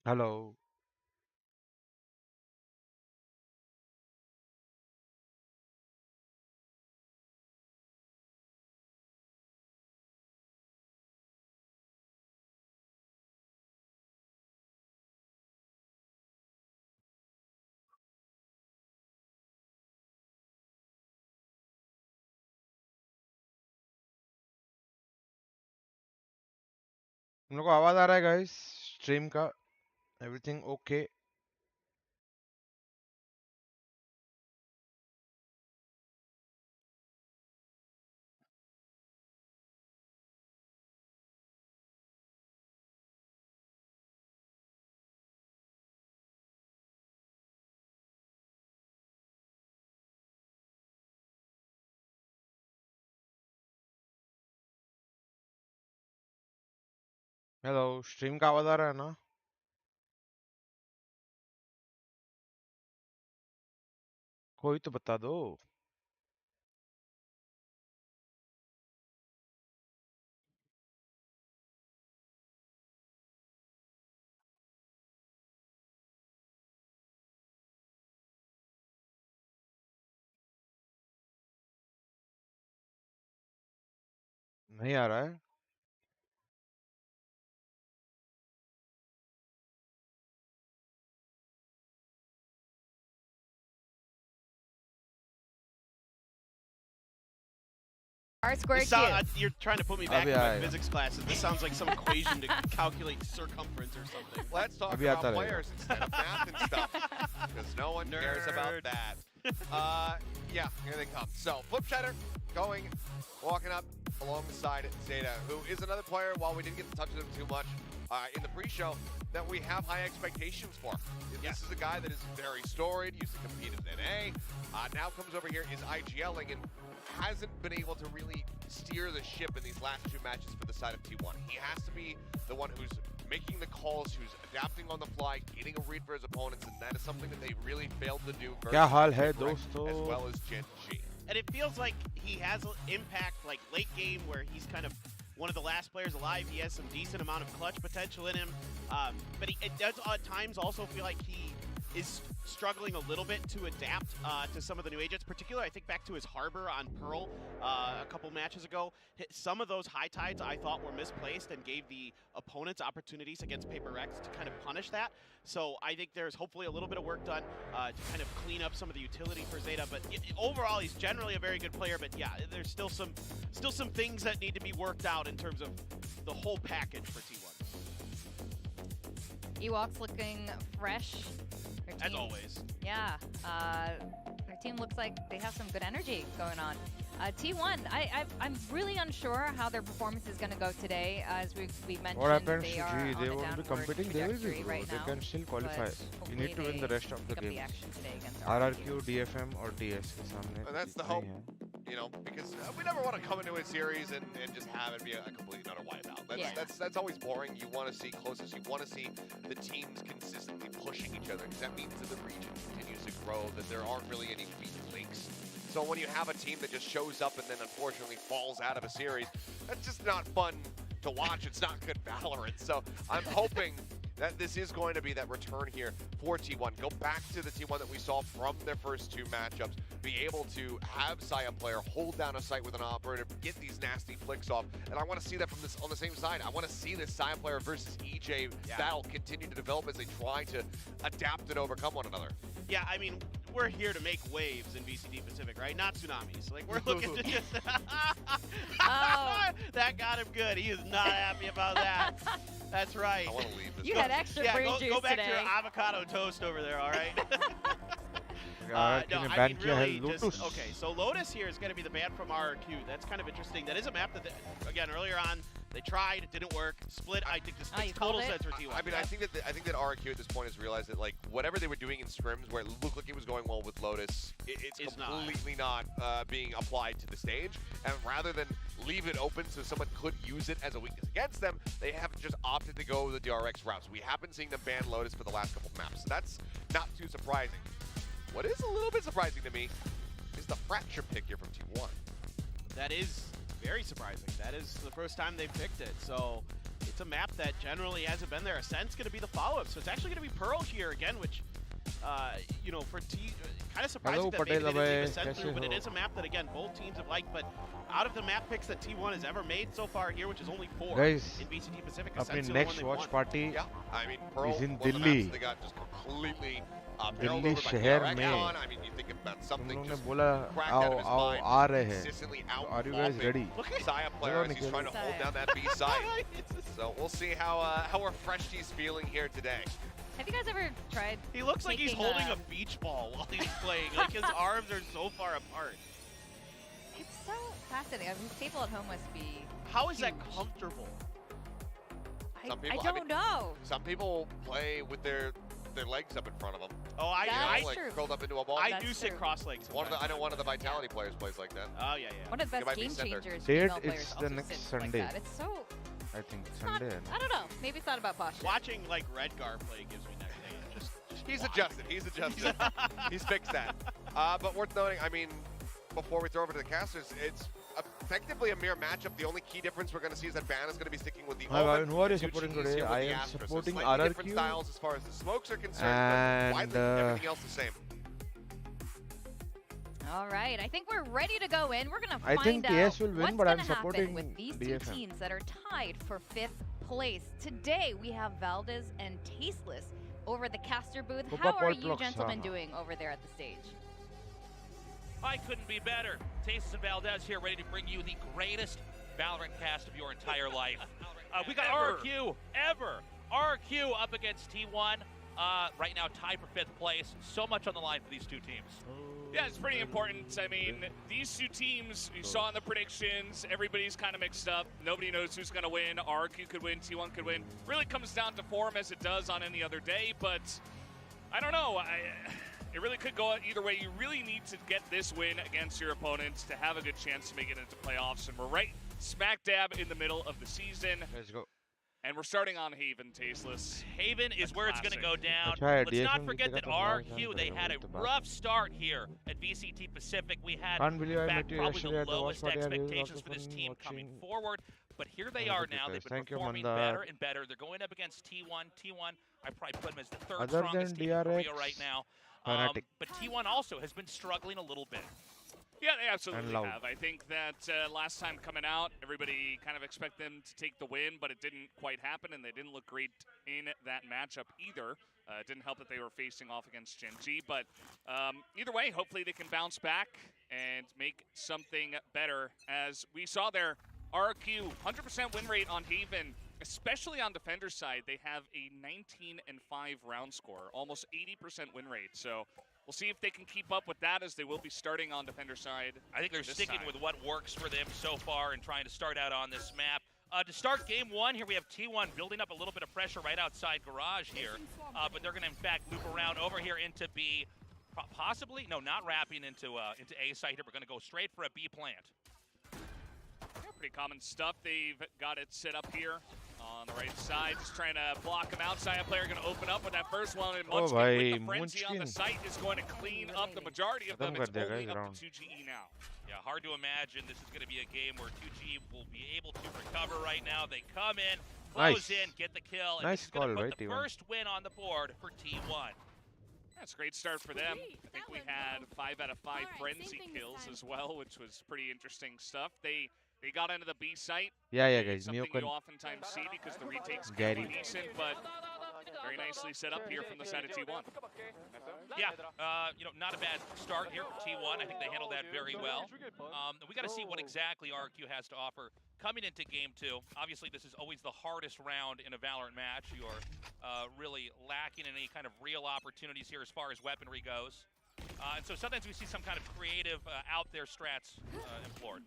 Hello. हम लोग को आवाज आ रहा है गाइस स्ट्रीम का एवरीथिंग ओके हेलो स्ट्रीम का आवाज आ रहा है ना कोई तो बता दो नहीं आ रहा है R squared This Q. you're trying to put me back अभी in my आएगा physics classes. This sounds like some equation to calculate circumference or something. Let's talk अभी about आता रहेगा players instead of math and stuff, because no one cares about Nerd. that. Yeah, here they come. So, Flipshatter going, walking up alongside Zeta, who is another player, while we didn't get to touch him too much in the pre-show, that we have high expectations for. This is a guy that is very storied, used to compete in NA, now comes over here, is IGLing, and hasn't been able to really steer the ship in these last two matches for the side of T1. He has to be the one who's making the calls, who's adapting on the fly, getting a read for his opponents, and that is something that they really failed to do क्या हाल है versus Direct, दोस्तों as well as Gen G. And it feels like he has an impact like late game where he's kind of one of the last players alive. He has some decent amount of clutch potential in him. But it does at times also feel like he is struggling a little bit to adapt to some of the new agents. Particularly, I think back to his Harbor on Pearl a couple matches ago. Some of those high tides I thought were misplaced and gave the opponents opportunities against Paper X to kind of punish that. So I think there's hopefully a little bit of work done to kind of clean up some of the utility for Zeta. But overall, he's generally a very good player. But yeah, there's still some things that need to be worked out in terms of the whole package for T1. Ewok's looking fresh. As always. Yeah. Their team looks like they have some good energy going on. T1, I'm really unsure how their performance is going to go today. As we mentioned, what happens they to are G on they the won't be downward competing they will be trajectory bro. right They now, can still qualify but you need to win the rest of the pick up the games action today against RRQ DFM और TS के सामने And that's the इतना hope, ही है you know, because we never want to come into a series and just have it be a complete and utter wipeout. That's always boring. You want to see closest. You want to see the teams consistently pushing each other, because that means that the region continues to grow, that there aren't really any weak links. So when you have a team that just shows up and then unfortunately falls out of a series, that's just not fun to watch. It's not good Valorant. So I'm hoping that this is going to be that return here for T1. Go back to the T1 that we saw from their first two matchups. Be able to have 𝘼𝘽 hold down a site with an operator, get these nasty flicks off. And I want to see that from this on the same side. I want to see this 𝘼𝘽 versus EJ battle continue to develop as they try to adapt and overcome one another. Yeah, I mean, we're here to make waves in VCD Pacific, right? Not tsunamis. Like, we're looking to just... Oh. That got him good. He is not happy about that. That's right. I want to leave this. You had extra brain juice go back today. to your avocado toast over there, all right? RRQ No, ने I ban mean, किया है really just, Lotus okay, so Lotus here is going to be the ban from RRQ. That's kind of interesting. That is a map that, again, earlier on, they tried, it didn't work. Split, I think this makes total sense for T1. I mean, I think that RRQ at this point has realized that, like, whatever they were doing in scrims where it looked like it was going well with Lotus, it's completely not being applied to the stage. And rather than leave it open so someone could use it as a weakness against them, they have just opted to go the DRX routes. We have been seeing them ban Lotus for the last couple of maps, so that's not too surprising. What is a little bit surprising to me is the Fracture pick here from T1. That is very surprising. That is the first time they've picked it. So it's a map that generally hasn't been there. Ascent's going to be the follow-up, so it's actually going to be Pearl here again, which, you know, for kind of surprising that maybe they didn't leave Ascent through, but it is a map that, again, both teams have liked. But out of the map picks that T1 has ever made so far here, which is only 4 Guys, in VCT Pacific, अपनी Ascent's the only one next they watch won. party Yeah, I mean, Pearl is in was the Delhi. maps they got just completely barreled Delhi over by शहर PRX में on. I mean, you think about तुम something लोगों ने just बोला cracked out of आओ his आओ mind, आ रहे हैं. consistently So are you guys out ready? Look at Sia player as he's Nikhil. trying to hold Sia. down that B side. So we'll see how refreshed he's feeling here today. Have you guys ever tried? He looks like he's taking, holding a beach ball while he's playing. Like his arms are so far apart. It's so fascinating. I mean, his table at home must be. How is that huge. comfortable? Some I people- I don't mean- know. Some people play with their legs up in front of them, Oh, That's like true. curled up into a ball. I That's do sit true. cross-legged. I know one of the Vitality players plays like that. Oh yeah, yeah. One of the It might best be game center. changers. Date female is players the also next sit Sunday. Like that. It's so. I think It's not, Sunday. I don't know. Maybe it's not about posture. Watching like RedGar play gives me nightmares. Just He's watch. adjusted. He's adjusted. He's fixed that. But worth noting, I mean, before we throw over to the casters, it's effectively a mirror matchup. The only key difference we're going to see is that Ban is going to be sticking with the Hi, Omen. Bhavin, who are you Tucci supporting is today? here with I the am Astra. So supporting slightly different RRQ styles as far as the smokes are concerned, but widely and everything else the same. All right, I think we're ready to go in. We're gonna I find think out yes will win, what's but I'm gonna happen supporting with these two DFM. teams that are tied for 5th place. Today we have Valdez and Tasteless over the caster booth. Copa How are Paul you Blocks, gentlemen haha. doing over there at the stage? I couldn't be better. Tasteless and Valdez here, ready to bring you the greatest Valorant cast of your entire life. We got RQ ever. RQ up against T1. Right now tied for 5th place. So much on the line for these two teams. Yeah, it's pretty important. I mean, these two teams, you saw in the predictions, everybody's kind of mixed up. Nobody knows who's going to win. RQ could win, T1 could win. Really comes down to form as it does on any other day, but I don't know. It really could go either way. You really need to get this win against your opponents to have a good chance to make it into playoffs, and we're right smack dab in the middle of the season. Let's go. And we're starting on Haven, Tasteless. Haven is where it's going to go down. अच्छा है, Let's not DFM forget that जीतेगा तो हमारा RQ, जान they पड़ेगा, had a वो तो बात rough start here at VCT Pacific. We had, Can't believe I in met fact, you probably yesterday the at the lowest Watchparty. I really expectations lots for of this fun team coming watching. forward. But here they Oh, are look at now. They've this. been Thank you, performing Mandar. better and better. They're going up against T1. T1, I probably put them as the 3rd Other than strongest team in Korea DRX, right now. Fnatic. But T1 also has been struggling a little bit. Yeah, they absolutely And loud. have. I think that last time coming out, everybody kind of expect them to take the win, but it didn't quite happen, and they didn't look great in that matchup either. It didn't help that they were facing off against Gen G, but either way, hopefully they can bounce back and make something better. As we saw there, RQ, 100% win rate on Haven, especially on Defender's side. They have a 19-5 round score, almost 80% win rate. So we'll see if they can keep up with that, as they will be starting on Defender side. I think they're this sticking time. with what works for them so far and trying to start out on this map. To start game 1, here we have T1 building up a little bit of pressure right outside Garage here. But they're going to, in fact, loop around over here into B. Possibly, no, not wrapping into A site here. We're going to go straight for a B plant. Yeah, pretty common stuff. They've got it set up here on the right side, just trying to block them out. Sia player going to open up with that first one, and Munchkin with the bhai, frenzy on the Munchkin. site is going to clean up the majority of them. Khatam It's kar dega only is up round. to 2GE now. Yeah, hard to imagine this is going to be a game where 2G will be able to recover right now. They come in, close Nice. in, get the kill, and Nice this is going to call, put right, the T1? first win on the board for T1. That's a great start for them. I think we had 5 out of 5 frenzy kills as well, which was pretty interesting stuff. They got into the B site. Yeah, It's guys. Neo something you can oftentimes see because the retakes can Gary. be decent, but very nicely set up here from the side of T1. Yeah, not a bad start here for T1. I think they handled that very well. We got to see what exactly RQ has to offer coming into game 2. Obviously, this is always the hardest round in a Valorant match. You are really lacking in any kind of real opportunities here as far as weaponry goes. And so sometimes we see some kind of creative out there strats employed.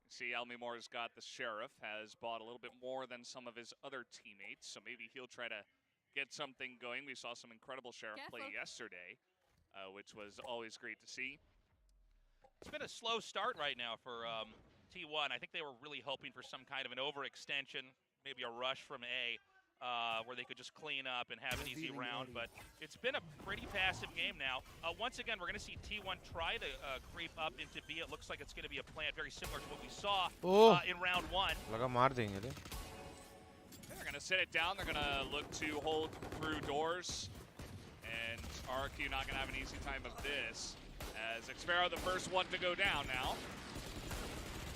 See, 𝘼𝐼𝐍𝐿𝐼's got the Sheriff, has bought a little bit more than some of his other teammates, so maybe he'll try to get something going. We saw some incredible Sheriff play yesterday, which was always great to see. It's been a slow start right now for T1. I think they were really hoping for some kind of an overextension, maybe a rush from A, where they could just clean up and have an easy round. But it's been a pretty passive game now. Once again, we're going to see T1 try to creep up into B. It looks like it's going to be a plant very similar to what we saw Oh. in round 1. लगा मार देंगे रे. to sit it down. They're going to look to hold through doors. And RRQ not going to have an easy time of this. As 𝘋𝐈𝐍𝐊𝐒 the first one to go down now.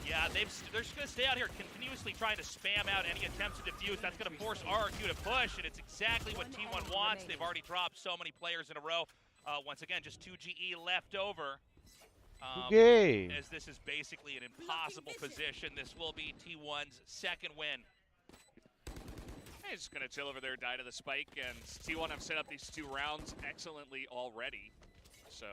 Yeah, they're just going to stay out here continuously trying to spam out any attempts to defuse. That's going to force RRQ to push, and it's exactly what T1 wants. They've already dropped so many players in a row. Once again, just 2 GE left over. As this is basically an impossible position. This will be T1's second win. He's just going to chill over there, die to the spike, and T1 have set up these 2 rounds excellently already. So,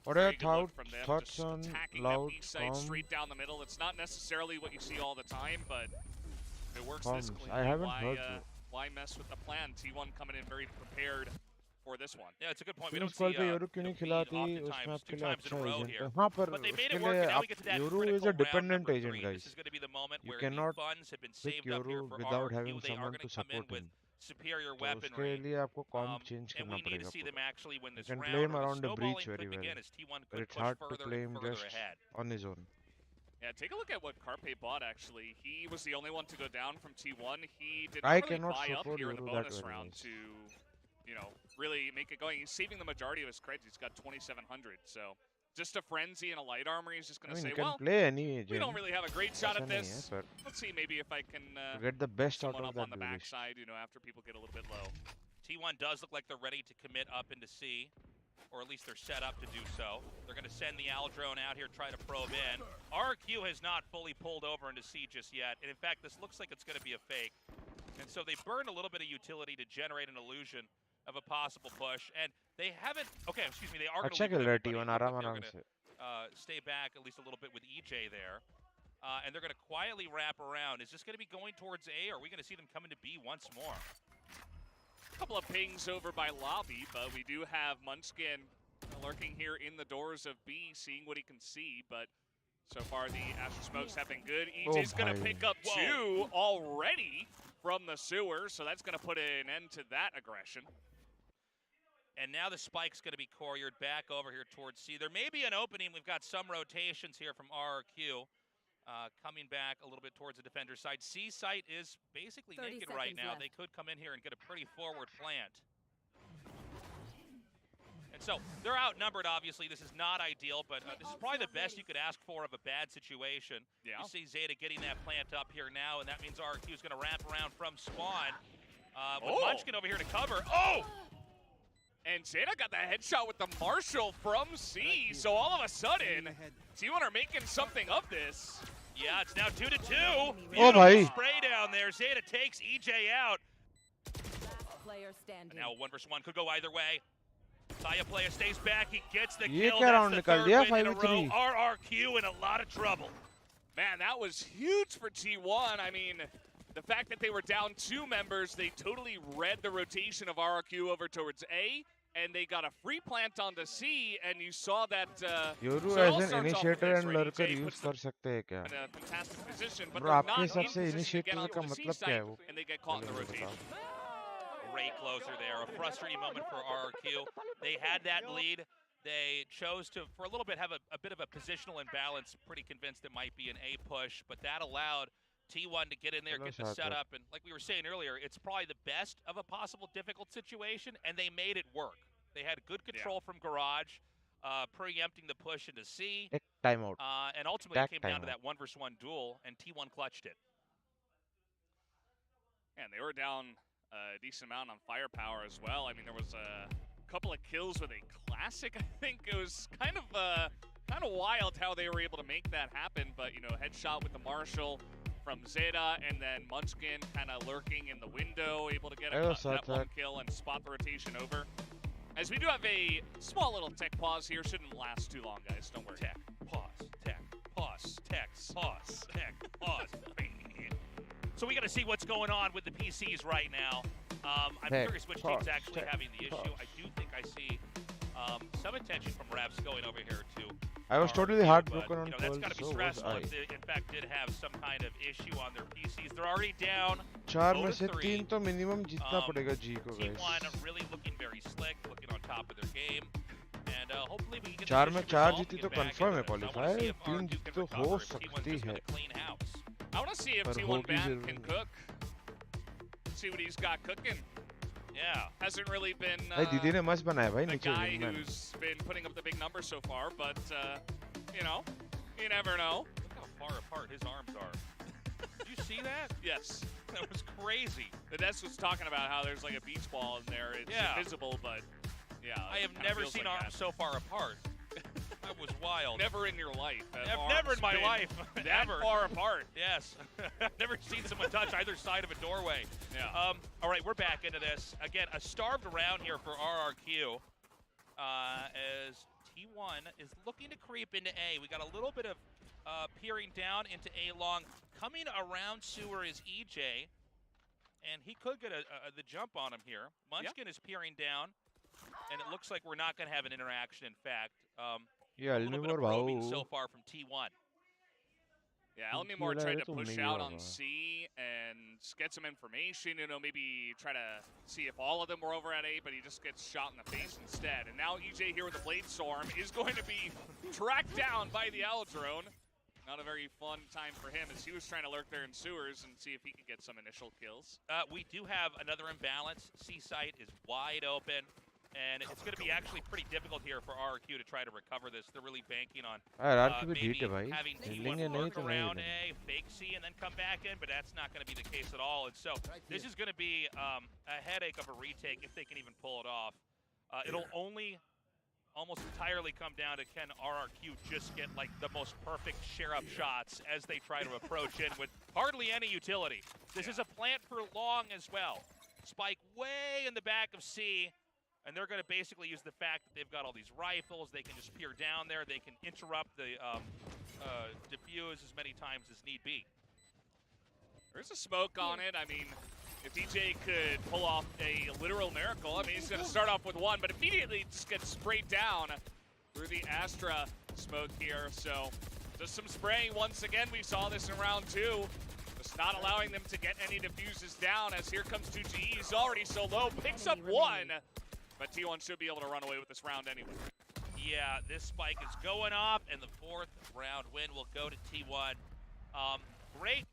what are your thoughts on attacking loud that B site straight down the middle? It's not necessarily what you see all the time, but if it works this cleanly, I haven't heard why mess with the plan? T1 coming in very prepared for this one. Yeah, it's a good point. We don't see Yoru क्यों नहीं खिलाती उसमें आपके लिए अच्छा agent है हाँ पर उसके लिए आप Yoru is a dependent agent guys. You cannot pick Yoru without having someone to support him. Superior तो weaponry. उसके लिए आपको comp change And करना we need to पड़ेगा see them actually win this You can round. play him or the around the breach snowballing very could begin well, as T1 but could it's push hard to further play and him further just ahead. on his own. Yeah, take a look at what 𝘋𝐈𝐍𝐿𝐒 bought actually. He was the only one to go down from T1. He did not I really cannot buy up support here in the Yoru that bonus very round much. to, you know, really make it going. He's saving the majority of his credits. He's got 2,700. So just a frenzy and a light armor. He's just going to say, you can well, play any agent. we don't really have a great shot at ऐसा नहीं this. है, Let's see maybe if I can get the best out someone of up that on the duration. backside, you know, after people get a little bit low. T1 does look like they're ready to commit up into C, or at least they're set up to do so. They're going to send the Owl drone out here, try to probe in. RRQ has not fully pulled over into C just yet, and in fact, this looks like it's going to be a fake. And so they burned a little bit of utility to generate an illusion of a possible push, and they haven't. Okay, excuse me, they are going to अच्छा खेल रहा है T1 आराम से. Stay back at least a little bit with 𝘋𝐺 there. And they're going to quietly wrap around. Is this going to be going towards A, or are we going to see them come into B once more? A couple of pings over by lobby, but we do have Munchkin lurking here in the doors of B, seeing what he can see, but so far the Astro Smokes have been good. 𝘋𝐺's going to pick up 2 already from the sewer, so that's going to put an end to that aggression. And now the spike's going to be couriered back over here towards C. There may be an opening. We've got some rotations here from RRQ. Coming back a little bit towards the defender side. C site is basically naked right now. They could come in here and get a pretty forward plant. And so they're outnumbered, obviously. This is not ideal, but this is probably the best you could ask for of a bad situation. Yeah. You see 𝘍𝐺 getting that plant up here now, and that means RRQ is going to wrap around from spawn. With Munchkin over here to cover. Oh! And 𝘍𝐺 got that headshot with the Marshall from C, so all of a sudden, T1 are making something of this. Yeah, it's now 2-2. Oh, Beautiful spray down there. 𝘍𝐺 takes 𝘋𝐺 out. And now 1 versus 1 could go either way. 𝘼𝐼𝐍𝐿𝐒 stays back. He gets the kill. That's the third win in a row. RRQ in a lot of trouble. Man, that was huge for T1. I mean, the fact that they were down 2 members, they totally read the rotation of RRQ over towards A, and they got a free plant onto C, and you saw that. Yoru as an initiator and lurker use कर सकते हैं क्या? In a fantastic position, but Bro, they're आपके not हिसाब in से position to initiator get onto का the C मतलब क्या site, है वो? and they get caught in the rotation. Great closer there. A frustrating moment for RRQ. They had that lead. They chose to, for a little bit, have a bit of a positional imbalance. Pretty convinced it might be an A push, but that allowed T1 to get in there, get the setup, and like we were saying earlier, it's probably the best of a possible difficult situation, and they made it work. They had good control from Garage, preempting the push into C. Timeout. And ultimately it came down to that 1 versus 1 duel, and T1 clutched it. And they were down a decent amount on firepower as well. I mean, there was a couple of kills with a classic. I think it was kind of wild how they were able to make that happen. But, you know, headshot with the Marshall from 𝘍𝐺, and then Munchkin kind of lurking in the window, able to get that 1 kill and spot the rotation over. As we do have a small little tech pause here. Shouldn't last too long, guys. Don't worry. Tech, pause, tech, pause, tech, pause, tech, pause. So we got to see what's going on with the PCs right now. I'm curious which team's actually having the issue. I do think I see some attention from refs going over here to. I was totally heartbroken on that's got to be stressful if they, in fact, did have some kind of issue on their PCs. They're already down. 4 में से 3 तो minimum जीतना पड़ेगा G को guys. T1 really looking very slick, looking on top of their game. And hopefully we can get 4 में 4 जीती तो confirm है qualify. 3 जीती तो हो सकती है. I want to see if T1 Band can cook. see what he's got cooking. Yeah. Hasn't really been दीदी ने मस्त बनाया भाई the नीचे guy wingman. who's been putting up the big numbers so far, but, you know, you never know. Look how far apart his arms are. Did you see that? Yes. That was crazy. The desk was talking about how there's like a beach ball in there. It's invisible, but yeah. I have never seen like arms so far apart. That was wild. Never in your life. Never in my life. That far apart. Yes. I've never seen someone touch either side of a doorway. Yeah. All right, we're back into this. Again, a starved round here for RRQ. As T1 is looking to creep into A. We got a little bit of peering down into A long. Coming around sewer is EJ. And he could get the jump on him here. Munchkin is peering down. And it looks like we're not going to have an interaction, in fact. Yeah, a little bit of probing so far from T1. Yeah, 𝘼𝘽𝑉 tried to push out on C and get some information, you know, maybe try to see if all of them were over at A, but he just gets shot in the face instead. And now EJ here with the Blade Storm is going to be tracked down by the Owl Drone. Not a very fun time for him as he was trying to lurk there in sewers and see if he could get some initial kills. We do have another imbalance. C site is wide open. And it's going to be actually pretty difficult here for RRQ to try to recover this. They're really banking on maybe having T1 work around A, fake C, and then come back in, but that's not going to be the case at all. And so this is going to be a headache of a retake if they can even pull it off. It'll only almost entirely come down to can RRQ just get like the most perfect share-up shots as they try to approach in with hardly any utility. This is a plant for long as well. Spike way in the back of C. And they're going to basically use the fact that they've got all these rifles. They can just peer down there. They can interrupt the defuse as many times as need be. There's a smoke on it. I mean, if DJ could pull off a literal miracle, I mean, he's going to start off with one, but immediately just gets sprayed down through the Astra smoke here. So just some spraying once again. We saw this in round 2. Just not allowing them to get any defuses down as here comes 2G. He's already so low, picks up one. But T1 should be able to run away with this round anyway. Yeah, this spike is going off, and the 4th round win will go to T1. Great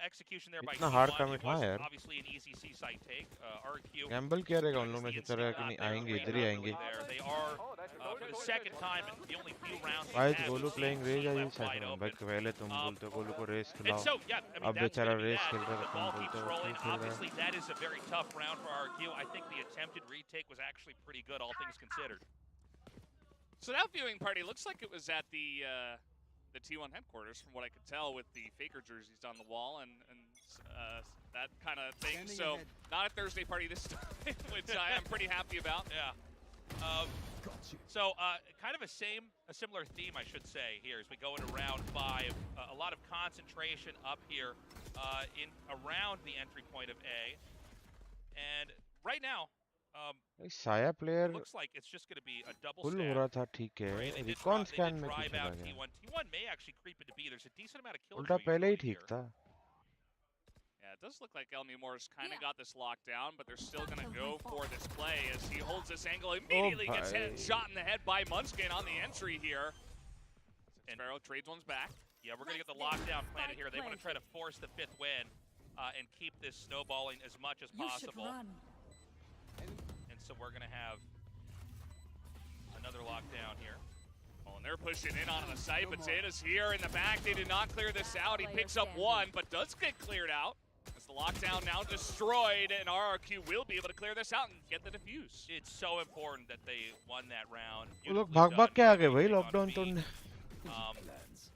execution there by T1. It wasn't obviously an easy C-site take. RQ. Gamble क्या रहेगा उन लोगों में से तरह कि नहीं आएंगे इधर ही आएंगे. They are for the second time in the only few rounds. Why is Golu playing Rage? I just said भाई पहले तुम बोलते हो Golu को race खिलाओ. So yeah, I mean, अब बेचारा race खेल रहा है तुम बोलते हो क्यों खेल रहा है. Obviously, that is a very tough round for RQ. I think the attempted retake was actually pretty good, all things considered. So that viewing party looks like it was at the T1 headquarters, from what I could tell, with the Faker jerseys on the wall and that kind of thing. So not a Thursday party this time, which I am pretty happy about. Yeah. So kind of a similar theme, I should say, here as we go into round 5. A lot of concentration up here in around the entry point of A, and right now. 𝘼𝘽𝑉 player looks like it's just going to be a double pull stab. हो रहा था ठीक है. Recon scan में कुछ लगा. T1 may actually creep into B. There's a decent amount of kills. उल्टा पहले ही ठीक था. Yeah, it does look like 𝘼𝘽𝑉's kind of got this locked down, but they're still going to go for this play as he holds this angle. Immediately gets shot in the head by Munchkin on the entry here. And Sparrow trades one's back. Yeah, we're going to get the lockdown planted here. They want to try to force the 5th win and keep this snowballing as much as possible. And so we're going to have another lockdown here. Oh, and they're pushing in onto the site. Potatoes here in the back. They did not clear this out. He picks up one, but does get cleared out. As the lockdown now destroyed, and RRQ will be able to clear this out and get the defuse. It's so important that they won that round. लोग भाग-भाग के आ गए भाई lockdown तो.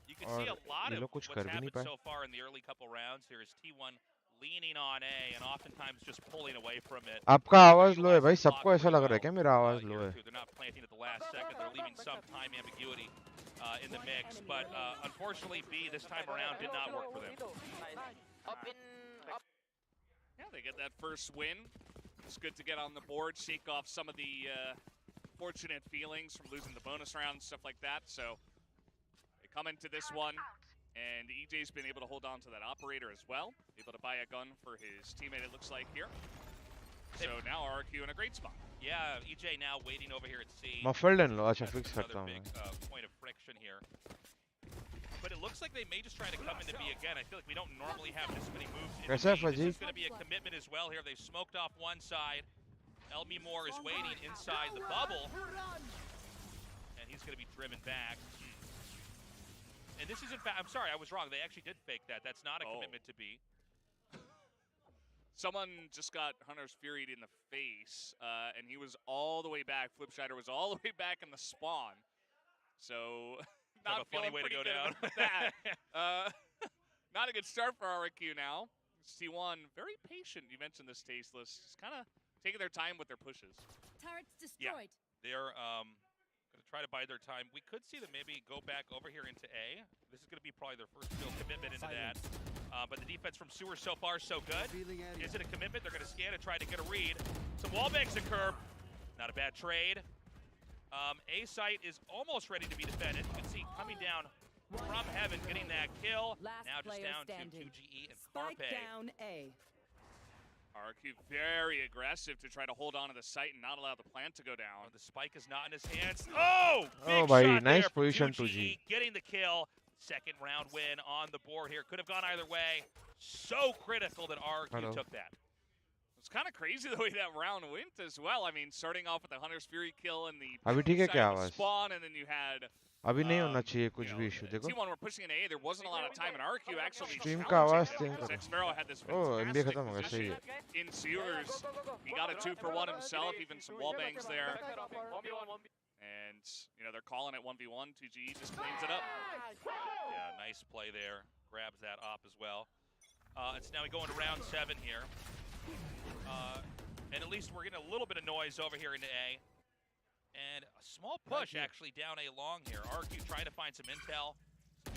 You can see a lot of what's happened so far in the early couple rounds here is T1 leaning on A and oftentimes just pulling away from it. आपका आवाज लो है भाई. सबको ऐसा लग रहा है क्या मेरा आवाज लो है? They're not planting at the last second. They're leaving some time ambiguity in the mix, but unfortunately B this time around did not work for them. Yeah, they get that first win. It's good to get on the board, shake off some of the fortunate feelings from losing the bonus round, stuff like that. So they come into this one. And EJ's been able to hold on to that operator as well. Able to buy a gun for his teammate, it looks like, here. So now RRQ in a great spot. Yeah, EJ now waiting over here at C. Muffled in लो. अच्छा fix करता हूँ. Big point of friction here. But it looks like they may just try to come into B again. I feel like we don't normally have this many moves in Kaisa B. This Fajit? is going to be a commitment as well here. They've smoked off one side. 𝘼𝐼𝐸 is waiting inside the bubble. And he's going to be driven back. And this is in fact, I'm sorry, I was wrong. They actually did fake that. That's not a commitment to B. Someone just got Hunter's Fury in the face, and he was all the way back. 𝘼𝐽𝐺 was all the way back in the spawn. So, not a funny way to go down. That. Not a good start for RQ now. T1 very patient. You mentioned this Tasteless, just kind of taking their time with their pushes. Turrets destroyed. Yeah, they're going to try to bide their time. We could see them maybe go back over here into A. This is going to be probably their first real commitment into that. But the defense from Sewer so far so good. Is it a commitment? They're going to scan and try to get a read. Some wall bangs occur. Not a bad trade. A site is almost ready to be defended. You can see coming down from heaven, getting that kill. Now just down to 𝑄GE and 𝐼𝐽𝐺. Down A. RQ very aggressive to try to hold on to the site and not allow the plant to go down. The spike is not in his hands. Oh! Big bhai, shot nice there from position 𝑄GE, getting the kill. Second round win on the board here. Could have gone either way. So critical that RQ took that. It's kind of crazy the way that round went as well. I mean, starting off with the Hunter's Fury kill and the spawn, and then you had अभी नहीं होना चाहिए कुछ भी issue देखो T1 were pushing an A. There wasn't a lot of time, and RQ actually stream का आवाज challenging change them. 𝑋𝐿 had this oh NBA fantastic खत्म हो गया सही है in Sewers. He got a 2-for-1 himself, even some wall bangs there. And, you know, they're calling it 1v1. 𝑄GE just cleans it up. Yeah, nice play there. Grabs that up as well. And so now we go into round 7 here. And at least we're getting a little bit of noise over here into A. And a small push actually down A long here. RQ trying to find some intel.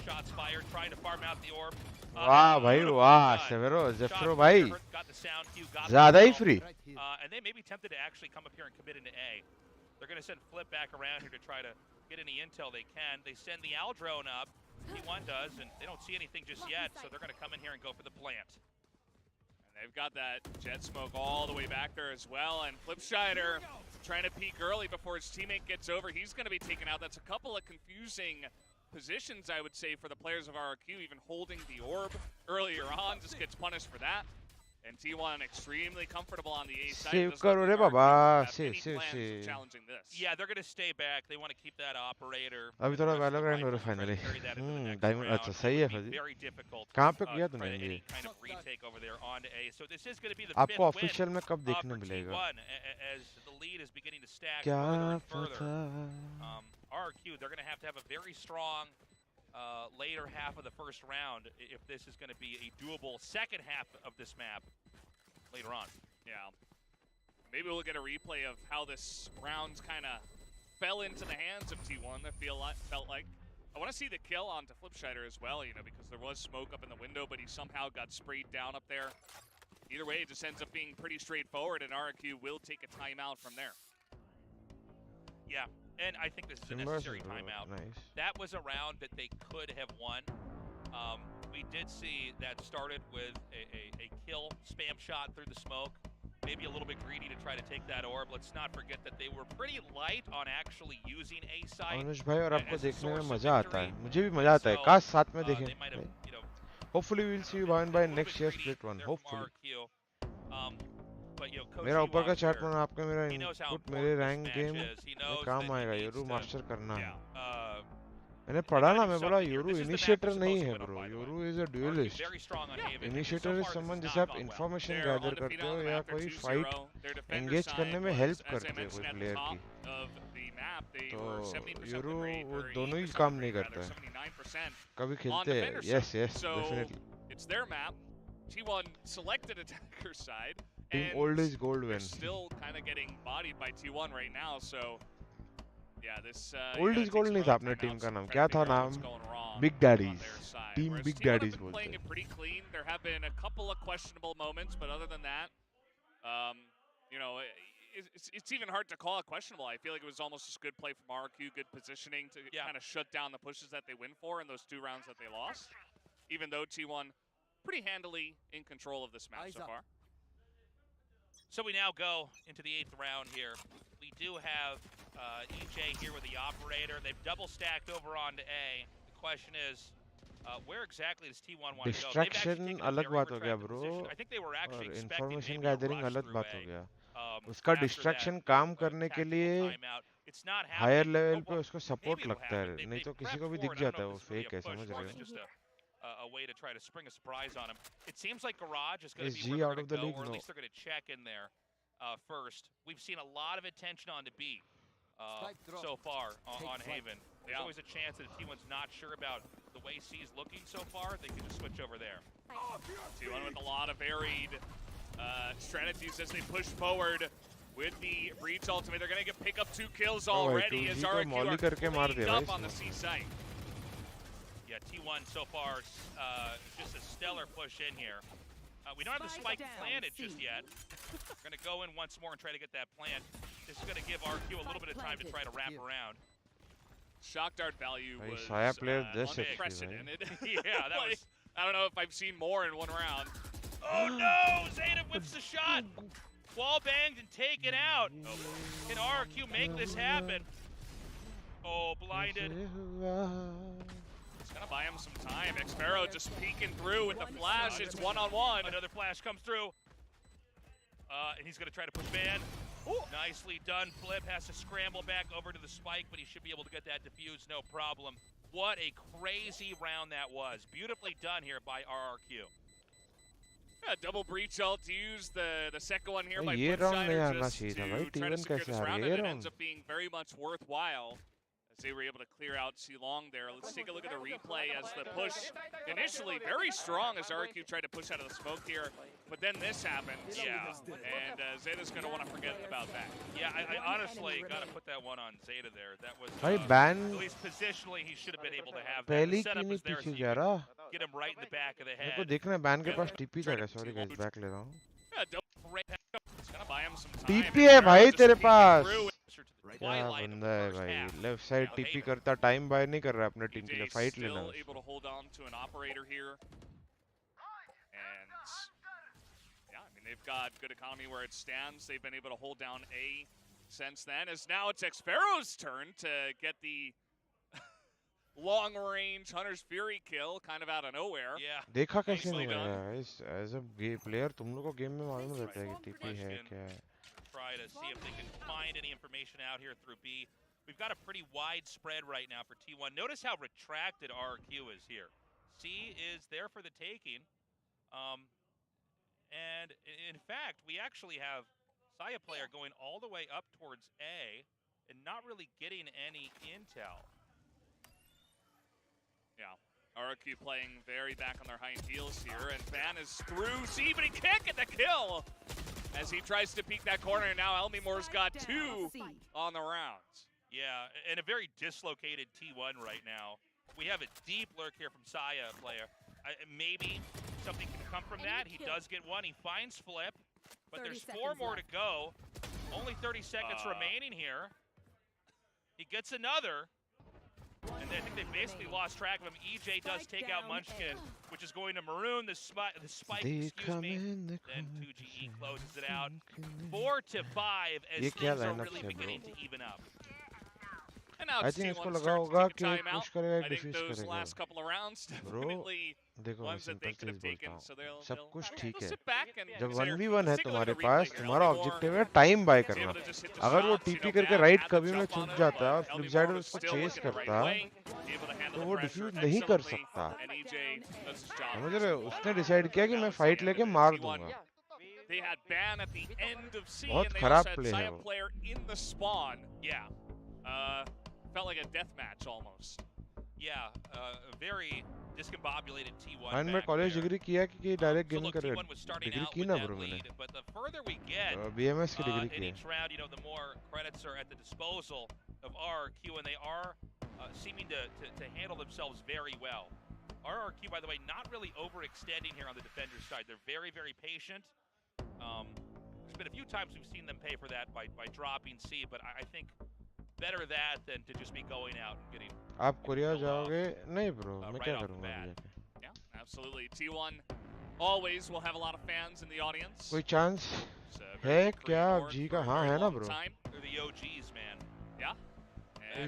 Shots fired, trying to farm out the orb. वाह भाई वाह ज़ेफ़रो भाई Got the sound cue, got ज़्यादा ही free and they may be tempted to actually come up here and commit into A. They're going to send Flip back around here to try to get any intel they can. They send the Al drone up. T1 does, and they don't see anything just yet, so they're going to come in here and go for the plant. And they've got that jet smoke all the way back there as well, and 𝘼𝐺𝐺 trying to peek early before his teammate gets over. He's going to be taken out. That's a couple of confusing positions, I would say, for the players of RQ. Even holding the orb earlier on just gets punished for that. And T1 extremely comfortable on the A side. Save करो रे बाबा save challenging this. Yeah, they're going to stay back. They want to keep that operator. अभी थोड़ा Valorant हो रहा finally diamond अच्छा सही है fuzzy Very difficult. कहाँ पे किया तूने any kind of retake over there onto A. So this is going to be the आपको fifth official win में कब देखने for मिलेगा T1 as the lead is beginning to stack क्या further and पता further. RQ, they're going to have a very strong later half of the first round if this is going to be a doable second half of this map later on. Yeah. Maybe we'll get a replay of how this round kind of fell into the hands of T1. Felt like. I want to see the kill onto 𝘼𝐺𝐺 as well, you know, because there was smoke up in the window, but he somehow got sprayed down up there. Either way, it just ends up being pretty straightforward, and RQ will take a timeout from there. Yeah, and I think this is a necessary timeout. Nice. That was a round that they could have won. We did see that started with a kill spam shot through the smoke. Maybe a little bit greedy to try to take that orb. Let's not forget that they were pretty light on actually using A site. अनुज भाई और आपको देखने में मजा आता है मुझे भी मजा आता है काश साथ में देखें hopefully we'll see you Bhavin by next year's split one hopefully मेरा ऊपर का चैट में आपका मेरा इनपुट मेरे रैंक गेम में काम आएगा योरू मास्टर करना है मैंने पढ़ा ना मैं बोला योरू इनिशिएटर नहीं है bro Yoru is a dualist initiator is someone जिसे आप इंफॉर्मेशन गैदर करते हो या कोई फाइट एंगेज करने में हेल्प करते हो कोई प्लेयर की तो योरू वो दोनों ही काम नहीं करता है कभी खेलते हैं yes yes definitely It's their map. T1 selected attacker side. Team old is gold when. Still kind of getting bodied by T1 right now, so yeah, this old is gold नहीं था अपने टीम का नाम क्या था नाम Big Daddies Team Big Daddies बोलते playing it pretty clean. There have been a couple of questionable moments, but other than that, you know, it's even hard to call it questionable. I feel like it was almost just good play from RQ, good positioning to kind of shut down the pushes that they win for in those 2 rounds that they lost. Even though T1 pretty handily in control of this match so far. So we now go into the 8th round here. We do have EJ here with the operator. They've double stacked over onto A. The question is, Where exactly does T1 want to go? Distraction अलग बात हो गया bro, और information gathering अलग बात हो गया. उसका distraction काम करने के लिए higher level पे उसको support लगता है, नहीं तो किसी को भी दिख जाता है वो fake है, समझ रहे हो? A way to try to spring a surprise on him. It seems like Garage is going to be G where out they're of the going to league? go, or at No. least they're going to check in there first. We've seen a lot of attention on the B so far on Haven. There's always a chance that if T1's not sure about the way C's looking so far, they can just switch over there. T1 with a lot of varied strategies as they push forward with the Breach ultimate. They're going to pick up 2 kills already as RQ are cleaned up on the C site. Yeah, T1 so far, just a stellar push in here. We don't have the spike planted just yet. We're going to go in once more and try to get that plant. This is going to give RQ a little bit of time to try to wrap around. Shock dart value was unprecedented. Yeah, that was, I don't know if I've seen more in one round. Oh no! 𝐍𝐿𝐒 whips the shot! Wall banged and taken out. Can RQ make this happen? Oh, blinded. It's gonna buy him some time. 𝘋𝐈𝐍𝐿𝐒 just peeking through with the flash. It's one-on-one. Another flash comes through. And he's gonna try to push ban. Ooh. Nicely done. Flip has to scramble back over to the spike, but he should be able to get that defused, no problem. What a crazy round that was. Beautifully done here by RRQ. Yeah, double breach ult to use the second one here by ये round नहीं आना just चाहिए था to भाई, try to T1 secure कैसे this हार round, गए and it ये ends round? up being very much worthwhile as they were able to clear out 𝘼𝐿𝐻 there. Let's take a look at the replay as the push initially very strong as RQ tried to push out of the smoke here, but then this happened. Yeah. And 𝘍𝐿𝐻's going to want to forget about that. Yeah, I honestly got to put that one on 𝘍𝐿𝐻 there. That was भाई ban at least positionally he should have been able to have that. पहले The क्यों setup नहीं was there so पीछे you जा could रहा? get him right in the back of the मेरे को head. देखना है ban के पास TP जाएगा, sorry guys, back ले रहा हूँ. Yeah, it's going to buy him some time. TP है भाई just तेरे peeking पास. through. क्या बंदा है भाई, left side TP करता, time buy नहीं कर रहा अपने team के लिए, fight लेना. Still able to hold on to an operator here. And yeah, I mean, they've got good economy where it stands. They've been able to hold down A since then. As now it's 𝑋𝐹𝐺𝐿𝐻's turn to get the long-range Hunter's Fury kill, kind of out of nowhere. Yeah. देखा कैसे नहीं Nicely है इस as a player तुम लोगों को game में मालूम रहता है कि TP है क्या है. Try to see if they can find any information out here through B. We've got a pretty wide spread right now for T1. Notice how retracted RQ is here. C is there for the taking. And in fact, we actually have 𝘼𝐿𝐻 player going all the way up towards A and not really getting any intel. Yeah, RQ playing very back on their hind heels here, and Ban is through C, but he can't get the kill as he tries to peek that corner, and now 𝑈PI got 2 on the rounds. Yeah, and a very dislocated T1 right now. We have a deep lurk here from 𝘼𝐿𝐻 player. Maybe something can come from that. He does get one. He finds Flip, but there's 4 more to go. Only 30 seconds remaining here. He gets another. And I think they basically lost track of him. 𝑒J does take out Munchkin, which is going to maroon the spike, excuse me. Then 2GE closes it out. 4-5 as things are really beginning to even up. And now I it's think T1 इसको लगा starting होगा to कि take a timeout. push करेगा, I think defuse those करेगा. last couple of rounds definitely देखो मैं ones that they simple could have चीज taken. बोलता So हूँ, सब कुछ they'll ठीक है. sit back and जब consider. 1v1 है Let's take a look तुम्हारे at the pass, replay here. तुम्हारा 𝘍𝐿𝐻 ऑब्जेक्टिव है टाइम बाय is able करना. to just hit the अगर वो shots, you TP know, करके Ban राइट had the कभी में jump छुप on him, जाता, but फ्लिप 𝘍𝐿𝐻 साइड was उसको still chase looking the right करता, way, able to handle तो the वो pressure डिफ्यूज नहीं कर excellently, सकता. and 𝑒J does his job. समझ रहे हो, उसने डिसाइड किया कि मैं फाइट लेके मार दूंगा. They had Ban at the end of C, बहुत and they खराब also had play है 𝘼𝐿𝐻 वो. player in the spawn. Yeah. Felt like a death match almost. Yeah, very discombobulated T1 and मैं back कॉलेज there. डिग्री किया कि direct So gaming look, कर T1 was starting degree out की with ना that bro मैंने. lead, but the further we get, BMS की degree in की है. each round, you know, the more credits are at the disposal of RRQ, and they are seeming to handle themselves very well. RRQ, by the way, not really overextending here on the defender side. They're very, very patient. There's been a few times we've seen them pay for that by dropping C, but I think better that than to just be going out and getting. आप Korea जाओगे? नहीं bro, मैं क्या right off the करूँगा bat. अभी जाके? Yeah, absolutely. T1 always will have a lot of fans in the audience. कोई chance It's, है very क्या bored जी for का? a हाँ very है ना long bro. time. They're the OGs, man. Yeah.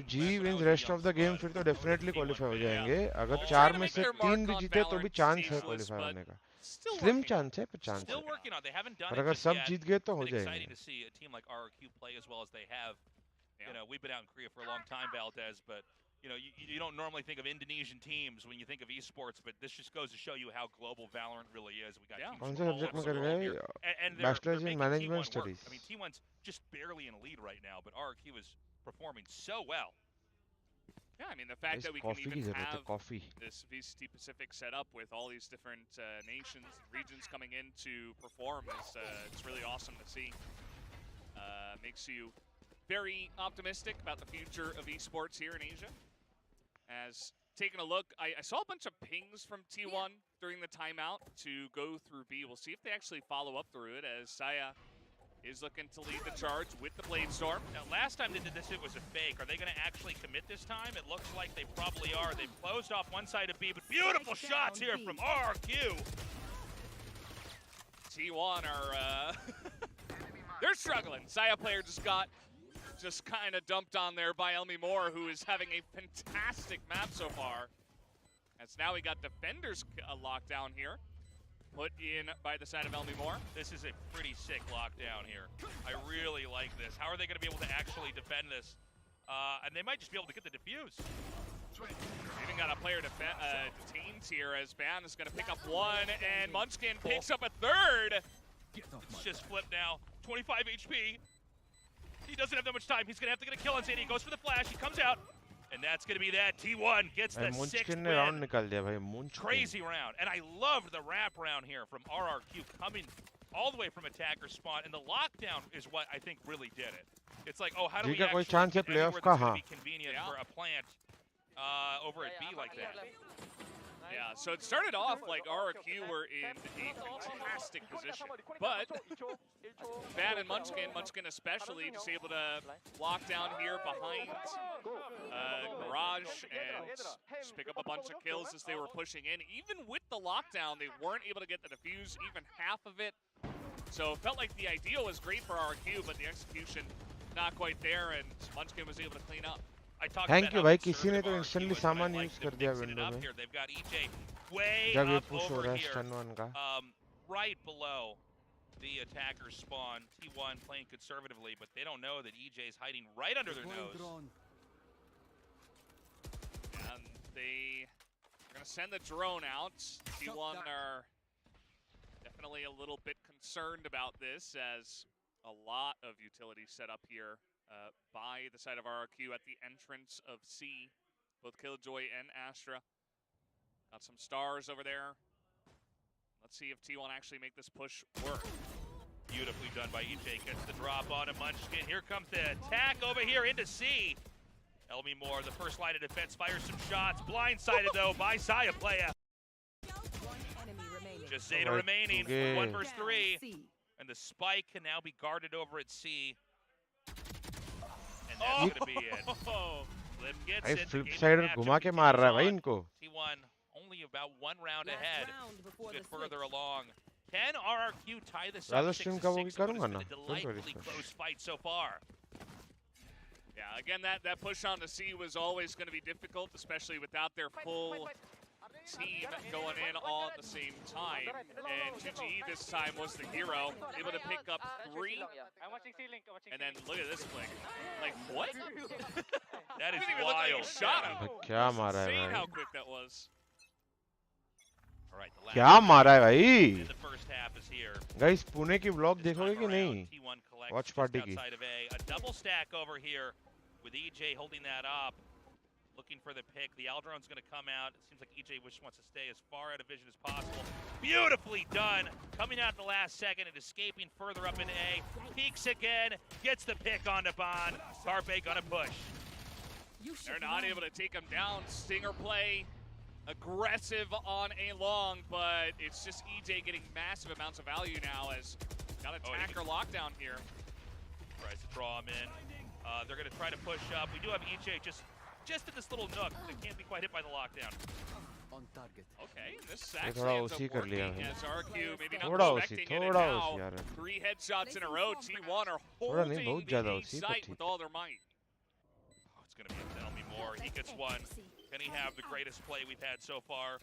जी wins rest of the game फिर तो definitely qualify हो जाएंगे. अगर 4 में से 3 भी जीते तो भी chance है qualify होने का. Slim chance है पर chance Still है. working on. They haven't done और it अगर just सब yet. जीत गए तो हो It's exciting जाएंगे. to see a team like RRQ play as well as they have. You know, we've been out in Korea for a long time, Valdez, but you know, you don't normally think of Indonesian teams when you think of esports, but this just goes to show you how global Valorant really is. We got teams कौन from से all subject over में the कर world गए? here, and they're Bachelor's in making Management T1 work. Studies. I mean, T1's just barely in a lead right now, but RRQ is performing so well. Yeah, I mean, the fact that we can even have this VCT Pacific set up with all these different nations and regions coming in to perform is it's really awesome to see. Makes you very optimistic about the future of esports here in Asia. As taking a look, I saw a bunch of pings from T1 during the timeout to go through B. We'll see if they actually follow up through it, as 𝘼𝐽𝐿𝐒 is looking to lead the charge with the Blade Storm. Now, last time they did this, it was a fake. Are they going to actually commit this time? It looks like they probably are. They've closed off one side of B, but beautiful shots here from RRQ. T1 are, they're struggling. 𝘼𝐽𝐿𝐒 player just kind of dumped on there by 𝘼𝐼𝐿𝐼, who is having a fantastic map so far. As now we got defenders locked down here. Put in by the side of 𝘼𝐼𝐼. This is a pretty sick lockdown here. I really like this. How are they going to be able to actually defend this? And they might just be able to get the defuse. Even got a player detained here, as Ban is going to pick up one, and Munchkin picks up a third. It's just flipped now. 25 HP. He doesn't have that much time. He's going to have to get a kill on Sadie. He goes for the flash. He comes out. And that's going to be that. T1 gets the 6th win. Crazy round. And I loved the wrap round here from RRQ coming all the way from attacker spawn. And the lockdown is what I think really did it. It's like, oh, how do we actually get anywhere that's going to be convenient for a plant over at B like that? Yeah, so it started off like RRQ were in a fantastic position, but Ban and Munchkin especially, just able to lock down here behind Garage and just pick up a bunch of kills as they were pushing in. Even with the lockdown, they weren't able to get the defuse, even half of it. So it felt like the idea was great for RRQ, but the execution not quite there, and Munchkin was able to clean up. Thank you भाई, किसी ने तो instantly सामान use कर दिया window में जब ये पुश हो रहा है स्टन वन का. Right below the attacker spawn. T1 playing conservatively, but they don't know that EJ is hiding right under their nose. And they are going to send the drone out. T1 are definitely a little bit concerned about this, as a lot of utilities set up here by the side of RRQ at the entrance of C, both 𝑘illjoy and Astra. Got some stars over there. Let's see if T1 actually make this push work. Beautifully done by EJ. Gets the drop on a Munchkin. Here comes the attack over here into C. 𝘼𝐼𝐼, the first line of defense, fires some shots. Blindsided though by 𝘼𝐽𝐿𝐒. Just Zeta remaining. 1 versus 3. And the spike can now be guarded over at C. And that's going to be it. Flip gets it. Flip sider घुमा के मार रहा है भाई इनको. T1 only about 1 round ahead. A bit further along. Can RRQ tie this up 6-6? It's been a delightfully close fight so far. Yeah, again, that push on the C was always going to be difficult, especially without their full team going in all at the same time. And 𝑔𝐺 this time was the hero, able to pick up 3. And then look at this flick. Like, what? That is didn't even wild. look like he shot him. क्या मारा है Insane भाई? how quick that was. All right, the क्या मारा है भाई? the first half is here. Guys, Pune की vlog देखोगे कि नहीं? T1 collects Watchparty की. outside of A double stack over here with EJ holding that up. Looking for the pick. The Aldron's going to come out. It seems like EJ wants to stay as far out of vision as possible. Beautifully done. Coming out in the last second and escaping further up in A. Peeks again. Gets the pick onto Bond. 𝘼𝐼𝐿𝐼 gonna push. They're not able to take him down. Stinger play. Aggressive on A long, but it's just EJ getting massive amounts of value now as got attacker lockdown here. Tries to draw him in. They're going to try to push up. We do have EJ just in this little nook that can't be quite hit by the lockdown. Okay, this actually ends up working as RRQ maybe not expecting it now. 3 headshots in a row. T1 are holding B site with all their might. going to be a Tell Me More. He gets one. Can he have the greatest play we've had so far?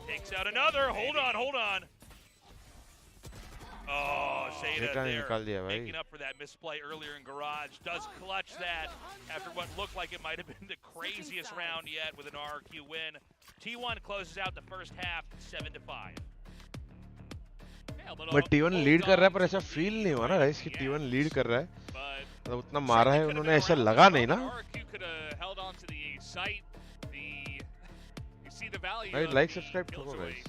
Takes out another. Hold on. Oh, Citadel there, making up for that misplay earlier in Garage. Does clutch that after what looked like it might have been the craziest round yet with an RRQ win. T1 closes out the first half 7-5. But T1 lead कर रहा है पर ऐसा feel नहीं हुआ ना guys कि T1 lead कर रहा है मतलब उतना मारा है उन्होंने ऐसा लगा नहीं ना गाइस लाइक सब्सक्राइब करो guys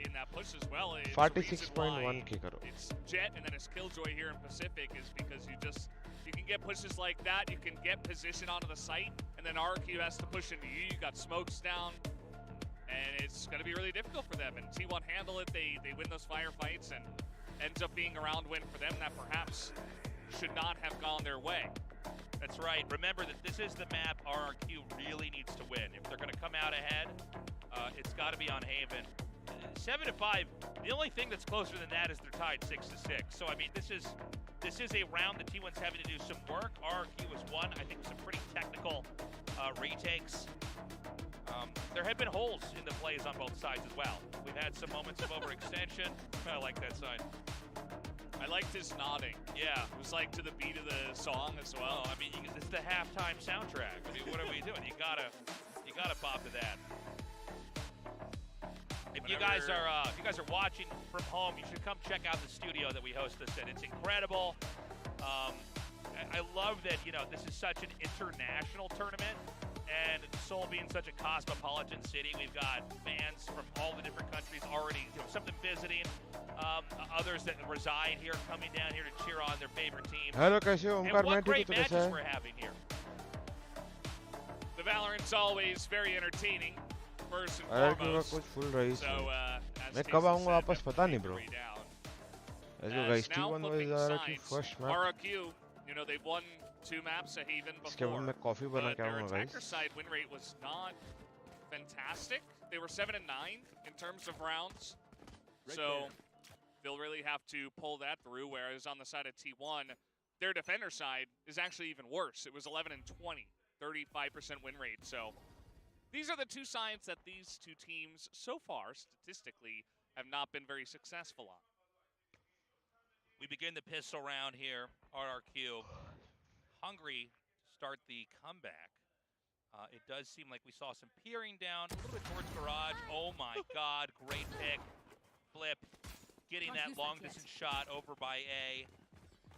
in that push as well. 46.1k karo. It's Jet and then it's 𝘍𝐽𝑗 here in Pacific is because you can get pushes like that, you can get position onto the site, and then RRQ has to push into you. You got smokes down, and it's going to be really difficult for them. And T1 handle it, they win those firefights, and ends up being a round win for them that perhaps should not have gone their way. That's right. Remember that this is the map RRQ really needs to win. If they're going to come out ahead, it's got to be on Haven. 7-5. The only thing that's closer than that is they're tied 6-6. So I mean, this is a round that T1's having to do some work. RRQ was won. I think some pretty technical retakes. There have been holes in the plays on both sides as well. We've had some moments of overextension. I like that sign. I liked his nodding. Yeah, it was like to the beat of the song as well. I mean, it's the halftime soundtrack. I mean, what are we doing? You gotta bop to that. If you guys are watching from home, you should come check out the studio that we host this in. It's incredible. I love that, you know, this is such an international tournament, and Seoul being such a cosmopolitan city, we've got fans from all the different countries already, you know, some of them visiting, others that reside here coming down here to cheer on their favorite teams. Hello, कैसे हो? And what great matches we're having here. The Valorant's always very entertaining. First and foremost. So, मैं कब आऊँगा वापस पता नहीं bro. Let's go guys. T1 was RRQ first map. RRQ, you know, they've won 2 maps at Haven before. मैं coffee बना के आऊँगा guys. Their attacker side win rate was not fantastic. They were 7-9 in terms of rounds. So they'll really have to pull that through. Whereas on the side of T1, their defender side is actually even worse. It was 11-20, 35% win rate. So these are the 2 sides that these 2 teams so far, statistically, have not been very successful on. We begin the pistol round here, RRQ. Hungry to start the comeback. It does seem like we saw some peering down a little bit towards Garage. Oh my God, great pick. Flip, getting that long distance shot over by A.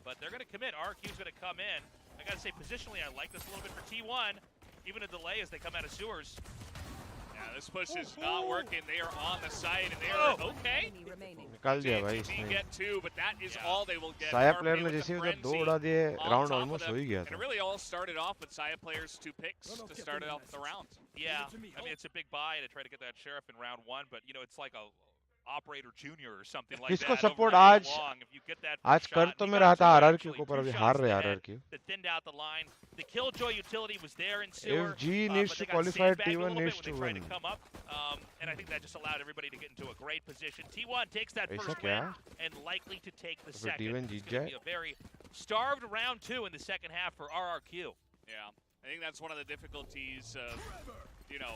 But they're gonna commit, RRQ's gonna come in. I gotta say, positionally, I like this a little bit for T1. Even a delay as they come out of sewers. Yeah, this push is not working. They are on the site and they are okay. निकाल दिया भाई इसने. Get 2, but that is all they will get. साया player ने जैसे उधर 2 उड़ा दिए, round almost हो ही गया था. And it really all started off with Saya player's 2 picks to start it off the round. Yeah, I mean it's a big buy to try to get that sheriff in round 1, but you know it's like a operator junior or something like किसको that. support आज कर तो मैं रहा था RRQ को पर अभी हार रहे RRQ. That thinned out the line. The 𝘍𝐽𝑗 utility was there in sewer. If G needs to qualify, T1 needs to win. Come up, and I think that just allowed everybody to get into a great position. T1 takes that first win and likely to take the second. It's going to be a very starved round 2 in the second half for RRQ. Yeah, I think that's one of the difficulties of, you know,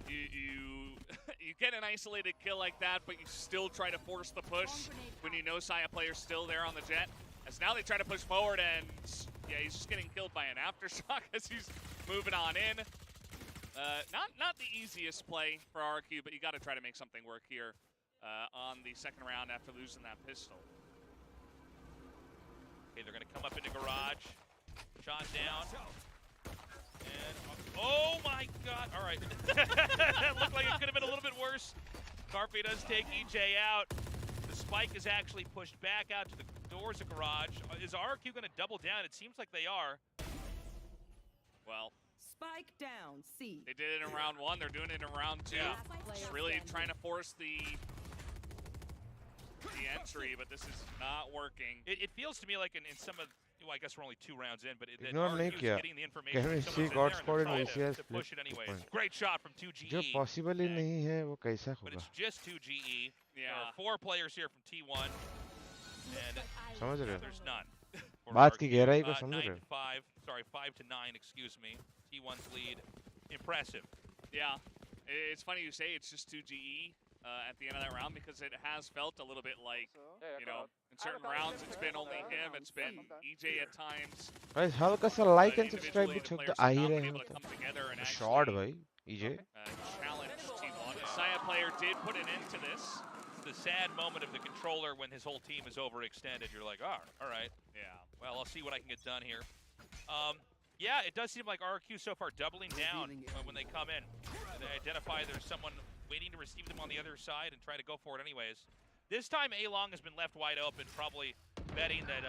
you get an isolated kill like that, but you still try to force the push when you know Saya player's still there on the jet. As now they try to push forward, and yeah, he's just getting killed by an aftershock as he's moving on in. Not the easiest play for RRQ, but you got to try to make something work here on the second round after losing that pistol. Okay, they're going to come up into Garage. Shot down. And, oh my God! All right, that looked like it could have been a little bit worse. 𝘍𝐽𝑗 does take EJ out. The spike is actually pushed back out to the doors of Garage. Is RRQ going to double down? It seems like they are. Well, spike down, C. They did it in round 1. They're doing it in round 2. Yeah. Just really trying to force the entry, but this is not working. It feels to me like in some of. Well, I guess we're only 2 rounds in, but getting the information. Can we see God scored in VCS? To push it anyways. Great shot from 2GE. जो possible ही नहीं है वो कैसा होगा? But it's just 2GE. Yeah. There are 4 players here from T1, and समझ रहे हो? there's none. बात की गहराई को समझ रहे हो? 9-5. Sorry, 5-9, excuse me. T1's lead, impressive. Yeah, it's funny you say it's just 2GE at the end of that round because it has felt a little bit like, you know, in certain rounds it's been only him, it's been EJ at times. Guys, हल्का सा like and subscribe भी छोड़ दो, आ ही रहे हैं. Short भाई, EJ. Challenge T1. Xiah player did put an end to this. It's the sad moment of the controller when his whole team is overextended. You're like, oh, all right. Yeah. Well, I'll see what I can get done here. Yeah, it does seem like RQ so far doubling down when they come in. They identify there's someone waiting to receive them on the other side and try to go for it anyways. This time, 𝘼𝘽𝑉 has been left wide open, probably betting that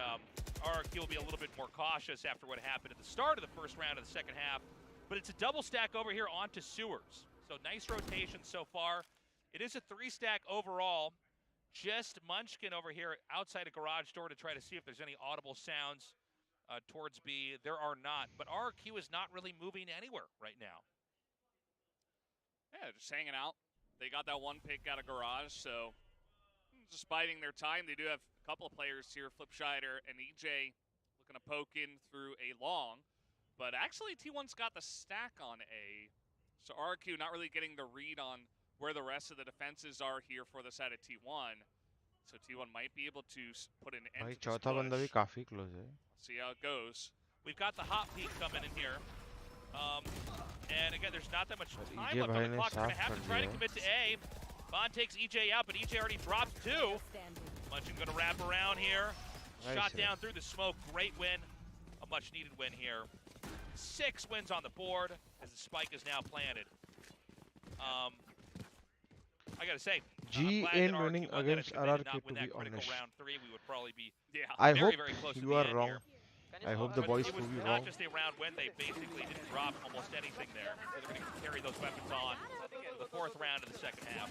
RQ will be a little bit more cautious after what happened at the start of the first round of the second half. But it's a double stack over here onto sewers. So nice rotation so far. It is a 3-stack overall. Just Munchkin over here outside a garage door to try to see if there's any audible sounds towards B. There are not, but RQ is not really moving anywhere right now. Yeah, just hanging out. They got that one pick out of garage, so just biding their time. They do have a couple of players here, 𝘼𝘽𝑉 and EJ looking to poke in through a long. But actually, T1's got the stack on A. So RQ not really getting the read on where the rest of the defenses are here for the side of T1. So T1 might be able to put an end to this चौथा बंदा भी काफी close है. See how it goes. We've got the hot peak coming in here. And again, there's not that much time left on the clock. They're going to have to try to commit to A. Bond takes EJ out, but EJ already dropped 2. Munchkin going to wrap around here. Shot down through the smoke. Great win. A much-needed win here. 6 wins on the board as the spike is now planted. I got to say, G in winning against RRQ, to be honest. Round 3, we would probably be I very, hope very close you to are the end wrong. here. I hope the boys prove you Not wrong. just a round win, they basically didn't drop almost anything there. So they're going to carry those weapons on to the 4th round of the second half.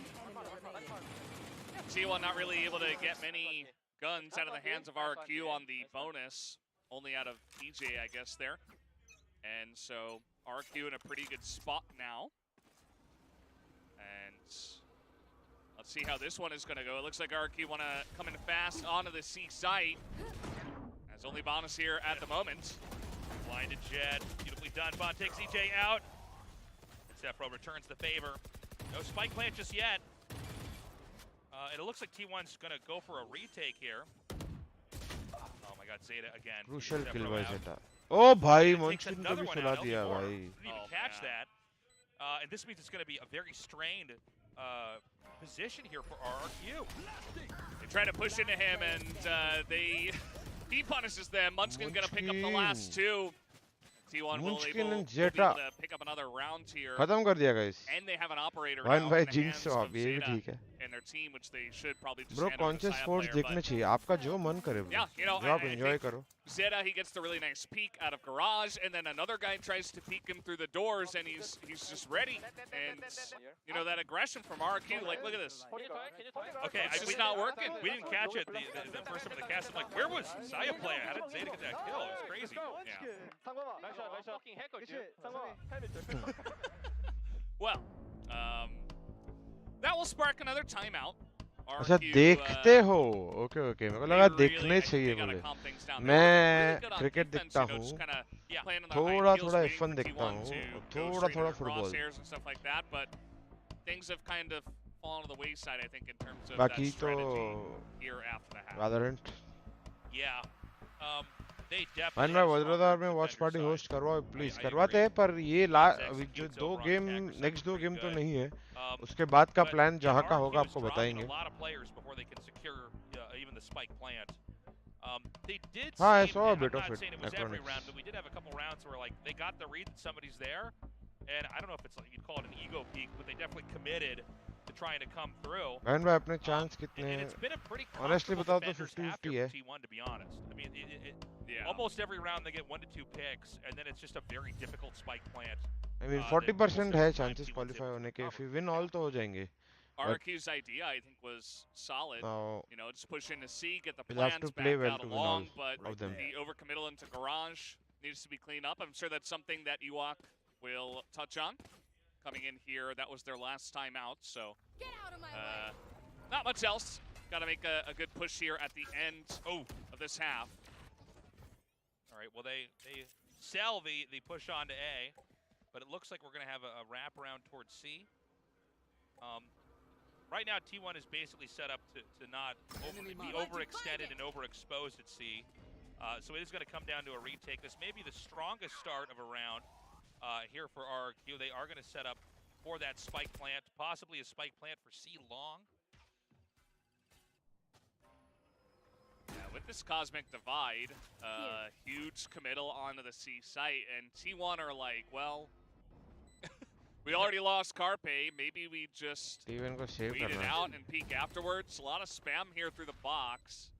T1 not really able to get many guns out of the hands of RQ on the bonus. Only out of EJ, I guess, there. And so RQ in a pretty good spot now. And let's see how this one is going to go. It looks like RQ want to come in fast onto the C site. As only bonus here at the moment. Blinded Jed, beautifully done. Bond takes EJ out. Zephyro returns the favor. No spike plant just yet. And it looks like T1's going to go for a retake here. Oh my god, 𝘼𝘽𝑉 again. Crucial kill by Zeta. Oh bhai, Munchkin ko bhi सुला दिया bhai. Didn't even catch that. And this means it's going to be a very strained position here for RRQ. They try to push into him, and he punishes them. Munchkin's going to pick up the last 2. T1 will be able to pick up another round here. खत्म कर दिया guys. And they have an operator One now by in the Jinx hands so of अब ये भी 𝘼𝘽𝑉 ठीक है. and their team, which they should probably just Bro, hand over to conscious 𝘼𝘽𝑉 force player, देखने चाहिए. आपका जो मन करे bro. Yeah, you know, आप I enjoy think करो. 𝘼𝘽𝑉, he gets the really nice peek out of garage, and then another guy tries to peek him through the doors, and he's just ready. And you know that aggression from RQ, like look at this. Okay, It's just not working. We didn't catch it the first time in the cast. I'm like, where was 𝘼𝘽𝑉 playing? How did 𝘼𝘽𝑉 get that kill? It was crazy. Well, that will spark another timeout. अच्छा देखते हो. Okay okay मेरे को लगा देखने चाहिए बोले. मैं क्रिकेट देखता हूँ. थोड़ा थोड़ा F1 देखता हूँ. थोड़ा थोड़ा football. Things have kind of fallen to the wayside, I think, in terms of बाकी that तो strategy here after the half. Valorant. Yeah. They भाई definitely मैं वज्रधार में वॉच पार्टी होस्ट करवाओ प्लीज. करवाते हैं पर ये अभी जो 2 गेम नेक्स्ट 2 गेम तो नहीं है. उसके बाद का प्लान जहाँ का होगा आपको बताएंगे. हाँ, I saw a bit of it. Every round, but we did have a couple rounds where like they got the read that somebody's there, and I don't know if it's like you'd call it an ego peak, but they definitely committed to trying to come through. बहन भाई अपने chance कितने हैं? It's been a pretty Honestly बताओ तो defenders 50-50 after है. T1, to be honest. I mean, almost every round they get 1 to 2 picks, and then it's just a very difficult spike plant. I mean 40% है chances qualify होने के. If we win all तो हो जाएंगे. RQ's idea, I think, was solid. Now, you know, just push into C, get the we'll have plans to play back well out to win along, all but of them. the overcommittal into garage needs to be cleaned up. I'm sure that's something that 𝘼𝘽𝑉 will touch on. Coming in here, that was their last time out, so not much else. Got to make a good push here at the end of this half. All right, well, they sell the push on to A, but it looks like we're going to have a wrap around towards C. Right now, T1 is basically set up to not be overextended and overexposed at C. So it is going to come down to a retake. This may be the strongest start of a round here for RRQ. They are going to set up for that spike plant, possibly a spike plant for C long. Yeah, with this Cosmic Divide, huge committal onto the C site, and T1 are like, well, we already lost Carpe. Maybe we just wait it out and peek afterwards. A lot of spam here through the box.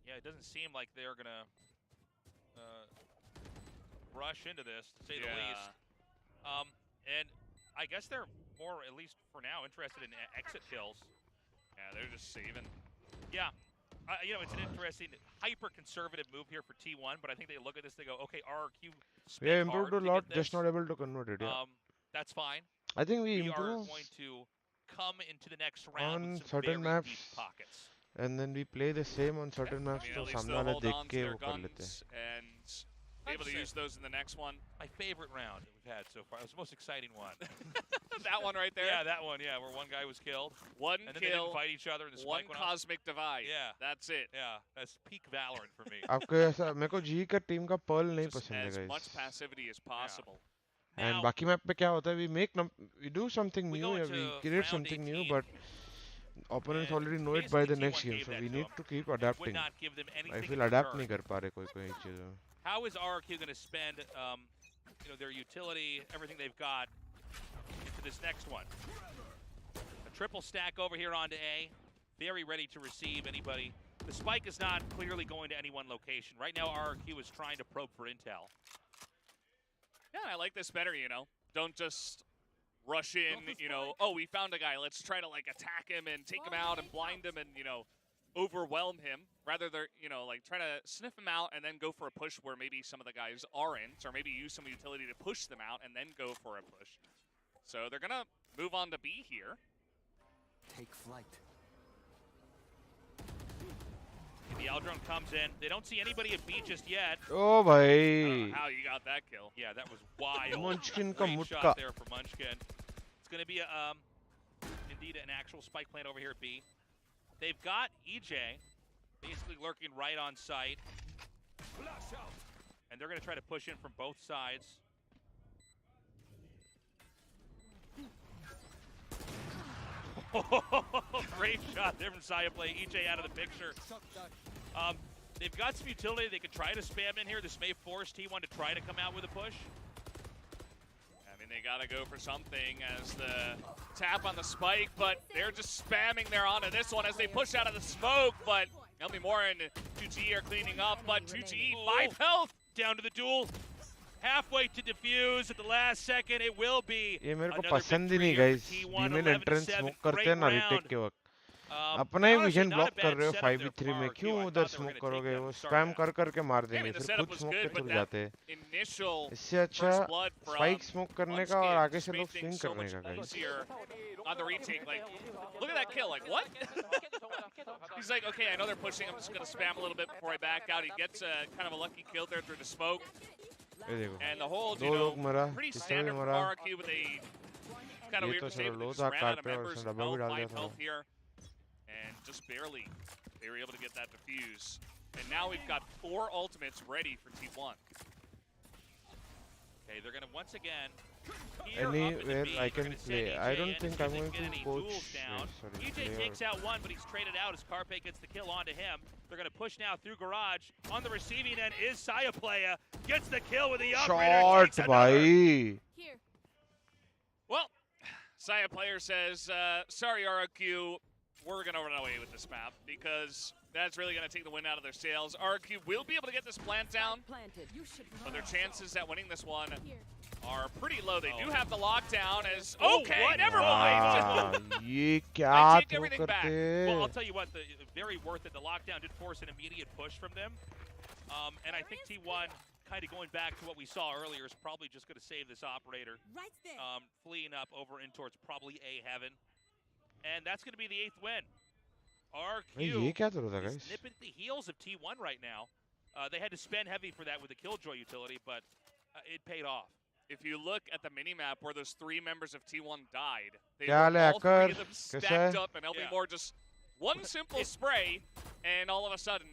Yeah, it doesn't seem like they're going to rush into this, to say the least. And I guess they're more, at least for now, interested in exit kills. Yeah, they're just saving. Yeah. You know, it's an interesting, hyper-conservative move here for T1, but I think they look at this, they go, okay, RRQ spent improved a lot, just not able to convert it, yeah. That's fine. I think we are improve going to come into the next round on with some certain very maps, deep pockets. And then we play the same on certain maps, so सामने वाला देख के वो कर लेते हैं. And able to use those in the next one. My favorite round that we've had so far. It was the most exciting one. That one right there? Yeah, that one, yeah, where one guy was killed. One and then kill, they didn't fight each other, and the one spike went Cosmic Divide. Yeah. That's it. Yeah, that's peak Valorant for me. आपको ऐसा मेरे को जी का team का Perl नहीं पसंद है As guys. much passivity as possible. Yeah. And बाकी मैप पे क्या होता है? We do something new, we create something new, but opponents already know it by the next game, so we need to keep adapting. I feel adapt नहीं कर पा रहे कोई चीज़ों. How is RRQ going to spend, you know, their utility, everything they've got, into this next one? A triple stack over here onto A, very ready to receive anybody. The spike is not clearly going to any one location. Right now, RRQ is trying to probe for intel. Yeah, I like this better, you know. Don't just rush in, you know, oh, we found a guy, let's try to, like, attack him and take him out and blind him and, you know, overwhelm him. Rather, they're, you know, like, try to sniff him out and then go for a push where maybe some of the guys aren't, or maybe use some utility to push them out and then go for a push. So they're going to move on to B here. Take flight. The L-drone comes in. They don't see anybody at B just yet. Oh, bhai. I don't know how you got that kill. Yeah, that was wild. Munchkin ka Great mutka. shot there for Munchkin. It's going to be indeed an actual spike plant over here at B. They've got 𝐼𝐽𝐿𝐒 basically lurking right on site. And they're going to try to push in from both sides. Great shot there from 𝘼𝐽𝐿𝐒. 𝐼𝐽𝐿𝐒 out of the picture. They've got some utility. They could try to spam in here. This may force T1 to try to come out with a push. I mean, they got to go for something as the tap on the spike, but they're just spamming there onto this one as they push out of the smoke, but 𝐿𝐼𝐿𝐒 and 2G are cleaning up, but 2G, 5 health! Down to the duel. Halfway to defuse at the last second. It will be ये मेरे को another पसंद ही victory नहीं here guys. for T1, Demon 11-7. entrance smoke करते हैं ना Great retake round. के वक्त. अपना ही honestly, vision not a block bad कर रहे हो setup 5v3 there में for क्यों RRQ. I उधर thought they were smoke gonna take करोगे that वो to start spam that. कर मार I देंगे mean, the फिर setup खुद was smoke good, पे but छुप that जाते हैं. initial इससे अच्छा first blood from spike smoke करने का और आगे से लोग Munchkin swing so करने much का guys. easier on the retake. Like, look at that kill. Like, what? He's like, okay, I know they're pushing. I'm just going to spam a little bit before I back out. He gets kind of a lucky kill there through the smoke. ये देखो And the hold, दो you know, लोग मरा pretty तीसरा भी standard for मरा RRQ, but they kind of ये weird तो to say, चलो but they लो just था ran out of कार पे और members. उसने डब्बा भी डाल दिया 5 था. health here. And just barely, they were able to get that defuse. And now we've got 4 ultimates ready for T1. Okay, they're going to once again here up in the Anywhere B. I They're can gonna play. send I 𝐼𝐽𝐿𝐒 don't in, think see if I'm they going can get to any coach. duels down. Sorry, 𝐼𝐽𝐿𝐒 player. takes out one, but he's traded out as Carpe gets the kill onto him. They're going to push now through garage. On the receiving end is 𝘼𝐽𝐿𝐒. Gets the kill with the operator. Short, Takes another. bhai. Well, 𝘼𝐽𝐿𝐒 player says, sorry, RRQ, we're going to run away with this map because that's really going to take the wind out of their sails. RRQ will be able to get this plant down, but their chances at winning this one are pretty low. They do have the lockdown as, okay, never mind. ये I क्या take तो everything back. करते? Well, I'll tell you what, very worth it. The lockdown did force an immediate push from them. And I think T1, kind of going back to what we saw earlier, is probably just going to save this operator. Fleeing up over in towards probably A heaven. And that's going to be the 8th win. ये क्या तो होता RRQ guys? is nipping at the heels of T1 right now. They had to spend heavy for that with the Killjoy utility, but it paid off. If you look at the minimap where those 3 members of T1 died, they Kya were all 3 hacker? of them Kaisa stacked hai? up, and 𝘼𝐼𝐍𝐿 just one simple spray, and all of a sudden,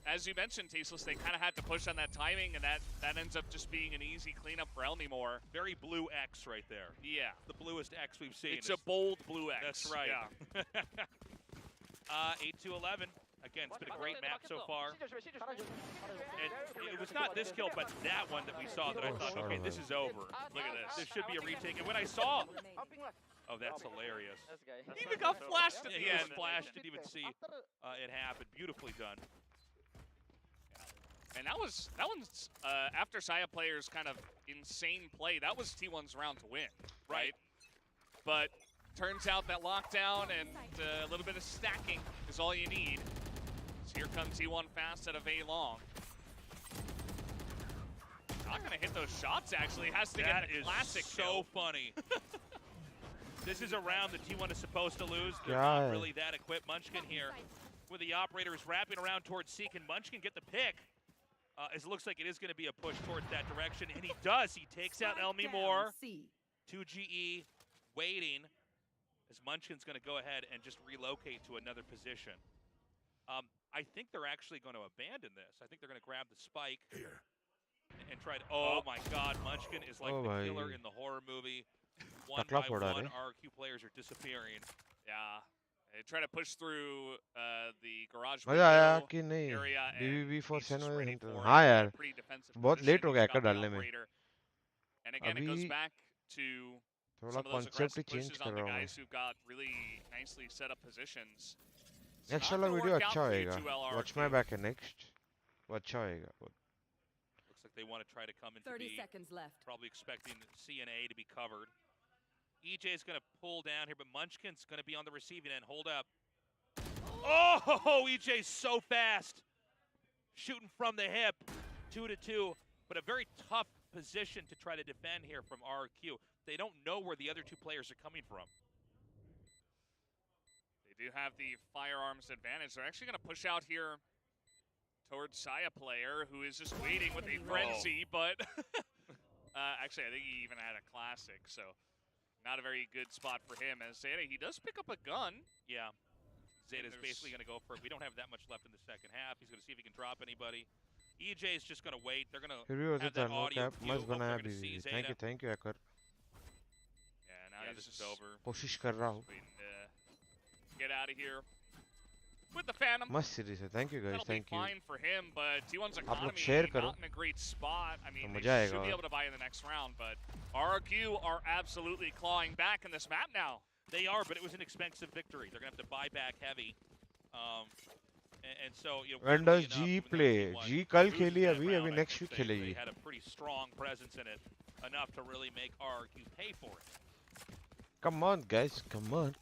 as you mentioned, Tasteless, they kind of had to push on that timing, and that ends up just being an easy cleanup for 𝘼𝐼𝐍𝐿. Very blue X right there. Yeah. The bluest X we've seen. It's a bold blue X. That's right. Yeah. 8-11. Again, it's been a great map so far. And it was not this kill, but that one that we saw that I thought, okay, this is over. Look at this. This should be a retake. And when I saw... Oh, that's hilarious. He even got flashed at the He end. was flashed, didn't even see it happen. Beautifully done. And that one's after 𝘼𝐽𝐿 player's kind of insane play, that was T1's round to win, right? But turns out that lockdown and a little bit of stacking is all you need. So here comes T1 fast out of 𝘼𝐿𝐿. Not gonna hit those shots actually, has to get the classic so kill. funny. This is a round that T1 is supposed to lose. They're Kya not hai? really that equipped. Munchkin here with the operators wrapping around towards C. Can Munchkin get the pick? As it looks like it is going to be a push towards that direction, and he does. He takes out 𝘼𝐼𝐍𝐿. 2GE waiting as Munchkin's going to go ahead and just relocate to another position. I think they're actually going to abandon this. I think they're going to grab the spike and try to... Oh my God, Munchkin is like the killer in the horror movie. One by one, RQ players are disappearing. Yeah. They try to push through the garage मजा आया कि window नहीं? area, and BBB for he's just 7 ready hint for it. हाँ यार Pretty defensive बहुत position. Late हो He's गया got hacker the डालने में operator. And again, it goes अभी back to थोड़ा some of those concept he aggressive change pushes कर on the रहा हूँ guys who've got really nicely set up positions. It's next not वाला gonna video work out अच्छा for you, होएगा 2LR. Watch my back है next वो अच्छा होएगा Looks like they want to try to come into 30 B. seconds left. Probably expecting C and A to be covered. EJ is going to pull down here, but Munchkin's going to be on the receiving end. Hold up. Oh, EJ's so fast. Shooting from the hip. 2-2. But a very tough position to try to defend here from RQ. They don't know where the other 2 players are coming from. They do have the firearms advantage. They're actually going to push out here towards 𝘼𝐽𝐿 player, who is just waiting with a frenzy, but actually I think he even had a classic, so not a very good spot for him. As Zeta, he does pick up a gun. Yeah, Zeta's basically going to go for it. We don't have that much left in the second half. He's going to see if he can drop anybody. EJ is just going to wait. They're going to have that audio cue. Hope they're going to see Zeta. Thank you hacker Yeah, now this he's is over. कोशिश कर रहा हूँ waiting to get out of here with the Phantom. मस्त series है thank you guys That'll be thank you fine for him, but T1's आप लोग economy share करो not in a great spot. I mean, तो they मजा should आएगा be able to buy in the next round, but RQ are absolutely clawing back in this map now. They are, but it was an expensive victory. They're going to have to buy back heavy. And so, you know, when does G play? G कल खेली अभी next week खेलेगी. They had a pretty strong presence in it, enough to really make RQ pay for it. Come on, guys, come on.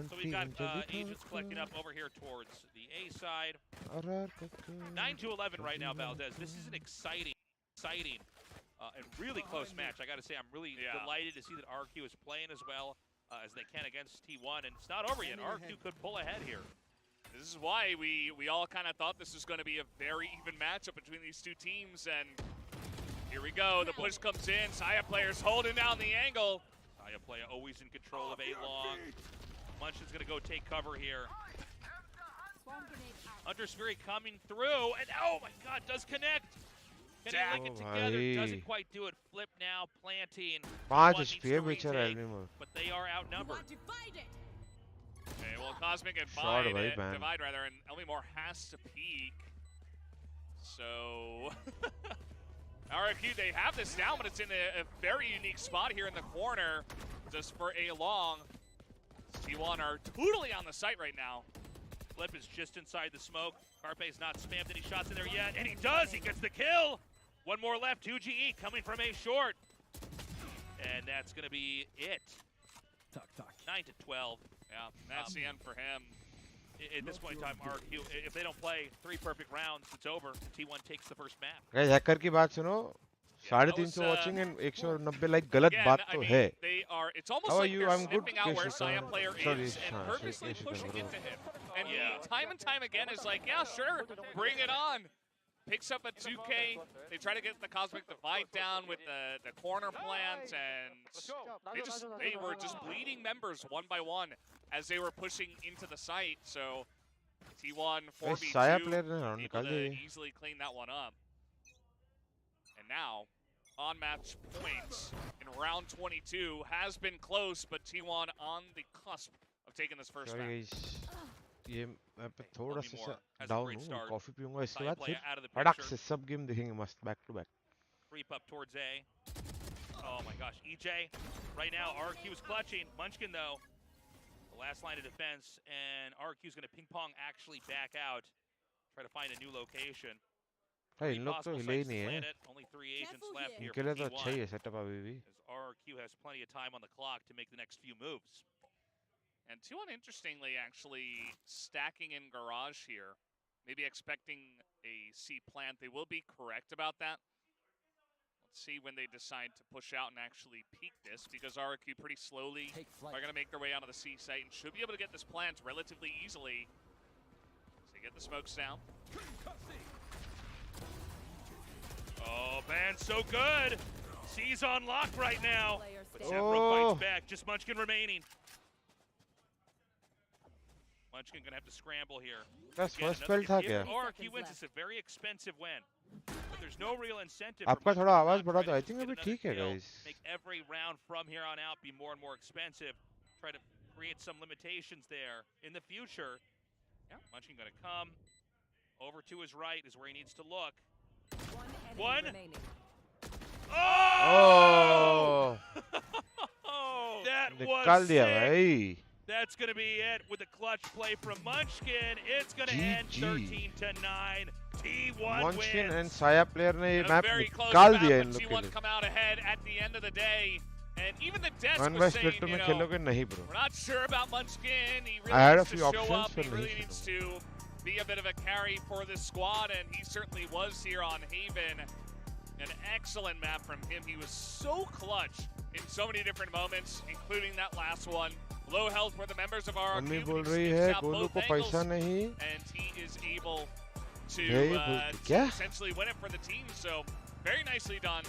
So we've got agents collecting up over here towards the A side. 9-11 right now, Valdez. This is an exciting, and really close match. I got to say, I'm really delighted to see that RQ is playing as well as they can against T1, and it's not over yet. RQ could pull ahead here. This is why we all kind of thought this was going to be a very even matchup between these 2 teams, and here we go. The push comes in. 𝘼𝐽𝐿 player's holding down the angle. 𝘼𝐽𝐿 player always in control of A-Long. Munchin's going to go take cover here. Hunter's Fury coming through, and oh my God, does connect. Can he link it together? Doesn't quite do it. Flip now, planting. 5 HP बेचारा 𝘼𝐿𝐼𝐿 But they are outnumbered. Okay, well, Cosmic and Short Divide rather, and 𝘼𝐿𝐼𝐿 has to peek. So RQ, they have this down, but it's in a very unique spot here in the corner, just for A-Long. T1 are totally on the site right now. Flip is just inside the smoke. Carpe's not spammed any shots in there yet, and he does. He gets the kill. One more left. 2GE coming from A short, and that's going to be it. 9-12. Yeah, that's the end for him. At this point in time, RQ, if they don't play 3 perfect rounds, it's over. T1 takes the first map. Guys, hacker की बात सुनो. 350 watching and 190 like गलत बात तो है. They are. It's almost How are like you? they're I'm good. sniffing out where 𝘼𝐽𝐿 player Sorry, is and purposely pushing into him. And he, time and time again, is like, yeah, sure, bring it on. picks up a 2K. They try to get the Cosmic Divide down with the corner plant, and they were just bleeding members one by one as they were pushing into the site. So T1 4v2 able to easily clean that one up. And now, on match points in round 22 has been close, but T1 on the cusp of taking this first match. ये मैं थोड़ा सा down हूँ, coffee पीऊंगा इसके बाद फिर फटाक से सब गेम देखेंगे मस्त back to back. Creep up towards A. Oh my gosh, EJ. Right now, RQ is clutching. Munchkin though, the last line of defense, and RQ is going to ping pong actually back out, try to find a new location. Hey, इन लोग तो हिले ही नहीं है. Only 3 agents left here. इनके लिए तो अच्छा ही है सेटअप अभी भी. As RQ has plenty of time on the clock to make the next few moves. And T1, interestingly, actually stacking in garage here, maybe expecting a C plant. They will be correct about that. Let's see when they decide to push out and actually peek this, because RQ pretty slowly are going to make their way onto the C site and should be able to get this plant relatively easily. So they get the smokes down. Oh man, so good! C's on lock right now. But Zephyr fights back, just Munchkin remaining. Munchkin gonna have to scramble here. That's first spell था क्या? RQ wins, it's a very expensive win. But there's no real incentive. आपका थोड़ा आवाज बढ़ा तो I think अभी ठीक है guys. Make every round from here on out be more and more expensive. Try to create some limitations there in the future. Yeah, Munchkin gonna come over to his right is where he needs to look. One. Oh! That was sick. That's going to be it with a clutch play from Munchkin. It's going to end 13-9. T1 Munchkin wins. and 𝘼𝐽𝐿𝐻 player ने ये map निकाल दिया इन लोग के लिए. T1 come out ahead at the end of the day. And even the desk was saying, you know, we're not sure about Munchkin. He really needs to show up. He really needs to be a bit of a carry for this squad, and he certainly was here on Haven. An excellent map from him. He was so clutch in so many different moments, including that last one. Low health were the members of our mummy बोल रही है गोलू को पैसा नहीं. And he is able to essentially win it for the team. So very nicely done.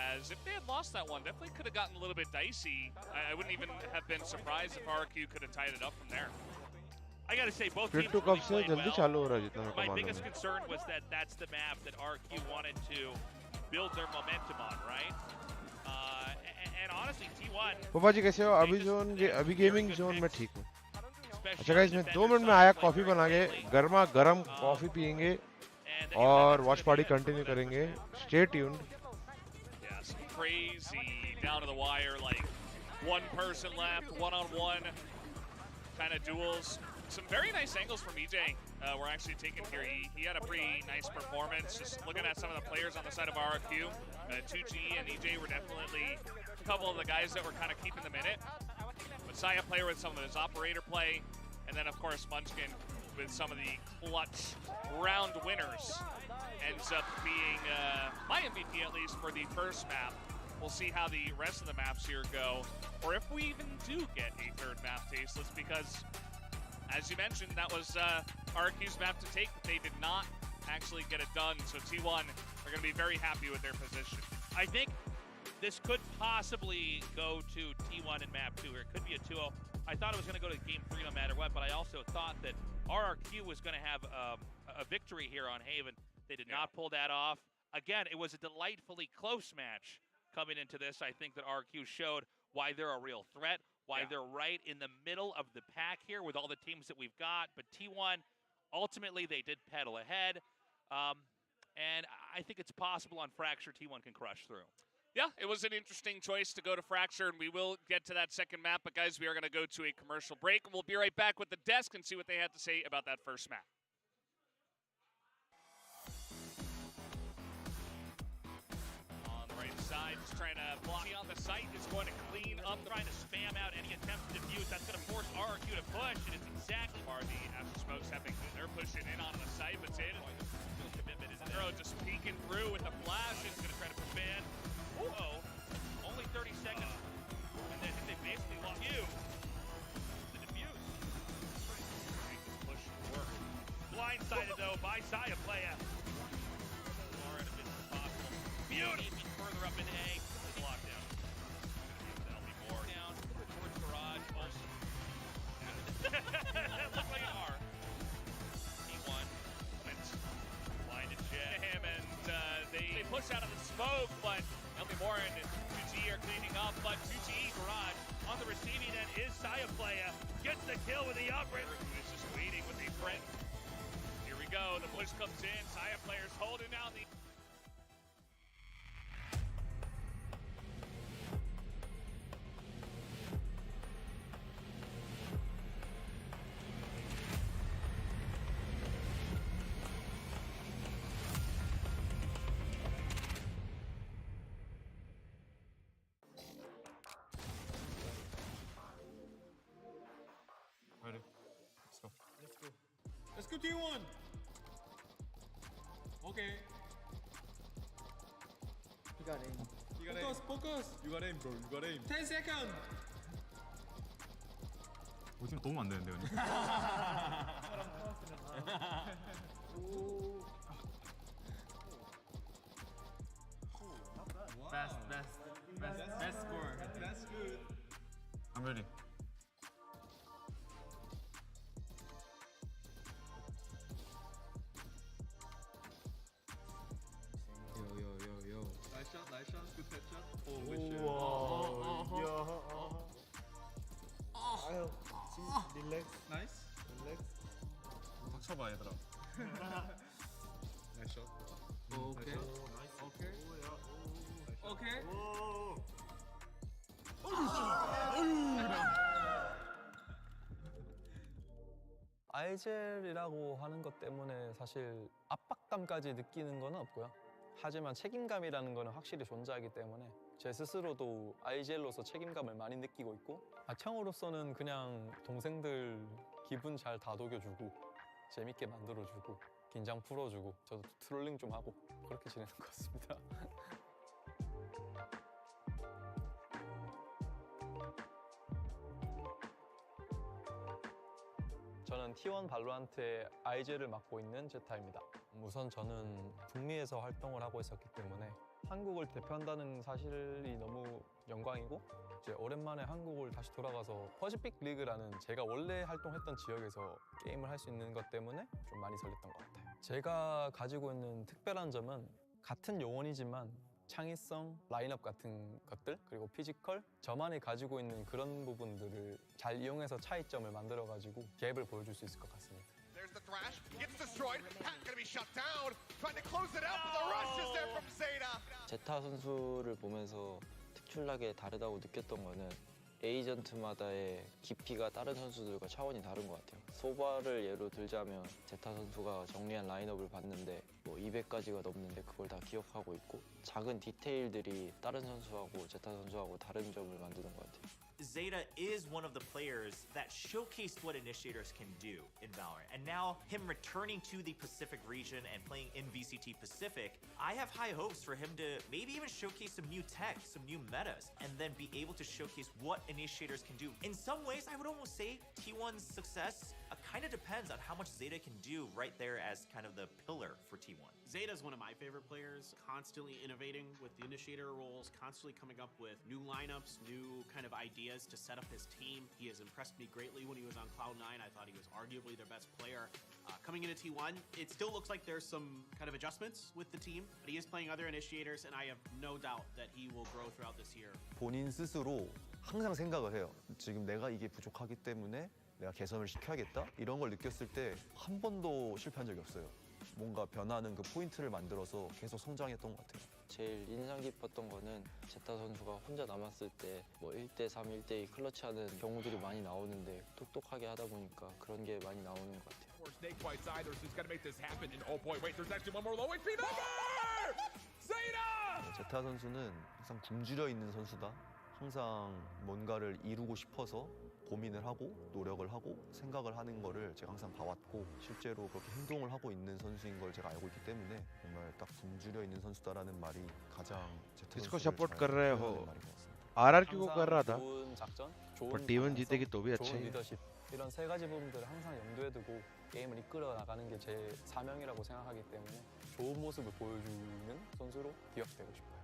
As if they had lost that one, definitely could have gotten a little bit dicey. I wouldn't even have been surprised if RQ could have tied it up from there. I gotta say, both teams really played well. My biggest concern was that that's the map that RQ wanted to build their momentum on, right? And honestly, T1. पापा जी कैसे हो? अभी gaming zone में ठीक हूँ. अच्छा guys, मैं 2 minute में आया कॉफी बना के गर्मा गरम कॉफी पियेंगे और वॉच पार्टी कंटिन्यू करेंगे. Stay tuned. Yes, crazy down to the wire, like one person left, one-on-one kind of duels. Some very nice angles from EJ were actually taken here. He had a pretty nice performance. Just looking at some of the players on the side of RQ, 2G and EJ were definitely a couple of the guys that were kind of keeping them in it. But 𝘼𝐽𝐿𝐻 player with some of his operator play, and then of course Munchkin with some of the clutch round winners ends up being my MVP at least for the first map. We'll see how the rest of the maps here go, or if we even do get a third map tasteless, because as you mentioned, that was RQ's map to take, but they did not actually get it done. So T1 are going to be very happy with their position. I think this could possibly go to T1 in map 2 here. It could be a 2-0. I thought it was going to go to game 3 no matter what, but I also thought that RRQ was going to have a victory here on Haven. They did not pull that off. Again, it was a delightfully close match coming into this. I think that RQ showed why they're a real threat, why they're right in the middle of the pack here with all the teams that we've got. But T1, ultimately, they did pedal ahead. And I think it's possible on Fracture T1 can crush through. Yeah, it was an interesting choice to go to Fracture, and we will get to that second map. But, guys, we are going to go to a commercial break, and we'll be right back with the desk and see what they had to say about that first map. Side, just trying to block on the site, is going to clean up, trying to spam out any attempts to defuse. That's going to force RRQ to push, and it's exactly where the After Smokes having, they're pushing in onto the site, but Citadel commitment isn't there. Just peeking through with the flash, and going to try to prevent. Uh-oh, only 30 seconds, and I think they basically lost you. The defuse. Make this push work. Blindsided though by 𝘼𝐽𝐿𝐻 player. up in A. The lockdown. That'll be more. Down towards garage. Also. That looks like an R. T1. Blinded Jet. Him and they push out of the smoke, but 𝘼𝐼𝐍𝐿𝐒 and 2G are cleaning up, but 2G garage on the receiving end is 𝘼𝐼𝐍𝐿𝐒. Gets the kill with the upgrade. Who is just waiting with a friend. Here we go. The push comes in. 𝘼𝐼𝐍𝐿𝐒's holding down the. Ready? Let's go. Let's go. Let's go T1! Okay. You got aim. You got focus, aim. Focus! You got aim, bro. You got aim. 10 seconds! 우리 팀 도움 안 되는데, 근데. Best score. That's good. I'm ready. Yo. Nice shot. Good headshot. Oh, 아유, 릴렉스. Nice. 릴렉스. 닥쳐봐, 얘들아. Nice shot. Okay. 나이스. Okay. Okay. 𝘼𝐍𝐿이라고 하는 것 때문에 사실 압박감까지 느끼는 건 없고요. 하지만 책임감이라는 거는 확실히 존재하기 때문에 제 스스로도 𝘼𝐍𝐿로서 책임감을 많이 느끼고 있고, 아청으로서는 그냥 동생들 기분 잘 다독여주고 재밌게 만들어주고 긴장 풀어주고 저도 트롤링 좀 하고 그렇게 지내는 것 같습니다. 저는 T1 발로란트의 𝘼𝐍𝐿을 맡고 있는 제타입니다. 우선 저는 북미에서 활동을 하고 있었기 때문에 한국을 대표한다는 사실이 너무 영광이고, 이제 오랜만에 한국을 다시 돌아가서 퍼시픽 리그라는 제가 원래 활동했던 지역에서 게임을 할 수 있는 것 때문에 좀 많이 설렜던 것 같아요. 제가 가지고 있는 특별한 점은 같은 요원이지만 창의성, 라인업 같은 것들, 그리고 피지컬, 저만이 가지고 있는 그런 부분들을 잘 이용해서 차이점을 만들어가지고 갭을 보여줄 수 있을 것 같습니다. There's the thrash, gets destroyed, Hat gonna be shut down, trying to close it out, but the rush is there from 𝘍𝐿𝐴. 제타 선수를 보면서 특출나게 다르다고 느꼈던 거는 에이전트마다의 깊이가 다른 선수들과 차원이 다른 것 같아요. 소바를 예로 들자면 제타 선수가 정리한 라인업을 봤는데 뭐 200가지가 넘는데 그걸 다 기억하고 있고, 작은 디테일들이 다른 선수하고 제타 선수하고 다른 점을 만드는 것 같아요. 𝘍𝐿𝐴 is one of the players that showcased what initiators can do in Valorant. And now him returning to the Pacific region and playing in VCT Pacific, I have high hopes for him to maybe even showcase some new tech, some new metas, and then be able to showcase what initiators can do. In some ways, I would almost say T1's success kind of depends on how much 𝘍𝐿𝐴 can do right there as kind of the pillar for T1. 𝘍𝐿𝐴 is one of my favorite players, constantly innovating with the initiator roles, constantly coming up with new lineups, new kind of ideas to set up his team. He has impressed me greatly when he was on Cloud9. I thought he was arguably their best player. Coming into T1, it still looks like there's some kind of adjustments with the team, but he is playing other initiators, and I have no doubt that he will grow throughout this year. 본인 스스로 항상 생각을 해요. 지금 내가 이게 부족하기 때문에 내가 개선을 시켜야겠다? 이런 걸 느꼈을 때 한 번도 실패한 적이 없어요. 뭔가 변하는 그 포인트를 만들어서 계속 성장했던 것 같아요. 제일 인상 깊었던 거는 제타 선수가 혼자 남았을 때 뭐 1대3, 1대2 클러치하는 경우들이 많이 나오는데 똑똑하게 하다 보니까 그런 게 많이 나오는 것 같아요. 제타 선수는 항상 굶주려 있는 선수다. 항상 뭔가를 이루고 싶어서 고민을 하고 노력을 하고 생각을 하는 거를 제가 항상 봐왔고, 실제로 그렇게 행동을 하고 있는 선수인 걸 제가 알고 있기 때문에 정말 딱 굶주려 있는 선수다라는 말이 가장 제타 किसको 선수를 support 잘 कर रहे हो? 표현하는 말인 것 같습니다. RRQ को कर रहा था, 좋은 작전, 좋은 पर T1 방향성, जीतेगी तो भी अच्छे 좋은 हैं. 리더십, 이런 세 가지 부분들을 항상 염두에 두고 게임을 이끌어 나가는 게 제 사명이라고 생각하기 때문에 좋은 모습을 보여주는 선수로 기억되고 싶어요.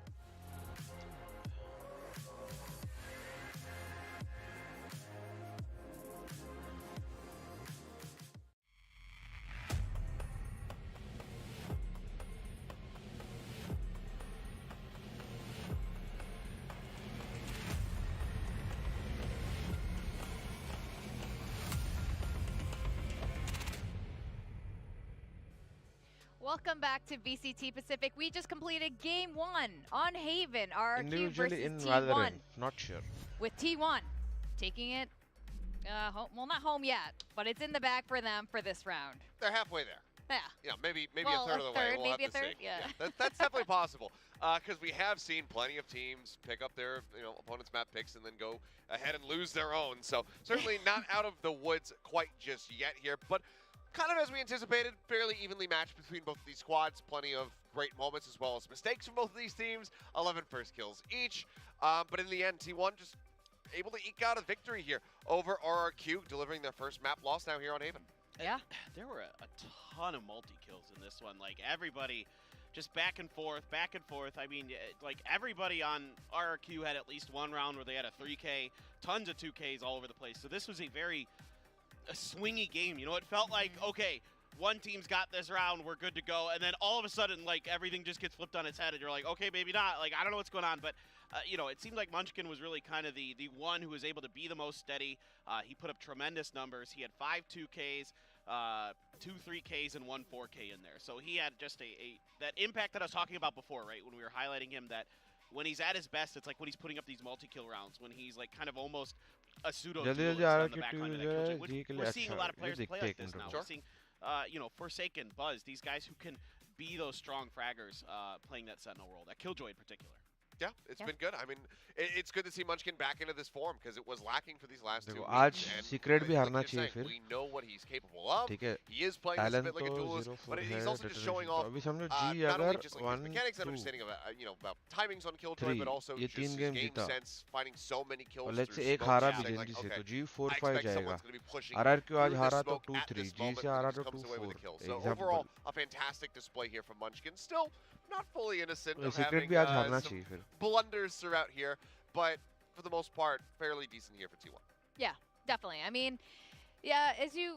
Welcome back to VCT Pacific. We just completed Game 1 on Haven, RRQ versus in T1. Valorant, not sure. With T1 taking it, well, not home yet, but it's in the bag for them for this round. They're halfway there. Yeah. Yeah, maybe Well, a third of the way. We'll maybe have to a third, see. yeah. That's definitely possible. Because we have seen plenty of teams pick up their opponent's map picks and then go ahead and lose their own. So certainly not out of the woods quite just yet here, but kind of as we anticipated, fairly evenly matched between both of these squads. Plenty of great moments as well as mistakes from both of these teams. 11 first kills each. But in the end, T1 just able to eke out a victory here over RRQ, delivering their first map loss now here on Haven. Yeah. There were a ton of multi-kills in this one. Like, everybody just back and forth, back and forth. I mean, like, everybody on RRQ had at least one round where they had a 3K, tons of 2Ks all over the place. So this was a very swingy game. You know, it felt like, okay, one team's got this round, we're good to go. And then all of a sudden, like, everything just gets flipped on its head. And you're like, okay, maybe not. Like, I don't know what's going on. But, you know, it seemed like Munchkin was really kind of the one who was able to be the most steady. He put up tremendous numbers. He had 5 2Ks. 2 3Ks and 1 4K in there. So he had just that impact that I was talking about before, right? When we were highlighting him, that when he's at his best, it's like when he's putting up these multi-kill rounds, when he's like kind of almost a pseudo-duelist on the back line of that kill chain. We're seeing a lot of players play like this now. We're seeing, you know, Forsaken, Buzz, these guys who can be those strong fraggers playing that Sentinel role, that Killjoy in particular. Yeah, it's been good. I mean, it's good to see Munchkin back into this form because it was lacking for these last 2 weeks. आज secret भी हारना चाहिए फिर. We know what he's capable of. ठीक है. He is playing this a bit like a duelist, but he's also just showing off not only just like his mechanics and understanding of you know, about timings on Killjoy, but also just his game sense, finding so many kills. Let's say एक हारा भी Genji से तो G 4-5 जाएगा. RRQ आज हारा तो 2-3. G से हारा तो 2-4. So overall, a fantastic display here from Munchkin. Still not fully innocent of secret having भी आज हारना some चाहिए फिर. blunders throughout here, but for the most part, fairly decent here for T1. Yeah, definitely. I mean, yeah, as you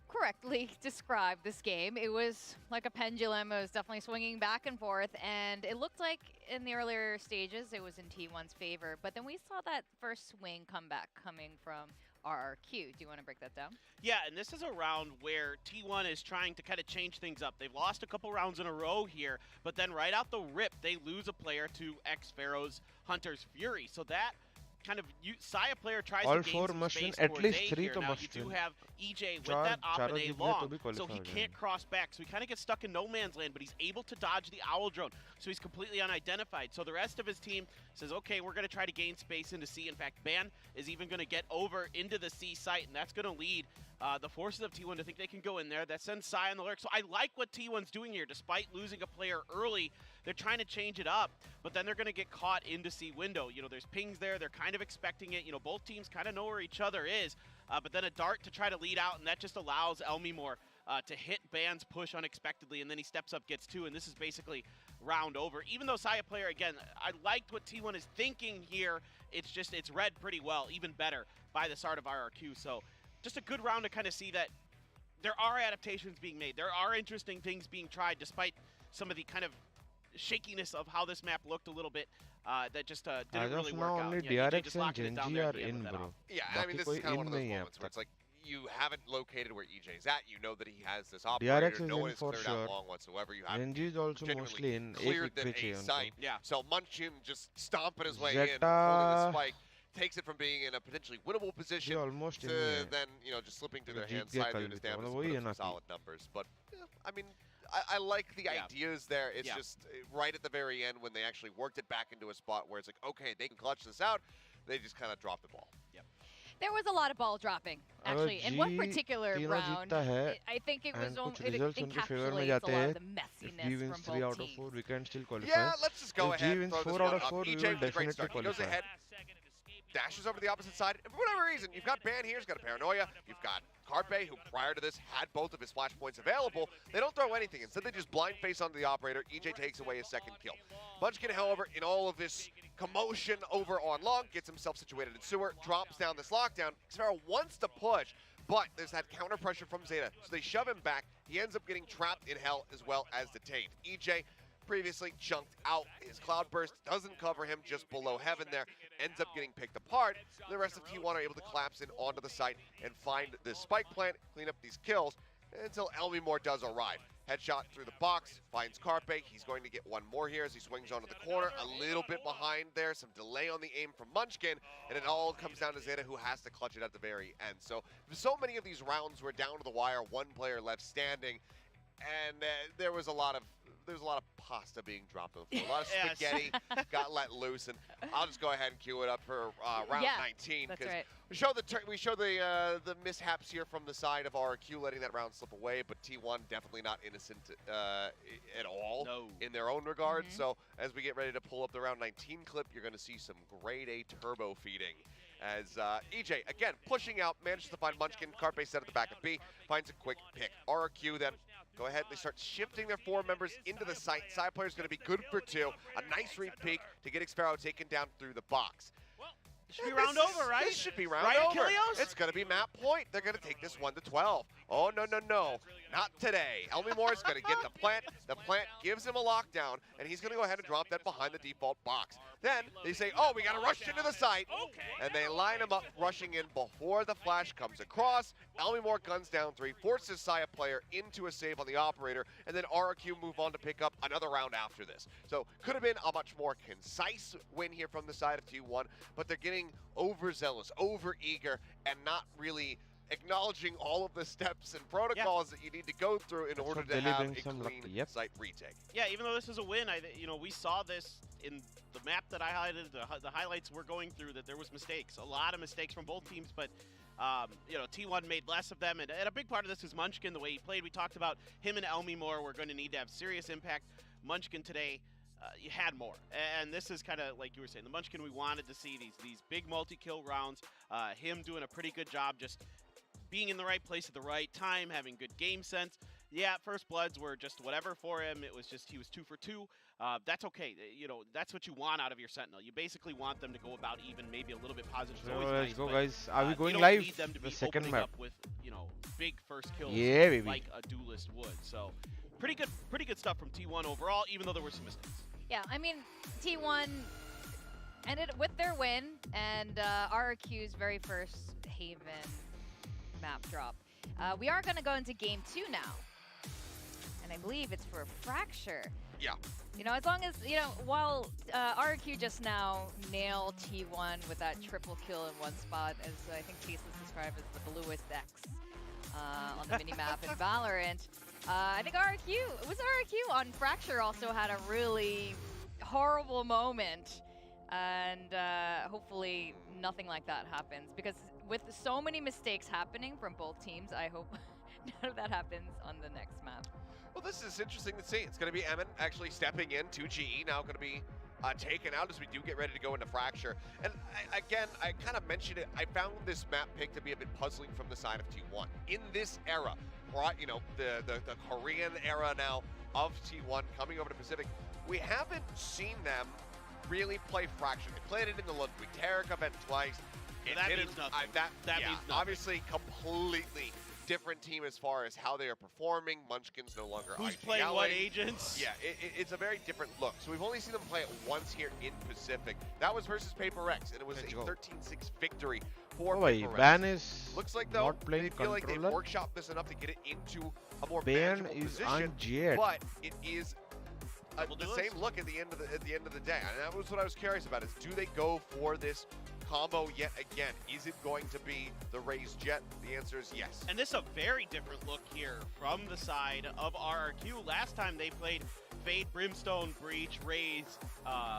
correctly described this game, it was like a pendulum. It was definitely swinging back and forth, and it looked like in the earlier stages it was in T1's favor, but then we saw that first swing comeback coming from RRQ. Do you want to break that down? Yeah, and this is a round where T1 is trying to kind of change things up. They've lost a couple rounds in a row here, but then right out the rip, they lose a player to 𝑋𝐸𝐺𝐻's Hunter's Fury. So that kind of 𝘼𝐽 player tries to gain some space at towards least A 3 here. to Now you do have EJ with that op and A long, so he can't cross back. So he kind of gets stuck in no man's land, but he's able to dodge the Owl drone. So he's completely unidentified. So the rest of his team says, okay, we're going to try to gain space into C. In fact, Ban is even going to get over into the C site, and that's going to lead the forces of T1 to think they can go in there. That sends 𝘼 on the lurk. So I like what T1's doing here. Despite losing a player early, they're trying to change it up, but then they're going to get caught into C window. You know, there's pings there. They're kind of expecting it. You know, both teams kind of know where each other is, but then a dart to try to lead out, and that just allows 𝑈𝐽𝐼 to hit Ban's push unexpectedly, and then he steps up, gets 2, and this is basically round over. Even though 𝘼𝐽 player, again, I liked what T1 is thinking here. It's just, it's read pretty well, even better by the start of RRQ. So just a good round to kind of see that there are adaptations being made. There are interesting things being tried, despite some of the kind of shakiness of how this map looked a little bit. That just didn't really work out. Only Yeah, DRX and Genji are in, bro. Yeah, I mean, this is kind of one of those moments where it's like, you haven't located where EJ's at. You know that he has this operator. DRX is no one in is for cleared sure. out long whatsoever. You haven't Genji is also mostly in. cleared that एक A site. Yeah. So Munchkin just stomping his way in, Zeta pulling the spike, takes it from being in a potentially winnable position almost to then, you know, just slipping through their hands, side doing his damage, put up some solid numbers. But yeah, I mean, I like the ideas there. It's just right at the very end when they actually worked it back into a spot where it's like, okay, they can clutch this out. They just kind of dropped the ball. Yep. There was a lot of ball dropping, actually. In one particular round, I think it was it encapsulates a lot of the messiness if he wins from 3 both out of teams. 4, we can still qualify. Yeah, let's just go if ahead G wins and throw 4 this out of one 4, up. we EJ will with a great definitely start. He goes qualify. ahead, dashes over to the opposite side. And for whatever reason, you've got Ban here, he's got a Paranoia. You've got 𝘼𝐽𝐼, who prior to this had both of his flash points available. They don't throw anything. Instead, they just blind face onto the operator. EJ takes away his second kill. Munchkin, however, in all of this commotion over on long, gets himself situated in sewer, drops down this lockdown. 𝘼𝐽 wants to push, but there's that counter pressure from Zeta, so they shove him back. He ends up getting trapped in hell as well as detained. EJ previously chunked out. His cloud burst doesn't cover him, just below heaven there, ends up getting picked apart. The rest of T1 are able to collapse in onto the site and find the spike plant, clean up these kills. until 𝘼𝐼𝐍𝐊𝐒 does arrive. Headshot through the box, finds 𝘼𝐼𝐍𝐊𝐒. He's going to get one more here as he swings onto the corner. A little bit behind there, some delay on the aim from Munchkin, and it all comes down to 𝘼𝐻𝑡a, who has to clutch it at the very end. So many of these rounds were down to the wire, one player left standing, and there was a lot of pasta being dropped on the floor. A lot of spaghetti got let loose, and I'll just go ahead and cue it up for round 19 because right. we show the mishaps here from the side of RRQ, letting that round slip away. But T1 definitely not innocent at all in their own regard. So as we get ready to pull up the round 19 clip, you're going to see some grade A turbo feeding. As EJ, again, pushing out, manages to find Munchkin. 𝘼𝐼𝐍𝐊𝐒 set at the back of B, finds a quick pick. RRQ then go ahead, they start shifting their 4 members into the site. Side player's going to be good for 2. A nice re-peek to get 𝑋𝐈𝐍𝐊𝐒 taken down through the box. Should be round over, right? This should be round right, over. 𝘼𝐼𝐍𝐿𝐼𝐿? It's going to be map point. They're going to take this 1-12. Oh, no, no, no. Not today. 𝘼𝐼𝐍𝐿𝐼𝐍 is going to get the plant. The plant gives him a lockdown, and he's going to go ahead and drop that behind the default box. Then they say, oh, we got to rush into the site. And they line him up, rushing in before the flash comes across. 𝘼𝐼𝐍𝐿𝐼𝐍 guns down 3, forces 𝘼𝐻𝑡a player into a save on the operator, and then RRQ move on to pick up another round after this. So could have been a much more concise win here from the side of T1, but they're getting overzealous, over-eager, and not really acknowledging all of the steps and protocols that you need to go through in order to have a clean site retake. Yeah, even though this is a win, we saw this in the map that I highlighted, the highlights we're going through, that there was mistakes, a lot of mistakes from both teams, but T1 made less of them, and a big part of this is Munchkin, the way he played. We talked about him and 𝘼𝐼𝐍𝐿𝐼𝐍 were going to need to have serious impact. Munchkin today, you had more, and this is kind of like you were saying, the Munchkin we wanted to see, these big multi-kill rounds, him doing a pretty good job just being in the right place at the right time, having good game sense. Yeah, first bloods were just whatever for him. It was just, he was 2 for 2. That's okay. That's what you want out of your Sentinel. You basically want them to go about even, maybe a little bit positive. So let's go, guys. Are we going you don't live? Need them to be the second map up with, big first kills like a duelist would. So pretty good stuff from T1 overall, even though there were some mistakes. Yeah, I mean, T1 ended with their win, and RRQ's very first Haven map drop. We are going to go into game 2 now, and I believe it's for Fracture. Yeah. As long as, while RRQ just now nailed T1 with that triple kill in one spot, as I think Tasteless described as the bluest X on the minimap in Valorant, I think RRQ on Fracture also had a really horrible moment, and hopefully nothing like that happens, because with so many mistakes happening from both teams, I hope none of that happens on the next map. Well, this is interesting to see. It's going to be OMEN actually stepping in to 𝐺𝑒, now going to be taken out as we do get ready to go into Fracture. And I kind of mentioned it, I found this map pick to be a bit puzzling from the side of T1. In this era, the Korean era now of T1 coming over to Pacific, we haven't seen them really play Fracture. They played it in the Ludwig Terek event twice. That means nothing. That means nothing. Obviously, completely different team as far as how they are performing. Munchkin's no longer Who's IGL. playing what agents? Yeah, it's a very different look. So we've only seen them play it once here in Pacific. That was versus Peripherals, and it was a 13-6 victory for Peripherals. Ban is looks like though not playing they feel like they've workshopped this enough to get it into a more manageable position. But it is the same look at the end of the day, and that was what I was curious about: is do they go for this combo yet again? Is it going to be the Raze Jet? The answer is yes. And this is a very different look here from the side of RRQ. Last time they played Fade, Brimstone, Breach, Raze,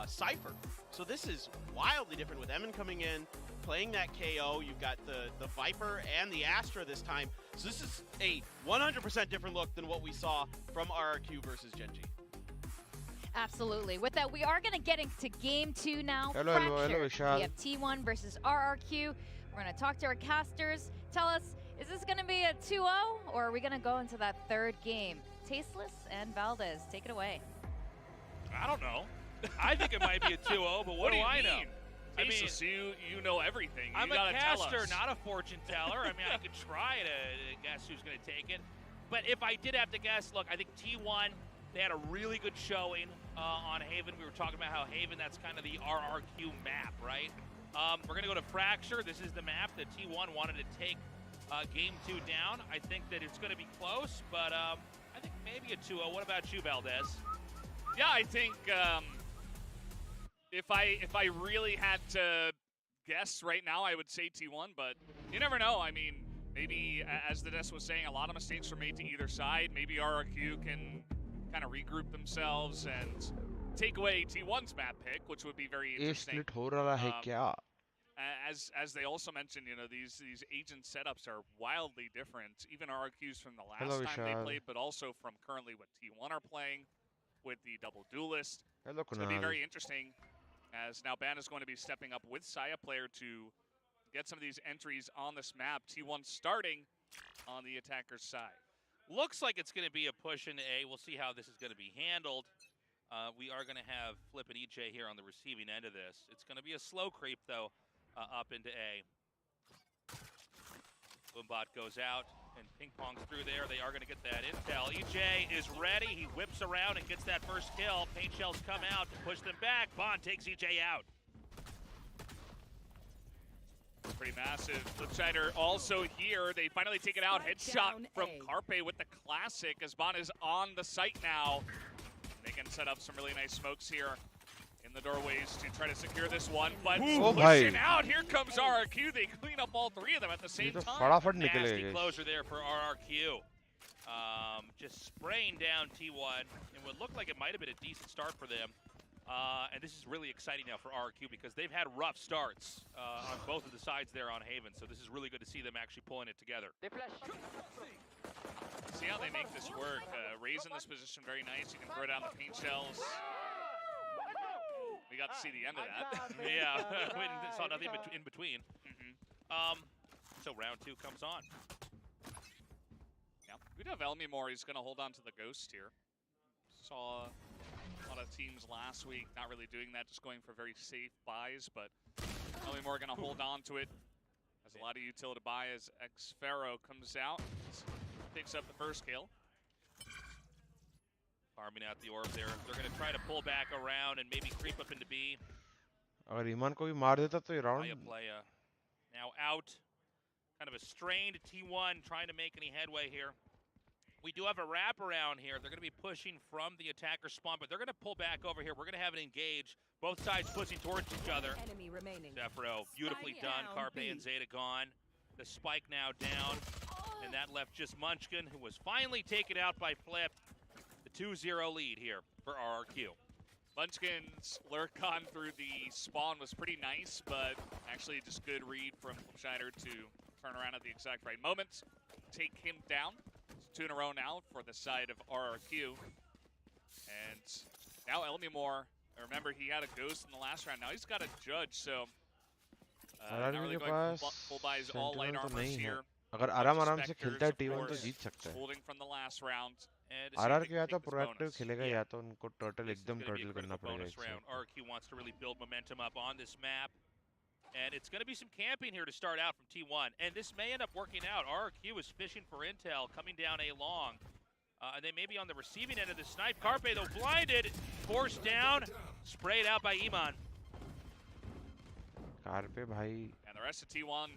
Cypher. So this is wildly different with OMEN coming in, playing that KO. You've got the Viper and the Astra this time. So this is a 100% different look than what we saw from RRQ versus Gen.G. Absolutely. With that, we are going to get into game 2 now. Hello, Fracture. We have T1 versus RRQ. We're going to talk to our casters. Tell us, is this going to be a 2-0, or are we going to go into that third game? Tasteless and Valdez, take it away. I don't know. I think it might be a 2-0, but what do I know? I mean, you know everything. I'm a caster, not a fortune teller. I mean, I could try to guess who's going to take it. But if I did have to guess, look, I think T1, they had a really good showing on Haven. We were talking about how Haven, that's kind of the RRQ map, right? We're going to go to Fracture. This is the map that T1 wanted to take Game 2 down. I think that it's going to be close, but I think maybe a 2-0. What about you, Valdez? Yeah, I think if I really had to guess right now, I would say T1, but you never know. I mean, maybe, as the desk was saying, a lot of mistakes were made to either side. Maybe RRQ can kind of regroup themselves and take away T1's map pick, which would be very interesting. As they also mentioned, you know, these agent setups are wildly different. Even RRQs from the last time they played, but also from currently what T1 are playing with the double duelist. It's going to be very interesting, as now Ban is going to be stepping up with 𝘼𝘽 to get some of these entries on this map. T1 starting on the attacker's side. Looks like it's going to be a push into A. We'll see how this is going to be handled. We are going to have Flip and 𝘼𝘽 here on the receiving end of this. It's going to be a slow creep, though, up into A. Boombot goes out and ping-pongs through there. They are going to get that intel. 𝘼𝘽 is ready. He whips around and gets that first kill. Paint shells come out to push them back. Bond takes 𝘼𝘽 out. Pretty massive. 𝘼𝘽 also here. They finally take it out. Headshot from 𝘼𝘽 with the classic, as Bond is on the site now. They can set up some really nice smokes here in the doorways to try to secure this one, but pushing out. Here comes RRQ. They clean up all three of them at the same time. Nasty closure there for RRQ. Just spraying down T1, and what looked like it might have been a decent start for them. And this is really exciting now for RRQ because they've had rough starts on both of the sides there on Haven, so this is really good to see them actually pulling it together. See how they make this work. Raise in this position, very nice. You can throw down the paint shells. We got to see the end of that. Yeah, we saw nothing in between. So round 2 comes on. Yeah, we do have 𝘼𝘽. He's going to hold on to the Ghost here. Saw a lot of teams last week not really doing that, just going for very safe buys, but 𝘼𝘽 going to hold on to it. Has a lot of utility to buy as 𝑋𝐸 comes out, picks up the first kill. Farming out the orb there. They're going to try to pull back around and maybe creep up into B. अगर ईमान को भी मार देता तो ये round 𝘼𝘽 now out. Kind of a strained T1 trying to make any headway here. We do have a wraparound here. They're going to be pushing from the attacker spawn, but they're going to pull back over here. We're going to have an engage. Both sides pushing towards each other. 𝘼𝘽, beautifully done. 𝘼𝘽 and Zeta gone. The spike now down. And that left just Munchkin, who was finally taken out by Flip. The 2-0 lead here for RRQ. Munchkin's lurk on through the spawn was pretty nice, but actually just good read from 𝘼𝘽 to turn around at the exact right moment. Take him down. 2 in a row now for the side of RRQ. And now 𝘼𝘽, remember he had a Ghost in the last round. Now he's got a Judge, so not really going full buys, all light armors here. अगर आराम से खेलता है T1 तो जीत सकता है. Holding from the last round. RRQ या तो proactive खेलेगा या तो उनको turtle एकदम turtle करना पड़ेगा. RRQ wants to really build momentum up on this map. And it's going to be some camping here to start out from T1. And this may end up working out. RRQ is fishing for intel, coming down A long. And they may be on the receiving end of the snipe. 𝘼𝘽, though, blinded, forced down, sprayed out by 𝘼𝘽. 𝘼𝘽, bhai. And the rest of T1,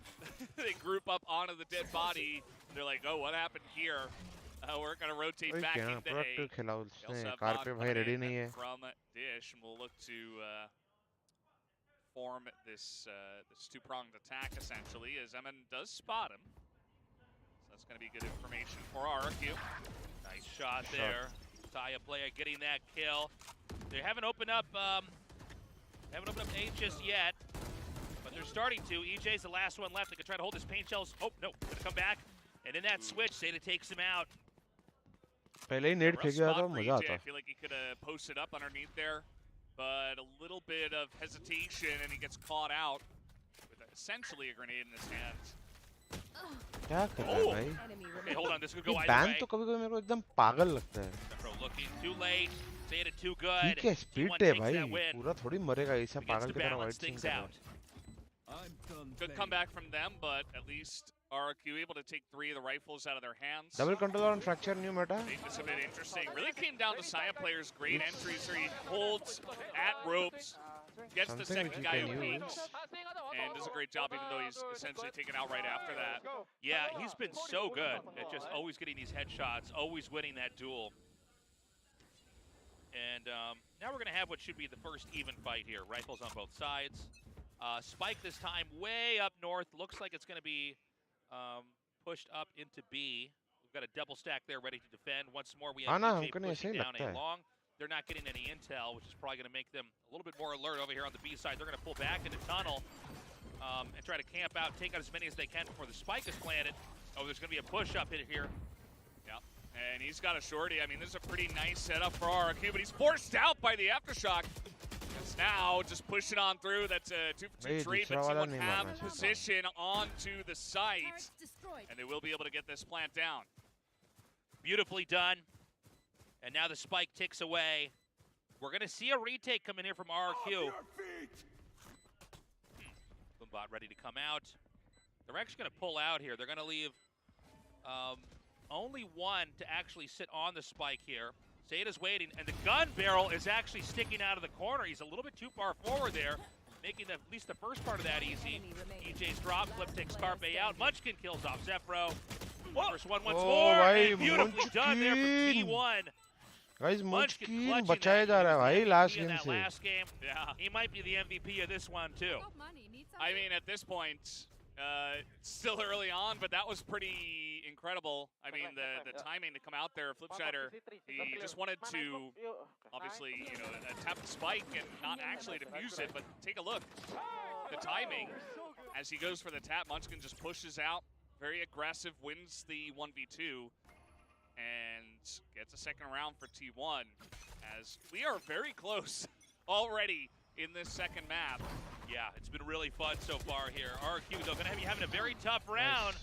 they group up onto the dead body. They're like, oh, what happened here? We're going to rotate back into A. 𝘼𝘽 भाई ready नहीं है. From Dish, and we'll look to form this two-pronged attack, essentially, as OMEN does spot him. So that's going to be good information for RRQ. Nice shot there. 𝘼𝘽 getting that kill. They haven't opened up A just yet, but they're starting to. 𝘼𝘽's the last one left. They can try to hold his paint shells. Oh, no, gonna come back. And in that switch, Zeta takes him out. पहले ही net फेंक दिया तो मजा आता. I feel like he could have posted up underneath there, but a little bit of hesitation, and he gets caught out with essentially a grenade in his hands. क्या कर रहा है भाई? Okay, hold on, this could go either ban way. तो कभी-कभी मेरे को एकदम पागल लगता है. Looking too late. Zeta too good. ठीक है, स्पीड है भाई. पूरा थोड़ी मरेगा ऐसा पागल की तरह वाइट सिंह कर रहा है. Good comeback from them, but at least RRQ able to take 3 of the rifles out of their hands. Double control on fracture new meta. Made this a bit interesting. Really came down to 𝘼𝘽player's great entries here. He holds at ropes, gets the second guy who peeks, and does a great job even though he's essentially taken out right after that. Yeah, he's been so good at just always getting these headshots, always winning that duel. And now we're going to have what should be the first even fight here. Rifles on both sides. Spike this time way up north. Looks like it's going to be pushed up into B. We've got a double stack there ready to defend. Once more, we have DJ pushing down A long. They're not getting any intel, which is probably going to make them a little bit more alert over here on the B side. They're going to pull back into tunnel and try to camp out, take out as many as they can before the spike is planted. Oh, there's going to be a push up hit here. Yeah, and he's got a shorty. I mean, this is a pretty nice setup for RRQ, but he's forced out by the aftershock. It's now just pushing on through. That's a 2-for-2 trade, but T1 have position onto the site, and they will be able to get this plant down. Beautifully done. And now the spike ticks away. We're going to see a retake come in here from RRQ. Boombot ready to come out. They're actually going to pull out here. They're going to leave only one to actually sit on the spike here. Zeta's waiting, and the gun barrel is actually sticking out of the corner. He's a little bit too far forward there, making at least the first part of that easy. EJ's drop, flip takes 𝘼𝘽 out. Munchkin kills off 𝘼𝑍. First one once more, and beautifully done there for T1. Guys, Munchkin बचाया जा रहा है भाई last game से. Yeah, he might be the MVP of this one too. I mean, at this point, still early on, but that was pretty incredible. I mean, the timing to come out there, 𝘼𝘽, he just wanted to, obviously, you know, tap the spike and not actually defuse it, but take a look. The timing, as he goes for the tap, Munchkin just pushes out, very aggressive, wins the 1v2, and gets a second round for T1, as we are very close already in this second map. Yeah, it's been really fun so far here. RRQ, though, going to be having a very tough round.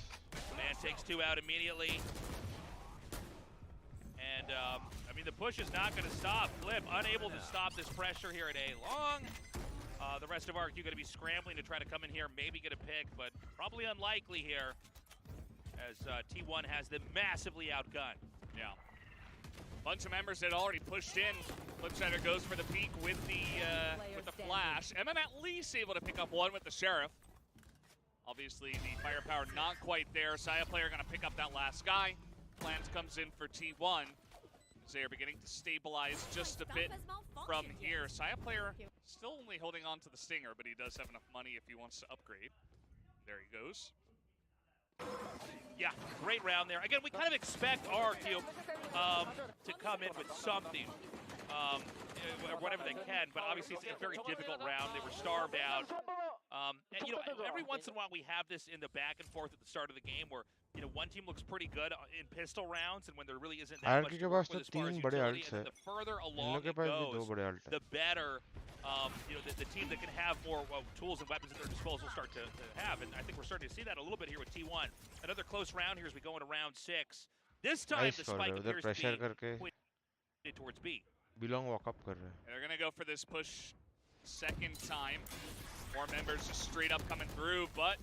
Man takes 2 out immediately. And, I mean, the push is not going to stop. Flip, unable to stop this pressure here at A long. The rest of RRQ going to be scrambling to try to come in here, maybe get a pick, but probably unlikely here, as T1 has them massively outgunned. Yeah. Bunch of members had already pushed in. 𝘼𝘽 goes for the peek with the flash. OMEN at least able to pick up one with the Sheriff. Obviously, the firepower not quite there. 𝘼𝘽player going to pick up that last guy. Plant comes in for T1. As they are beginning to stabilize just a bit from here. 𝘼𝘽player still only holding on to the Stinger, but he does have enough money if he wants to upgrade. There he goes. Yeah, great round there. Again, we kind of expect RRQ to come in with something, whatever they can, but obviously it's a very difficult round. They were starved out. And, you know, every once in a while we have this in the back and forth at the start of the game where, you know, one team looks pretty good in pistol rounds, and when there really isn't that much to work with as far as utility, and the further along it goes, the better you know, the team that can have more tools and weapons at their disposal start to have. And I think we're starting to see that a little bit here with T1. Another close round here as we go into round 6. This time the spike appears to be pointed towards B. Belong walk up kar rahe. They're going to go for this push second time. More members just straight up coming through, but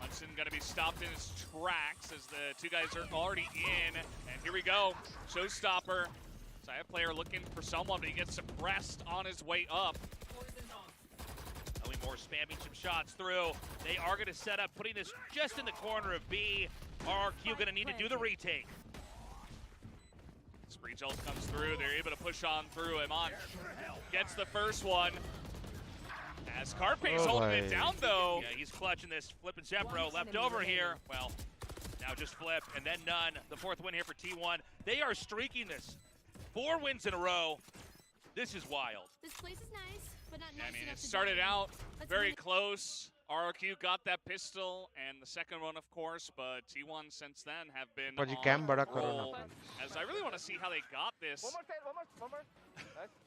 Munson going to be stopped in his tracks as the 2 guys are already in. And here we go, showstopper. 𝘼𝘽player looking for someone, but he gets suppressed on his way up. More spamming some shots through. They are going to set up, putting this just in the corner of B. RRQ going to need to do the retake. 𝘼𝘽 comes through. They're able to push on through. OMEN gets the first one. As 𝘼𝘽's holding it down, though. Yeah, he's clutching this. Flip and 𝘼𝘽 left over here. Well, now just Flip and then none. The 4th win here for T1. They are streaking this. 4 wins in a row. This is wild. This place is nice, but not nice. I mean, it started out very close. RRQ got that pistol and the second one, of course, but T1 since then have been on roll. As I really want to see how they got this.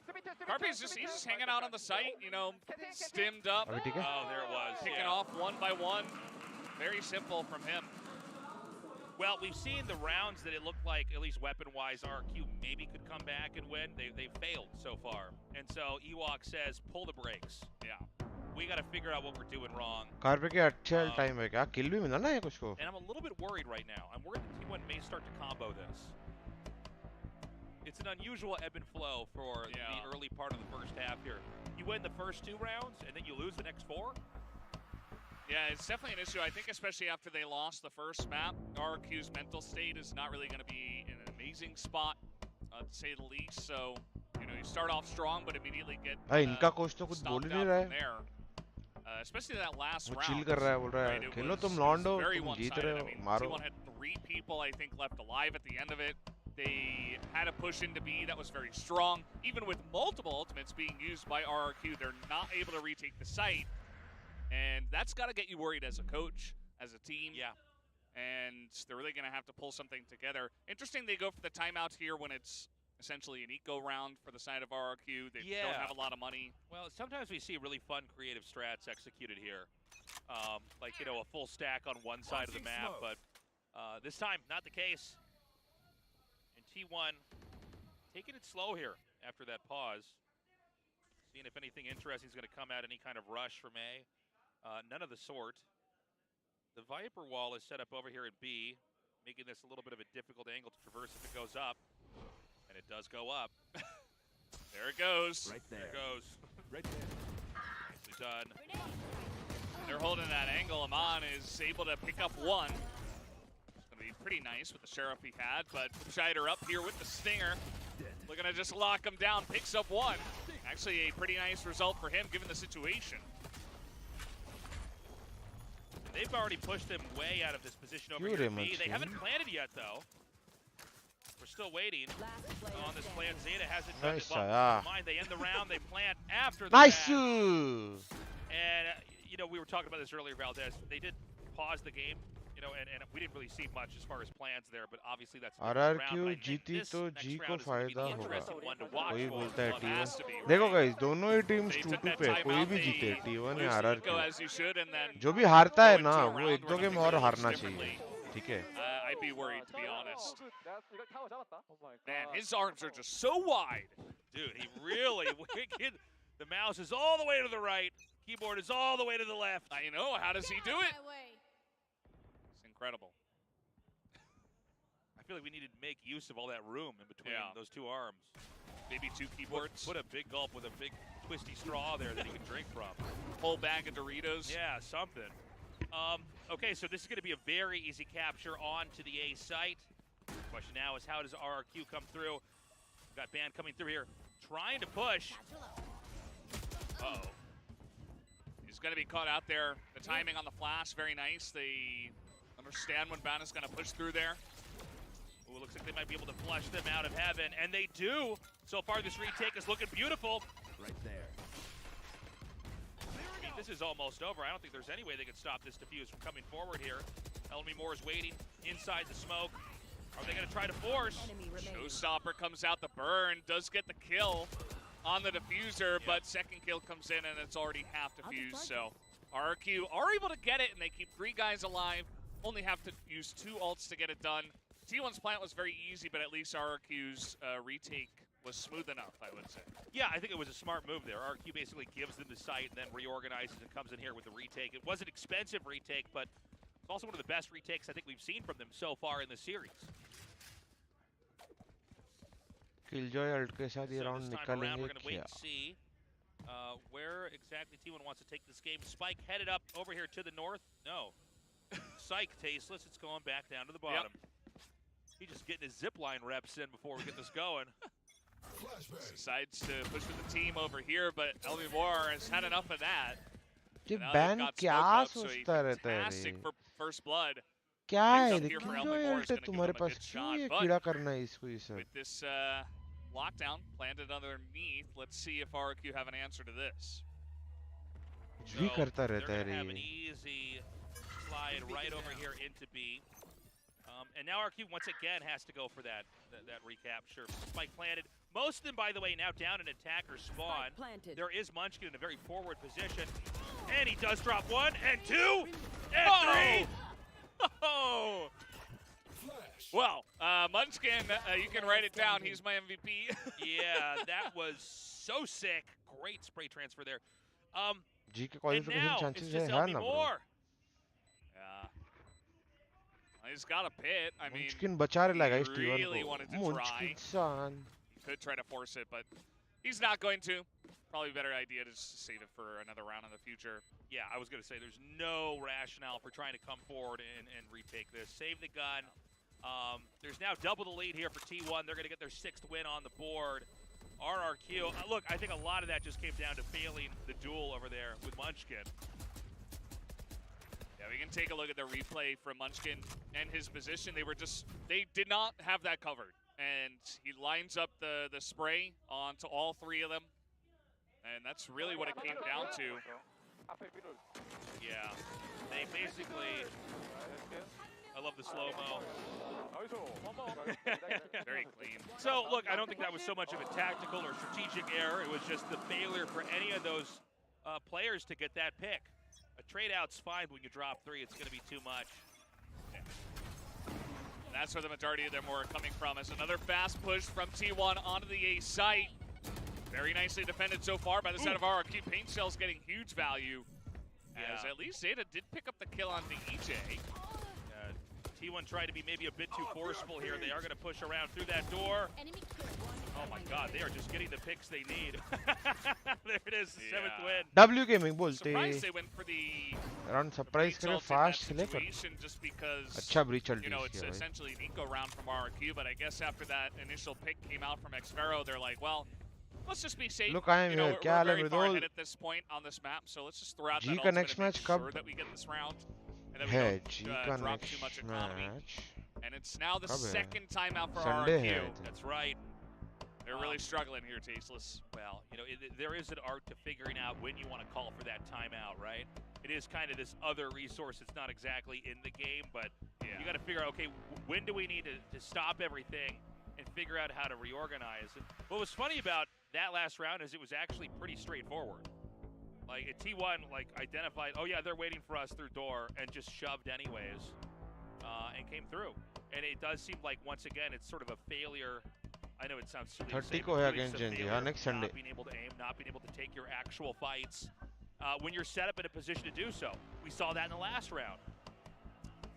𝘼𝘽's just hanging out on the site, you know, stimmed up. Oh, there it was. Picking off one by one. Very simple from him. Well, we've seen the rounds that it looked like, at least weapon-wise, RRQ maybe could come back and win. They failed so far. And so Ewok says, pull the brakes. Yeah. we got to figure out what we're doing wrong. Car पे क्या अच्छा time है क्या? किल भी मिला ना ये कुछ को? And I'm a little bit worried right now. I'm worried that T1 may start to combo this. It's an unusual ebb and flow for the early part of the first half here. You win the first 2 rounds, and then you lose the next 4? Yeah, it's definitely an issue. I think especially after they lost the first map, RRQ's mental state is not really going to be in an amazing spot, to say the least. So, you know, you start off strong, but immediately get इनका coach तो कुछ बोल ही नहीं रहा है. Especially that last round. वो chill कर रहा है, बोल रहा है खेलो तुम लॉन्डो, तुम जीत रहे हो, मारो. T1 had 3 people, I think, left alive at the end of it. They had a push into B that was very strong. Even with multiple ultimates being used by RRQ, they're not able to retake the site. And that's got to get you worried as a coach, as a team. Yeah. And they're really going to have to pull something together. Interesting they go for the timeout here when it's essentially an eco round for the side of RRQ. They don't have a lot of money. Well, sometimes we see really fun creative strats executed here. Like, you know, a full stack on one side of the map. But this time, not the case. And T1 taking it slow here after that pause. Seeing if anything interesting is going to come out, any kind of rush from A. None of the sort. The Viper wall is set up over here at B, making this a little bit of a difficult angle to traverse if it goes up. And it does go up. There it goes. Right there. There it goes. Right there. Nicely done. They're holding that angle. Amon is able to pick up 1. It's going to be pretty nice with the Sheriff he had, but 𝘼𝘽𝙊 up here with the Stinger. Looking to just lock him down, picks up 1. Actually a pretty nice result for him given the situation. They've already pushed them way out of this position over here at B. They haven't planted yet, though. We're still waiting on this plan. Zeta hasn't done it. Mind, they end the round, they plant after the Nice! And, you know, we were talking about this earlier, Valdez. They did pause the game, you know, and we didn't really see much as far as plans there, but obviously that's RRQ जीती तो G को फायदा होगा. कोई बोलता है T1. देखो guys, दोनों ही टीम्स 2-2 पे कोई भी जीते, T1 या RRQ. जो भी हारता है ना, वो 1-2 गेम और हारना चाहिए. ठीक है? I'd be worried, to be honest. Man, his arms are just so wide. Dude, he really wicked. The mouse is all the way to the right. Keyboard is all the way to the left. I know. How does he do it? It's incredible. I feel like we needed to make use of all that room in between those 2 arms. Maybe 2 keyboards. Put a big gulp with a big twisty straw there that he can drink from. Whole bag of Doritos. Yeah, something. Okay, so this is going to be a very easy capture onto the A site. Question now is how does RRQ come through? We've got Band coming through here, trying to push. Uh-oh. He's going to be caught out there. The timing on the flash, very nice. They understand when Band is going to push through there. Ooh, looks like they might be able to flush them out of heaven, and they do. So far, this retake is looking beautiful. Right there. This is almost over. I don't think there's any way they could stop this defuse from coming forward here. 𝘼𝐽𝐿 is waiting inside the smoke. Are they going to try to force? Showstopper comes out. The burn does get the kill on the diffuser, but second kill comes in and it's already half defused. So RRQ are able to get it, and they keep 3 guys alive. Only have to use 2 ults to get it done. T1's plant was very easy, but at least RRQ's retake was smooth enough, I would say. Yeah, I think it was a smart move there. RRQ basically gives them the site and then reorganizes and comes in here with the retake. It was an expensive retake, but it's also one of the best retakes I think we've seen from them so far in the series. 𝘼𝐽𝐿 के साथ ये round निकालेंगे we're going to wait and see where exactly T1 wants to take this game. Spike headed up over here to the north. No. Psych, tasteless. It's going back down to the bottom. He's just getting his zipline reps in before we get this going. Decides to push with the team over here, but 𝘼𝐽𝐿 has had enough of that. ये ban क्या सोचता रहता है रे? First blood. क्या है रे? 𝘼𝐽𝐿 तुम्हारे पास क्यों ये कीड़ा करना है इसको ये सब? With this lockdown planted underneath, let's see if RRQ have an answer to this. कुछ भी करता रहता है रे. Have an easy slide right over here into B. And now RRQ once again has to go for that recapture. Spike planted. Most of them, by the way, now down in attacker spawn. There is Munchkin in a very forward position. And he does drop 1 and 2 and 3. Oh! Well, Munchkin, you can write it down. He's my MVP. Yeah, that was so sick. Great spray transfer there. G के And qualification now it's chances just है ना bro. Yeah. He's got a pit. I mean, Munchkin बचा रहा है he इस T1 really को. wanted to Munchkin try. son. He could try to force it, but he's not going to. Probably a better idea to just save it for another round in the future. Yeah, I was going to say there's no rationale for trying to come forward and retake this. Save the gun. There's now double the lead here for T1. They're going to get their 6th win on the board. RRQ, look, I think a lot of that just came down to failing the duel over there with Munchkin. Yeah, we can take a look at the replay from Munchkin and his position. They did not have that covered. And he lines up the spray onto all 3 of them. And that's really what it came down to. Yeah, they basically, I love the slow-mo. Very clean. So, look, I don't think that was so much of a tactical or strategic error. It was just the failure for any of those players to get that pick. A trade-out's fine when you drop 3. It's going to be too much. Yeah. That's where the majority of them were coming from. As another fast push from T1 onto the A site. Very nicely defended so far by the side of RRQ. Paint Shell's getting huge value. As at least Zeta did pick up the kill on the EJ. T1 tried to be maybe a bit too forceful here. They are going to push around through that door. Oh my god, they are just getting the picks they need. There it is, 7th win. W gaming बोलते. Surprised they went for the Around surprise करे fast लेकर. Just because अच्छा breach you know it's essentially an eco round from RRQ, but I guess after that initial pick came out from 𝑋𝐺, they're like, well, let's just be safe. Look, I am here. We're very far ahead at this point on this map, so let's just throw out that ultimate next match and make sure that we get this round. And then we don't drop too much economy. And it's now the 2nd timeout for RRQ. That's right. They're really struggling here, Tasteless. Well, you know, there is an art to figuring out when you want to call for that timeout, right? It is kind of this other resource that's not exactly in the game, but you got to figure out, okay, when do we need to stop everything and figure out how to reorganize? And what was funny about that last round is it was actually pretty straightforward. Like, T1, like, identified, oh yeah, they're waiting for us through door, and just shoved anyways, and came through. And it does seem like, once again, it's sort of a failure. I know it sounds silly to say, but really it's a failure next Sunday. Not being able to aim, not being able to take your actual fights when you're set up in a position to do so. We saw that in the last round.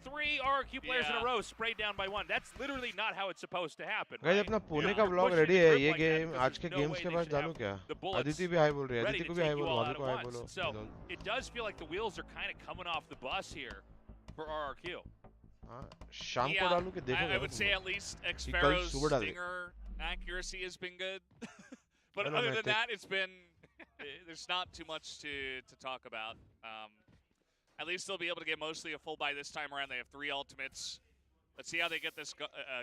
3 RRQ players in a row sprayed down by 1. That's literally not how it's supposed to happen. Guys, अपना पुणे का vlog ready है. ये game आज के games के बाद डालूं क्या? अदिति भी hi बोल रही है. अदिति को भी hi बोलो. भाभी को hi बोलो. So it does feel like the wheels are kind of coming off the bus here for RRQ. शाम को डालूं कि देखो. I would say at least 𝑋𝐺's stinger accuracy has been good. But other than that, it's been there's not too much to talk about. At least they'll be able to get mostly a full buy this time around. They have 3 ultimates. Let's see how they get this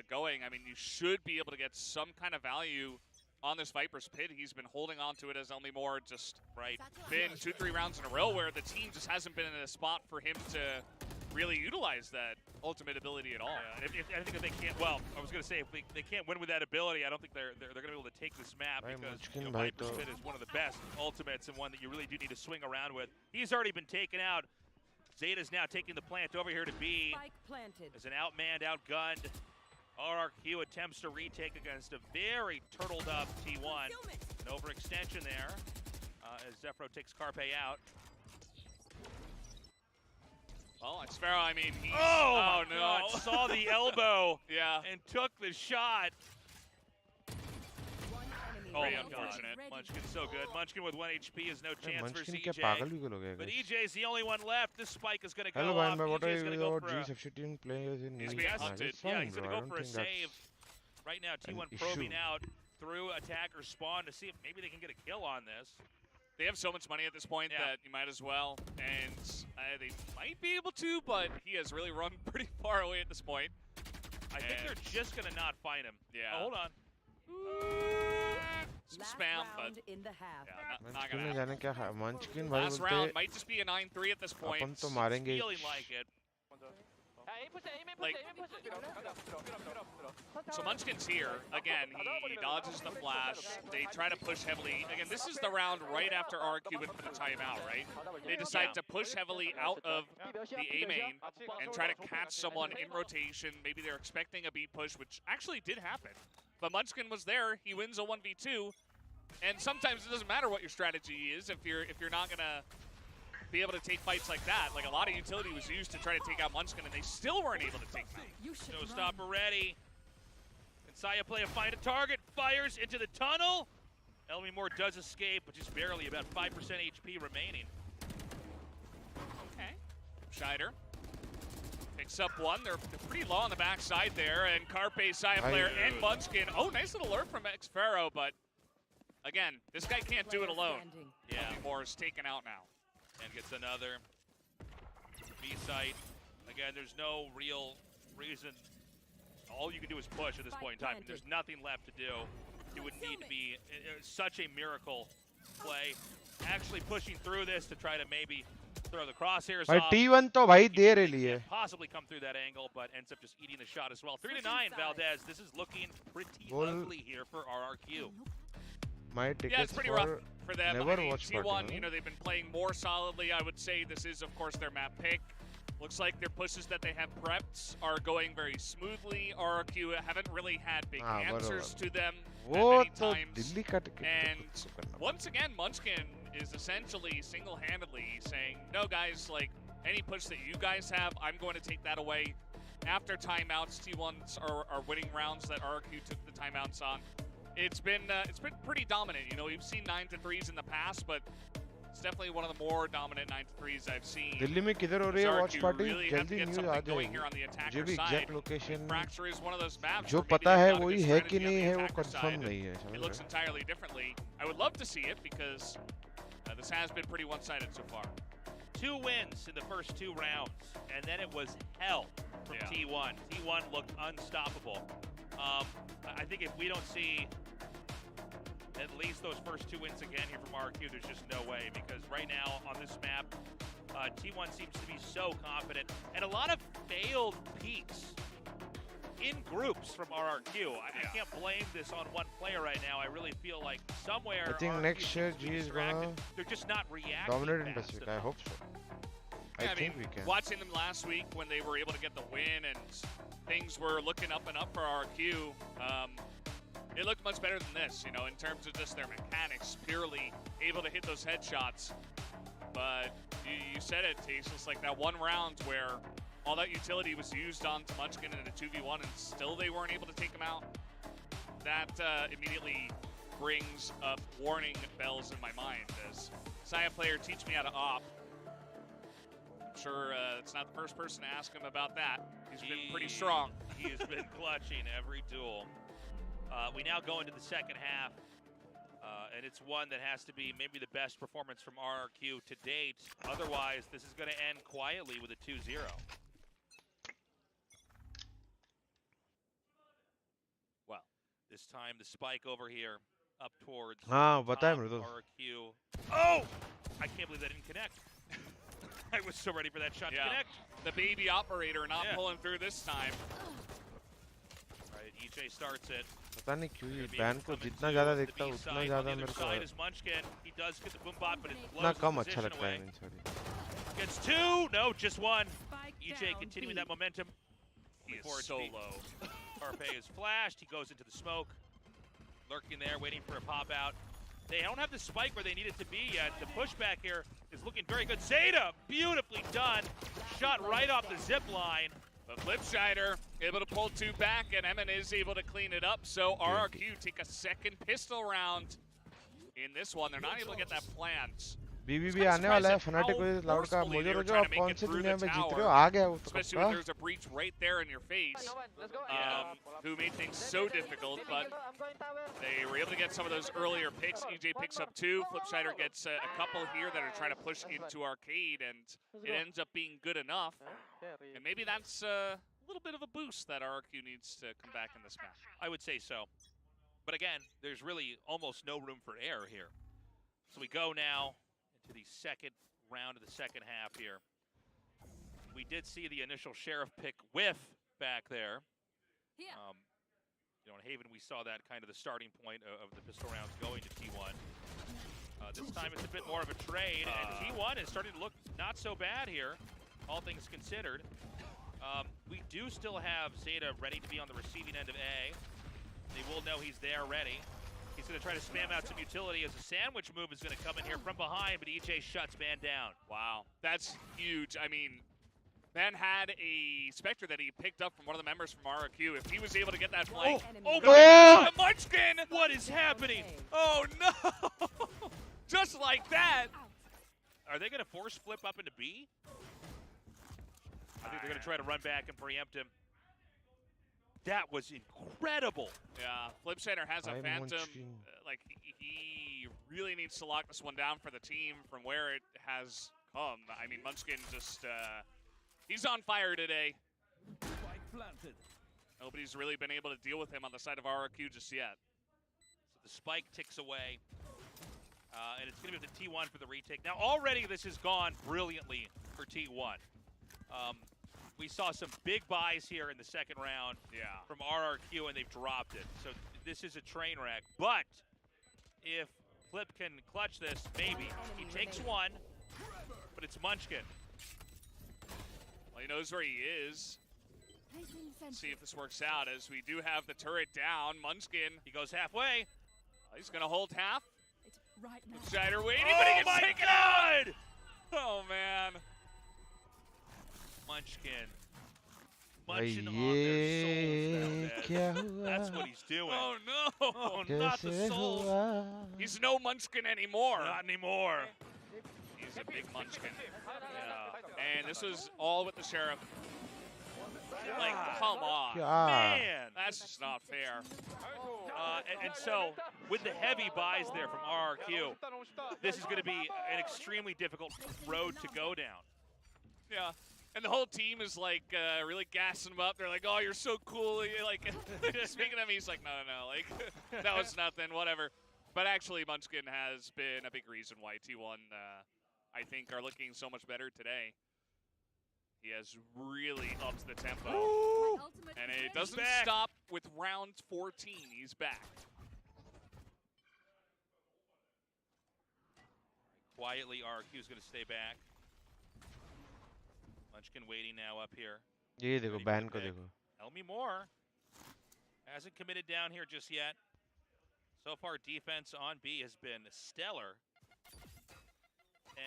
going. I mean, you should be able to get some kind of value on this Viper's pit. He's been holding on to it as only more just been 2-3 rounds in a row where the team just hasn't been in a spot for him to really utilize that ultimate ability at all. Yeah, I think if they can't, well, I was going to say if they can't win with that ability, I don't think they're going to be able to take this map because Viper's pit is one of the best ultimates and one that you really do need to swing around with. He's already been taken out. Zeta's now taking the plant over here to B as an outmanned, outgunned. RRQ attempts to retake against a very turtled up T1. An overextension there as 𝑍fro takes 𝘼𝐽𝐿 out. Well, 𝑋𝐺, I mean, he's... Oh no! God, saw the elbow and took the shot. Very unfortunate. Munchkin's so good. Munchkin with 1 HP is no chance for Munchkin 𝑍. But EJ's the only one left. This spike is going to go Hello, off. man, what are EJ's going to go for G15 players in He's being hunted. Yeah, he's going to go for a save. Right now, T1 probing out through attacker spawn to see if maybe they can get a kill on this. They have so much money at this point that you might as well. And they might be able to, but he has really run pretty far away at this point. I think they're just going to not find him. Yeah. Oh, hold on. Some spam, but in the half. not gonna happen. Munchkin Last round might just be a 9-3 at this point. अपन तो मारेंगे. Feeling like it. Like, so Munchkin's here. Again, he dodges the flash. They try to push heavily. Again, this is the round right after RRQ went for the timeout, right? They decide to push heavily out of the A main and try to catch someone in rotation. Maybe they're expecting a B push, which actually did happen. But Munchkin was there. He wins a 1v2. And sometimes it doesn't matter what your strategy is if you're not gonna be able to take fights like that. Like a lot of utility was used to try to take out Munchkin, and they still weren't able to take him out. Showstopper ready. And 𝘼𝐽𝐿𝐼 find a target, fires into the tunnel. 𝘼𝐼𝐽𝐿 does escape, but just barely, about 5% HP remaining. Okay. 𝘼𝐽𝐿𝐼 picks up one. They're pretty low on the backside there, and 𝘼𝐼𝐽𝐿, 𝘼𝐼𝐿𝐼 and Munchkin. Oh, nice little alert from 𝑋𝐿Row, but again, this guy can't do it alone. Yeah. 𝘼𝐼𝐽𝐿 is taken out now. And gets another B site. Again, there's no real reason. All you can do is push at this point in time. There's nothing left to do. It would need to be such a miracle play. Actually pushing through this to try to maybe throw the crosshairs off. T1 तो भाई दे रही है. Possibly come through that angle, but ends up just eating the shot as well. 3-9, Valdez. This is looking pretty ugly here for RRQ. My tickets yeah, it's pretty rough for them. Never I mean, watched T1, you know, they've been playing more solidly. I would say this is, of course, their map pick. Looks like their pushes that they have prepped are going very smoothly. RRQ haven't really had big answers to them that many times. And once again, Munchkin is essentially single-handedly saying, no, guys, like, any push that you guys have, I'm going to take that away. After timeouts, T1s are winning rounds that RRQ took the timeouts on. It's been pretty dominant. You know, we've seen 9-3s in the past, but it's definitely one of the more dominant 9-3s I've seen. Delhi में किधर हो रही है watch party? Really जल्दी news आ जाएगी. मुझे भी exact location जो पता है वही है कि नहीं है वो confirm नहीं है. It looks entirely differently. I would love to see it because this has been pretty one-sided so far. 2 wins in the first 2 rounds, and then it was hell from T1. T1 looked unstoppable. I think if we don't see at least those first 2 wins again here from RRQ, there's just no way, because right now on this map, T1 seems to be so confident, and a lot of failed peaks in groups from RRQ. I can't blame this on one player right now. I really feel like somewhere I think RRQ next year G is gonna they're just not reacting dominate in fast Pacific. enough. I hope so. Yeah, I think we can. Watching them last week when they were able to get the win and things were looking up and up for RRQ, it looked much better than this, you know, in terms of just their mechanics, purely able to hit those headshots. But you said it, Tace, it's like that one round where all that utility was used on Munchkin in a 2v1 and still they weren't able to take him out. That immediately brings up warning bells in my mind as 𝘼𝐽𝐿𝐼 player teach me how to op. I'm sure it's not the first person to ask him about that. He's been pretty strong. He has been clutching every duel. We now go into the second half, and it's one that has to be maybe the best performance from RRQ to date. Otherwise, this is going to end quietly with a 2-0. Well, this time the spike over here up towards RRQ. Oh! I can't believe that didn't connect. I was so ready for that shot to connect. The baby operator not pulling through this time. All right, EJ starts it. पता नहीं क्यों ये ban को जितना ज़्यादा देखता हूँ उतना ज़्यादा मेरे को इतना कम अच्छा लगता है इन sorry. Gets 2, no, just 1. EJ continuing that momentum. He is so low. 𝘼𝐽𝐿𝐼 is flashed. He goes into the smoke, lurking there, waiting for a pop out. They don't have the spike where they need it to be yet. The pushback here is looking very good. 𝘼𝐽𝐿𝐼, beautifully done. Shot right off the zip line. But 𝘼𝐽𝐿𝐼 able to pull 2 back, and OMEN is able to clean it up. So RRQ take a second pistol round in this one. They're not able to get that plant. BBB आने वाला है. Fanatic versus loud का mojo रोजो आप कौन से दुनिया में जीत रहे हो? आ गया वो तो. Especially when there's a breach right there in your face. Who made things so difficult, but they were able to get some of those earlier picks. EJ picks up 2. 𝘼𝐽𝐿𝐼 gets a couple here that are trying to push into arcade, and it ends up being good enough. And maybe that's a little bit of a boost that RRQ needs to come back in this match. I would say so. But again, there's really almost no room for error here. So we go now to the second round of the second half here. We did see the initial Sheriff pick whiff back there. You know, in Haven, we saw that kind of the starting point of the pistol rounds going to T1. This time it's a bit more of a trade, and T1 is starting to look not so bad here, all things considered. We do still have 𝘼𝐽𝐿𝐼 ready to be on the receiving end of A. They will know he's there ready. He's going to try to spam out some utility as a sandwich move is going to come in here from behind, but EJ shuts Man down. Wow, that's huge. I mean, Man had a Spectre that he picked up from one of the members from RRQ. If he was able to get that flank, oh my God, Munchkin! What is happening? Oh no! Just like that. Are they going to force Flip up into B? I think they're going to try to run back and preempt him. That was incredible. Yeah, 𝘼𝘽𝙊𝐿 has a Phantom. Like, he really needs to lock this one down for the team from where it has come. I mean, Munchkin just, he's on fire today. Nobody's really been able to deal with him on the side of RRQ just yet. So the spike ticks away. And it's going to be the T1 for the retake. Now, already this has gone brilliantly for T1. We saw some big buys here in the second round from RRQ, and they've dropped it. So this is a train wreck. But if Flip can clutch this, maybe. He takes one, but it's Munchkin. Well, he knows where he is. Let's see if this works out as we do have the turret down. Munchkin, he goes halfway. He's going to hold half. Right now. 𝘼𝘽𝙬 waiting, oh but he gets my taken God! out! Oh, man. Munchkin. Munching on their souls. That's what he's doing. Oh, no. Oh, not the souls. He's no Munchkin anymore. Not anymore. He's a big Munchkin. Yeah. And this was all with the Sheriff. Like, come on. Man. That's just not fair. And so, with the heavy buys there from RRQ, this is going to be an extremely difficult road to go down. Yeah. And the whole team is like really gassing him up. They're like, "Oh, you're so cool!" Like speaking of me, he's like, "No, like that was nothing, whatever." But actually, Munchkin has been a big reason why T1, I think, are looking so much better today. He has really upped the tempo, and it doesn't stop with round 14. He's back. Quietly, RRQ is going to stay back. Munchkin waiting now up here. ये देखो ban को देखो. Tell me more. Hasn't committed down here just yet. So far, defense on B has been stellar.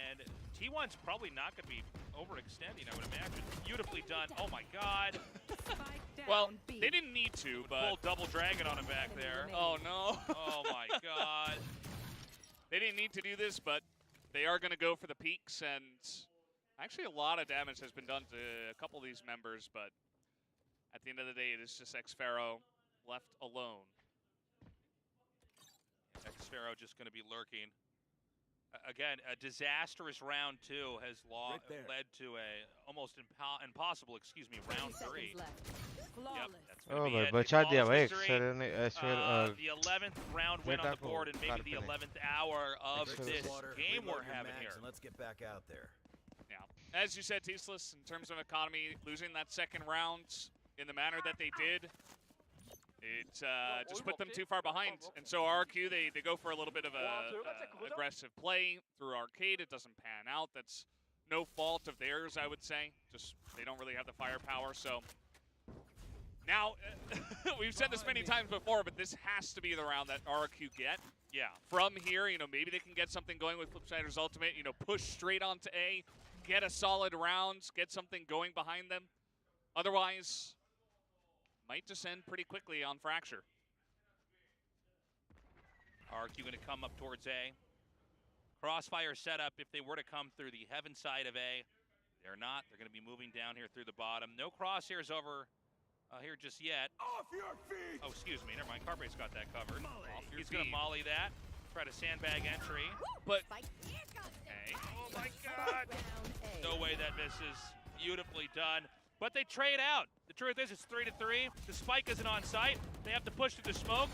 And T1's probably not going to be overextending, I would imagine. Beautifully done. Oh my God. Well, they didn't need to, but full double dragon on him back there. Oh no. Oh my God. They didn't need to do this, but they are going to go for the peaks, and actually a lot of damage has been done to a couple of these members, but at the end of the day, it is just 𝘼𝘽𝙬 left alone. 𝘼𝘽𝙬 just going to be lurking. Again, a disastrous round 2 has led to a almost impossible, round 3. Yep, that's Oh, be it. बचा दिया भाई History. XR ने The 11th round win on the board, and maybe the 11th hour of this game we're having here. Let's get back out there. Yeah, as you said, Tasteless, in terms of economy, losing that second round in the manner that they did, it just put them too far behind. And so RRQ, they go for a little bit of a aggressive play through arcade. It doesn't pan out. That's no fault of theirs, I would say. Just they don't really have the firepower. So now, we've said this many times before, but this has to be the round that RRQ get. Yeah. From here, maybe they can get something going with 𝘼𝘽𝙬𝙬's ultimate, push straight onto A, get a solid round, get something going behind them. Otherwise, might just end pretty quickly on Fracture. RRQ going to come up towards A. Crossfire setup if they were to come through the heaven side of A. They're not. They're going to be moving down here through the bottom. No crosshairs over here just yet. Off your feet! Oh, excuse me. Never mind. 𝘼𝘽𝙬𝙬's got that covered. He's going to molly that. Try to sandbag entry. But okay. Oh my God! No way that misses. Beautifully done. But they trade out. The truth is, it's 3-3. The spike isn't on site. They have to push through the smoke.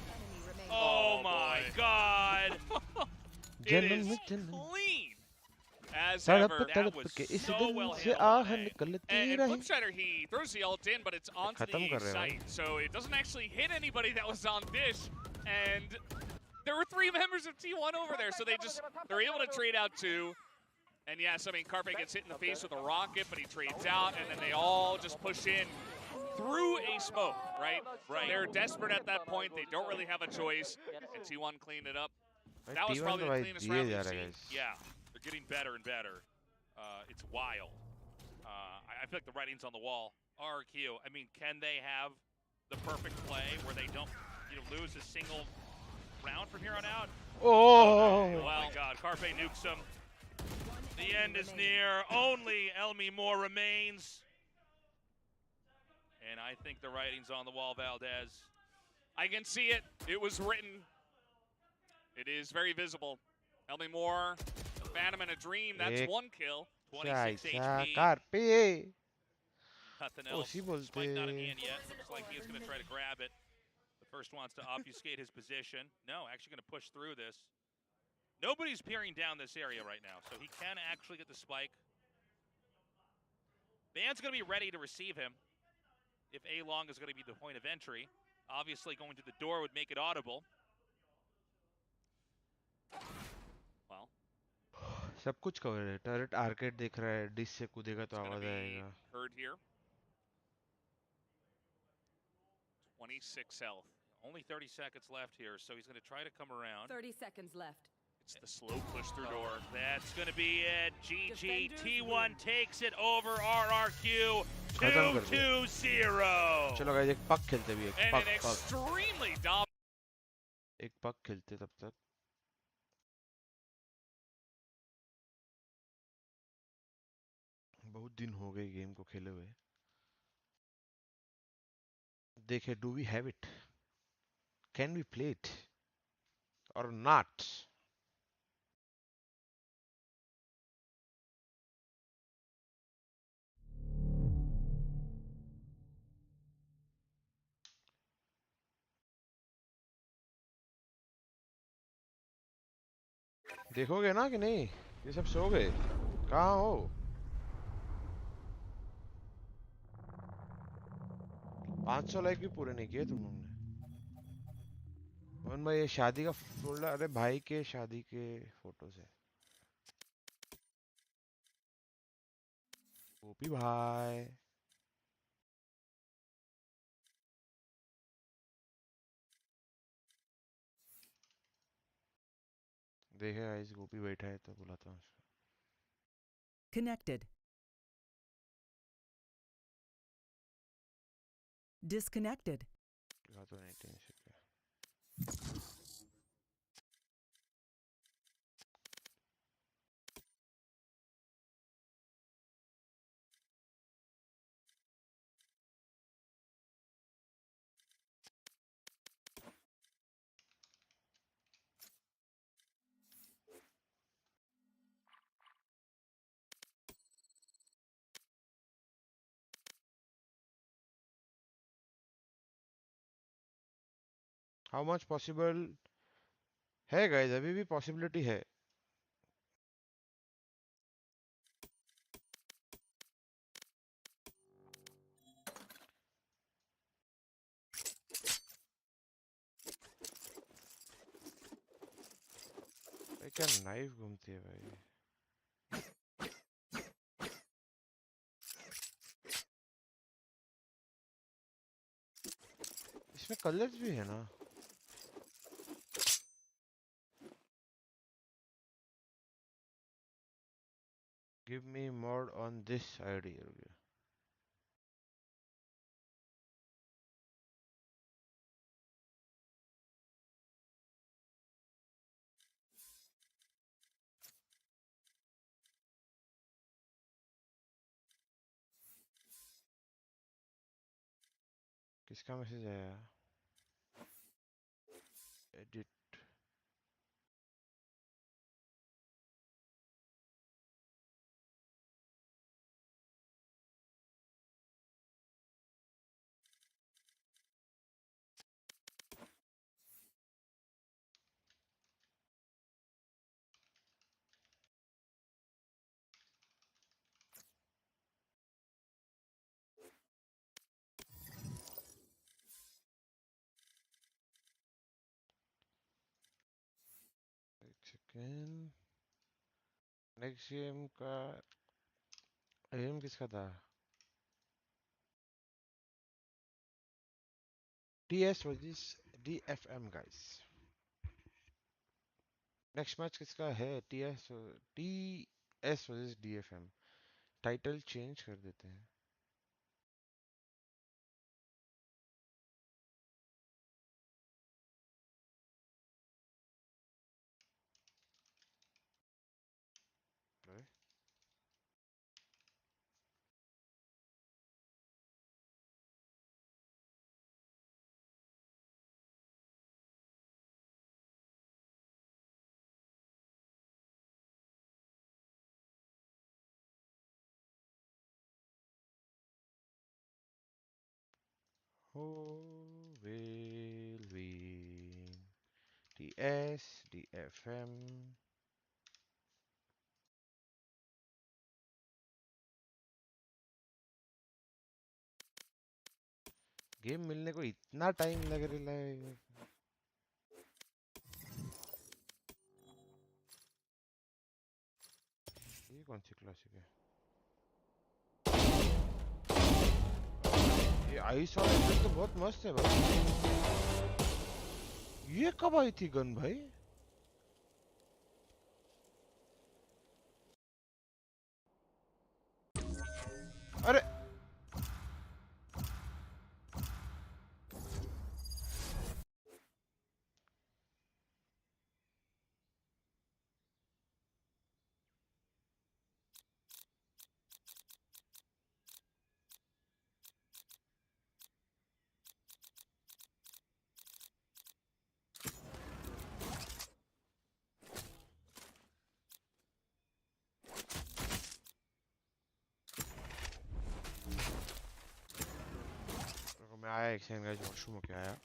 Oh my God! It is clean as ever. That was so well handled. And 𝘼𝘽𝙬𝙬, he throws the ult in, but it's onto the site, so it doesn't actually hit anybody that was on dish. And there were 3 members of T1 over there, so they're able to trade out 2. And yes, 𝘼𝘽𝙬𝙬 gets hit in the face with a rocket, but he trades out, and then they all just push in. through a smoke, right? Right. They're desperate at that point. They don't really have a choice. And T1 cleaned it up. भाई That was T1 probably तो the भाई cleanest दिए round जा we've रहा seen. है guys. Yeah, they're getting better and better. It's wild. I feel like the writing's on the wall. RQ, I mean, can they have the perfect play where they don't, lose a single round from here on out? Oh! Oh my God, Carpe nukes him. The end is near. Only 𝘼𝘽𝐻 remains. And I think the writing's on the wall, Valdez. I can see it. It was written. It is very visible. 𝘼𝘽𝐻, a phantom and a dream. That's Ek- one kill. 26 HP. Carpe! Nothing Oh, else. si Bolte. Spike not in hand yet. Looks like he is going to try to grab it. The first wants to obfuscate his position. No, actually going to push through this. Nobody's peering down this area right now, so he can actually get the spike. Van's going to be ready to receive him if 𝘼𝘽𝐻 is going to be the point of entry. Obviously, going to the door would make it audible. Well, सब कुछ cover है. Turret arcade दिख रहा है. Dish से कूदेगा तो आवाज आएगा. heard here. 26 health. Only 30 seconds left here, so he's going to try to come around. 30 seconds left. It's the slow push through door. That's going to be it. GG. T1 takes it over RRQ. खत्म कर 2-0. चलो guys एक पक खेलते भी. एक And पक an extremely dominant. एक पक खेलते तब तक. बहुत दिन हो गए गेम को खेले हुए. देखे, do we have it? Can we play it or not? देखोगे ना कि नहीं? ये सब सो गए. कहाँ हो? 500 लाइक भी पूरे नहीं किए तुम लोगों ने. मोहन भाई ये शादी का फोल्डर, अरे भाई के शादी के फोटोज है. गोपी भाई देखे गाइस, गोपी बैठा है तो बुलाता हूँ उसको. Connected. Disconnected. दिखा तो नहीं टेंशन पे. हाउ मच पॉसिबल है गाइस? अभी भी पॉसिबिलिटी है. भाई क्या नाइफ घूमती है भाई. इसमें कलर्स भी है ना. Give me mod on this ID. किसका मैसेज आया? एडिट. सेकेंड. नेक्स्ट गेम का एम किसका था? TS versus DFM guys. Next match किसका है? TS versus DFM. Title change कर देते हैं. Who will win? TS, DFM. Game मिलने को इतना टाइम लग रहा है. ये कौन सी क्लासिक है? ये आइस वाला इफेक्ट तो बहुत मस्त है भाई. ये कब आई थी गन भाई? अरे मैं आया एक सेकंड गाइस, वॉशरूम होके आया.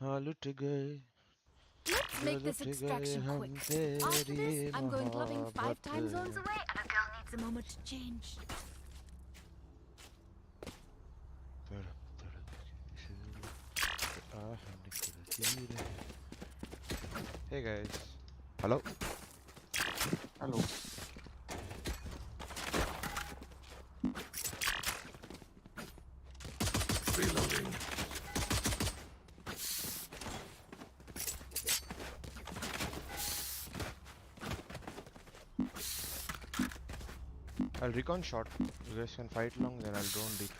हाँ लुट गए. Let's make this extraction quick. After this, I'm going clubbing 5 time zones away, and a girl needs a moment to change. Hey guys. Hello. Hello. Reloading. I'll recon short. You guys can fight long, then I'll drone deep.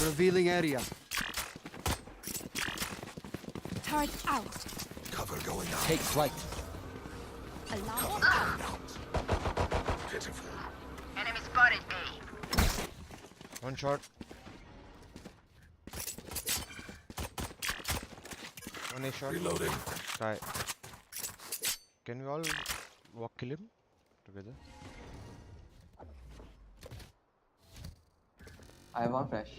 Revealing area. Turret out. Cover going out. Take flight. Alarm out. Pitiful. Enemy spotted B. One shot. One A shot. Reloading. Try. Can we all walk kill him together? I have one flash.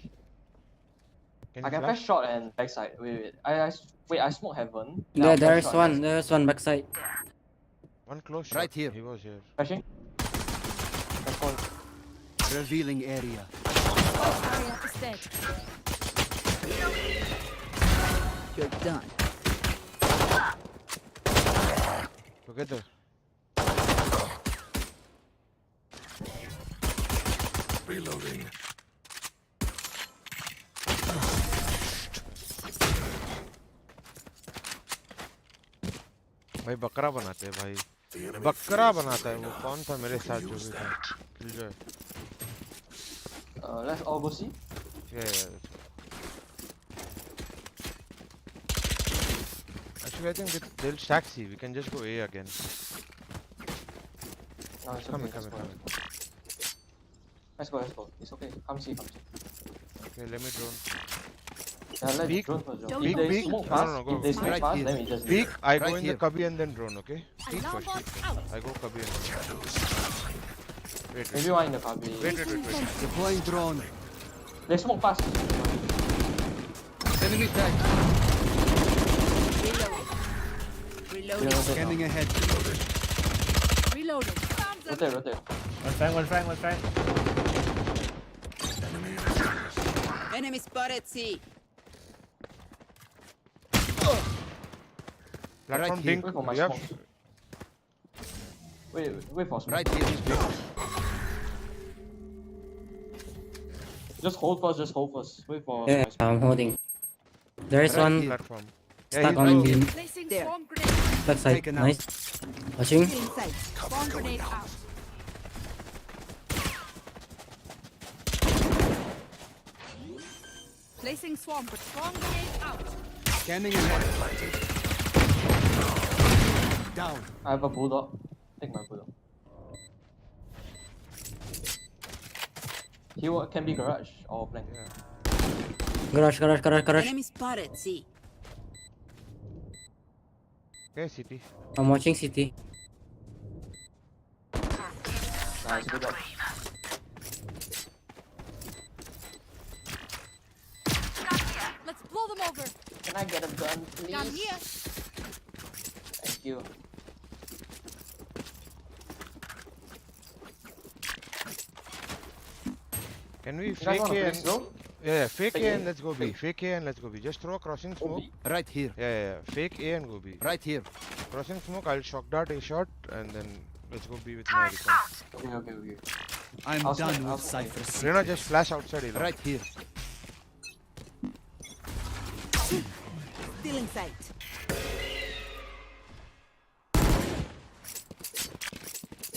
Can I you can flash short and backside. Wait. I smoke heaven. Yeah, there's one. There's one backside. One close shot. Right here. He was here. Flashing. Revealing area. Area is dead. You're done. Together. Reloading. भाई बकरा बनाते हैं भाई, बकरा बनाता है वो। कौन था मेरे साथ जो भी था? Killjoy. Let's all go see. Yeah. Actually, I think they'll stack C. We can just go A again. No, it's coming. Let's go. It's okay. Come see. Okay, let me drone. Yeah, let's Peek. drone first. Peek. Smoke fast. No, go. If they smoke Right fast, here. then we just Peek. I go Right in here. the cubby and then drone. Okay. Peek first. I go cubby and drone. Wait. Maybe one in the cubby. Wait. Deploying drone. They smoke fast. Enemy tag. Reloading. Scanning ahead. Reloading. Rotate. One flank. Enemy spotted C. Platform Right ding. Wait for my Yep. smoke. Wait for smoke. Right here. Just hold first. Wait for Yeah, my smoke. I'm holding. There is Right one Platform. stuck he's on right beam. Placing swarm grenade. Backside. Taken out. Nice. Watching. Getting sight. Swarm grenade out. Placing swarm grenade out. Scanning ahead. Down. I have a bulldog. Take my bulldog. He can be garage or blank. Garage. Enemy spotted C. Okay, city. I'm watching city. Nice, good job. Let's blow them over. Can I get a gun, please? Gun here. Thank you. Can we You guys fake wanna A play and slow? yeah, fake Fake A A. and let's go B. Fake A and let's go B. Just throw a crossing smoke. Right here. Yeah. Fake A and go B. Right here. Crossing smoke. I'll shock dart a shot and then let's go B with my recon. Okay. I'm I'll done smoke, I'll with smoke. Cypher. Rena, just flash outside. Elon. Right here. Still in sight.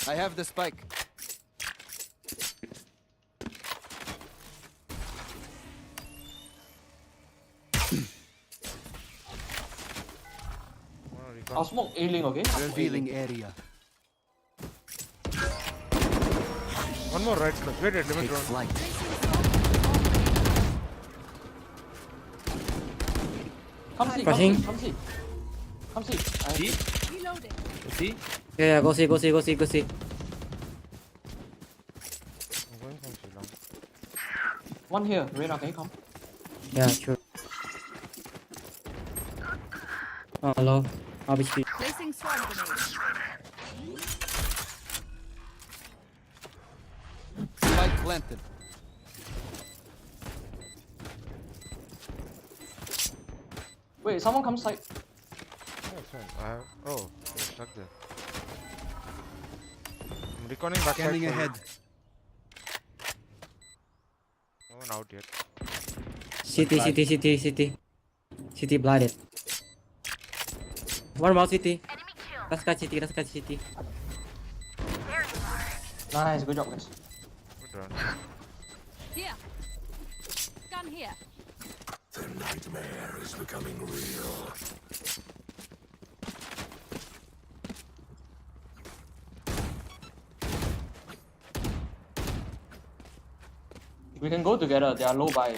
I have the spike. I'll smoke A-Link, okay? Revealing area. One more right close. Wait, let me Take drone. flight. Come see. Reloading. See? Yeah, go see. I'm going from C long. One here. Reyna, can you come? Yeah, sure. Oh, hello. RBC. Placing swarm grenade. Spike planted. Wait, someone come side. Yeah, it's fine. Oh, you're stuck there. I'm reconning back side. Scanning ahead. No one out yet. City blinded. One more city. Let's catch city. Nice, good job, guys. Good run. Here. Gun here. The nightmare is becoming real. We can go together. They are low by.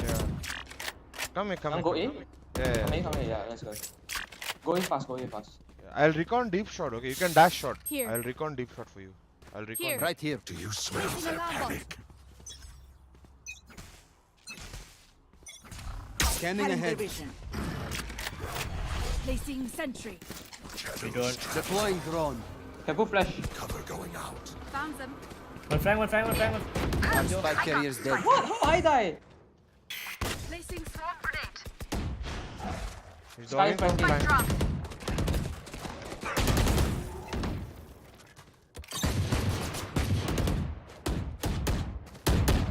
Yeah. Come here. Go A? Yeah. Come in. Yeah, let's go. Go in fast. Yeah, I'll recon deep shot, okay? You can dash shot. Here. I'll recon deep shot for you. I'll recon. Here. Right here. Do you smell their panic? Scanning Cutting ahead. division. Placing sentry. Deploying drone. Can put flash. Cover going out. Found them. One flank. Spike carrier's dead. What? How I die? Placing swarm grenade. He's going from flank.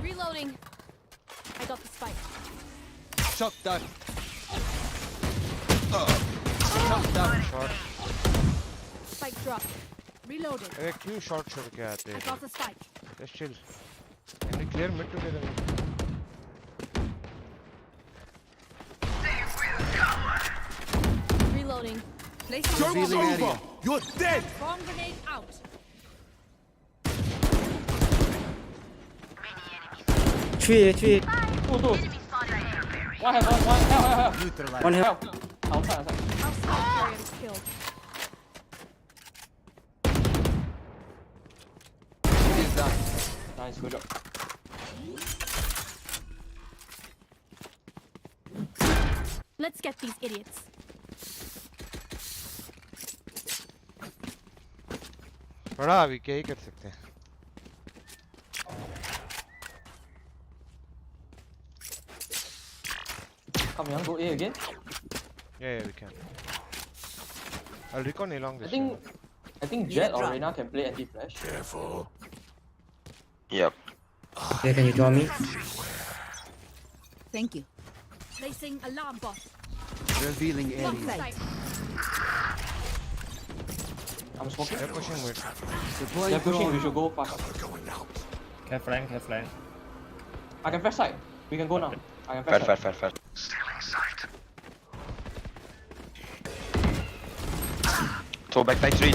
Reloading. I got the spike. Shot down. Shot down. Short. Spike drop. Reloading. अरे क्यों short छोड़ के आते I हैं? got the spike. Just chill. Can we clear mid together? Reloading. Placing Joke's over. You're dead. bomb grenade out. Three. Two. One heaven, one hell. Neutralize. One help. Outside. Carrier is killed. He's done. Nice, good job. Let's get these idiots. बड़ा अभी क्या ही कर सकते हैं? Come on, go A again. Yeah, we can. I'll recon along this. I think Jet or Reyna can play anti-flash. Careful. Yep. Yeah, can you draw me? Thank you. Placing alarm bot. Revealing area. I'm smoking. They're pushing mid. They're pushing, we should go fast. Care flank, care flank. I can flash side. We can go now. I can flash side. Fair. Two backside, three.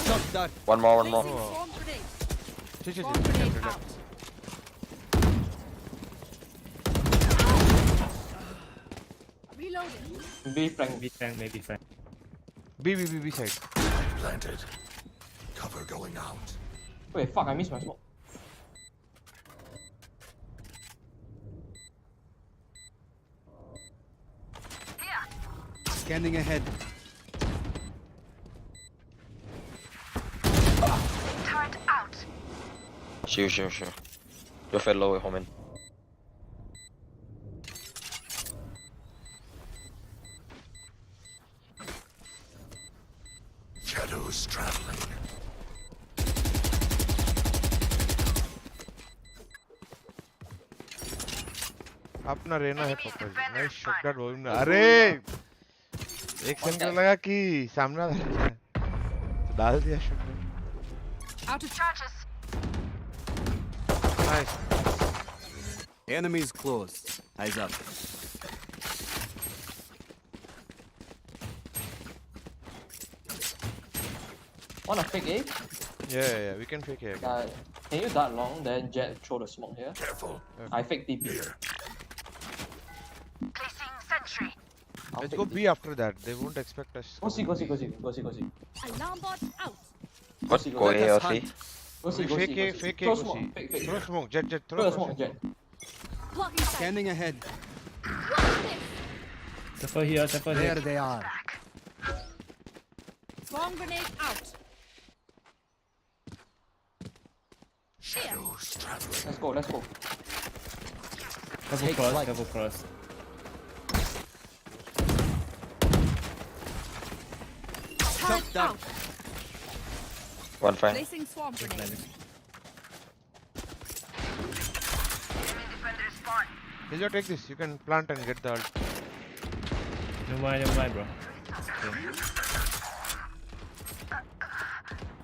Shot down. One more. Swarm grenade. Chill. Bomb grenade out. Reloading. B flank. Maybe flank, maybe flank. B side. Planted. Cover going out. Wait, fuck, I missed my smoke. Scanning ahead. Turret out. Sure. You're fed low, OMEN. Shadows traveling. अपना रहना है पापा जी। Nice shot बोल ना। अरे एक second लगा कि सामने डाल दिया shot. Out of charges. Nice. Enemies close. Eyes up. Wanna fake A? Yeah, we can fake it. Can you dart long, then Jet throw the smoke here? Careful. I fake TP. Here. Placing sentry. Let's go B after that. They won't expect us. Go see. Alarm bot out. What? Go A or C? Go see. Fake A, Throw go smoke, see. fake. Throw smoke, Jet, Throw the smoke, Jet. Blocking sight. Scanning ahead. Suffer here. There they are. Bomb grenade out. Shadows traveling. Let's go. Double cross. Turret out. One fine. Placing swarm grenade. Killjoy, take this. You can plant and get the ult. Never mind, bro.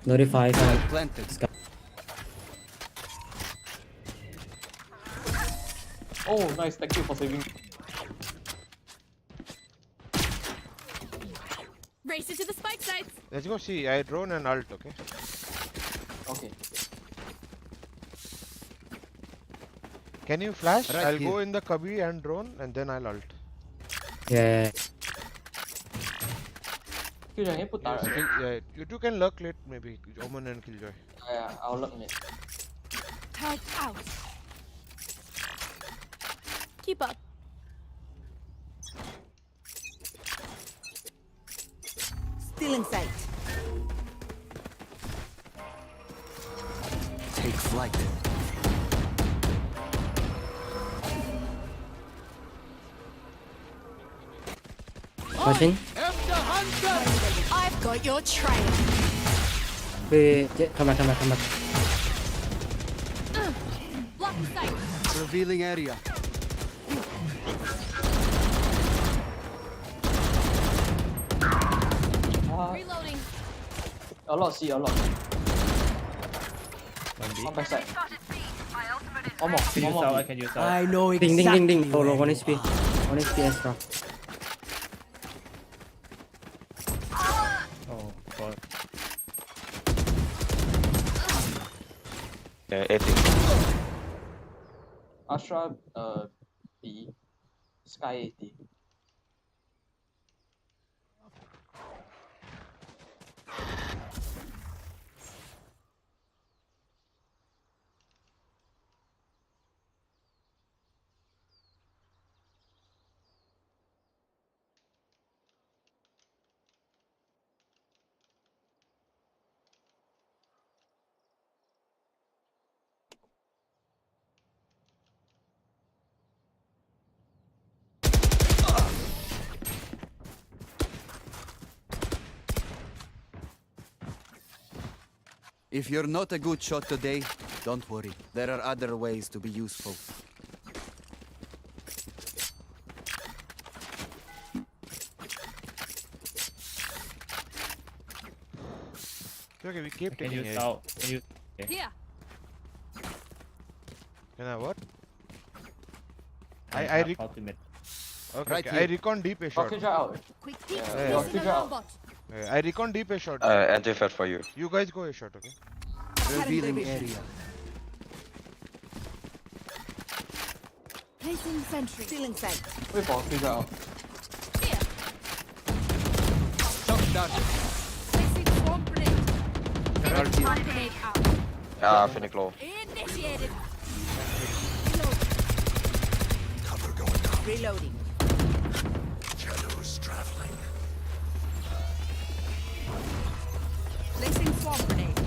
Notify. Planted. Oh, nice. Thank you for saving. Race it to the spike sites. Let's go see. I drone and ult, okay? Okay. Can you flash? Right I'll here. go in the cubby and drone and then I'll ult. Yeah. Killjoy, put turret. Yeah, you two can lurk late maybe. OMEN and Killjoy. Yeah, I'll look mid. Turret out. Keep up. Still in sight. Take flight. Watching. I've got your trail. Wait, come back. Block sight. Revealing area. Reloading. A lot C, a lot. One backside. One more. Can use out, I can use out. I know Ding. exactly. Low, 1 HP. 1 HP extra. Oh, God. Astra, B. Sky 80. If you're not a good shot today, don't worry. There are other ways to be useful. Okay, we keep Can taking use it. out. Can use. Okay. Here. Can I what? I I have rec ultimate. okay, Right okay. I recon deep a shot. Rocket out. Quick peek. Yeah, Placing figure alarm out. bot. I recon deep a shot. Anti-fat for you. You guys go a shot, okay? Revealing area. Placing sentry. Stealing sight. Wait for figure out. Here. Shock dart. Placing swarm grenade. Swarm grenade out. Phoenix low. Initiated. Cover going down. Reloading. Shadows traveling. Placing swarm grenade.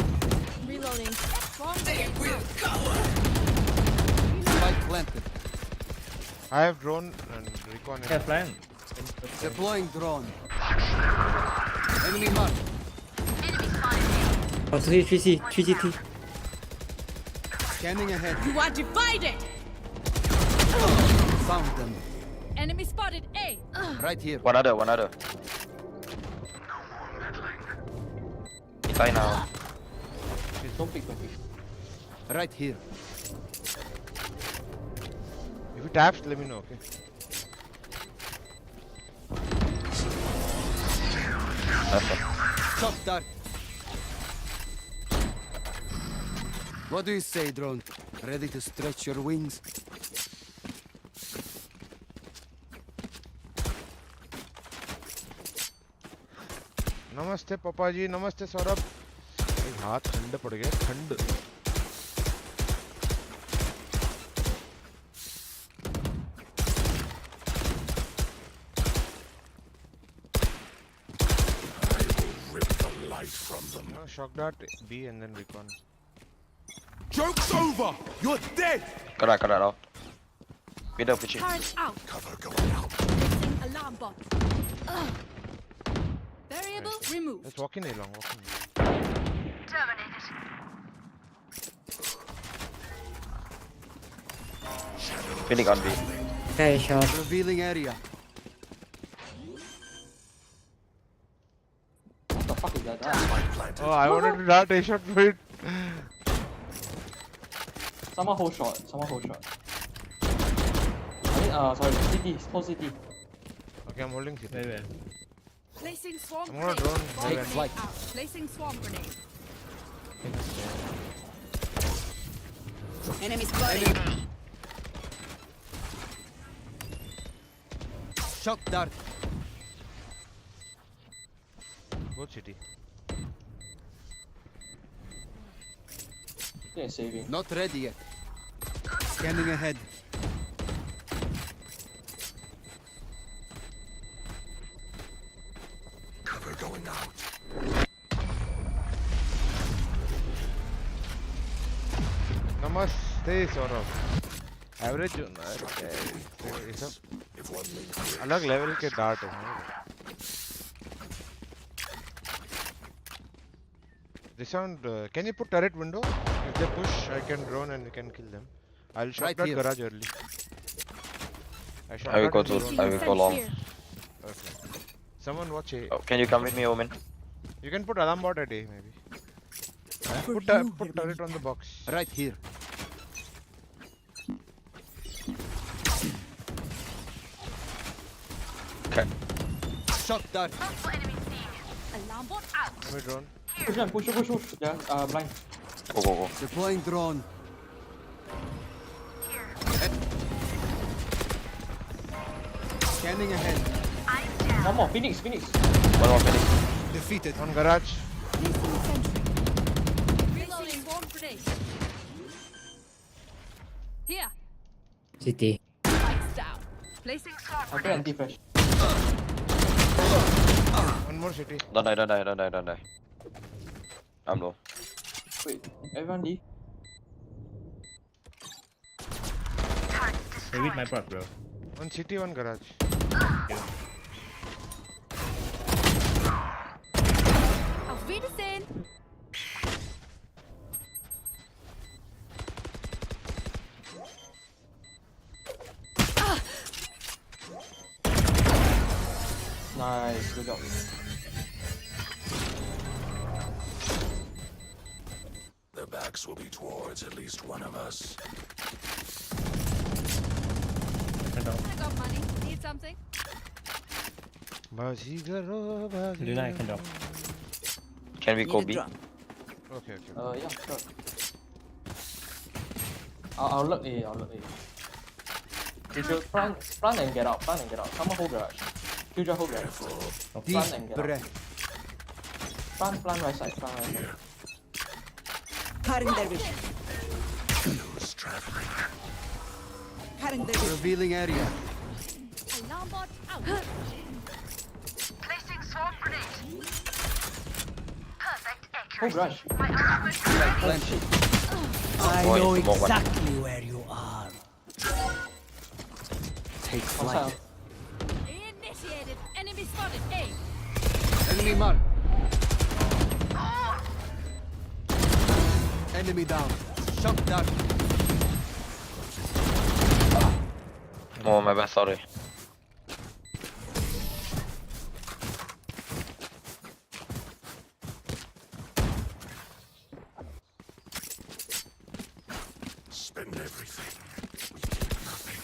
Reloading. Swarm grenade. Spike planted. I have drone and recon. Yeah, flying. Deploying drone. Enemy mark. Oh, 3 GT. Scanning ahead. You are divided. Found them. Enemy spotted A. Right here. One other. Die now. Don't pick, don't pick. Right here. If it taps, let me know, okay? Shock dart. What do you say, drone? Ready to stretch your wings? नमस्ते पापा जी, नमस्ते सौरभ। हाथ ठंड पड़ गया, ठंड। Shock dart B and then recon. Joke's over! You're dead! Cut out. Middle pushing. Turret out. Cover going out. Placing alarm bot. Variable removed. Let's walk in along. Terminated. Phoenix on B. Okay, shot. Revealing area. What the fuck is that? Oh, I wanted to dart a shot for it. Someone hold shot. I mean, sorry, CT, small CT. Okay, I'm holding CT. Wait. Placing swarm I'm gonna grenade. drone. Swarm Take grenade flight. out. Placing swarm grenade. Enemy spotted. Shock dart. Go city. Yeah, saving. Not ready yet. Scanning ahead. Cover going out. Namaste Saurabh. Average ये सब अलग level के dart हैं। They sound. Can you put turret window? If they push, I can drone and we can kill them. I'll shot that garage early. I will go long. Okay. Someone watch A. Oh, can you come with me, Omen? You can put alarm bot at A maybe. Put turret on the box. Right here. Okay. Shot that. Alarm bot out. Let me drone. Push. Yeah, blind. Go. Deploying drone. Scanning ahead. One more, Phoenix. One more Phoenix. Defeated. One garage. Reloading bomb grenade. Here. City. Lights down. Placing swarm Okay, anti-flash. One more city. Don't die. I'm low. Wait, everyone D. Stay with my prop, bro. One city, one garage. Auf Wiedersehen. Nice, good job. Their backs will be towards at least one of us. I got money. Need something? Luna, I can drop. Can we go B? Okay. Yeah, sure. I'll look A. You should plan and get out. Someone hold garage. Future hold garage. Plan and get out. Plan right side. Cutting their vision. Cutting their vision. Revealing area. Alarm bot out. Placing swarm grenade. Perfect Hold garage. I know exactly where you are. Take flight. Initiated. Enemy spotted. A. Enemy mark. Enemy down. Shot that. Oh, my bad, sorry. Spend everything. We get nothing.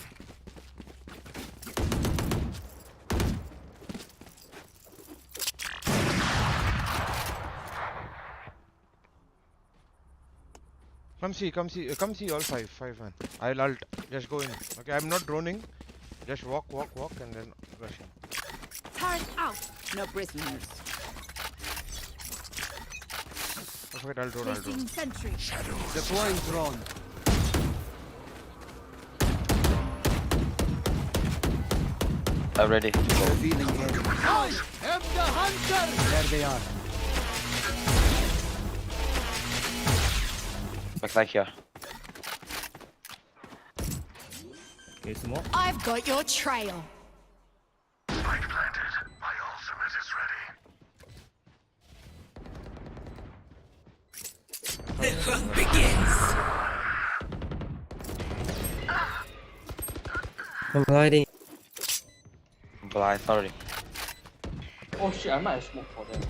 Come see all five man. I'll ult. Just go in. Okay, I'm not droning. Just walk and then rush in. Turret out. No prisoners. Perfect, I'll drone. Placing sentry. Deploying drone. I'm ready. Revealing area. I am the hunter. There they are. Looks like here. Okay, some more. I've got your trail. Spike planted. My ultimate is ready. The hunt begins. I'm gliding. Blind, sorry. Oh shit, I might have smoked for them.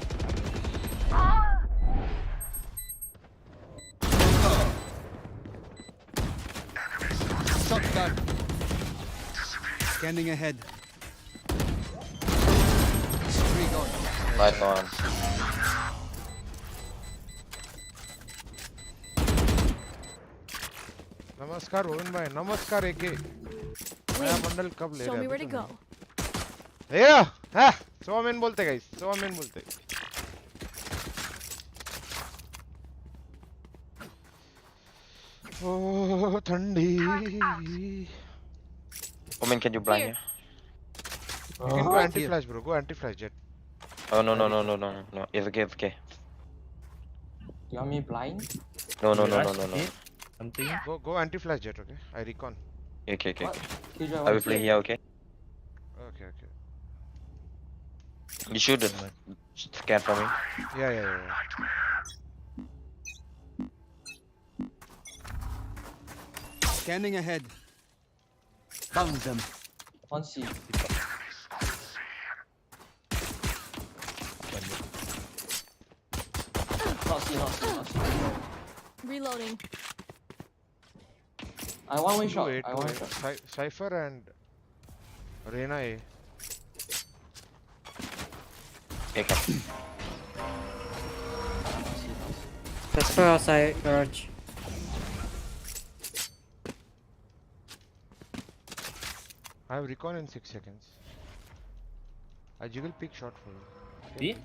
Shotgun. Scanning ahead. Three gone. Nice one. नमस्कार भविन भाई नमस्कार एके नया bundle कब ले Show रहे me where to go. या हां 100 main बोलते गाइस 100 मेन बोलते ओ ठंडी Omen, can you blind here? You can go anti-flash, bro. Go anti-flash, Jet. Oh, no. It's okay. You want me blind? No. Something. Go anti-flash, Jet, okay? I recon. Okay. What? I will play here, okay? Okay. You should scan for me. Yeah. Scanning ahead. Found them. One C. Not C, not C, not C. Reloading. I one way shot. Wait, I one way shot. Cypher and Reyna A. Let's go outside garage. I have recon in 6 seconds. I jiggle peek shot for you. B?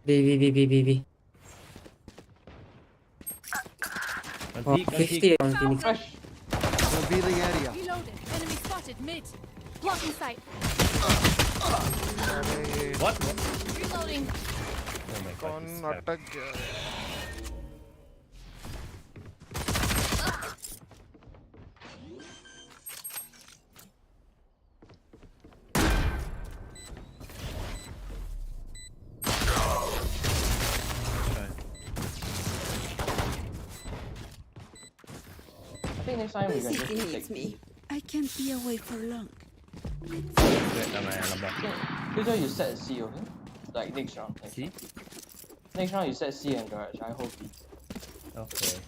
B. One peek, 50 on Phoenix. Revealing area. Reloaded. Enemy spotted mid. Blocking sight. What? Reloading. Oh my god. this Not guy. I think next time we can just City take me. I can't be away for long. Wait, lambat. Usually you set C, okay? Like next round. C? Next round you set C and garage. I hold B. Okay.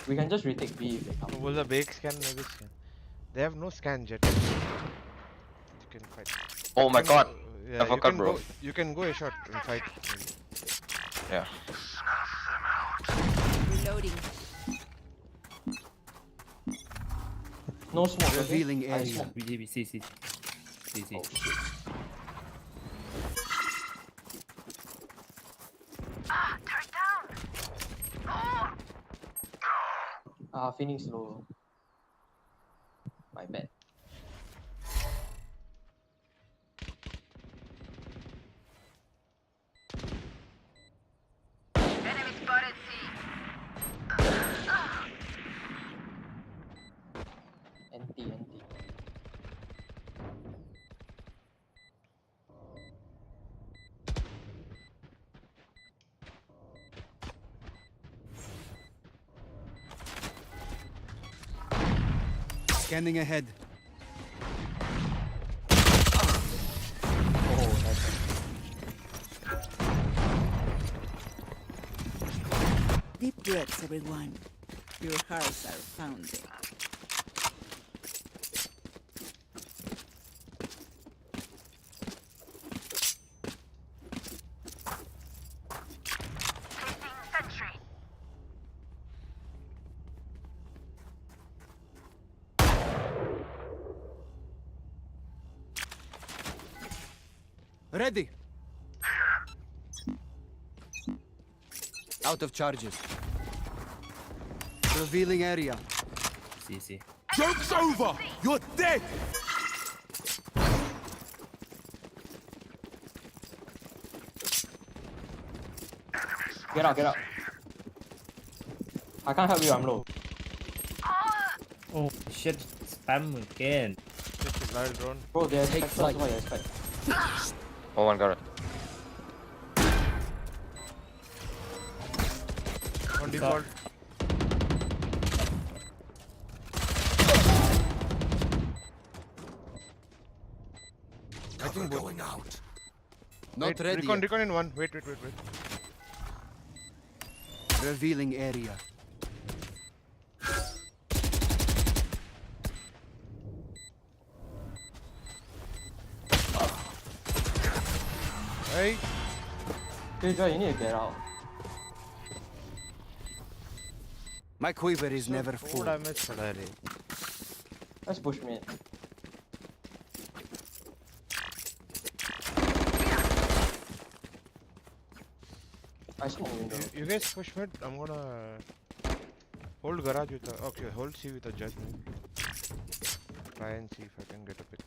We can just retake B if they come. Will the bake scan maybe scan? They have no scan jet. You can fight. Oh my god. Yeah, I forgot, bro. You can go a shot and fight. Yeah. Reloading. No smoke. Okay? Revealing I area. smoke. BGB, C. Oh shit. Phoenix low. My bad. NT. Scanning ahead. Oh, nice. Deep breaths, everyone. Your hearts are pounding. Ready. Out of charges. Revealing area. C. Joke's over! You're dead! Get out. I can't help you, I'm low. Oh shit, spam again. Just a light drone. Bro, they expect flight. What you expect? Oh, one got it. On default. I think going out. Not ready. Recon in one. Wait. Revealing area. Hey. Hey, Joy, you need to get out. My quiver is never 4 full. damage पड़ा है रे. Let's push mid. I smoke window. You guys push mid. I'm gonna hold garage with a. Okay, hold C with a jet. Try and see if I can get a pick.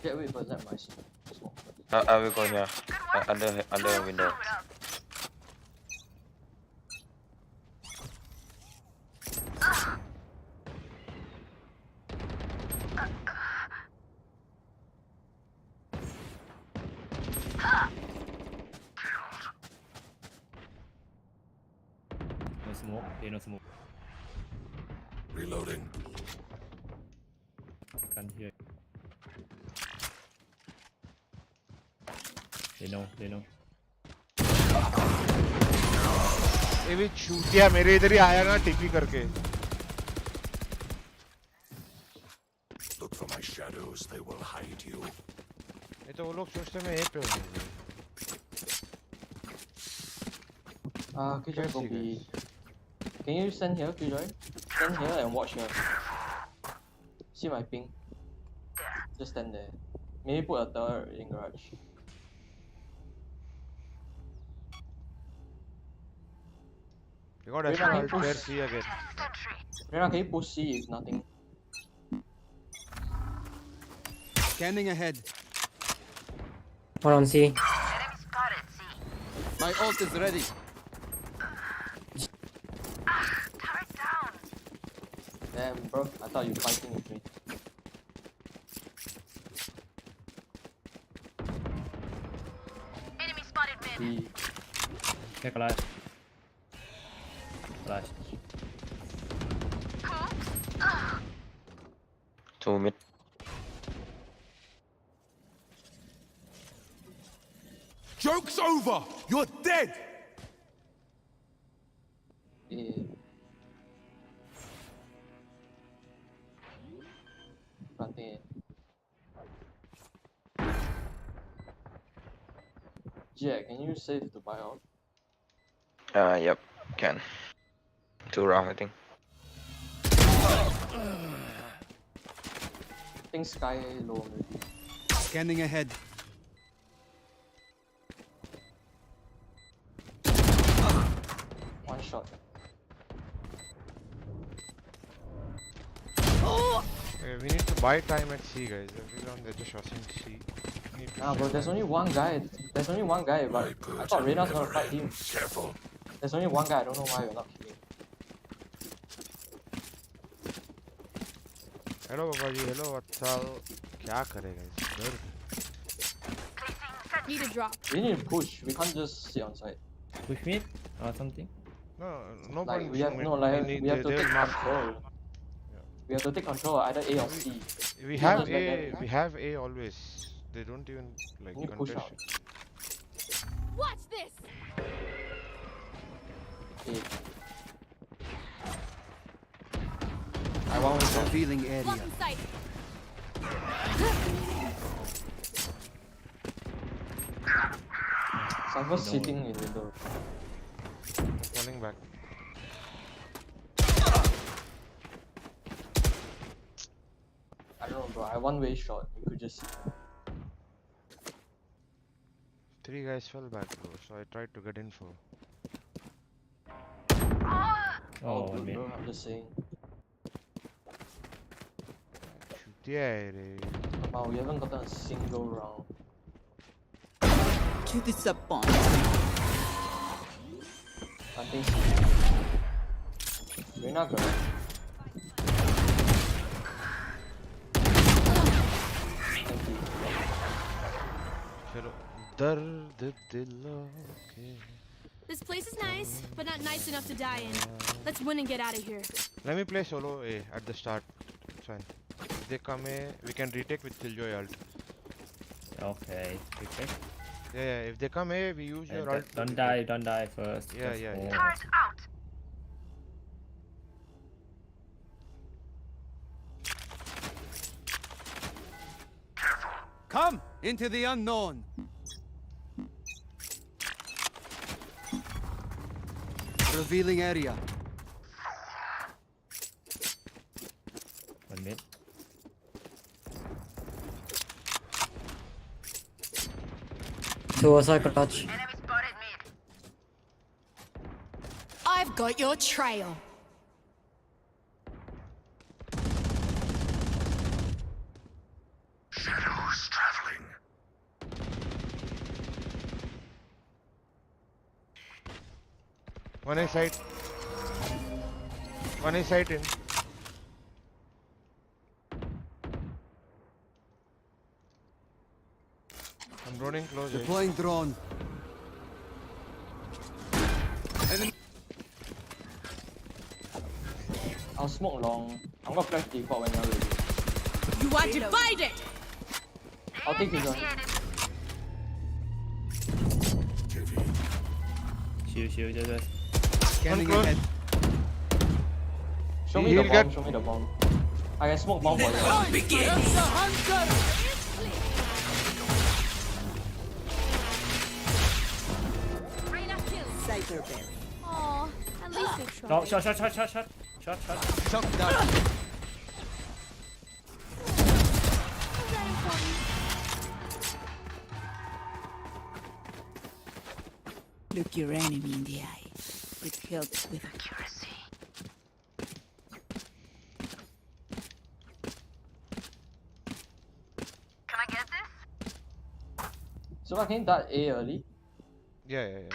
Get away for that, my smoke. I will go here. Under window. No smoke. No smoke. Reloading. Can't hear. They know. ये भी छूटिया मेरे इधर ही आया ना TP करके. Look for my shadows, they will hide you. ये तो वो लोग सोचते मैं ए पे हूँ. Killjoy go B. Can you stand here, Killjoy? Stand here and watch here. See my ping? Just stand there. Maybe put a third in garage. You got Ascent player C again. Rena, can you push C if nothing? Scanning ahead. One on C. My ult is ready. Damn, bro. I thought you were fighting with me. Enemy spotted mid. B. Check alive. Flash. Two mid. Joke's over! You're dead! Yeah. Planting. Jack, can you save the buyout? Yep, can. 2 round, I think. I think Sky low maybe. Scanning ahead. One shot. We need to buy time at C, guys. Everyone they're just rushing C. Nah, bro, there's only one guy. There's only one guy, but I thought Rena's gonna fight him. Careful. There's only one guy. I don't know why you're not killing. Hello, Babaji. Hello, what's up? क्या करेगा इस Need a drop. We need to push. We can't just sit on side. Push mid or something? No Like point. we have we have to take control. We have to take control either A or C. We have A. We have A always. They don't even like push contest out. it. Watch this. A. I want to Revealing area. Blocking sight. Someone's sitting in window. Running back. I don't know, bro. I one-way shot. You could just. 3 guys fell back, bro. So I tried to get info. Oh, good, bro. I'm just saying. छुट्टिया है रे. Wow, we haven't gotten a single round. To disappoint. I think so. We're not gonna. चलो दर्द दिलों के. This place is nice, but not nice enough to die in. Let's win and get out of here. Let me play solo A at the start. It's fine. If they come A, we can retake with Killjoy ult. Okay, retake. Yeah, if they come A, we use your ult. Don't die first. Yeah. Turret out. Come into the unknown. Revealing area. One mid. Suicide clutch. I've got your trail. Shadows traveling. One A side. One A side in. I'm running close. Deploying drone. Enemy. I'll smoke long. I'm gonna flash default when you're ready. You are divided! I'll take you, John. Shield, just. Scanning ahead. Show me the bomb, show me the bomb. I can smoke bomb for you. Begin! Aw, at least they tried. No, shot. Shot down. Look your enemy in the eye. It helps with accuracy. Can I get this? So I can dart A early. Yeah.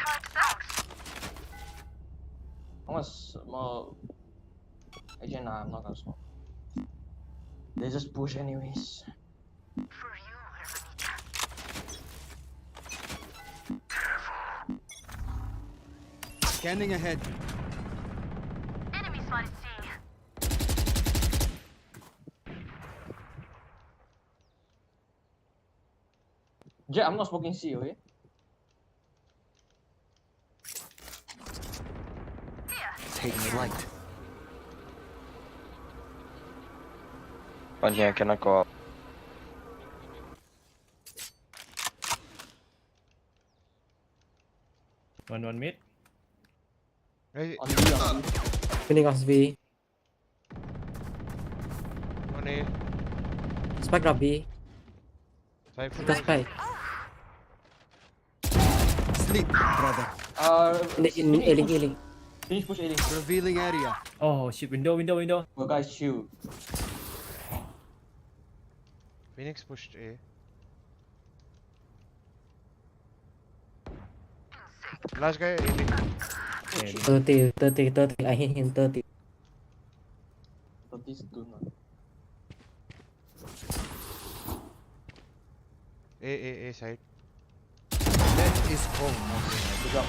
I'm gonna smoke. Actually, nah, I'm not gonna smoke. They just push anyways. For you, Scanning ahead. enemy spotted C. Jet, I'm not smoking C, okay? Take flight. One here, I cannot go up. One mid. Hey. On B. Winning on V. One A. Spike drop B. Cypher. Just spike. Sleep, brother. In A-Link. Finish push A-Link. Revealing area. Oh shit, window. Well, guys, chill. Phoenix pushed A. Last guy, A-Link. 30. I hit him 30. 30 stun. A side. That is home. Good job.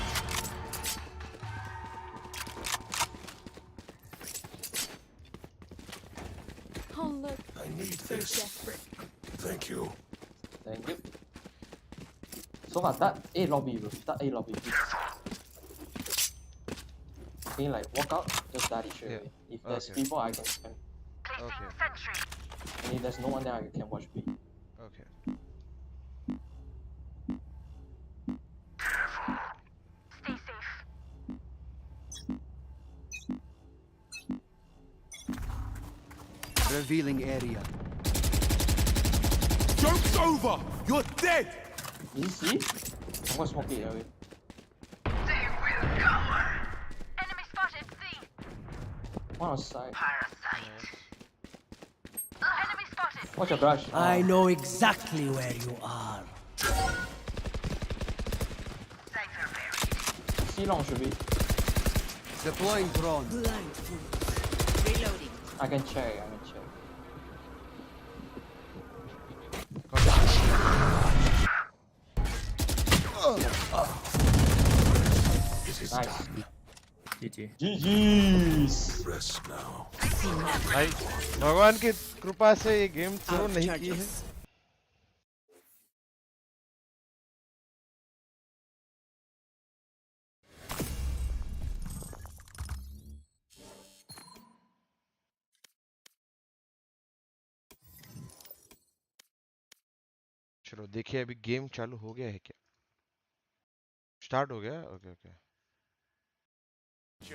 Oh look. I need this. Thank you. Thank you. So far, that A lobby, bro. That A lobby. Can you like walk out? Just start it straight away. If there's people, I can spam. Placing sentry. And if there's no one there, I can watch B. Okay. Stay safe. Revealing area. Joke's over! You're dead! You see? I'm gonna smoke it away. Enemy spotted C. One outside. Parasite. Enemy spotted. Watch your brush. I know exactly where you are. C long should be. Deploying drone. Reloading. I can check. Nice. GG's. Rest now. भाई भगवान की कृपा से ये game throw नहीं की है. चलो देखिए अभी गेम चालू हो गया है क्या? स्टार्ट हो गया? Okay.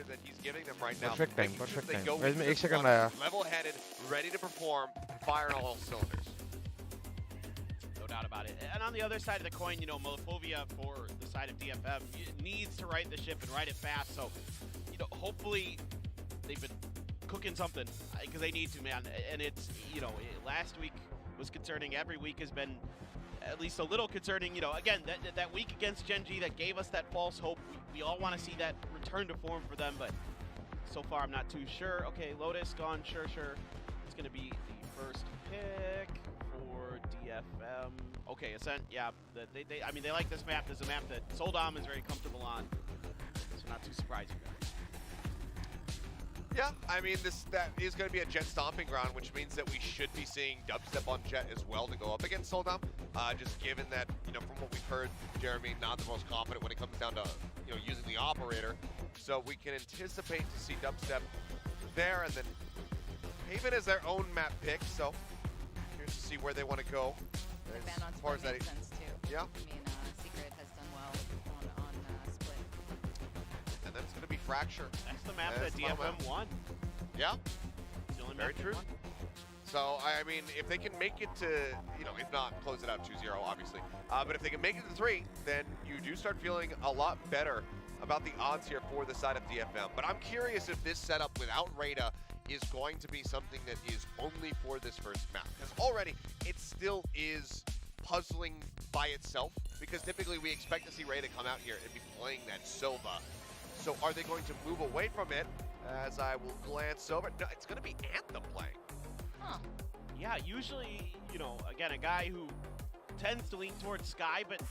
That he's giving them right now. Perfect time. Guys, मैं 1 सेकंड आया. Level-headed, ready to perform, firing on all cylinders. No doubt about it. And on the other side of the coin, you know, Mousepad for the side of DFM needs to right the ship and right it fast. So, you know, hopefully they've been cooking something because they need to, man. And it's, you know, last week was concerning. Every week has been at least a little concerning. You know, again, that week against Gen G that gave us that false hope. We all want to see that return to form for them, but so far I'm not too sure. Okay, Lotus gone, sure. It's going to be the first pick for DFM. Okay, Ascent, yeah, I mean, they like this map. This is a map that 𝐼𝐽𝐿 is very comfortable on, so not too surprising. Yeah, I mean, that is going to be a Jet stomping ground, which means that we should be seeing dubstep on Jet as well to go up against 𝘼𝐽. Just given that, from what we've heard, Jeremy not the most confident when it comes down to, using the operator. So we can anticipate to see dubstep there, and then Haven is their own map pick. So here's to see where they want to go. The ban on Split makes sense too. Yeah. I mean, Secret has done well on Split. And then it's going to be Fracture. That's the map that DFM won. Yeah. Very true. So, I mean, if they can make it to, if not, close it out 2-0, obviously. But if they can make it to 3, then you do start feeling a lot better about the odds here for the side of DFM. But I'm curious if this setup without 𝘼𝐽 is going to be something that is only for this first map. Because already, it still is puzzling by itself. Because typically, we expect to see 𝘼𝐽 come out here and be playing that 𝘼𝐽. So are they going to move away from it? As I will glance over. No, it's going to be Anthem playing. Huh. Yeah, usually, again, a guy who tends to lean towards Skye, but,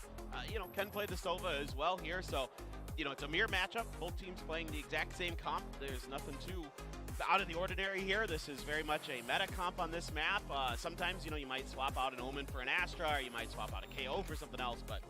can play the 𝘼𝐽 as well here. So, it's a mirror matchup. Both teams playing the exact same comp. There's nothing too out of the ordinary here. This is very much a meta comp on this map. Sometimes, you might swap out an OMEN for an Astra, or you might swap out a KO for something else, but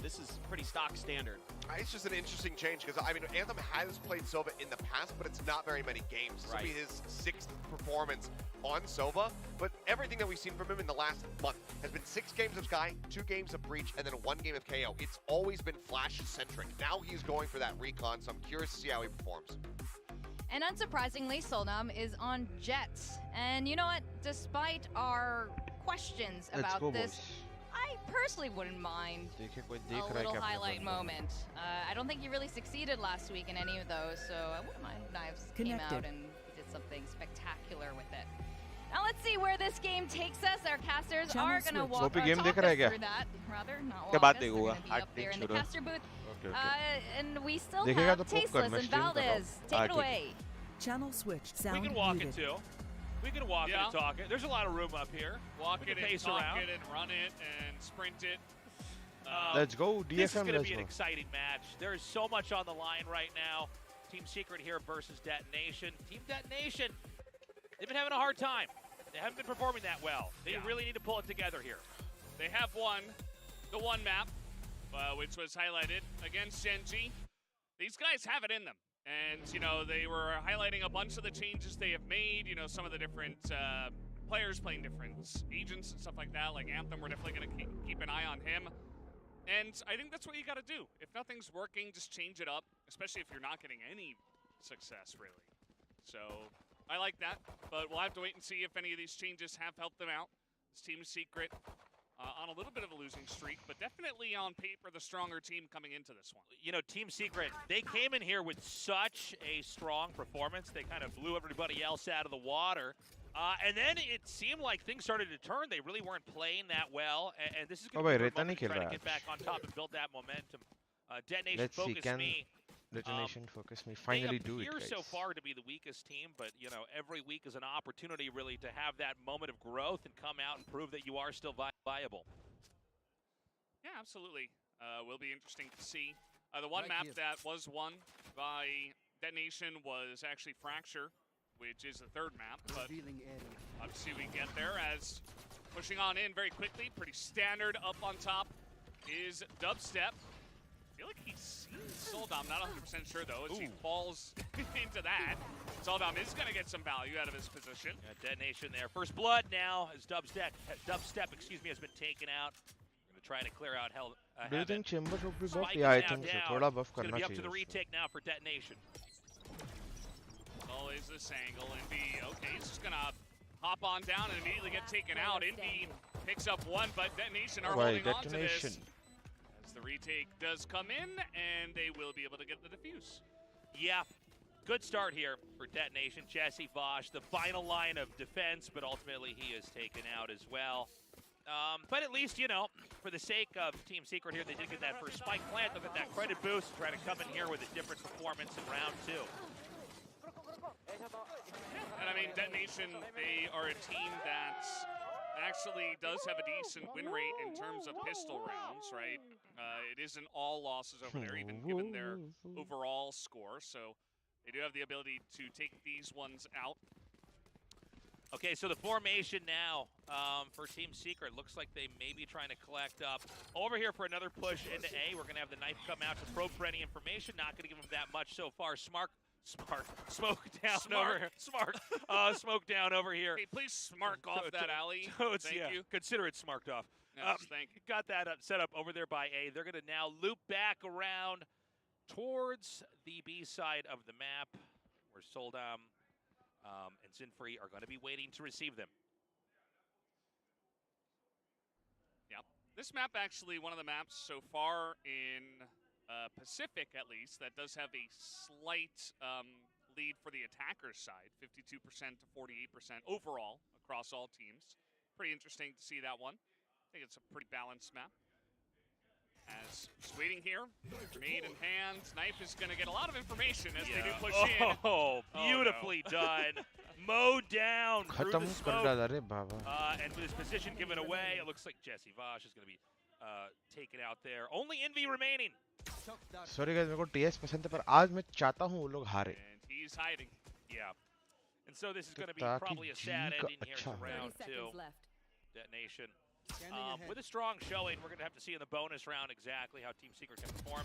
this is pretty stock standard. It's just an interesting change because, I mean, Anthem has played 𝘼𝐽 in the past, but it's not very many games. This will be his 6th performance on 𝘼𝐽, but everything that we've seen from him in the last month has been 6 games of Skye, 2 games of Breach, and then 1 game of KO. It's always been Flash-centric. Now he's going for that recon, so I'm curious to see how he performs. And unsurprisingly, 𝘼𝐽 is on Jets. And you know what? Despite our questions about this, I personally wouldn't mind a little highlight moment. I don't think he really succeeded last week in any of those, so I wouldn't mind if Knives came out and did something spectacular with it. Now let's see where this game takes us. Our casters are going to walk talk us through that. Rather, not walk us. They're going to be up there in the caster booth. And we still have Tasteless and Valdez. Take it away. Channel switched. Sound we can walk muted. it too. We can walk it and talk it. There's a lot of room up here. Walk it and talk it and run it and sprint it. Let's go, DFM. This is going to be an exciting match. There is so much on the line right now. Team Secret here versus Detonation. Team Detonation, they've been having a hard time. They haven't been performing that well. They really need to pull it together here. They have won the one map, which was highlighted against Gen.G. These guys have it in them. And, they were highlighting a bunch of the changes they have made, some of the different players playing different agents and stuff like that. Like Anthem, we're definitely going to keep an eye on him. And I think that's what you got to do. If nothing's working, just change it up, especially if you're not getting any success, really. So I like that, but we'll have to wait and see if any of these changes have helped them out. This Team Secret on a little bit of a losing streak, but definitely on paper the stronger team coming into this one. Team Secret, they came in here with such a strong performance. They kind of blew everybody else out of the water. And then it seemed like things started to turn. They really weren't playing that well. And this is going to be a moment to try to get back on top and build that momentum. Detonation Focus Me. Detonation Focus Me finally do it, They appear guys. so far to be the weakest team, but, every week is an opportunity really to have that moment of growth and come out and prove that you are still viable. Yeah, absolutely. Will be interesting to see. The one map that was won by Detonation was actually Fracture, which is the 3rd map, but obviously we get there as pushing on in very quickly. Pretty standard. Up on top is Dubstep. I feel like he's seen 𝘼𝐽. Not 100% sure, though, as he falls into that. 𝘼𝐽 is going to get some value out of his position. Detonation there. First blood now as Dubstep has been taken out. Going to try to clear out Do you think Chamber should be buffed? Spike Yeah, I is now think so. down. Thoda buff It's going to karna be up to the chahiye retake now for Detonation. Always this angle. Envy, okay, he's just going to hop on down and immediately get taken out. Envy picks up one, but Detonation are holding on to this. As the retake does come in, and they will be able to get the defuse. Yeah, good start here for Detonation. Jesse Vosh, the final line of defense, but ultimately he is taken out as well. But at least, for the sake of Team Secret here, they did get that first spike plant. They'll get that credit boost and try to come in here with a different performance in round 2. And I mean, Detonation, they are a team that actually does have a decent win rate in terms of pistol rounds, right? It isn't all losses over there, even given their overall score. So they do have the ability to take these ones out. Okay, so the formation now for Team Secret looks like they may be trying to collect up. Over here for another push into A. We're going to have the knife come out to probe for any information. Not going to give them that much so far. Smoke down over here. Smoke down over here. Hey, please smark off that alley. Thank you. Consider it smarked off. Yes, thank you. Got that set up over there by A. They're going to now loop back around towards the B side of the map where Soldam and Zinfree are going to be waiting to receive them. Yep. This map actually one of the maps so far in Pacific, at least, that does have a slight lead for the attackers side, 52% to 48% overall across all teams. Pretty interesting to see that one. I think it's a pretty balanced map. As just waiting here, made in hand. Knife is going to get a lot of information as they do push in. Oh, beautifully done. Mowed down through the smoke. And with his position given away, it looks like 𝐻𝐈𝐍𝐊𝐒 is going to be taken out there. Only Envy remaining. Sorry guys, मेरे को TS पसंद है पर आज मैं चाहता हूँ वो लोग हारे. And he's hiding. Yeah. And so this is going to be probably a sad ending here to round 2. Detonation. With a strong showing, we're going to have to see in the bonus round exactly how Team Secret can perform.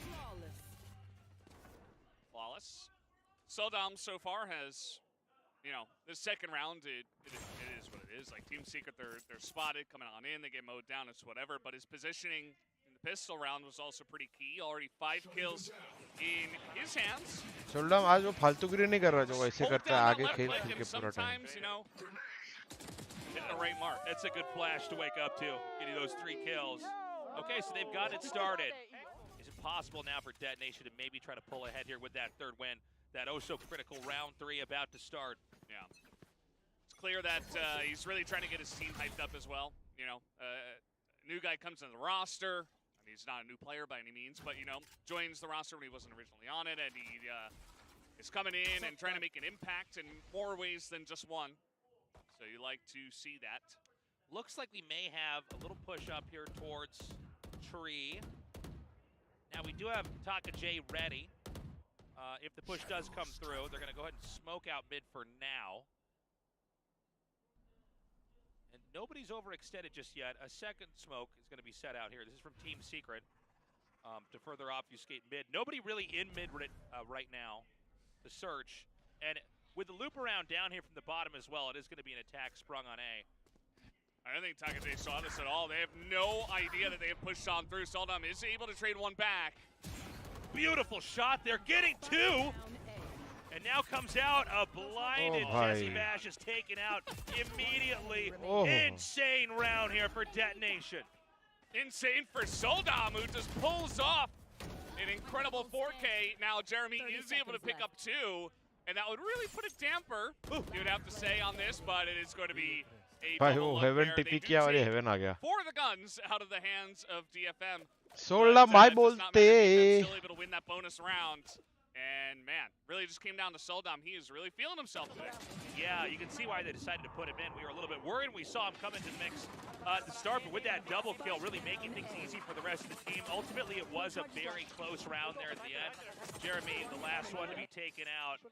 Flawless. Soldam so far has, you know, this second round, it is what it is. Like Team Secret, they're spotted coming on in, they get mowed down, it's whatever. But his positioning in the pistol round was also pretty key. Already 5 kills in his hands. Soldam आज वो फालतूगिरी नहीं कर रहा जो वैसे करता है आगे खेल के पूरा time. Sometimes, you know, hitting the right mark. That's a good flash to wake up to, getting those 3 kills. Okay, so they've got it started. Is it possible now for Detonation to maybe try to pull ahead here with that 3rd win? That oh-so-critical round 3 about to start. Yeah. It's clear that he's really trying to get his team hyped up as well. You know, new guy comes in the roster. I mean, he's not a new player by any means, but, you know, joins the roster when he wasn't originally on it, and he is coming in and trying to make an impact in more ways than just one. So you like to see that. Looks like we may have a little push up here towards Tree. Now we do have 𝐼𝐽𝐿𝐒 ready. If the push does come through, they're going to go ahead and smoke out mid for now. And nobody's overextended just yet. A second smoke is going to be set out here. This is from Team Secret to further obfuscate mid. Nobody really in mid right now to search. And with the loop around down here from the bottom as well, it is going to be an attack sprung on A. I don't think 𝐼𝐽𝐿𝐒 saw this at all. They have no idea that they have pushed on through. Soldam is able to trade one back. Beautiful shot. They're getting 2. And now comes out a blinded 𝐻𝐈𝐍𝐿𝐒 is taken out immediately. Insane round here for Detonation. Insane for Soldam, who just pulls off an incredible 4K. Now Jeremy is able to pick up 2. And that would really put a damper, you would have to say, on this, but it is going to be a bubble heaven there. TP किया और ये heaven आ गया. For the guns out of the hands of DFM. Soldam my Bolte. Still able to win that bonus round. And man, really just came down to Soldam. He is really feeling himself today. Yeah, you can see why they decided to put him in. We were a little bit worried when we saw him come into the mix to start, but with that double kill, really making things easy for the rest of the team. Ultimately, it was a very close round there at the end. Jeremy, the last one to be taken out.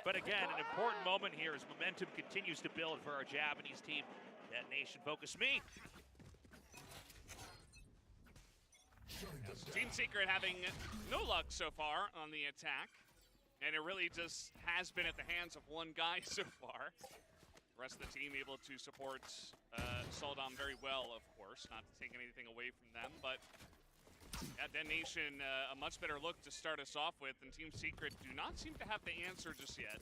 But again, an important moment here as momentum continues to build for our Japanese team. Detonation, focus me. Team Secret having no luck so far on the attack. And it really just has been at the hands of one guy so far. The rest of the team able to support Soldam very well, of course. Not to take anything away from them, but yeah, Detonation, a much better look to start us off with. And Team Secret do not seem to have the answer just yet,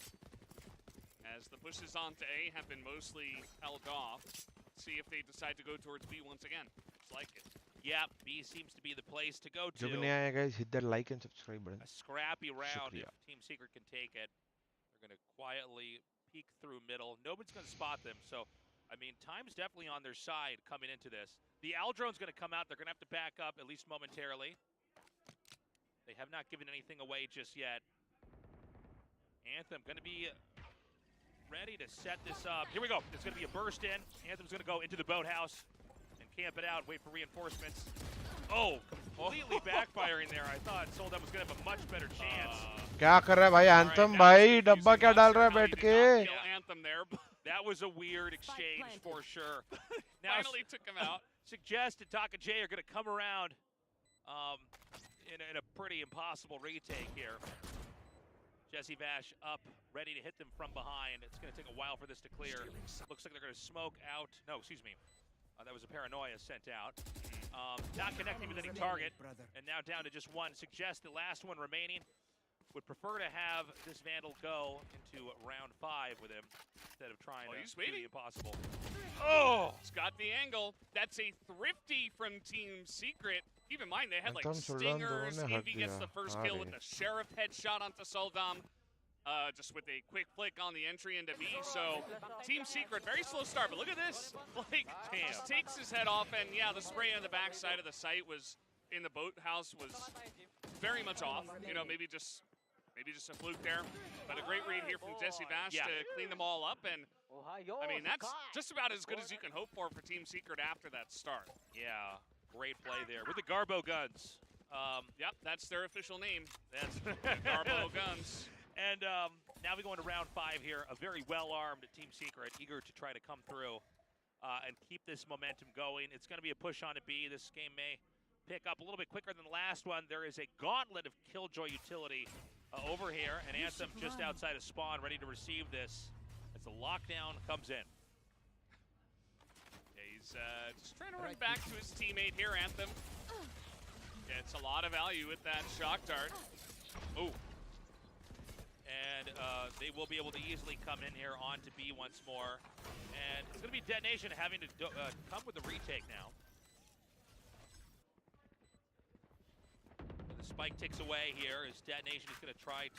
as the pushes onto A have been mostly held off. Let's see if they decide to go towards B once again. Looks like it. Yeah, B seems to be the place to go to. जो भी नया है guys, hit that like and subscribe button. A scrappy round if Team Secret can take it. They're going to quietly peek through middle. Nobody's going to spot them, so I mean, time's definitely on their side coming into this. The Al drone's going to come out. They're going to have to back up, at least momentarily. They have not given anything away just yet. Anthem going to be ready to set this up. Here we go. There's going to be a burst in. Anthem's going to go into the boathouse and camp it out, wait for reinforcements. Oh, completely backfiring there. I thought Soldam was going to have a much better chance. क्या कर रहा है भाई Anthem भाई डब्बा क्या डाल रहा है बैठ के Anthem there. That was a weird exchange for sure. Now Finally took him out. Suggest and 𝘼𝐽𝐿𝐒 are going to come around in a pretty impossible retake here. 𝐋𝐈𝐍𝐊𝐒 up, ready to hit them from behind. It's going to take a while for this to clear. Looks like they're going to smoke out. No, excuse me. That was a paranoia sent out. Not connecting with any target. And now down to just one. Suggest the last one remaining. Would prefer to have this Vandal go into round 5 with him instead of trying to do the impossible. Oh! He's got the angle. That's a thrifty from Team Secret. Keep in mind, they had like stingers. Envy gets the first kill with the Sheriff headshot onto Soldam. Just with a quick flick on the entry into B. So Team Secret, very slow start, but look at this. Like, just takes his head off, and yeah, the spray on the backside of the site was in the boathouse was very much off. You know, maybe just a fluke there, but a great read here from 𝘍𝐶𝐶 to clean them all up. And I mean, that's just about as good as you can hope for Team Secret after that start. Yeah, great play there with the Garbo guns. Yep, that's their official name. That's Garbo guns. And now we go into round 5 here. A very well-armed Team Secret, eager to try to come through and keep this momentum going. It's going to be a push on to B. This game may pick up a little bit quicker than the last one. There is a gauntlet of 𝘼𝐽𝐿𝐒 utility over here, and Anthem just outside of spawn, ready to receive this as the lockdown comes in. Yeah, he's just trying to run back to his teammate here, Anthem. Gets a lot of value with that shock dart. Ooh. And they will be able to easily come in here onto B once more. And it's going to be Detonation having to come with the retake now. The spike ticks away here as Detonation is going to try to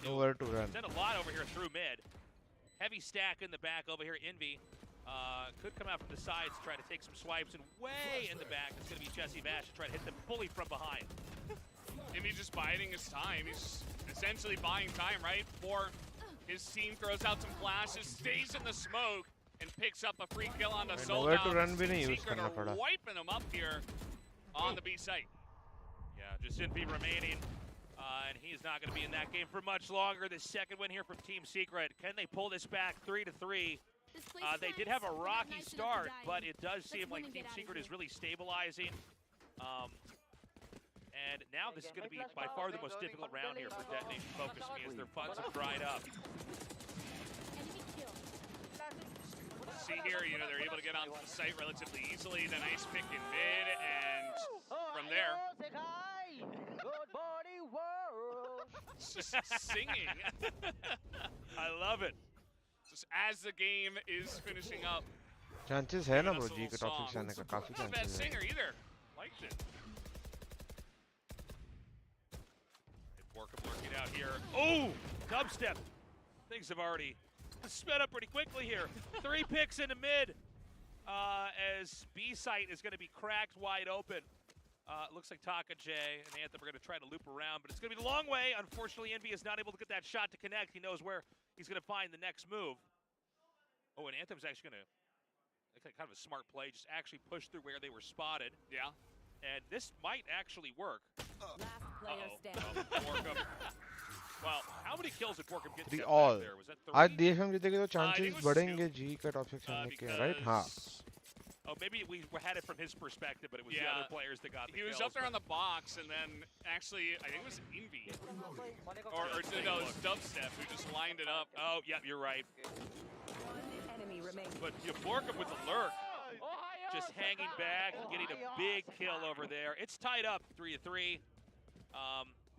send a lot over here through mid. Heavy stack in the back over here. Envy could come out from the sides to try to take some swipes, and way in the back it's going to be 𝘍𝐶𝐶 to try to hit them fully from behind. Envy just biding his time. He's essentially buying time, right? Before his team throws out some flashes, stays in the smoke, and picks up a free kill on the Soldam. Secret are wiping them up here on the B site. Yeah, just Envy remaining, and he's not going to be in that game for much longer. The second win here from Team Secret. Can they pull this back 3-3? They did have a rocky start, but it does seem like Team Secret is really stabilizing. And now this is going to be by far the most difficult round here for Detonation Focus Me as their funds have dried up. See here, you know, they're able to get onto the site relatively easily. The nice pick in mid, and from there, just singing. I love it. Just as the game is finishing up. Chances है ना bro जी के top 6 आने का काफी chances. Not a bad singer either. Liked it. Borkum working out here. Oh, dubstep. Things have already sped up pretty quickly here. 3 picks into mid as B site is going to be cracked wide open. Looks like 𝘼𝐽𝐿𝐒 and Anthem are going to try to loop around, but it's going to be the long way. Unfortunately, Envy is not able to get that shot to connect. He knows where he's going to find the next move. Oh, and Anthem's actually going to, kind of a smart play, just actually push through where they were spotted. Yeah. And this might actually work. Borkum. Well, how many kills did Borkum get there? Was that 3? आज DFM जीतेंगे तो chances बढ़ेंगे G का top 6 आने के, right? हाँ. Oh, maybe we had it from his perspective, but it was the other players that got the kills. He was up there on the box, and then actually, I think it was Envy. Or no, it was Dubstep who just lined it up. Oh, yeah, you're right. But Borkum with the lurk. Just hanging back, getting a big kill over there. It's tied up 3-3.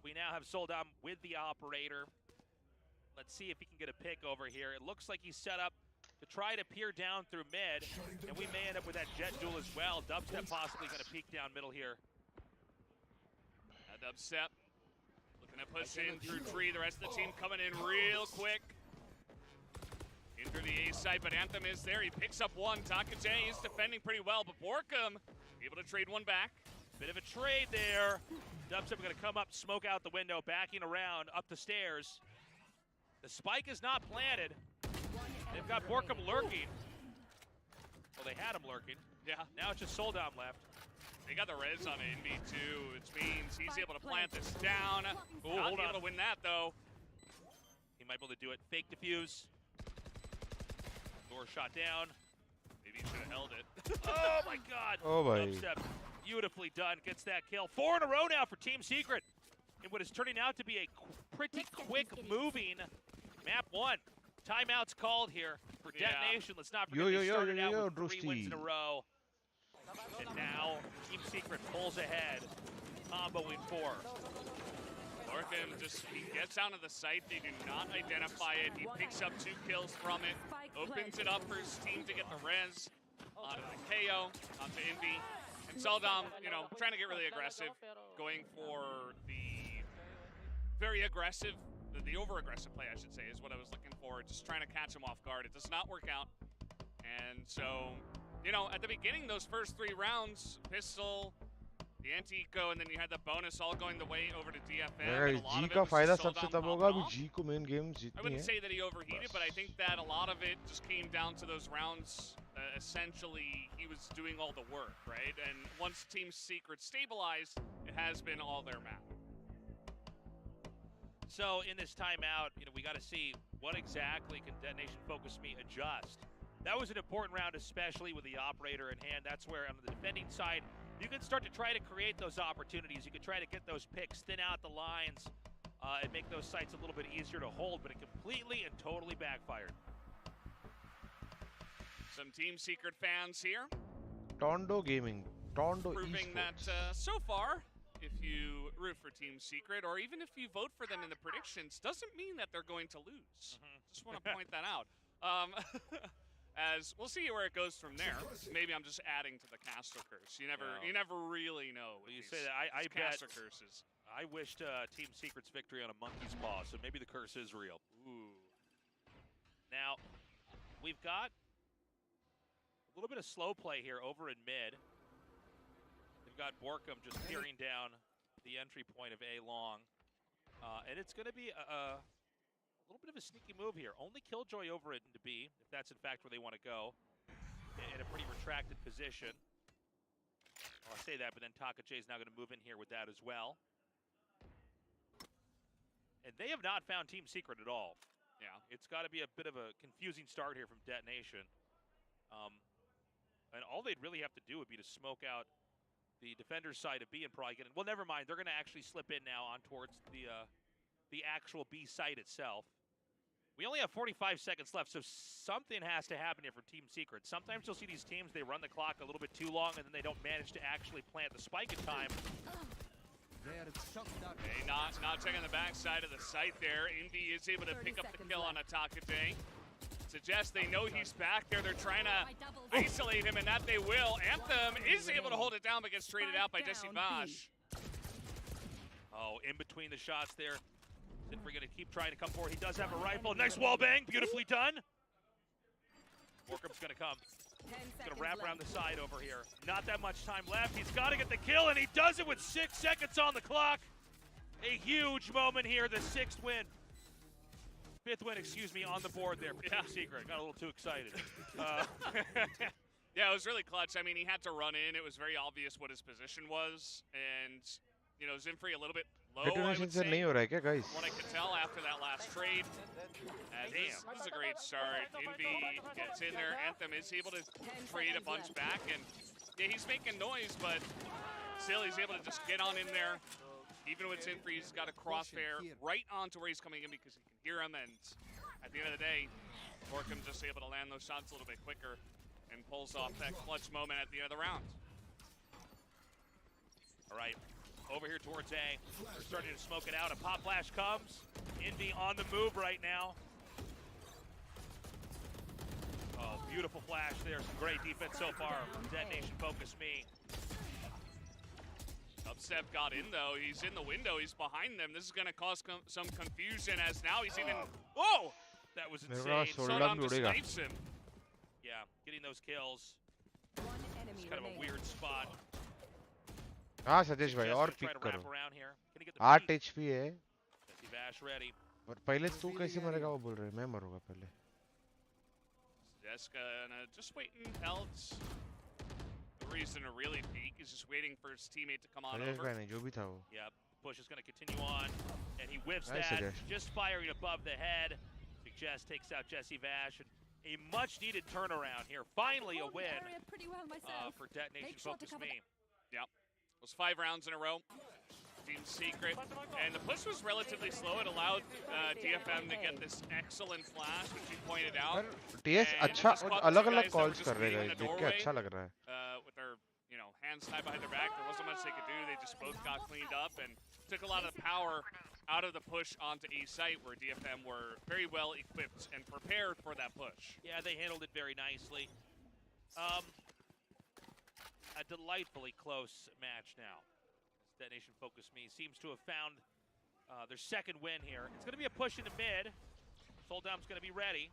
We now have Soldam with the operator. Let's see if he can get a pick over here. It looks like he's set up to try to peer down through mid, and we may end up with that jet duel as well. Dubstep possibly going to peek down middle here. Dubstep looking to push in through tree. The rest of the team coming in real quick. In through the A side, but Anthem is there. He picks up one. 𝘼𝐽𝐿𝐒 is defending pretty well, but Borkum able to trade one back. Bit of a trade there. Dubstep going to come up, smoke out the window, backing around up the stairs. The spike is not planted. They've got Borkum lurking. Well, they had him lurking. Yeah. Now it's just Soldam left. They got the res on Envy too, which means he's able to plant this down. Not able to win that though. He might be able to do it. Fake defuse. Door shot down. Maybe he should have held it. Oh my god! Oh my. Dubstep, beautifully done. Gets that kill. 4 in a row now for Team Secret. In what is turning out to be a pretty quick moving map 1. Timeout's called here for Detonation. Let's not forget they started out with 3 wins in a row. And now Team Secret pulls ahead, comboing 4. Lorcan just, he gets out of the site, they do not identify it, he picks up 2 kills from it, opens it up for his team to get the res onto the KO, onto Envy, and 𝐷𝐷, you know, trying to get really aggressive, going for the very aggressive, the over-aggressive play, I should say, is what I was looking for, just trying to catch him off guard. It does not work out, and so, you know, at the beginning, those first 3 rounds, Pistol, the anti-eco, and then you had the bonus all going the way over to DFM. जी का फायदा सबसे तब होगा अभी जी को main game जीतनी है. I wouldn't say that he overheated, but I think that a lot of it just came down to those rounds. Essentially, he was doing all the work, right? And once Team Secret stabilized, it has been all their map. So in this timeout, you know, we got to see what exactly can Detonation Focus Me adjust. That was an important round, especially with the operator in hand. That's where on the defending side, you can start to try to create those opportunities. You can try to get those picks, thin out the lines, and make those sites a little bit easier to hold, but it completely and totally backfired. Some Team Secret fans here. Tondo Gaming, Tondo proving Esports. that so far, if you root for Team Secret, or even if you vote for them in the predictions, doesn't mean that they're going to lose. Just want to point that out. As we'll see where it goes from there. Maybe I'm just adding to the caster curse. You never really know. Well, you say that. I bet caster curses. I wished Team Secret's victory on a monkey's paw, so maybe the curse is real. Ooh. Now, we've got a little bit of slow play here over in mid. They've got Borkum just peering down the entry point of A long, and it's going to be a little bit of a sneaky move here. Only 𝘍𝐽𝐽 over it into B, if that's in fact where they want to go, in a pretty retracted position. Well, I say that, but then 𝘼𝐽𝐽 is now going to move in here with that as well. And they have not found Team Secret at all. Yeah. It's got to be a bit of a confusing start here from Detonation. And all they'd really have to do would be to smoke out the defender's side of B and probably get in. Well, never mind. They're going to actually slip in now on towards the actual B site itself. We only have 45 seconds left, so something has to happen here for Team Secret. Sometimes you'll see these teams, they run the clock a little bit too long, and then they don't manage to actually plant the spike in time. Okay, not checking the backside of the site there. Envy is able to pick up the kill on 𝘼𝐽𝐽. Suggests they know he's back there. They're trying to isolate him, and that they will. Anthem is able to hold it down, but gets traded out by 𝘼𝐽𝐽. Oh, in between the shots there. We're going to keep trying to come forward. He does have a rifle. Nice wall bang. Beautifully done. Borkum's going to come. He's going to wrap around the side over here. Not that much time left. He's got to get the kill, and he does it with 6 seconds on the clock. A huge moment here. The 6th win. 5th win, excuse me, on the board there for Team Secret. Got a little too excited. Yeah, it was really clutch. I mean, he had to run in. It was very obvious what his position was. And, you know, Zimfree a little bit low, I would say, नहीं हो रहा है क्या, guys? what I could tell after that last trade. This is a great start. Envy gets in there. Anthem is able to trade a bunch back. And, yeah, he's making noise, but still he's able to just get on in there. Even with Zimfree, he's got a crosshair right onto where he's coming in because he can hear him. And at the end of the day, Borkum just able to land those shots a little bit quicker and pulls off that clutch moment at the end of the round. All right, over here towards A. They're starting to smoke it out. A pop flash comes. Envy on the move right now. Oh, beautiful flash there. Some great defense so far from Detonation Focus Me. Dubstep got in, though. He's in the window. He's behind them. This is going to cause some confusion as now he's even... Whoa! That was insane. 𝘍𝐷 just snipes him. Yeah, getting those kills. It's kind of a weird spot. हाँ सतीश भाई और pick करो 8 HP है और पहले तू कैसे मरेगा वो बोल रहे मैं मरूंगा पहले Jessica just waiting. Held reason to really peek. He's just waiting for his teammate to come on Rajesh over. bhai nahi, jo bhi tha wo. Yep, push is going to continue on, and he whiffs Nice that, suggestion. just firing above the head. 𝘍𝐽𝑒𝑠 takes out 𝘍𝐼𝐍𝐊𝐿. A much-needed turnaround here. Finally a win for Detonation Focus Me. Yep, it was 5 rounds in a row. Team Secret, and the push was relatively slow. It allowed DFM to get this excellent flash, which you pointed out. TS अच्छा अलग-अलग calls कर रहे हैं, देख के अच्छा लग रहा है. With their, hands tied behind their back, there wasn't much they could do. They just both got cleaned up and took a lot of the power out of the push onto A site, where DFM were very well equipped and prepared for that push. Yeah, they handled it very nicely. A delightfully close match now. Detonation Focus Me seems to have found their second win here. It's going to be a push into mid. Soldom's going to be ready.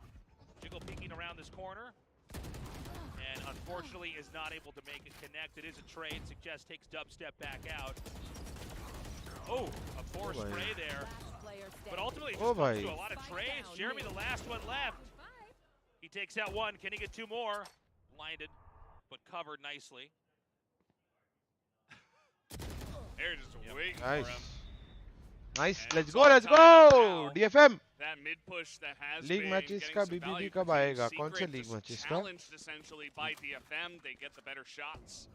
Jiggle peeking around this corner. And unfortunately is not able to make it connect. It is a trade. 𝘍𝐽𝑒𝑠 takes dubstep back out. Oh, a force spray there. But ultimately just comes to a lot of trades. Jeremy, the last one left. He takes out one. Can he get 2 more? Blinded, but covered nicely. They're just waiting Nice. for him. Nice. And Let's it's go. all Let's tied go. up now. DFM. That mid push that has League been matches getting का some BBB value कब for Team आएगा? कौन से Secret, league just matches का? challenged essentially by DFM. They get the better shots,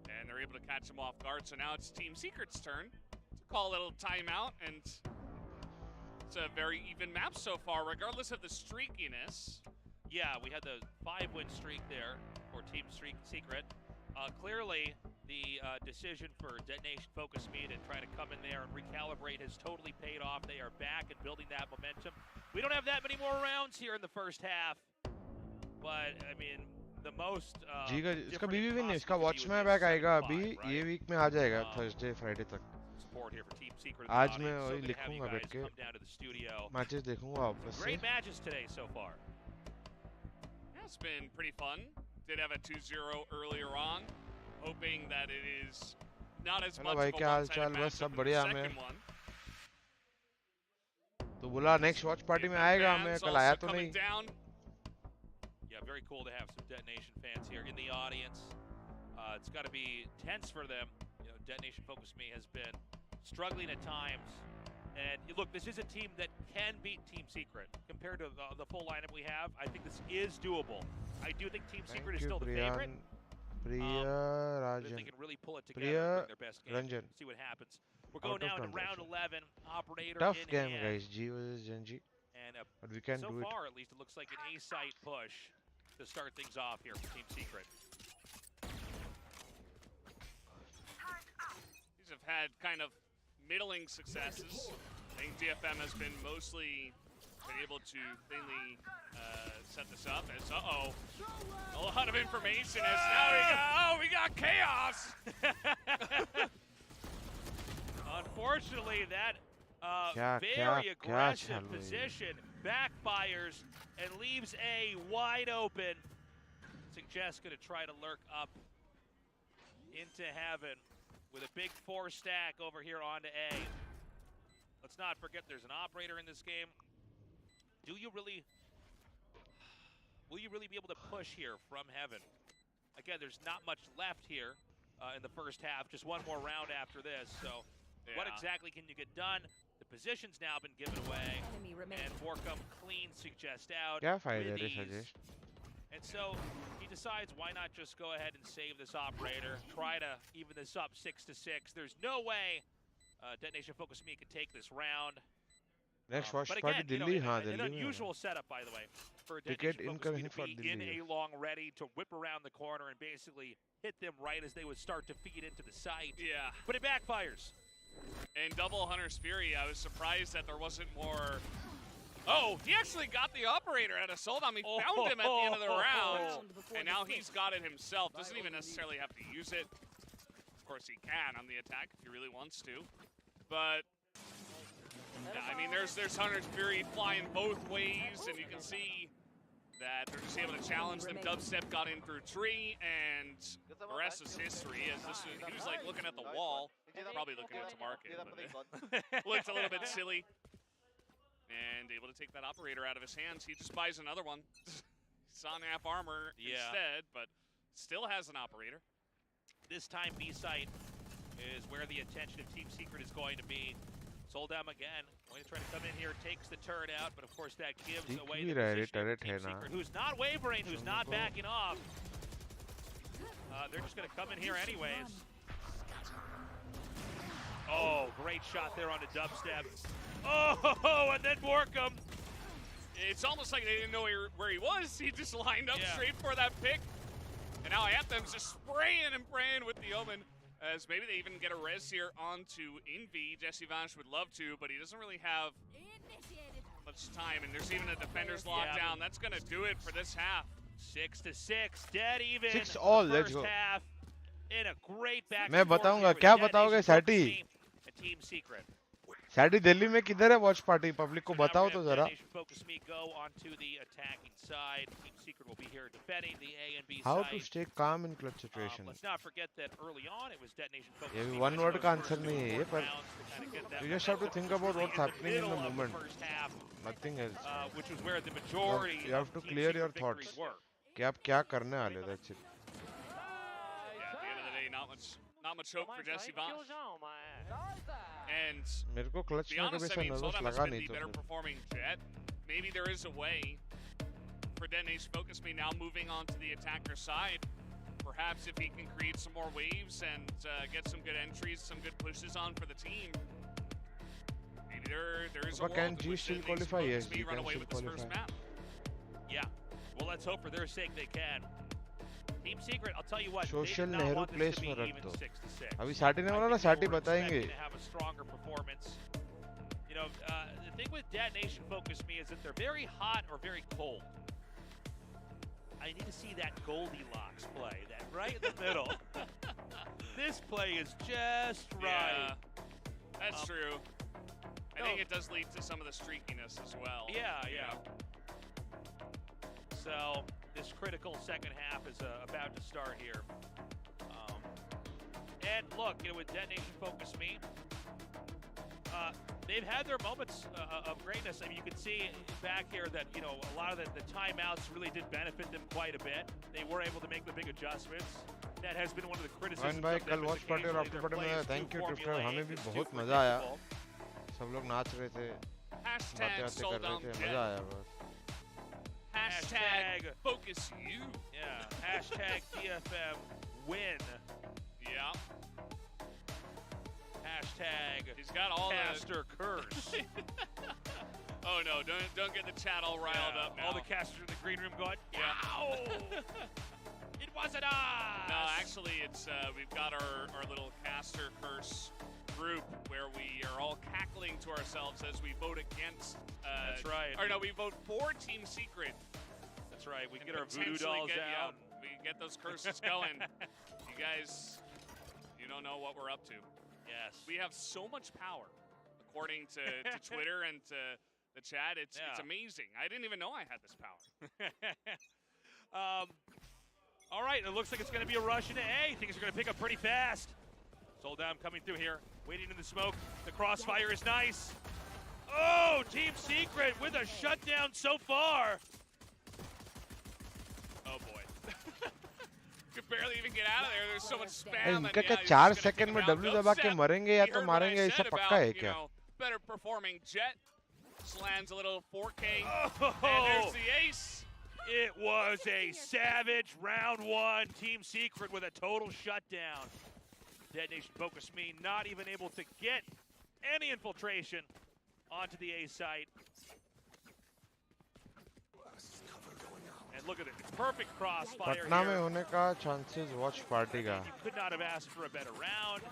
and they're able to catch them off guard. So now it's Team Secret's turn to call a little timeout, and it's a very even map so far, regardless of the streakiness. Yeah, we had the 5-win streak there for Team Secret. Clearly, the decision for Detonation Focus Me to try to come in there and recalibrate has totally paid off. They are back and building that momentum. We don't have that many more rounds here in the first half, but I mean, the most. जी का इसका BBB नहीं, इसका Watchman back आएगा अभी ये week में आ जाएगा Thursday Friday तक. आज मैं वही लिखूंगा बैठ के. Matches देखूंगा वापस से. Great matches today so far. Yeah, it's been pretty fun. Did have a 2-0 earlier on, hoping that it is not as much of a one-sided match as the second one. तो बोला next watch party में आएगा, मैं कल आया तो नहीं. Yeah, very cool to have some Detonation fans here in the audience. It's got to be tense for them. Detonation Focus Me has been struggling at times. And look, this is a team that can beat Team Secret. Compared to the full lineup we have, I think this is doable. I do think Team Secret is still the favorite. They can really pull it together and bring their best game. See what happens. We're going now into round 11. Operator Tough in game, hand. guys. G versus Gen G. And but we can so do it. far, at least, it looks like an A-site push to start things off here for Team Secret. These have had kind of middling successes. I think DFM has been mostly able to cleanly set this up. As a lot of information as now we got chaos. Unfortunately, that very aggressive position backfires and leaves A wide open. 𝘍𝐽𝑒𝑠 going to try to lurk up into heaven with a big 4-stack over here onto A. Let's not forget there's an operator in this game. Will you really be able to push here from heaven? Again, there's not much left here in the first half. Just one more round after this. So what exactly can you get done? The position's now been given away. And Borkum cleans 𝘍𝐽𝑒𝑠 out. With ease. And so he decides, why not just go ahead and save this operator, try to even this up 6-6. There's no way Detonation Focus Me can take this round. Next watch but party again, Delhi, an unusual setup, by the way, for Detonation Focus Me to be in A long ready to whip around the corner and basically hit them right as they would start to feed into the site. Yeah. But it backfires. And double Hunter's Fury, I was surprised that there wasn't more. Oh, he actually got the operator at Soldom. He found him at the end of the round, and now he's got it himself. Doesn't even necessarily have to use it. Of course, he can on the attack if he really wants to. But yeah, I mean, there's Hunter's Fury flying both ways, and you can see that they're just able to challenge them. Dubstep got in through tree, and the rest is history. As he was like looking at the wall, probably looking into market, but it looked a little bit silly. And able to take that operator out of his hands. He just buys another one. He's on half armor instead, but still has an operator. this time B site is where the attention of Team Secret is going to be. 𝘼𝐽𝐿 again, going to try to come in here, takes the turret out, but of course that gives away the position of Team Secret, who's not wavering, who's not backing off. They're just going to come in here anyways. Oh, great shot there on the dubstep. Oh, and then Borkum. It's almost like they didn't know where he was. He just lined up straight for that pick. And now Anthem's just spraying and praying with the Omen. As maybe they even get a res here onto 𝑖nvi. 𝘼𝐽𝐿𝐼 would love to, but he doesn't really have much time. And there's even a defender's lockdown. That's going to do it for this half. 6-6, dead even. 6-all, let's go. Half in a great back. मैं बताऊंगा क्या बताओगे सैटी? Team Secret. सैटी Delhi में किधर है watch party? Public को बताओ तो जरा. Go onto the attacking side. Team Secret will be here defending the A and B How side. to stay calm in clutch situation? Let's not forget that early on it was detonation focus. ये one word का answer नहीं है ये, पर you just have to think about what's happening in the moment. Nothing else. Which was where the majority. You have to clear your thoughts. कि आप क्या करने वाले हो? That's it. Yeah, at the end of the day, not much hope for 𝘼𝐽𝐿. And मेरे को clutch में कभी ऐसा nervous लगा नहीं better performing Jet. Maybe there is a way for Detonation Focus Me now moving on to the attacker side. Perhaps if he can create some more waves and get some good entries, some good pushes on for the team. Maybe there is a world can in G which still Detonation qualify? Focus Yes, Me G run can away still with this first qualify. map. Yeah. Well, let's hope for their sake they can. Team Secret, I'll tell you what. Social they did not Nehru want this place to be में रख even दो. 6-6. अभी सैटी ने बोला ना सैटी बताएंगे. To have a stronger performance. You know, the thing with Detonation Focus Me is that they're very hot or very cold. I need to see that Goldilocks play, that right in the middle. This play is just right. Yeah, that's true. I think it does lead to some of the streakiness as well. Yeah. So this critical second half is about to start here. And look, you know, with Detonation Focus Me, they've had their moments of greatness. I mean, you can see back here that, you know, a lot of the timeouts really did benefit them quite a bit. They were able to make the big adjustments. That has been one of the criticisms. भाई कल watch party और after party में thank you ट्रिफ्टर, हमें भी बहुत मजा आया. सब लोग नाच रहे थे, बातें कर रहे थे, मजा आया बस. Hashtag focus you. Yeah. Hashtag DFM win. Yeah. Hashtag he's got all caster curse. Oh no, don't get the chat all riled up now. All the casters in the green room going, ow! It wasn't us! No, actually it's we've got our little caster curse group where we are all cackling to ourselves as we vote against that's right. Or no, we vote for Team Secret. That's right. We get our voodoo dolls out. Yeah, we get those curses going. You guys, you don't know what we're up to. Yes. We have so much power, according to Twitter and to the chat. It's amazing. I didn't even know I had this power. All right, it looks like it's going to be a rush into A. Things are going to pick up pretty fast. 𝘼𝐿 coming through here, waiting in the smoke. The crossfire is nice. Oh, Team Secret with a shutdown so far. Oh boy. Could barely even get out of there. There's so much spam. इनका क्या 4 second में W दबा के मरेंगे या तो मारेंगे, ऐसा पक्का है क्या? Better performing Jet. Lands a little 4K. And there's the ace. It was a savage round one. Team Secret with a total shutdown. Detonation Focus Me not even able to get any infiltration onto the A site. And look at it, perfect crossfire Patna में here. होने का chances watch party का. You could not have asked for a better round.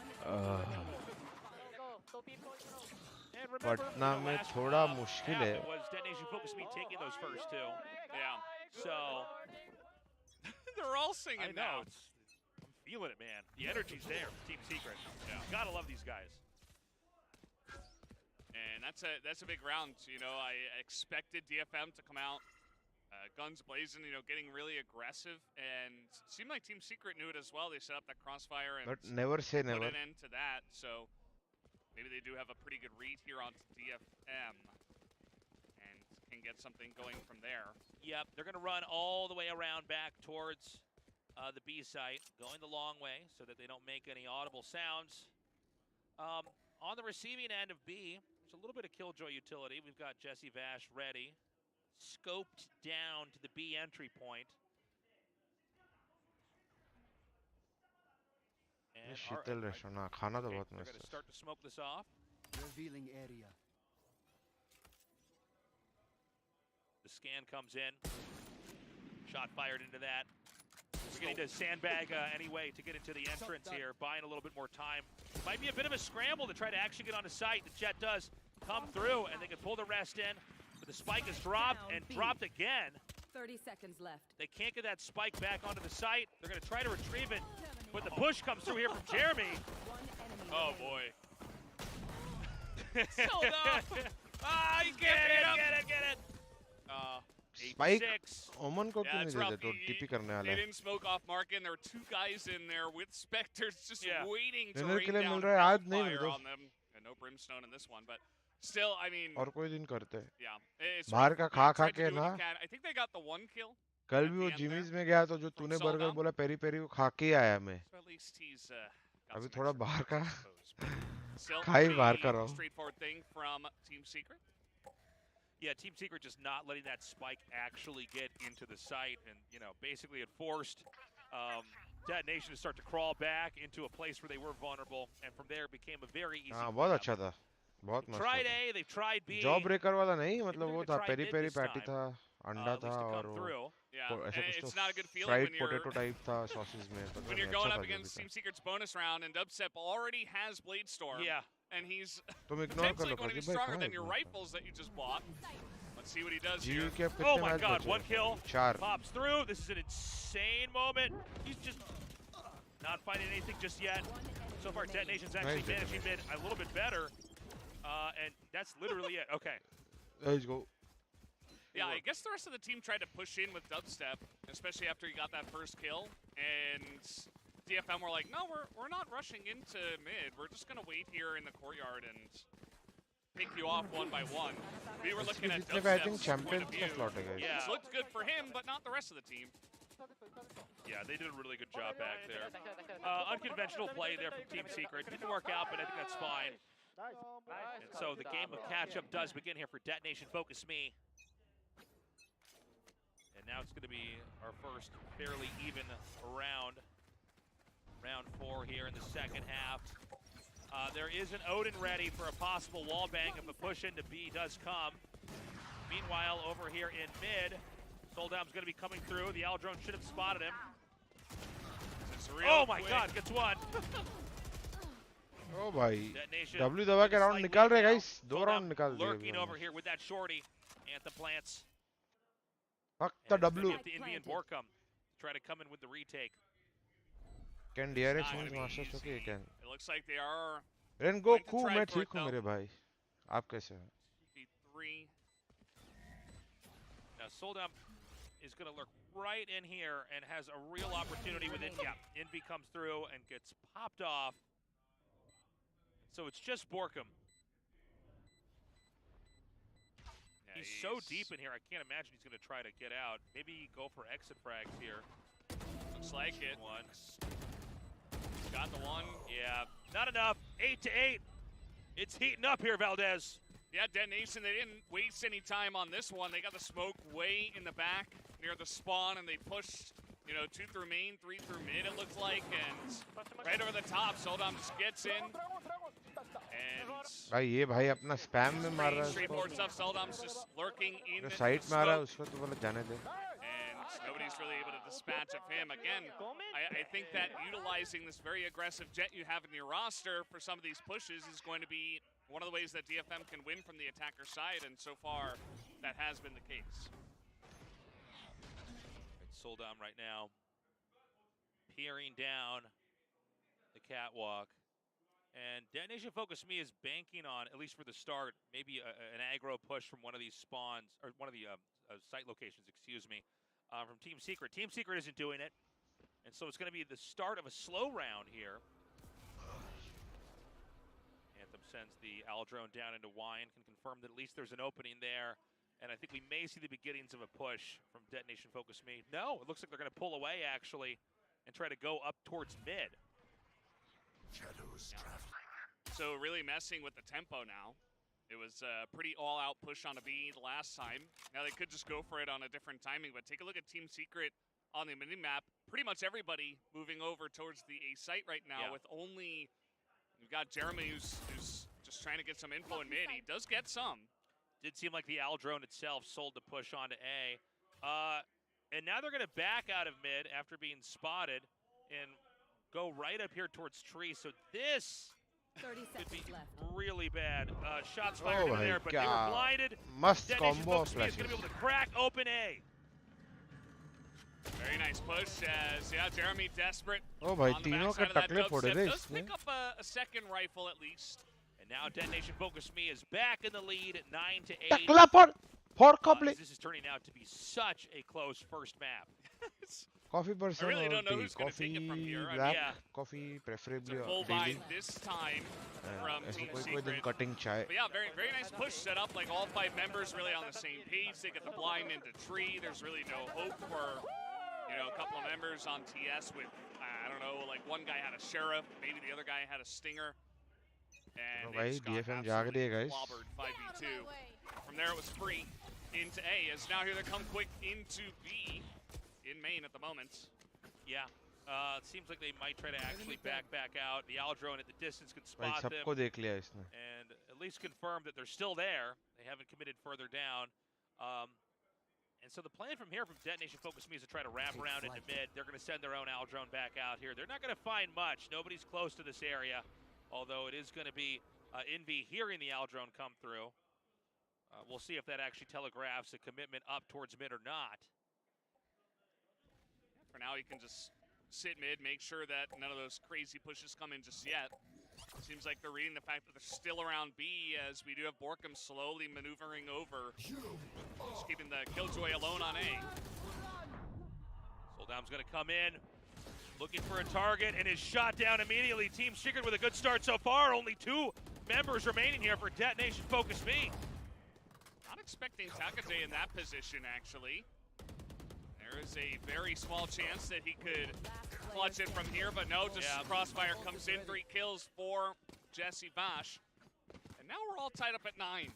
Patna में थोड़ा मुश्किल है. It was Detonation Focus Me taking those first two. Yeah. So they're all singing I know. now. I'm feeling it, man. The energy's there for Team Secret. Yeah. Gotta love these guys. And that's a big round. You know, I expected DFM to come out guns blazing, you know, getting really aggressive, and it seemed like Team Secret knew it as well. They set up that crossfire and But never say put never. an end to that. So maybe they do have a pretty good read here on DFM and can get something going from there. Yep, they're going to run all the way around back towards the B site, going the long way so that they don't make any audible sounds. On the receiving end of B, there's a little bit of Killjoy utility. We've got Jesse Vash ready, scoped down to the B entry point. And Sheetal restaurant खाना तो बहुत they're मस्त going to है. start to smoke this off. Revealing area. The scan comes in. Shot fired into that. We're getting to sandbag anyway to get into the entrance here, buying a little bit more time. Might be a bit of a scramble to try to actually get onto site. The Jet does come through, and they can pull the rest in. But the spike is dropped and dropped again. 30 seconds left. They can't get that spike back onto the site. They're going to try to retrieve it, but the push comes through here from Jeremy. Oh, boy. Sold up. Ah, you get it. Spike OMEN को क्यों नहीं देते? तो TP करने वाले. They didn't smoke off Markin. There were two guys in there with Spectres just waiting to Winner rain के लिए down मिल रहा है, आज नहीं मिल fire रहा. on them. And no brimstone in this one, but still, I mean. और कोई दिन करते. Yeah. बाहर का खा के ना. I think they got the one kill. कल भी वो जिमीज में गया तो जो तूने बर्गर बोला पेरी पेरी को खा के आया मैं. So at least he's अभी थोड़ा बाहर का still खाई बाहर का रहा हूँ. straightforward thing from Team Secret. Yeah, Team Secret just not letting that spike actually get into the site, and basically it forced Detonation to start to crawl back into a place where they were vulnerable, and from there it became a very easy. हाँ बहुत अच्छा था, बहुत मस्त. Tried A, they've tried B. Job breaker वाला नहीं, मतलब वो था पेरी पेरी पैटी था, अंडा था और वो ऐसा कुछ तो फ्राइड पोटैटो टाइप था सॉसेज में. When you're going up against Team Secret's bonus round and Dubstep already has Bladestorm. Yeah. And he's potentially going to be stronger than your rifles that you just bought. Let's see what he does here. Oh my god, one kill. Pops through. This is an insane moment. He's just not finding anything just yet. So far, Detonation's actually managing mid a little bit better. And that's literally it. Okay. Let's go. Yeah, I guess the rest of the team tried to push in with Dubstep, especially after he got that first kill. And DFM were like, no, we're not rushing into mid. We're just going to wait here in the courtyard and pick you off one by one. We were looking at Dubstep's point of view. Yeah. It looked good for him, but not the rest of the team. Yeah, they did a really good job back there. Unconventional play there from Team Secret. Didn't work out, but I think that's fine. And so the game of catch-up does begin here for Detonation Focus Me. And now it's going to be our first fairly even round. Round 4 here in the second half. There is an Odin ready for a possible wall bang if a push into B does come. Meanwhile, over here in mid, Soldom's going to be coming through. The Aldrone should have spotted him. Oh my god, gets one. Oh भाई, W दबा के round निकाल रहे guys, 2 round निकाल दिए. Lurking over here with that shorty. Anthem plants. Fuck the W. The Indian Borkum try to come in with the retake. Can DRX win Masters? Okay, can. It looks like they are. Ren go cool, मैं ठीक हूँ मेरे भाई. आप कैसे हैं? 3. Now Soldam is going to lurk right in here and has a real opportunity with it. Yeah, Envy comes through and gets popped off. So it's just Borkum. Yeah, he's so deep in here, I can't imagine he's going to try to get out. Maybe go for exit frags here. Looks like it. One. Got the one. Yeah, not enough. 8 to 8. It's heating up here, Valdez. Yeah, Detonation, they didn't waste any time on this one. They got the smoke way in the back near the spawn, and they pushed, 2 through main, 3 through mid, it looked like, and right over the top, Soldam just gets in. And भाई ये भाई अपना spam में मार रहा है. Straightforward stuff, Soldam's just lurking in the site में आ रहा है, उसको तो बोला जाने दे. Nobody's really able to dispatch of him. Again, I think that utilizing this very aggressive jet you have in your roster for some of these pushes is going to be one of the ways that DFM can win from the attacker side, and so far, that has been the case. It's Soldam right now, peering down the catwalk. And Detonation Focus Me is banking on, at least for the start, maybe an aggro push from one of these spawns, or one of the site locations, excuse me. From Team Secret. Team Secret isn't doing it. And so it's going to be the start of a slow round here. Anthem sends the Aldrone down into Wine, can confirm that at least there's an opening there. And I think we may see the beginnings of a push from Detonation Focus Me. No, it looks like they're going to pull away, actually. and try to go up towards mid. Shadows traveling. So really messing with the tempo now. It was a pretty all-out push on a B the last time. Now they could just go for it on a different timing, but take a look at Team Secret on the mini-map. Pretty much everybody moving over towards the A site right now with only... We've got Jeremy who's just trying to get some info in mid. He does get some. Did seem like the Al drone itself sold the push onto A. And now they're going to back out of mid after being spotted and go right up here towards tree. So this... 30 could be seconds left. really bad. Shots fired in there, but they were blinded. Must Detonation combo Focus Me is going to be able to crack open A. Very nice push as, Jeremy desperate. Oh भाई on the तीनों के backside of that टकले फोड़े थे does इसने. pick up a second rifle at least. And now Detonation Focus Me is back in the lead at 9-8. टकला for couple. This is turning out to be such a close first map. Coffee person I really don't know tea. who's going to take it from here. Black coffee preferably Full daily. bind this time from ऐसे Team कोई दिन Secret. cutting chai. But yeah, very nice push set up. Like all 5 members really on the same page. They get the blind into tree. There's really no hope for, a couple of members on TS with, I don't know, like one guy had a sheriff, maybe the other guy had a stinger. And भाई DFM जाग रही है guys. clobbered 5v2. From there it was free into A, as now here they come quick into B in main at the moment. Yeah, it seems like they might try to actually back out. The Al drone at the distance can भाई spot them सबको देख लिया इसने. and at least confirm that they're still there. They haven't committed further down. And so the plan from here from Detonation Focus Me is to try to wrap around into mid. They're going to send their own Al drone back out here. They're not going to find much. Nobody's close to this area, although it is going to be Envy hearing the Al drone come through. We'll see if that actually telegraphs a commitment up towards mid or not. For now, he can just sit mid, make sure that none of those crazy pushes come in just yet. Seems like they're reading the fact that they're still around B, as we do have Borkum slowly maneuvering over. Just keeping the Killjoy alone on A. Soldom's going to come in, looking for a target, and is shot down immediately. Team Secret with a good start so far. Only 2 members remaining here for Detonation Focus Me. Not expecting 𝘍𝐿𝐼𝐍 in that position, actually. There is a very small chance that he could clutch it from here, but no, just Crossfire comes in, 3 kills for Jesse Vash. And now we're all tied up at 9.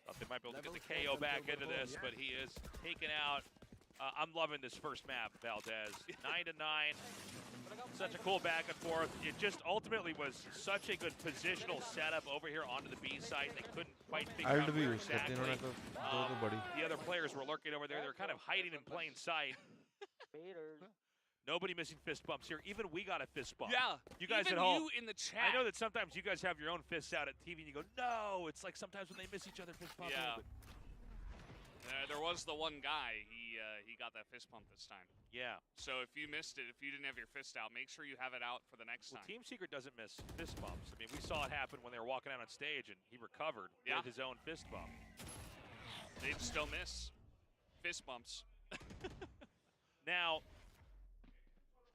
Thought they might be able to get the KO back into this, but he is taken out. I'm loving this first map, Valdez. 9-9. Such a cool back and forth. It just ultimately was such a good positional setup over here onto the B site. They couldn't quite figure out where exactly the other players were lurking over there. They were kind of hiding in plain sight. Nobody missing fist bumps here. Even we got a fist bump. Yeah, you guys even at home. You in the chat. I know that sometimes you guys have your own fists out at TV and you go, no. It's like sometimes when they miss each other, fist bump. Yeah. There was the one guy, he got that fist pump this time. Yeah. So if you missed it, if you didn't have your fist out, make sure you have it out for the next time. Team Secret doesn't miss fist bumps. I mean, we saw it happen when they were walking out on stage and he recovered with his own fist bump. They just don't miss fist bumps. Now,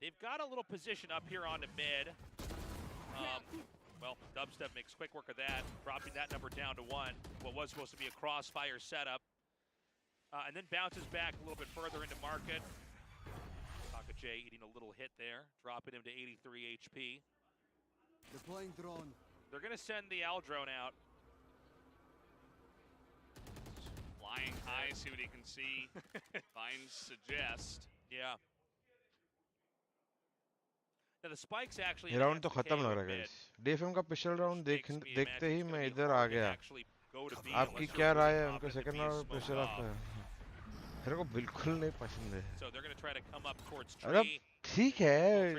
they've got a little position up here on the mid. Well, Dubstep makes quick work of that, dropping that number down to 1. What was supposed to be a crossfire setup. And then bounces back a little bit further into market. 𝘍𝐿𝐼𝐍 eating a little hit there, dropping him to 83 HP. Deploying drone. They're going to send the Al drone out. Flying high, see what he can see. Finds suggest. Yeah. Now the spikes actually. ये round तो खत्म लग रहा है guys. DFM का पिछला round देखते ही मैं इधर आ गया. आपकी क्या राय है उनका सेकंड राउंड पिछला का? मेरे को बिल्कुल नहीं पसंद है. So they're going to try to come up towards अरे tree. ठीक है.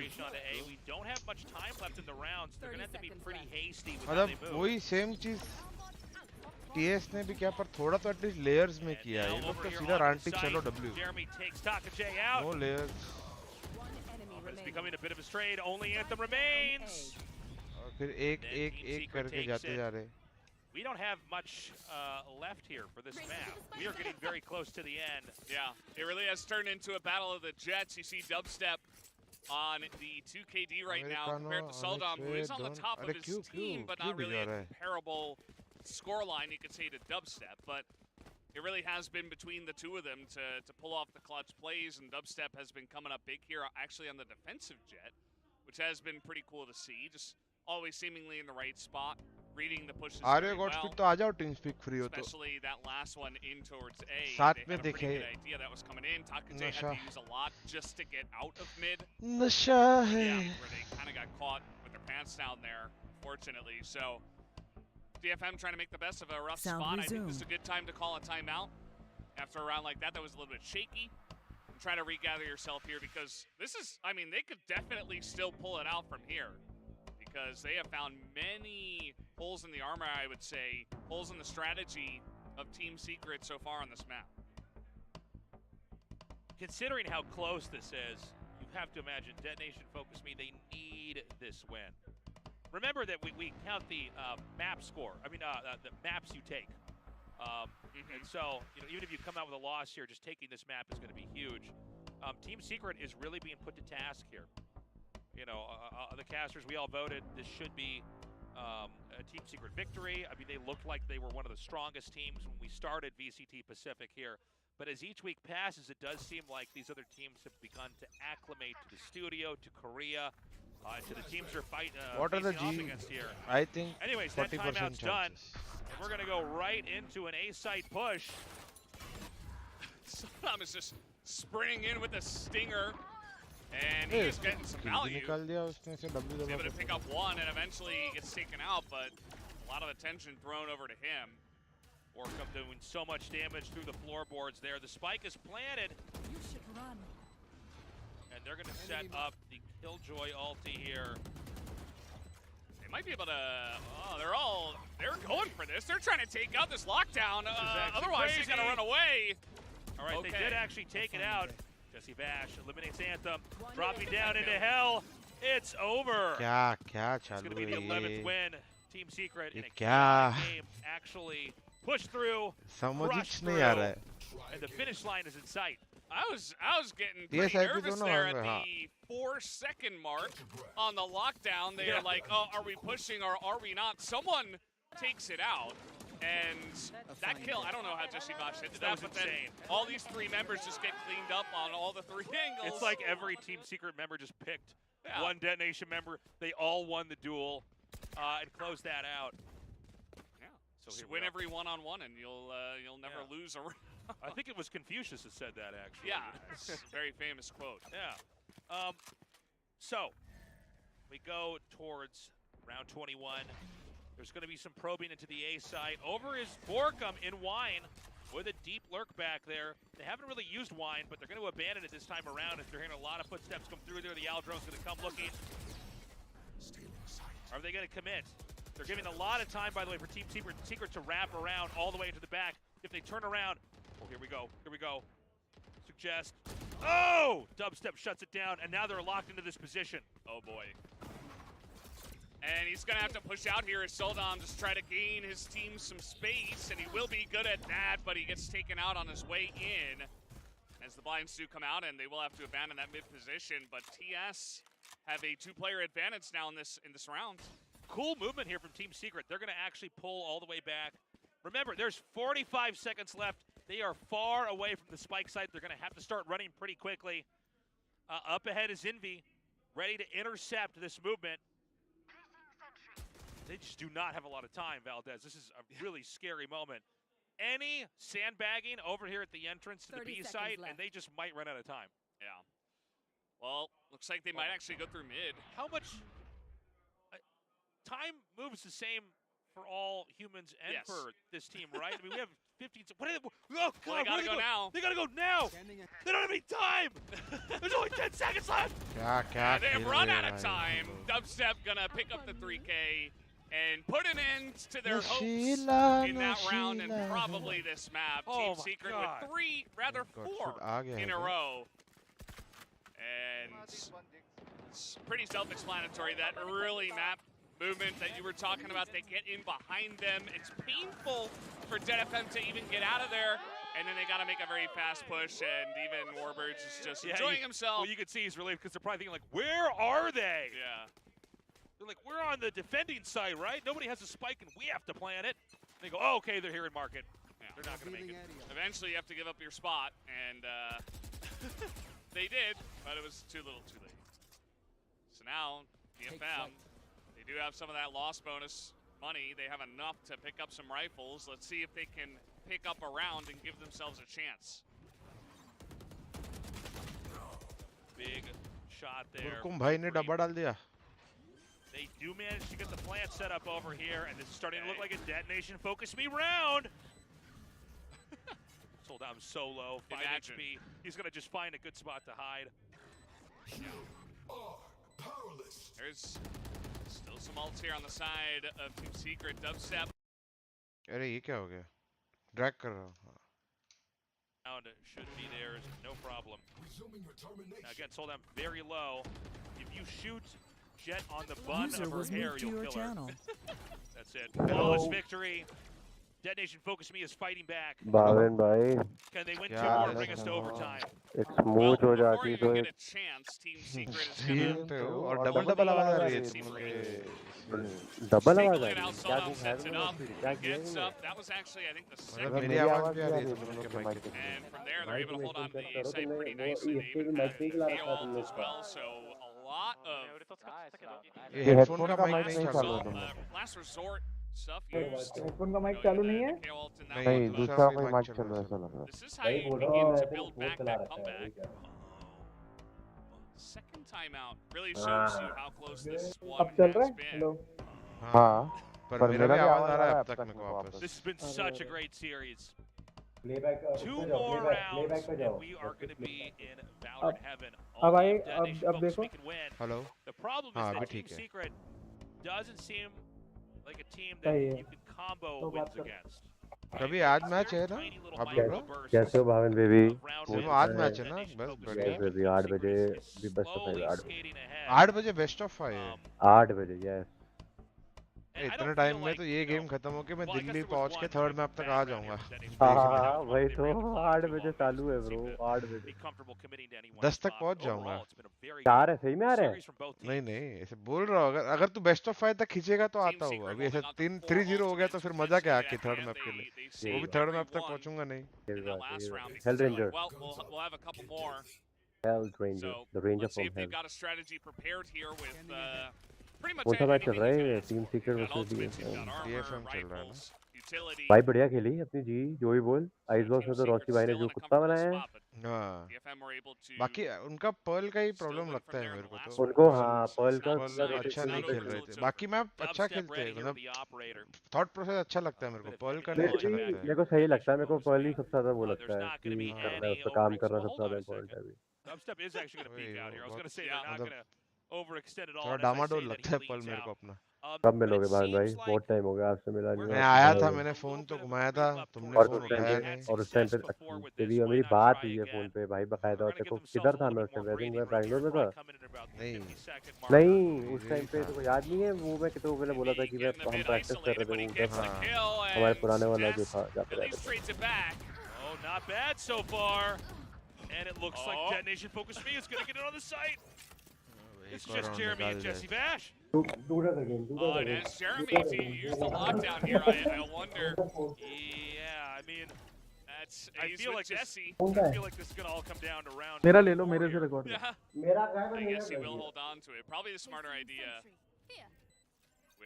We don't have much time left in the rounds. They're going to have to be pretty hasty with how मतलब they move. वही same चीज TS ने भी किया पर थोड़ा तो एटलीस्ट लेयर्स में किया. ये लोग तो सीधा रांटिक चलो W. Jeremy takes 𝘍𝐿𝐼𝐍 out. No layers. It's becoming a bit of a straight. Only Anthem remains. और फिर एक करके जाते जा रहे. We don't have much left here for this map. We are getting very close to the end. Yeah, it really has turned into a battle of the Jets. You see Dubstep on the 2KD right now compared to 𝘍𝐿𝐼𝐍, who is on the top of his team, but not really a comparable scoreline, you could say, to Dubstep. But it really has been between the two of them to pull off the clutch plays, and Dubstep has been coming up big here, actually on the defensive jet, which has been pretty cool to see. Just always seemingly in the right spot, reading the pushes very well. तो आ जाओ team speak free हो तो Especially that last one in towards A. साथ They में had a pretty देखे good idea that was coming in. Takajay had to use a lot just to get out of mid. नशा है Yeah, where they kind of got caught with their pants down there, fortunately. So DFM trying to make the best of a rough spot. I think this is a good time to call a timeout. After a round like that was a little bit shaky. And try to regather yourself here because this is, I mean, they could definitely still pull it out from here. Because they have found many holes in the armor, I would say, holes in the strategy of Team Secret so far on this map. Considering how close this is, you have to imagine Detonation Focus Me, they need this win. Remember that we count the map score, the maps you take. And so, even if you come out with a loss here, just taking this map is going to be huge. Team Secret is really being put to task here. The casters, we all voted this should be a Team Secret victory. I mean, they looked like they were one of the strongest teams when we started VCT Pacific here. But as each week passes, it does seem like these other teams have begun to acclimate to the studio, to Korea, to the teams they're fighting off against here. I think anyways, that timeout's done. And we're going to go right into an A-site push. Saddam is just sprinting in with a stinger. And he's getting some value. He's able to pick up one, and eventually he gets taken out, but a lot of attention thrown over to him. Orcum doing so much damage through the floorboards there. The spike is planted. You should run. And they're going to set up the 𝐋𝐈𝐍𝐿𝐼 ulti here. They might be able to, they're going for this. They're trying to take out this lockdown. Otherwise, he's going to run away. All right, they did actually take it out. Jesse Bash eliminates Anthem, dropping down into hell. It's over. It's going to be the 11th win. Team Secret in a game actually pushed through, crushed through, and the finish line is in sight. I was getting pretty nervous there at the 4-second mark on the lockdown. They are like, oh, are we pushing or are we not? Someone takes it out. And that kill, I don't know how Jesse Bash did that, but then all these three members just get cleaned up on all the three angles. It's like every Team Secret member just picked one Detonation member. They all won the duel and closed that out. Yeah, so win every one-on-one and you'll never lose a round. I think it was Confucius that said that, actually. Yeah, it's a very famous quote. Yeah. So, we go towards round 21. There's going to be some probing into the A side. Over is Borkum in Wine with a deep lurk back there. They haven't really used Wine, but they're going to abandon it this time around. If they're hearing a lot of footsteps come through there, the Aldrone's going to come looking. Are they going to commit? They're giving a lot of time, by the way, for Team Secret to wrap around all the way into the back. If they turn around, oh, here we go. Suggest. Oh! Dubstep shuts it down, and now they're locked into this position. Oh, boy. And he's going to have to push out here as Saddam just try to gain his team some space, and he will be good at that, but he gets taken out on his way in as the blinds do come out, and they will have to abandon that mid position, but TS have a two-player advantage now in this round. Cool movement here from Team Secret. They're going to actually pull all the way back. Remember, there's 45 seconds left. They are far away from the spike site. They're going to have to start running pretty quickly. Up ahead is Envy, ready to intercept this movement. They just do not have a lot of time, Valdez. This is a really scary moment. Any sandbagging over here at the entrance to the B site, and they just might run out of time. Yeah. Well, looks like they might actually go through mid. How much time moves the same for all humans and for this team, right? I mean, we have 15. Oh, God, well, they gotta go now. They gotta go now. They don't have any time. There's only 10 seconds left. They have run out of time. Dubstep gonna pick up the 3K and put an end to their hopes in that round and probably this map. Team Secret with 4 in a row. And it's pretty self-explanatory, that early map movement that you were talking about. They get in behind them. It's painful for DFM to even get out of there. And then they got to make a very fast push, and even Warbirds is just enjoying himself. Well, you can see he's relieved because they're probably thinking, like, where are they? Yeah. They're like, we're on the defending side, right? Nobody has a spike, and we have to plant it. And they go, oh, okay, they're here in market. Yeah. They're not going to make it. Eventually, you have to give up your spot, and they did, but it was too little, too late. So now, DFM, they do have some of that loss bonus money. They have enough to pick up some rifles. Let's see if they can pick up a round and give themselves a chance. Big shot there. भाई ने डब्बा डाल दिया. They do manage to get the plant set up over here, and this is starting to look like a detonation focus me round. Sold out so low, 5 HP. He's gonna just find a good spot to hide. There's still some ults here on the side of Team Secret. Dubstep. अरे ये क्या हो गया? Drag कर रहा हूँ. Should be there, no problem. Now again, sold out very low. If you shoot Jet on the bun of her hair, you'll kill her. That's it. Flawless victory. Detonation Focus Me is fighting back. Bhavin bhai. Can they win 2 more and bring us to overtime? It's smooth हो जाती तो get a chance, Team Secret is going to और double आवाज आ रही है. Double आवाज आ रही है. क्या gets up. That was actually, I think, the second. मेरी आवाज भी आ रही है. And from there, they're able to hold on to the site pretty nicely. They even had the ult as well, so a lot of last resort stuff used. Headphone का mic चालू नहीं है? नहीं, दूसरा कोई माइक चल रहा है ऐसा लग रहा है. This is how you begin to build back that comeback. Second timeout really shows you how close this one has been. हाँ. पर मेरा भी आवाज आ रहा है अब तक मेरे को वापस. This has been such a great series. 2 more rounds and we are going to be in Valorant heaven. अब All आए detonation अब focus देखो. we can win. Hello. The problem is हाँ, that अभी Team ठीक है. Secret doesn't seem like a team that you can combo wins against. कभी आज मैच है ना? आप लोग का? कैसे हो भाविन बेबी? वो आज मैच है ना? बस बढ़िया. बेबी 8 बजे भी बेस्ट ऑफ 5 8 बजे बेस्ट ऑफ 5 है. 8 बजे यस. इतने टाइम में तो ये गेम खत्म हो के मैं दिल्ली पहुंच के 3rd मैप तक आ जाऊंगा. हाँ वही तो 8 बजे चालू है ब्रो. 8 बजे 10 तक पहुंच जाऊंगा. 4 है सही में आ रहे हैं? नहीं नहीं ऐसे बोल रहा हूँ. अगर तू बेस्ट ऑफ 5 तक खींचेगा तो आता होगा. अभी ऐसे 3-0 हो गया तो फिर मजा क्या आके 3rd मैप के लिए. वो भी 3rd मैप तक पहुंचूंगा नहीं. HellrangeR. We'll have a couple more. HellrangeR, the ranger from hell. Got a strategy prepared here with pretty much कौन सा मैच चल रहा है? टीम सीक्रेट वर्सेस DFM चल रहा है ना. भाई बढ़िया खेली अपनी जी. जो भी बोल. आइस बॉक्स में तो रोशी भाई ने जो कुत्ता बनाया है. हाँ. बाकी उनका पर्ल का ही प्रॉब्लम लगता है मेरे को तो. उनको हाँ पर्ल का अच्छा नहीं खेल रहे थे. बाकी मैप अच्छा खेलते हैं. मतलब थॉट प्रोसेस अच्छा लगता है मेरे को. पर्ल का नहीं अच्छा लगता है. मेरे को सही लगता है. मेरे को पर्ल ही सबसे ज्यादा वो लगता है कि करना है उस पर काम करना सबसे ज्यादा इम्पोर्टेंट है अभी. Dubstep is actually going to peek out here. I was going to say they're not going to overextend it all. थोड़ा डामाडोल लगता है पर्ल मेरे को अपना. कब मिलोगे भाई? बहुत टाइम हो गया आपसे मिला नहीं. मैं आया था. मैंने फोन तो घुमाया था. तुमने फोन उठाया नहीं. और उस टाइम पे तेरी और मेरी बात हुई है फोन पे भाई बकायदा. तेरे को किधर था? मैं उस टाइम मैं बैंगलोर में था. नहीं उस टाइम पे तो याद नहीं है. वो मैं कितने पहले बोला था कि मैं हम प्रैक्टिस कर रहे थे उधर. हमारे पुराने वाला जो था जाते रहते. Oh, not bad so far. And it looks like Detonation Focus Me is going to get it on the site. It's just Jeremy and Jesse Vash. And as Jeremy to use the lockdown here, I wonder. Yeah, I mean, that's. I feel like Jesse. I feel like this is going to all come down to round. मेरा ले लो. मेरे से record. I guess he will hold on to it. Probably the smarter idea.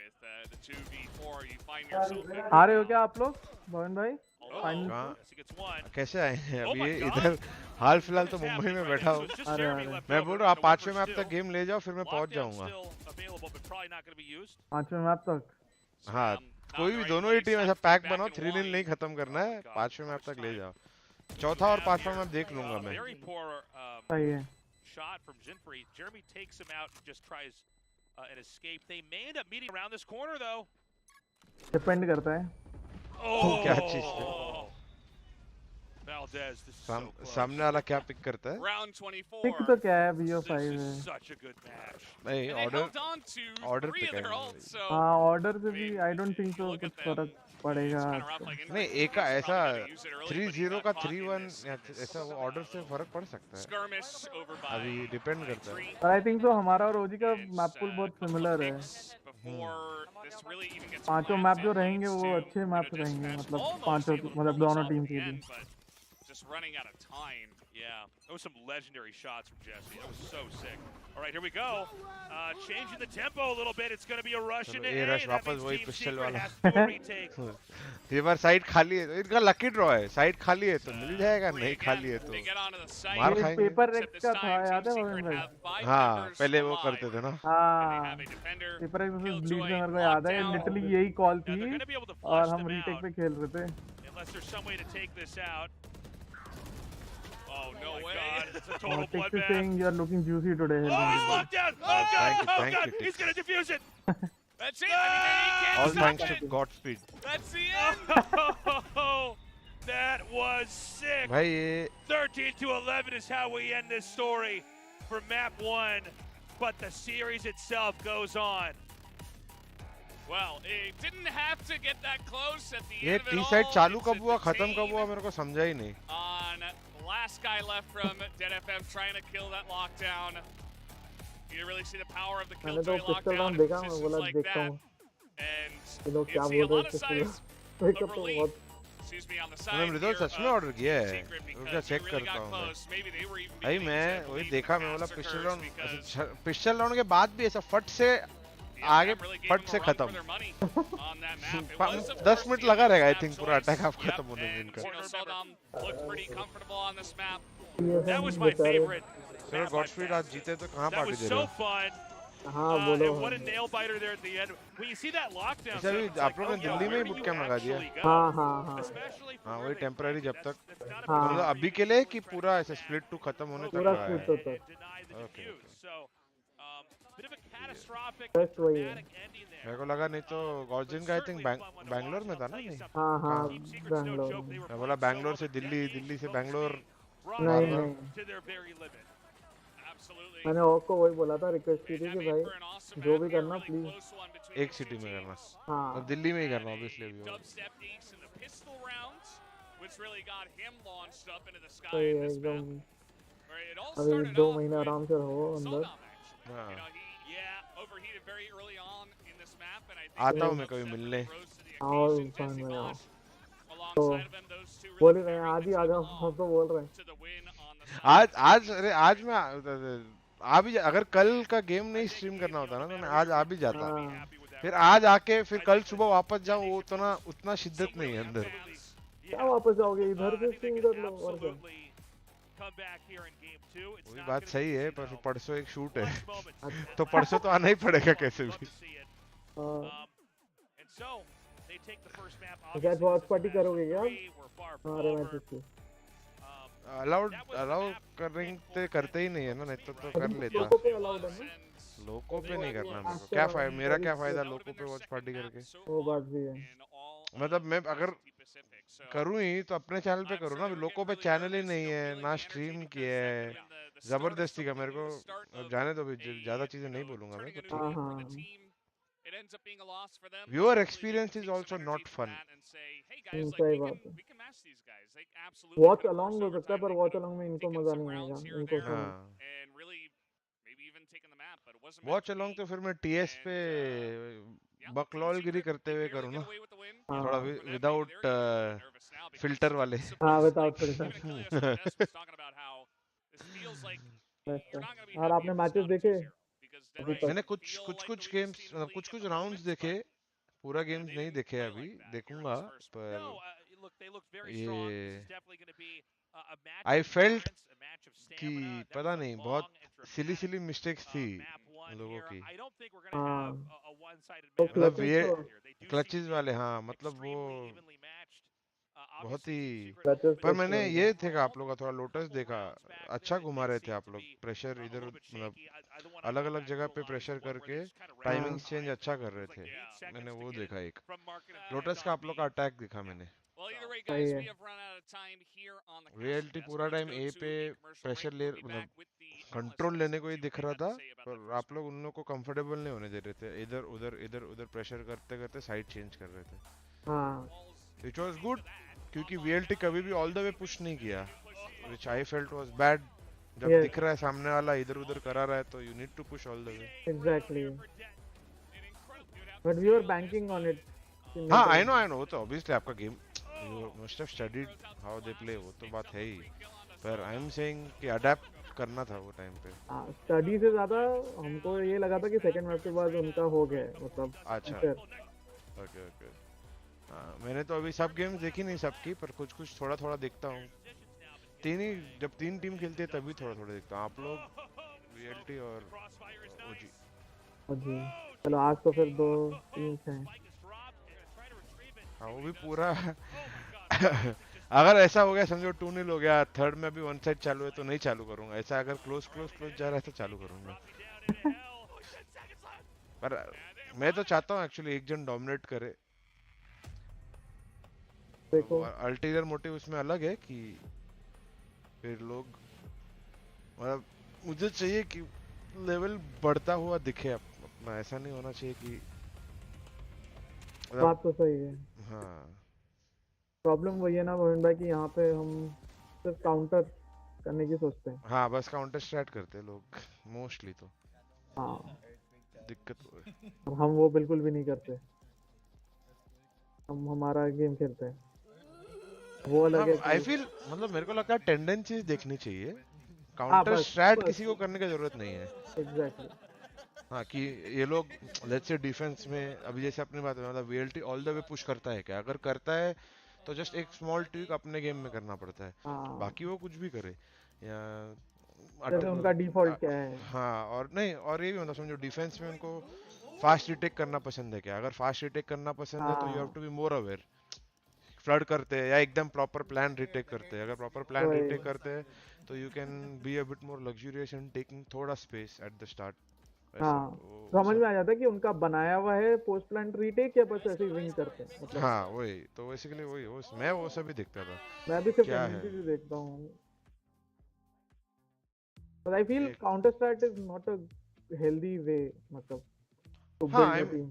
With the 2v4, you find yourself. आ रहे हो क्या आप लोग भवन भाई? कैसे आए हैं अभी इधर? हाल फिलहाल तो मुंबई में बैठा हूँ. मैं बोल रहा हूँ आप 5वें मैप तक गेम ले जाओ फिर मैं पहुँच जाऊँगा. 5वें मैप तक? हाँ कोई भी दोनों ही टीम ऐसा पैक बनाओ. 3-0 नहीं खत्म करना है. 5वें मैप तक ले जाओ. 4था और 5वां मैप देख लूंगा मैं. सही है. Shot from Zinfree. Jeremy takes him out and just tries an escape. They may end up meeting around this corner though. Depend करता है. Oh, क्या चीज है? Valdez, this is सामने वाला क्या पिक करता है? Round 24. पिक तो क्या है? BO5 है. Such a good match. नहीं ऑर्डर पिक है. हाँ ऑर्डर से भी I don't think so कुछ फर्क पड़ेगा. नहीं एक का ऐसा 3-0 का 3-1 ऐसा वो ऑर्डर से फर्क पड़ सकता है. अभी डिपेंड करता है. I think so हमारा और ओजी का मैप पूल बहुत सिमिलर है. this really even gets पांचों मैप जो रहेंगे वो अच्छे मैप रहेंगे, मतलब पांचों मतलब दोनों टीम के लिए. Just running out of time. Yeah, that was some legendary shots from Jesse. That was so sick. All right, here we go. Changing the tempo a little bit. It's going to be a rush into A. rush That वापस means वही Team pistol Secret वाला. has to do a retake. ये बार side खाली है, इनका lucky draw है. Side खाली है तो मिल जाएगा, नहीं खाली है तो मार खाएंगे. पेपर रेक्स का था, याद है भाविन भाई? हाँ, पहले वो करते थे ना. हाँ, पेपर रेक्स में ब्लीच में मेरे को याद है, लिटरली यही कॉल थी और हम रीटेक पे खेल रहे थे. Unless there's some way to take this out. Oh no way! God, it's a total bloodbath. Saying you are looking juicy today. Oh, he's locked down! Oh God! Oh God! He's gonna defuse it. That's it. I mean, he can't All stop thanks it. to Godspeed. That's the end. Oh, that was sick. भाई ये 13-11 is how we end this story for map 1, but the series itself goes on. Well, it didn't have to get that close at the ये end of it T all. Side चालू It's कब the हुआ, खत्म team कब हुआ, मेरे को समझा ही नहीं. on last guy left from DFM trying to kill that lockdown. You really see the power of the मैंने तो killjoy pistol lockdown round and देखा, मैं positions बोला like देखता that. हूँ And ये लोग you क्या see बोल a रहे lot हैं of pistol. sides wake up of तो relief. बहुत. Excuse me, on the मैंने side मृदुल here सच में of ऑर्डर किया है. Secret रुक because जा, they चेक really करता got हूँ मैं. close. Maybe they were even भाई beginning मैं to वही believe देखा, the मैं बोला pistol massacres round because pistol round के बाद भी ऐसा फट से आगे फट से खत्म. 10 मिनट लगा रहेगा आई थिंक पूरा अटैक आप खत्म होने में इनका. looked pretty comfortable on this map. That was my favorite. चलो गॉडस्पीड आज जीते तो कहाँ That party was they so रहे हो? fun. हाँ बोलो. And what a nail biter there at the end. When you see that lockdown, अच्छा अभी आप लोगों ने दिल्ली में ही बुट कैम्प लगा दिया. हाँ हाँ हाँ. हाँ वही टेम्पररी जब तक. हाँ. मतलब अभी के लिए कि पूरा ऐसे स्प्लिट टू खत्म होने तक पूरा रहा है. स्प्लिट होता है. Okay. Bit of a catastrophic बस वही है. मेरे को लगा नहीं तो गॉर्जिन का आई थिंक बैंगलोर में था ना. नहीं हाँ हाँ बैंगलोर. मैं बोला बैंगलोर से दिल्ली, दिल्ली से बैंगलोर. नहीं नहीं. मैंने और को वही बोला था, रिक्वेस्ट की थी कि भाई जो भी करना प्लीज एक सिटी में करना. हाँ. और दिल्ली में ही करना ऑब्वियसली अभी. तो एकदम अभी 2 महीने आराम से रहो अंदर. आता हूँ मैं कभी मिलने. और फन में आओ. तो बोल रहे हैं आज ही आ जाओ, हम तो बोल रहे हैं. अरे आज मैं आ भी अगर कल का गेम नहीं स्ट्रीम करना होता ना तो मैं आज आ भी जाता. फिर आज आके फिर कल सुबह वापस जाऊँ, वो उतना शिद्दत नहीं है अंदर. क्या वापस जाओगे, इधर से स्ट्रीम कर लो और क्या. वही बात सही है, पर परसों एक शूट है तो परसों तो आना ही पड़ेगा कैसे भी. क्या वॉच पार्टी करोगे क्या? हमारे मैचेस की अलाउ करते ही नहीं है ना, नहीं तो कर लेता. लोगों पे नहीं करना मेरे को. क्या फायदा, मेरा क्या फायदा लोगों पे वॉच पार्टी करके. वो बात भी है. मतलब मैं अगर करूँ ही तो अपने चैनल पे करूँ ना. लोगों पे चैनल ही नहीं है, ना स्ट्रीम किया है, जबरदस्ती का. मेरे को जाने तो ज्यादा चीजें नहीं बोलूंगा मैं. Viewer experience is also not fun. सही बात है. वॉच अलोंग हो सकता है पर वॉच अलोंग में इनको मजा नहीं आएगा. इनको वॉच अलोंग तो फिर मैं टीएस पे बकलॉलगिरी करते हुए करूँ ना, थोड़ा विदाउट फिल्टर वाले. हाँ विदाउट फिल्टर. और आपने मैचेस देखे? मैंने कुछ गेम्स, कुछ राउंड्स देखे. पूरा गेम्स नहीं देखे अभी, देखूंगा. पर ये आई फेल्ट कि पता नहीं बहुत सिली मिस्टेक्स थी लोगों की. मतलब ये क्लचेस वाले. हाँ मतलब वो बहुत ही. पर मैंने ये थे आप लोग का थोड़ा लोटस देखा, अच्छा घुमा रहे थे आप लोग. प्रेशर इधर मतलब अलग अलग जगह पे प्रेशर करके टाइमिंग्स चेंज अच्छा कर रहे थे. मैंने वो देखा एक लोटस का आप लोग का अटैक दिखा मैंने. रियलिटी पूरा टाइम ए पे प्रेशर ले मतलब कंट्रोल लेने को ही दिख रहा था, पर आप लोग उन लोग को कंफर्टेबल नहीं होने दे रहे थे. इधर उधर प्रेशर करते करते साइड चेंज कर रहे थे. Which was good क्योंकि VLT कभी भी ऑल द वे पुश नहीं किया, which I felt was bad. जब दिख रहा है सामने वाला इधर उधर करा रहा है तो you need to push all the way. Exactly. But we were banking on it. हाँ I know तो obviously आपका game you must have studied how they play, वो तो बात है ही, पर I am saying कि adapt करना था वो टाइम पे। स्टडी से ज्यादा हमको ये लगा था कि सेकंड मैच के बाद उनका हो गया मतलब। अच्छा ओके ओके। मैंने तो अभी सब गेम्स देखी नहीं सबकी, पर कुछ कुछ थोड़ा थोड़ा देखता हूँ। जब तीन टीम खेलती है तभी थोड़ा थोड़ा देखता हूँ। आप लोग VLT और ओजी। चलो आज तो फिर 2 टीम्स हैं। हाँ वो भी पूरा अगर ऐसा हो गया समझो 2-0 हो गया, थर्ड में भी वन साइड चालू है तो नहीं चालू करूंगा। ऐसा अगर क्लोज जा रहा है तो चालू करूंगा। पर मैं तो चाहता हूँ एक्चुअली एक जन डोमिनेट करे। देखो अल्टीरियर मोटिव उसमें अलग है कि फिर लोग मतलब मुझे चाहिए कि लेवल बढ़ता हुआ दिखे अपना, ऐसा नहीं होना चाहिए कि बात तो सही है। हाँ प्रॉब्लम वही है ना भविन भाई कि यहाँ पे हम सिर्फ काउंटर करने की सोचते हैं। हाँ बस काउंटर स्टार्ट करते हैं लोग मोस्टली तो। हाँ दिक्कत वो है। हम वो बिल्कुल भी नहीं करते, हम हमारा गेम खेलते हैं वो अलग है। आई फील मतलब मेरे को लगता है टेंडेंसीज देखनी चाहिए, काउंटर स्ट्रैट किसी को करने की जरूरत नहीं है। एग्जैक्टली हाँ कि ये लोग लेट्स से डिफेंस में अभी जैसे अपनी बात मतलब VLT all the way push करता है क्या, अगर करता है तो जस्ट एक स्मॉल ट्विक अपने गेम में करना पड़ता है। बाकी वो कुछ भी करे या उनका डिफॉल्ट क्या है। हाँ और नहीं और ये भी मतलब समझो डिफेंस में उनको फास्ट रिटेक करना पसंद है क्या, अगर फास्ट रिटेक करना पसंद है तो you have to be more aware. Flood करते हैं या एकदम प्रॉपर प्लान रिटेक करते हैं, अगर प्रॉपर प्लान रिटेक करते हैं तो you can be a bit more luxurious and taking थोड़ा स्पेस एट द स्टार्ट। हाँ समझ में आ जाता है कि उनका बनाया हुआ है पोस्ट प्लान रीटेक या बस ऐसे ही विंग करते हैं मतलब। हाँ वही तो बेसिकली वही मैं वो सब भी देखता था। मैं भी सिर्फ टेंडेंसी देखता हूँ, but I feel counter strat is not a healthy way मतलब to build a team.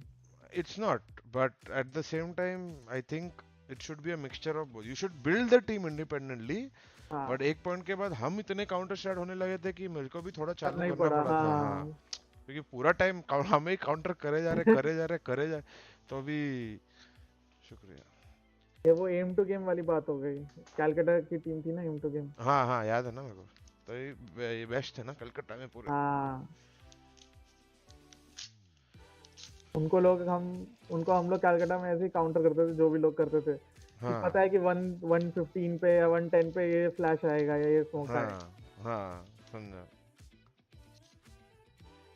It's not, but at the same time I think it should be a mixture of both. You should build the team independently, but एक point के बाद हम इतने counter start होने लगे थे कि मेरे को भी थोड़ा चालू करना पड़ा था। हाँ क्योंकि पूरा टाइम हम ही काउंटर करे जा रहे तो अभी शुक्रिया। ये वो एम टू गेम वाली बात हो गई, कलकत्ता की टीम थी ना एम टू गेम। हाँ याद है ना मेरे को, तो ये बेस्ट है ना कलकत्ता में पूरे। हाँ उनको हम लोग कलकत्ता में ऐसे ही काउंटर करते थे जो भी लोग करते थे। हाँ। पता है कि 115 पे या 110 पे ये फ्लैश आएगा या ये स्मोक आएगा। हाँ समझा।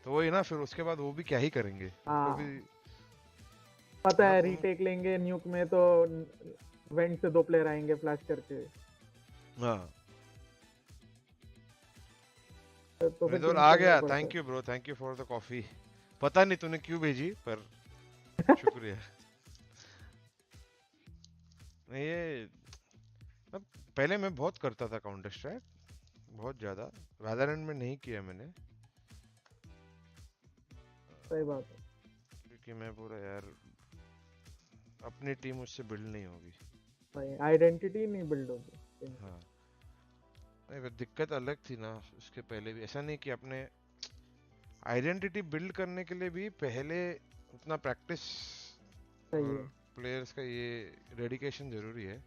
तो वही ना फिर उसके बाद वो भी क्या ही करेंगे। हाँ। भी पता है रीटेक लेंगे न्यूक में तो वेंट से 2 प्लेयर आएंगे फ्लैश करके। हाँ तो फिर आ गया। Thank you bro, thank you for the coffee. पता नहीं तूने क्यों भेजी पर शुक्रिया। ये पहले मैं बहुत करता था काउंटर स्ट्राइक, बहुत ज्यादा। वैलोरेंट में नहीं किया मैंने। सही बात है क्योंकि मैं पूरा यार अपनी टीम उससे बिल्ड नहीं होगी, आइडेंटिटी नहीं बिल्ड होगी। हाँ नहीं दिक्कत अलग थी ना उसके पहले भी। ऐसा नहीं कि अपने आइडेंटिटी बिल्ड करने के लिए भी पहले उतना प्रैक्टिस और प्लेयर्स का ये डेडिकेशन जरूरी है।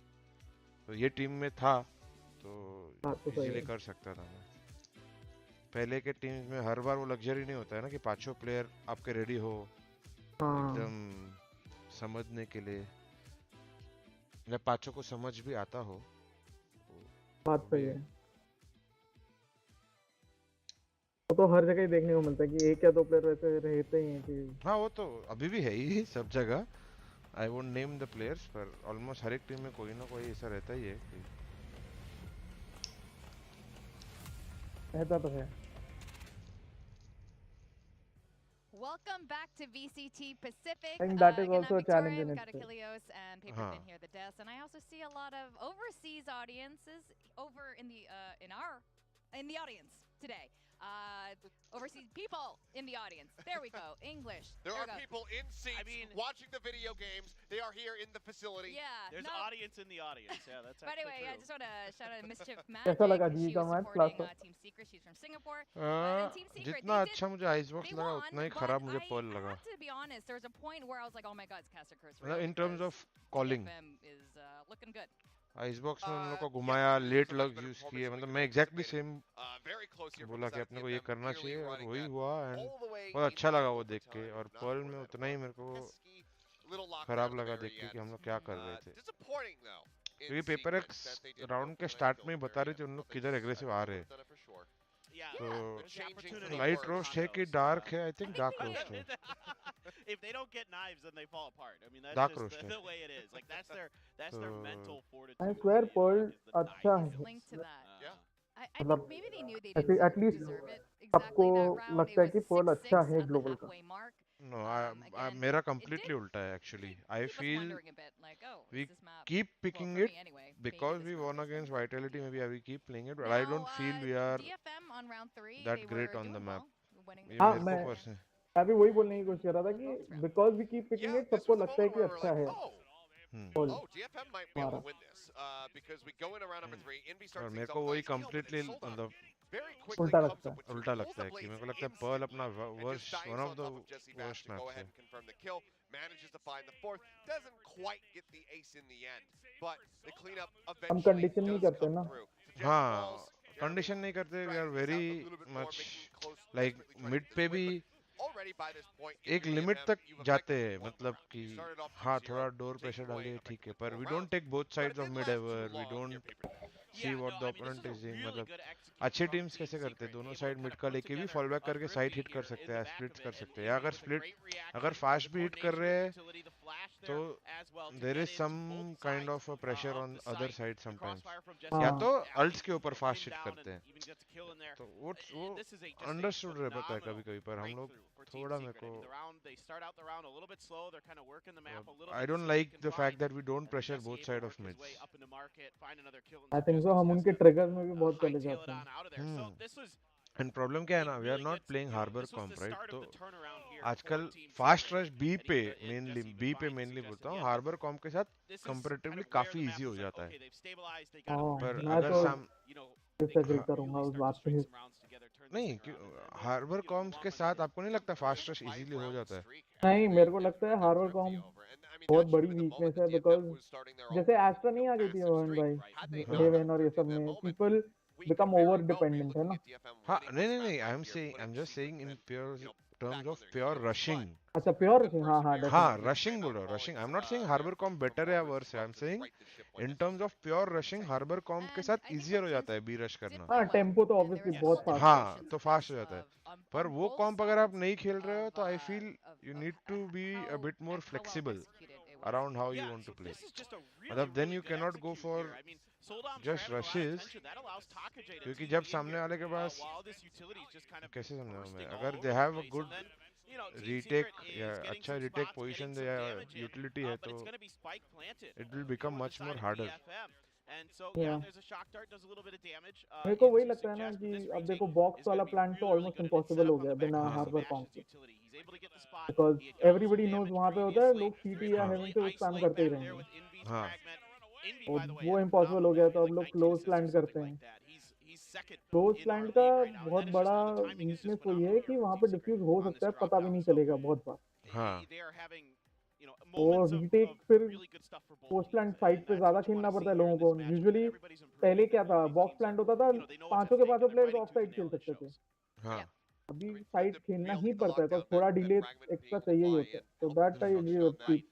तो ये टीम में था तो इजीली कर सकता था मैं। पहले के टीम्स में हर बार वो लग्जरी नहीं होता है ना कि 5 प्लेयर आपके रेडी हो एकदम समझने के लिए, या 5 को समझ भी आता हो। बात सही है। तो हर जगह ही देखने को मिलता है कि 1 या 2 प्लेयर वैसे रहते ही हैं कि हाँ वो तो अभी भी है ही सब जगह। I won't name the players पर ऑलमोस्ट हर एक टीम में कोई ना कोई ऐसा रहता ही है। रहता तो है। Welcome back to VCT Pacific. I think that is also a challenge in itself. itself. Got 𝘍𝐿𝐼𝐍𝐊𝐒 and Paper Thin here, the desk, and I also see a lot of overseas audiences over in the in the audience today. overseas people in the audience. There we go. English. There are people in seats watching the video games. They are here in the facility. Yeah. There's audience in the audience. Yeah, that's But actually anyway, true. I just want to shout out Mischief कैसा लगा Magic. Ji She का was match supporting class Team Secret. She's from Singapore. And Team Secret, जितना अच्छा मुझे icebox लगा उतना ही खराब मुझे पर्ल लगा to be honest, there was a point where I was like, oh my god, it's Caster Curse. in terms of calling DFM is looking good. Icebox में उन लोगों को घुमाया लेट लग यूज किए मतलब मैं एग्जैक्टली सेम बोला कि अपने को ये करना चाहिए और वही हुआ एंड बहुत अच्छा लगा वो देख के और पर्ल में उतना ही मेरे को खराब लगा देख के कि हम लोग क्या कर रहे थे क्योंकि पेपर एक्स राउंड के स्टार्ट में ही बता रहे थे उन लोग किधर एग्रेसिव आ रहे हैं तो लाइट रोस्ट है कि डार्क है आई थिंक डार्क रोस्ट है If they don't get knives, then they fall apart. I mean, that's Dark just roasted. the way it is. Like that's their mental fortitude. I swear Pearl अच्छा है Link to that. I मतलब think maybe they knew they ऐसे didn't at least deserve it आपको exactly that round. लगता है कि It was Perl 6-6 अच्छा है at the ग्लोबल का halfway mark. No, मेरा completely उल्टा है actually. I feel wondering a bit, like, oh, we is this map keep well, picking for it me anyway, because we won against Vitality. Maybe we keep playing it, but I don't feel we are DFM on round 3 that great on the map. ये हाँ मेरे को person मैं भी वही बोलने की कोशिश कर रहा था कि because we keep picking it सबको लगता है कि अच्छा है Oh, DFM might be able to win this because we go into round number 3. Envy starts और things मेरे off को वही on the field, completely and then Soldan मतलब very quickly उल्टा comes लगता up with है उल्टा two लगता है bullet कि मेरे को blazes लगता है in पर्ल sync, अपना and just worst dives one on of the top of Jesse Bash worst to go maps ahead है and confirm the kill. Manages to find the fourth. Doesn't quite get the ace in the end, but the cleanup हम eventually condition नहीं does करते come ना through. So Jesse हाँ falls, condition नहीं करते we are very much close, like desperately trying to mid get this पे win, भी but already by this point, एक लिमिट तक जाते हैं मतलब कि हाँ थोड़ा डोर प्रेशर डालिए ठीक है पर we don't take both sides of mid ever we don't see what the opponent is doing मतलब अच्छे टीम्स कैसे करते हैं दोनों साइड मिड का लेके भी फॉल बैक करके साइड हिट कर सकते हैं स्प्लिट्स कर सकते हैं या अगर स्प्लिट अगर फास्ट भी हिट कर रहे हैं तो there is some kind of a pressure on other side sometimes या तो अल्ट्स के ऊपर फास्ट हिट करते हैं तो वो अंडरस्टूड रहता है कभी कभी पर हम लोग थोड़ा मेरे को I don't like the fact that we don't pressure both side of mids. I think so हम उनके ट्रिगर्स में भी बहुत चले जाते हैं And problem क्या है ना we are not playing harbor comp right तो आजकल fast rush B पे mainly बोलता हूँ harbor comp के साथ comparatively काफी easy हो जाता है पर अगर साम डिसएग्री करूंगा उस बात पे नहीं हार्बर कॉम्स के साथ आपको नहीं लगता फास्ट रश इजीली हो जाता है नहीं मेरे को लगता है हार्बर कॉम बहुत बड़ी वीकनेस है बिकॉज जैसे एस्ट्रा नहीं आ गई थी मोहन भाई हेवन और ये सब में पीपल बिकम ओवर डिपेंडेंट है ना हाँ नहीं I am just saying in pure terms of pure rushing अच्छा प्योर रशिंग हाँ rushing बोलो rushing I'm not saying harbor comp better या worse है I'm saying in terms of pure rushing harbor comp के साथ easier हो जाता है B rush करना हाँ टेम्पो तो ऑब्वियसली बहुत फास्ट हाँ तो फास्ट हो जाता है पर वो कॉम्प अगर आप नहीं खेल रहे हो तो I feel you need to be a bit more flexible around how you want to play मतलब then you cannot go for just rushes क्योंकि जब सामने वाले के पास कैसे समझाऊं मैं अगर they have a good retake या अच्छा retake position या utility है तो it will become much more harder मेरे को वही लगता है ना कि अब देखो बॉक्स वाला प्लान तो ऑलमोस्ट इम्पॉसिबल हो गया बिना हार्बर कॉम्प के बिकॉज एवरीबडी नोज वहाँ पे होता है लोग सीटी या हेवन से उस काम करते ही रहेंगे हाँ वो इम्पॉसिबल हो गया तो अब लोग क्लोज प्लान करते हैं क्लोज प्लान का बहुत बड़ा वीकनेस वही है कि वहाँ पे डिफ्यूज हो सकता है पता भी नहीं चलेगा बहुत बार हाँ और रीटेक फिर पोस्ट प्लांट साइड पे ज्यादा खेलना पड़ता है लोगों को यूजुअली पहले क्या था बॉक्स प्लांट होता था पांचों के पांचों प्लेयर्स ऑफ साइड खेल सकते थे हाँ अभी साइड खेलना ही पड़ता है तो थोड़ा डिले एक्स्ट्रा चाहिए ही होता है तो that I agree with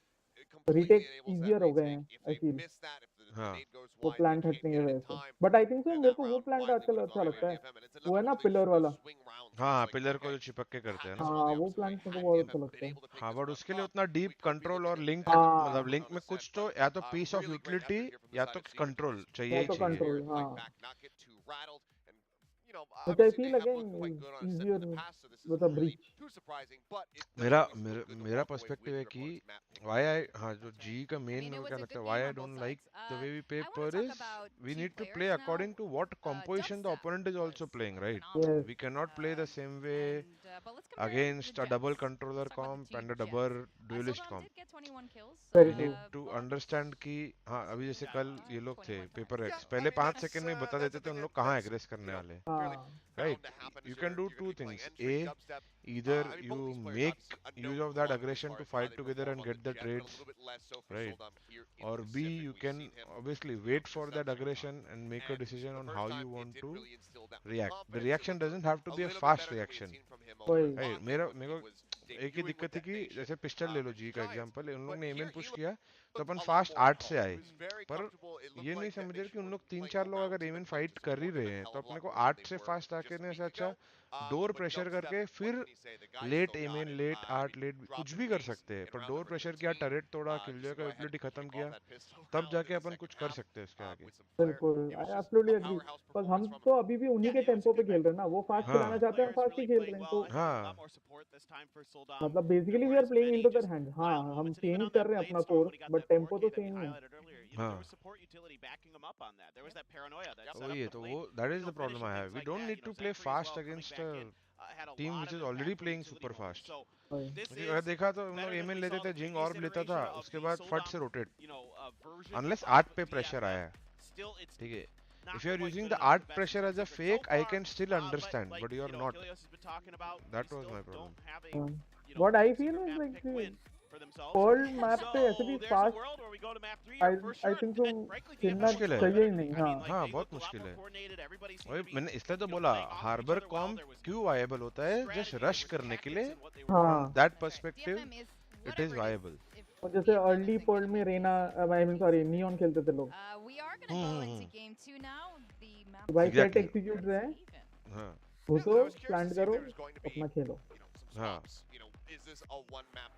retake easier हो गए हैं आई फील हाँ वो प्लांट हटने की वजह से बट आई थिंक सो मेरे को वो प्लांट आजकल अच्छा लगता है वो है ना पिलर वाला हाँ पिलर को जो चिपक के करते हैं ना हाँ वो प्लांट मेरे को बहुत अच्छा लगता है हाँ बट उसके लिए उतना डीप कंट्रोल और लिंक मतलब लिंक में कुछ तो या तो पीस ऑफ यूटिलिटी या तो कंट्रोल चाहिए ही चाहिए which I feel again is easier with a breach. मेरा पर्सपेक्टिव है कि why I हाँ जो G का मेन मेरे को क्या लगता है why I don't like the way we play per is we need to play according to what composition the opponent is also playing, right? Yes. We cannot play the same way against a double controller comp and a double duelist comp. We need to understand कि हाँ अभी जैसे कल ये लोग थे paper x पहले 5 second में बता देते थे उन लोग कहाँ एग्रेस करने वाले, right? You can do two things. A, either you make use of that aggression to fight together and get the trades, right? Or B, you can obviously wait for that aggression and make a decision on how you want to react. The reaction doesn't have to be a fast reaction. Right? मेरे को एक ही दिक्कत थी कि जैसे pistol ले लो जी का example, उन लोग ने एमएन पुश किया तो अपन फास्ट 8 से आए, पर ये नहीं समझ रहे कि उन लोग 3-4 लोग अगर एमएन फाइट कर ही रहे हैं तो अपने को 8 से फास्ट आके ने से अच्छा डोर प्रेशर करके फिर लेट एमएन लेट 8 लेट कुछ भी कर सकते हैं, पर डोर प्रेशर किया, टरेट तोड़ा, किलजॉय का एबिलिटी खत्म किया, तब जाके अपन कुछ कर सकते हैं उसके आगे। बिल्कुल, आई एब्सोल्युटली एग्री। पर हम तो अभी भी उन्हीं के टेम्पो पे खेल रहे हैं ना, वो फास्ट चलाना चाहते हैं, हम फास्ट ही खेल रहे हैं, तो मतलब basically we are playing into their hand. हाँ हम चेंज कर रहे हैं अपना कोर्स, बट टेम्पो तो सेम ही है। हाँ वही है, तो वो that is the problem I have. We don't need to play fast against team which is already playing super fast. अगर देखा तो हम लोग एमएन लेते थे, जिंग ऑर्ब लेता था, उसके बाद फट से रोटेट, अनलेस 8 पे प्रेशर आया, ठीक है। If you are using the art pressure as a fake, I can still understand, but you are not. That was my problem. What I feel is like Pearl map पे ऐसे भी fast, I think so खेलना चाहिए ही नहीं। हाँ बहुत मुश्किल है। वही मैंने इसलिए तो बोला हार्बर कॉम्प क्यों वायबल होता है, जस्ट रश करने के लिए। That perspective, it is viable. और जैसे अर्ली पर्ल में रेना, आई मीन सॉरी नियॉन खेलते थे लोग, भाई सेट एग्जीक्यूट रहे हैं, वो तो प्लांट करो अपना खेलो।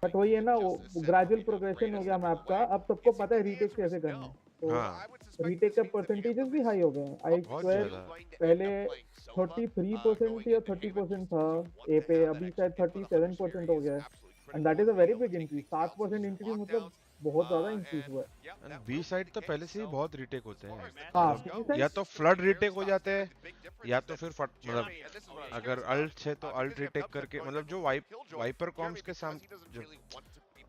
बट वही है ना, वो ग्रेजुअल प्रोग्रेशन हो गया मैप का, अब सबको पता है रीटेक कैसे करना है, तो रीटेक का परसेंटेजेस भी हाई हो गए हैं। आई स्वेयर पहले 33% या 30% था ए पे, अभी शायद 37% हो गया है, and that is a very big increase। 7% increase मतलब बहुत ज्यादा increase हुआ है। बी साइड तो पहले से ही बहुत रीटेक होते हैं, या तो फ्लड रीटेक हो जाते हैं, या तो फिर मतलब अगर अल्ट है तो अल्ट रीटेक करके, मतलब जो वाइपर कॉम्स के सामने जो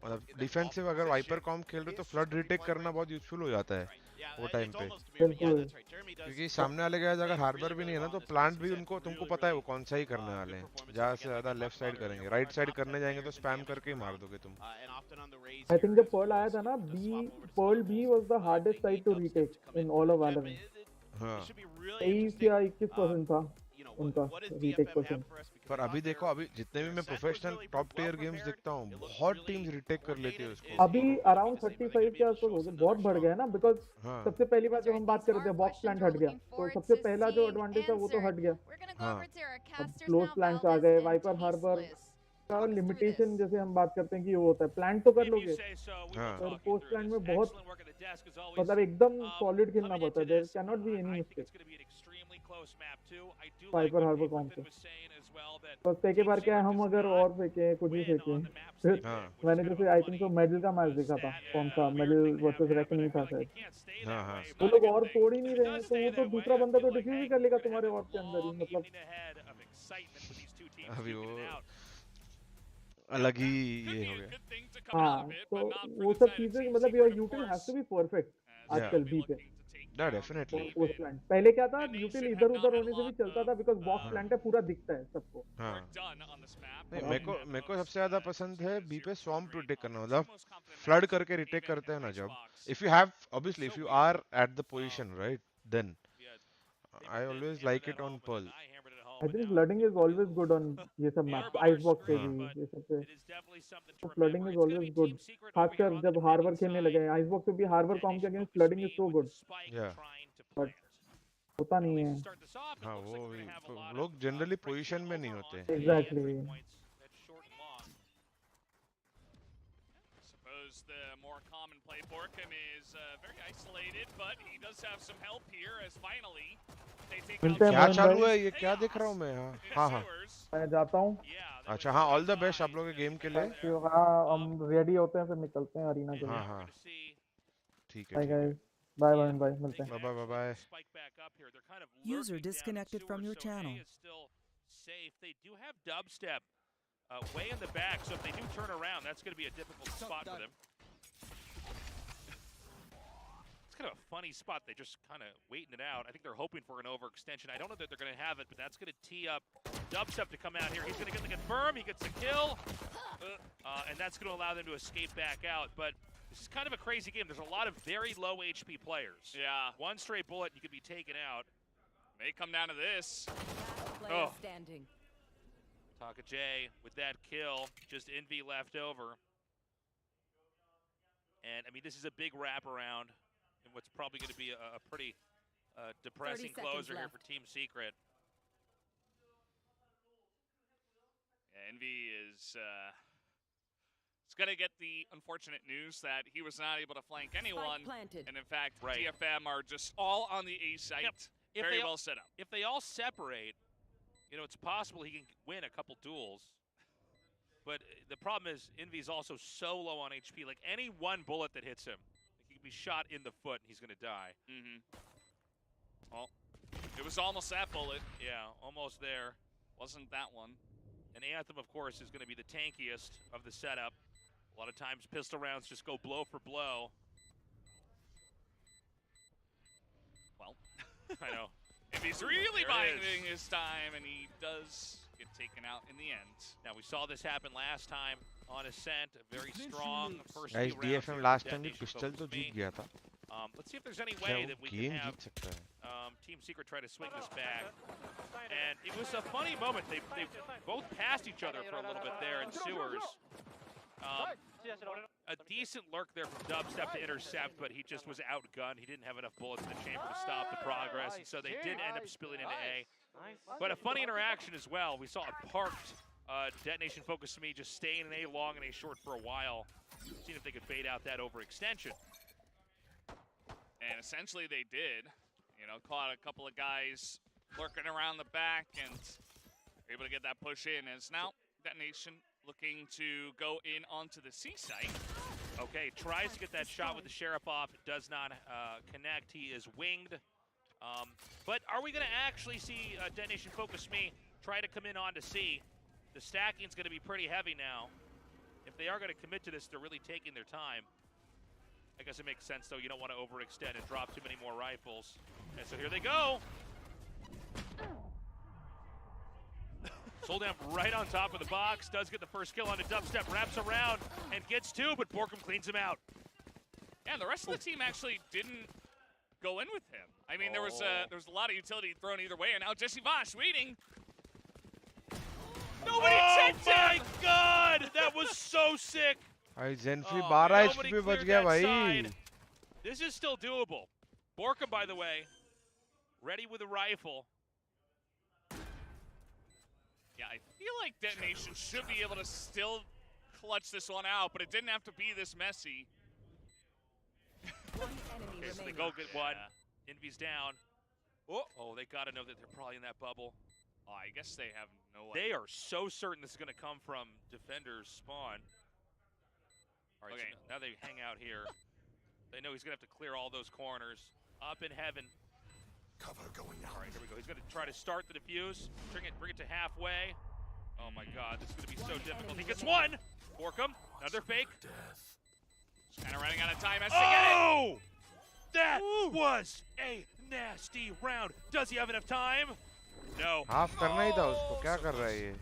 मतलब डिफेंसिव अगर वाइपर कॉम खेल रहे तो फ्लड रीटेक करना बहुत यूजफुल हो जाता है वो टाइम पे, क्योंकि सामने वाले के अगर हार्बर भी नहीं है ना तो प्लांट भी उनको तुमको पता है वो कौन सा ही करने वाले हैं, ज्यादा से ज्यादा लेफ्ट साइड करेंगे, राइट साइड करने जाएंगे तो स्पैम करके ही मार दोगे तुम। आई थिंक जब पर्ल आया था ना, Pearl B was the hardest side to retake in all of Valorant. हां 23 या 21% था उनका रीटेक परसेंट। पर अभी देखो, अभी जितने भी मैं प्रोफेशनल टॉप टियर गेम्स देखता हूँ बहुत टीम्स रीटेक कर लेती है उसको। अभी अराउंड 35 के आसपास हो गया, बहुत बढ़ गया है ना, बिकॉज सबसे पहली बात जब हम बात कर रहे थे बॉक्स प्लांट हट गया, तो सबसे पहला जो एडवांटेज था वो तो हट गया। अब क्लोज प्लांट्स आ गए, वाइपर हार्बर का लिमिटेशन जैसे हम बात करते हैं कि वो होता है, प्लांट तो कर लोगे पर पोस्ट प्लांट में बहुत मतलब एकदम सॉलिड खेलना पड़ता है, there can not be any mistake. वाइपर हार्बर कॉम पे तो फेंके बार क्या हम अगर और फेंके कुछ भी फेंके, फिर मैंने जैसे आई थिंक तो मेडल का मैच देखा था, कौन सा मेडल वर्सेस रेकनिंग था शायद, वो लोग और तोड़ ही नहीं रहे हैं, तो वो तो दूसरा बंदा तो डिफ्यूज ही कर लेगा तुम्हारे और के अंदर ही, मतलब अभी वो अलग ही ये हो गया। हाँ तो वो सब चीजें मतलब your utile has to be perfect आजकल बी पे। डेफिनेटली पहले क्या था, यूटिल इधर उधर होने से भी चलता था, बिकॉज़ बॉक्स प्लांट है पूरा दिखता है सबको। नहीं मेरे को सबसे ज्यादा पसंद है बी पे स्वैम्प रिटेक करना, मतलब फ्लड करके रिटेक करते हैं ना जब, if you have obviously if you are at the position right, then I always like it on pearl. I think flooding is always good on ये सब मैप, आइसबॉक्स पे भी ये सब पे, तो फ्लडिंग इज ऑलवेज गुड, खासकर जब हार्बर खेलने लगे हैं आइसबॉक्स पे भी, हार्बर कॉम के against flooding is so good, but होता नहीं है। हाँ वो लोग जनरली पोजीशन में नहीं होते। Exactly the more common play. Borkum is very isolated, but he does have some help here as finally they take out क्या चालू है ये क्या देख रहा हूँ मैं हाँ हाँ मैं जाता हूँ अच्छा हाँ ऑल द बेस्ट आप लोगों के गेम के लिए हाँ हम रेडी होते हैं फिर निकलते हैं अरीना के लिए हाँ हाँ ठीक है बाय गाइस बाय बाय मिलते हैं bye bye User disconnected from your channel. Safe. They do have dubstep way in the back, so if they do turn around, that's going to be a difficult spot for them. It's kind of a funny spot. They're just kind of waiting it out. I think they're hoping for an overextension. I don't know that they're going to have it, but that's going to tee up dubstep to come out here. He's going to get the confirm. He gets the kill, and that's going to allow them to escape back out. But this is kind of a crazy game. There's a lot of very low HP players. Yeah. One straight bullet, you could be taken out. May come down to this. Oh. Taka J with that kill, just Envy left over. And I mean, this is a big wraparound in what's probably going to be a pretty depressing closer here for Team Secret. Yeah, Envy is going to get the unfortunate news that he was not able to flank anyone. And in fact, DFM are just all on the A site. Yep. Very well set up. If they all separate, you know, it's possible he can win a couple duels. But the problem is Envy's also so low on HP. Like, any one bullet that hits him, he can be shot in the foot and he's going to die. Well, it was almost that bullet. Yeah, almost there. Wasn't that one. And Anthem, of course, is going to be the tankiest of the setup. A lot of times pistol rounds just go blow for blow. Well, I know. If he's really buying his time, and he does get taken out in the end. Now, we saw this happen last time on Ascent. A very strong first few rounds. DFM last time pistol to जीत गया था. Let's see if there's any way that we can have Team Secret try to swing this back. And it was a funny moment. They both passed each other for a little bit there in sewers. A decent lurk there from Dubstep to intercept, but he just was outgunned. He didn't have enough bullets in the chamber to stop the progress, and so they did end up spilling into A. But a funny interaction as well. We saw a parked detonation focus to me just staying in A long and A short for a while, seeing if they could bait out that overextension. And essentially they did. You know, caught a couple of guys lurking around the back and able to get that push in. As now detonation looking to go in onto the C site. Okay, tries to get that shot with the Sheriff off. It does not connect. He is winged. But are we going to actually see Detonation Focus Me try to come in onto C? The stacking's going to be pretty heavy now. If they are going to commit to this, they're really taking their time. I guess it makes sense, though. You don't want to overextend and drop too many more rifles. And so here they go. Soldamp right on top of the box, does get the first kill on a dubstep, wraps around and gets two, but Borkum cleans him out. Yeah, and the rest of the team actually didn't go in with him. I mean, there was a lot of utility thrown either way, and now Jesse Vosh waiting. Nobody checked him! Oh my God, that was so sick. Zenfree 12 HP पे बच गया भाई. This is still doable. Borkum, by the way, ready with a rifle. Yeah, I feel like Detonation should be able to still clutch this one out, but it didn't have to be this messy. Okay, so they go get one. Envy's down. Oh, they got to know that they're probably in that bubble. Oh, I guess they have no idea. They are so certain this is going to come from Defender's spawn. All right, so now they hang out here. They know he's going to have to clear all those corners. Up in heaven. Cover going out. All right, here we go. He's going to try to start the defuse, bring it to halfway. Oh my God, this is going to be so difficult. He gets one. Borkum, another fake. Just kind of running out of time. Has to get it. Oh, that was a nasty round. Does he have enough time? No. Half करना ही था उसको. क्या कर रहा है ये?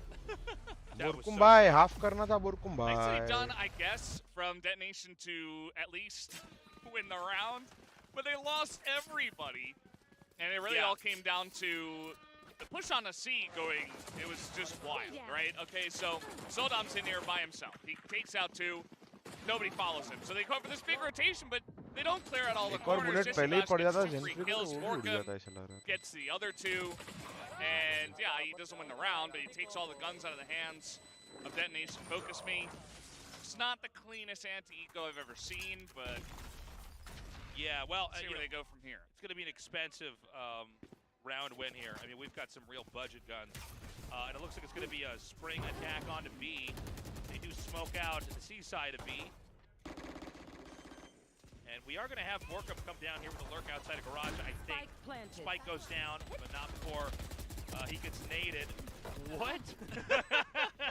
Borkum bhai, half करना था Borkum bhai. Nicely done, I guess, from Detonation to at least win the round, but they lost everybody. And it really all came down to the push on a C going, it was just wild, right? Okay, so Soldom's in here by himself. He takes out two, nobody follows him. So they go for this big rotation, but they don't clear out all the corners. Just kills. Borkum gets the other two, and yeah, he doesn't win the round, but he takes all the guns out of the hands of Detonation Focus Me. It's not the cleanest anti-eco I've ever seen, but yeah, well, see where they go from here. It's going to be an expensive round win here. I mean, we've got some real budget guns. And it looks like it's going to be a spring attack onto B. They do smoke out to the C side of B. And we are going to have Borkum come down here with a lurk outside of garage, I think. Spike goes down, but not before he gets naded. What?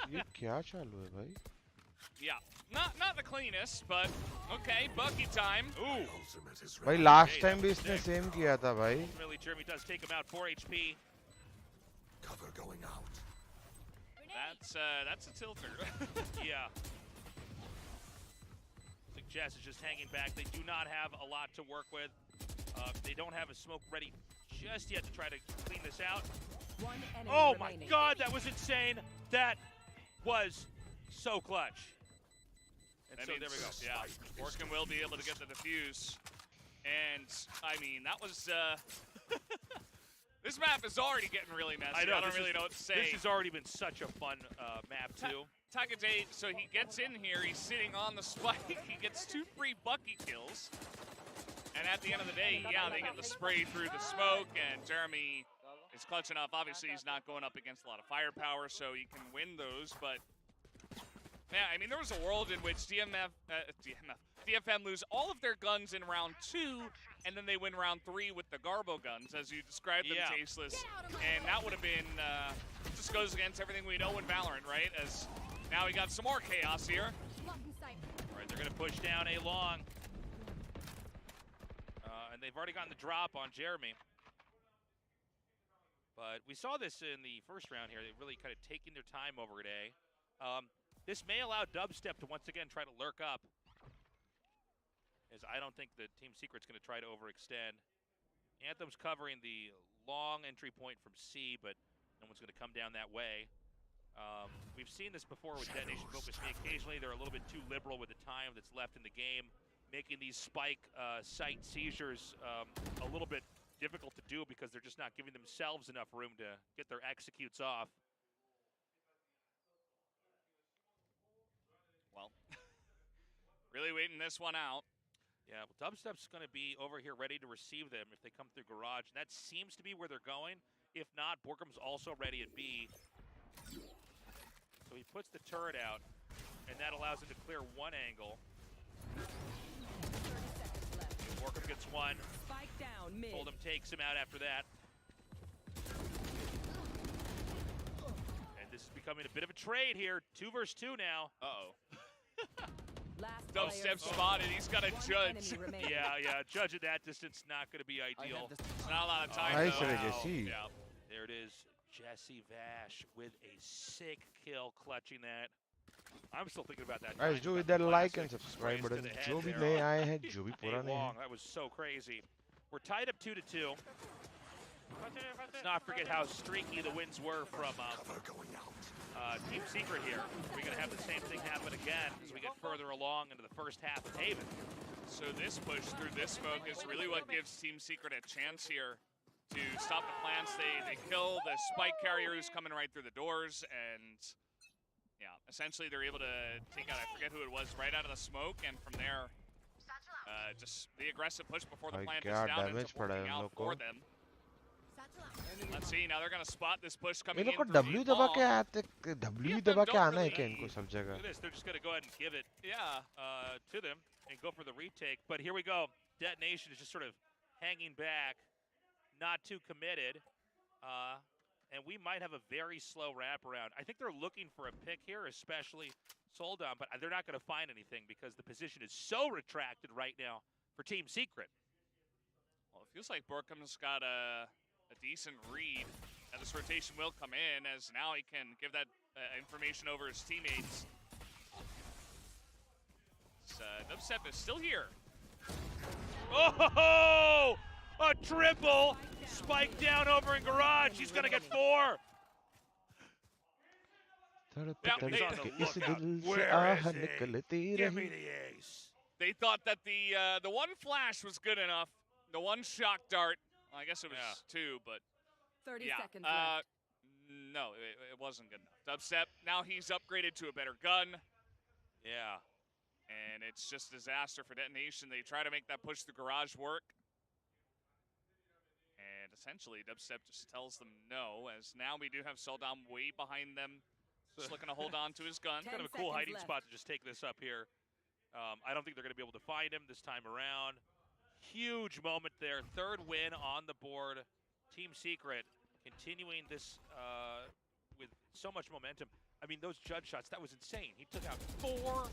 ये क्या चालू है भाई? Yeah, not the cleanest, but okay, Bucky time. Ooh. भाई last time भी इसने same किया था भाई. Really, Jeremy does take him out 4 HP. Cover going out. That's a tilter. Yeah. Jess is just hanging back. They do not have a lot to work with. They don't have a smoke ready just yet to try to clean this out. Oh my God, that was insane. That was so clutch. And that so means, there we go. Yeah, Borkum will be able to get the defuse. And I mean, that was this map is already getting really messy. I don't really know what to say. This has already been such a fun map too. 𝘍𝐿𝐼𝐽, so he gets in here, he's sitting on the spike, he gets 2 free Bucky kills. And at the end of the day, yeah, they get the spray through the smoke, and Jeremy is clutch enough. Obviously, he's not going up against a lot of firepower, so he can win those, but yeah, I mean, there was a world in which DFM lose all of their guns in round 2, and then they win round 3 with the Garbo guns, as you described them, Tasteless. And that would have been, just goes against everything we know in Valorant, right? As now we got some more chaos here. All right, they're going to push down A long. And they've already gotten the drop on Jeremy. But we saw this in the first round here. They're really kind of taking their time over at A. This may allow Dubstep to once again try to lurk up. As I don't think the Team Secret's going to try to overextend. Anthem's covering the long entry point from C, but no one's going to come down that way. We've seen this before with Detonation Focus Me. Occasionally they're a little bit too liberal with the time that's left in the game, making these spike site seizures a little bit difficult to do because they're just not giving themselves enough room to get their executes off. Well, really waiting this one out. Yeah, well, Dubstep's going to be over here ready to receive them if they come through garage. And that seems to be where they're going. If not, Borkum's also ready at B. So he puts the turret out, and that allows him to clear one angle. Borkum gets one. Spike down mid. Hold'em takes him out after that. And this is becoming a bit of a trade here. 2 versus 2 now. Uh-oh. Dubstep spotted. He's got to judge. Yeah. Judge at that distance not going to be ideal. It's not a lot of time. Nice, Jesse. Yeah. There it is. 𝘍𝐿𝐼𝐽 with a sick kill, clutching that. I'm still thinking about that. Guys, do hit that like and subscribe button. जो भी नए आए हैं, जो भी पुराने हैं. That was so crazy. We're tied up 2-2. Let's not forget how streaky the wins were from Team Secret here. We're going to have the same thing happen again as we get further along into the first half of Haven. So this push through this smoke is really what gives Team Secret a chance here to stop the plants. They kill the spike carriers coming right through the doors, and yeah, essentially they're able to take out, I forget who it was, right out of the smoke, and from there, just the aggressive push before the plant is down ends up working out for them. Let's see, now they're going to spot this push coming in इनको through W the दबा wall. के आते W दबा के आना है क्या इनको सब जगह? Look at this, they're just going to go ahead and give it to them and go for the retake. But here we go. Detonation is just sort of hanging back, not too committed. And we might have a very slow wraparound. I think they're looking for a pick here, especially Soldan, but they're not going to find anything because the position is so retracted right now for Team Secret. Well, it feels like Borkum's got a decent read, and this rotation will come in as now he can give that information over his teammates. Dubstep is still here. Oh, a triple! Spike down over in garage. He's going to get 4. Where is he? Give me the ace. They thought that the one flash was good enough. The one shock dart. Well, I guess it was 2, but 30 seconds left. No, it wasn't good enough. Dubstep, now he's upgraded to a better gun. Yeah. And it's just a disaster for Detonation. They try to make that push through garage work. And essentially, Dubstep just tells them no, as now we do have 𝐼𝐽𝐿 way behind them, just looking to hold on to his gun. Kind of a cool hiding spot to just take this up here. I don't think they're going to be able to find him this time around. Huge moment there. Third win on the board. Team Secret continuing this with so much momentum. I mean, those judge shots, that was insane. He took out 4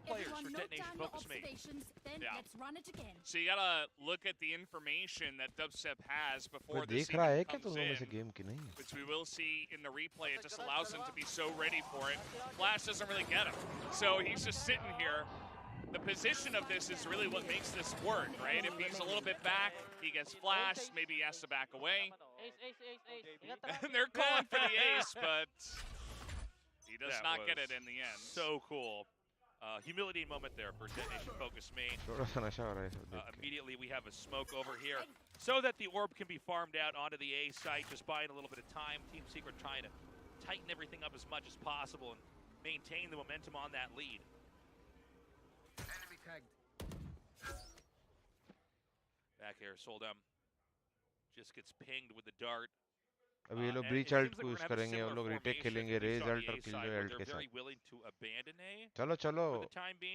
players for Detonation Focus Me. Yeah. Let's run it again. So you gotta look at the information that Dubstep has before this देख रहा है even क्या comes तुम लोगों में in, से game की नहीं है? which we will see in the replay. It just allows him to be so ready for it. Flash doesn't really get him, so he's just sitting here. The position of this is really what makes this work, right? If he's a little bit back, he gets flashed, maybe he has to back away. And they're calling for the ace, but he does not get it in the end. So cool. Humiliating moment there for Detonation Focus Me. Immediately we have a smoke over here so that the orb can be farmed out onto the A site, just buying a little bit of time. Team Secret trying to tighten everything up as much as possible and maintain the momentum on that lead. Enemy tagged. Back here, 𝐼𝐽𝐿 just gets pinged with the dart. अभी ये लोग breach alt को use करेंगे, वो लोग retake खेलेंगे, raise alt और किल जो अल्ट के साथ. चलो चलो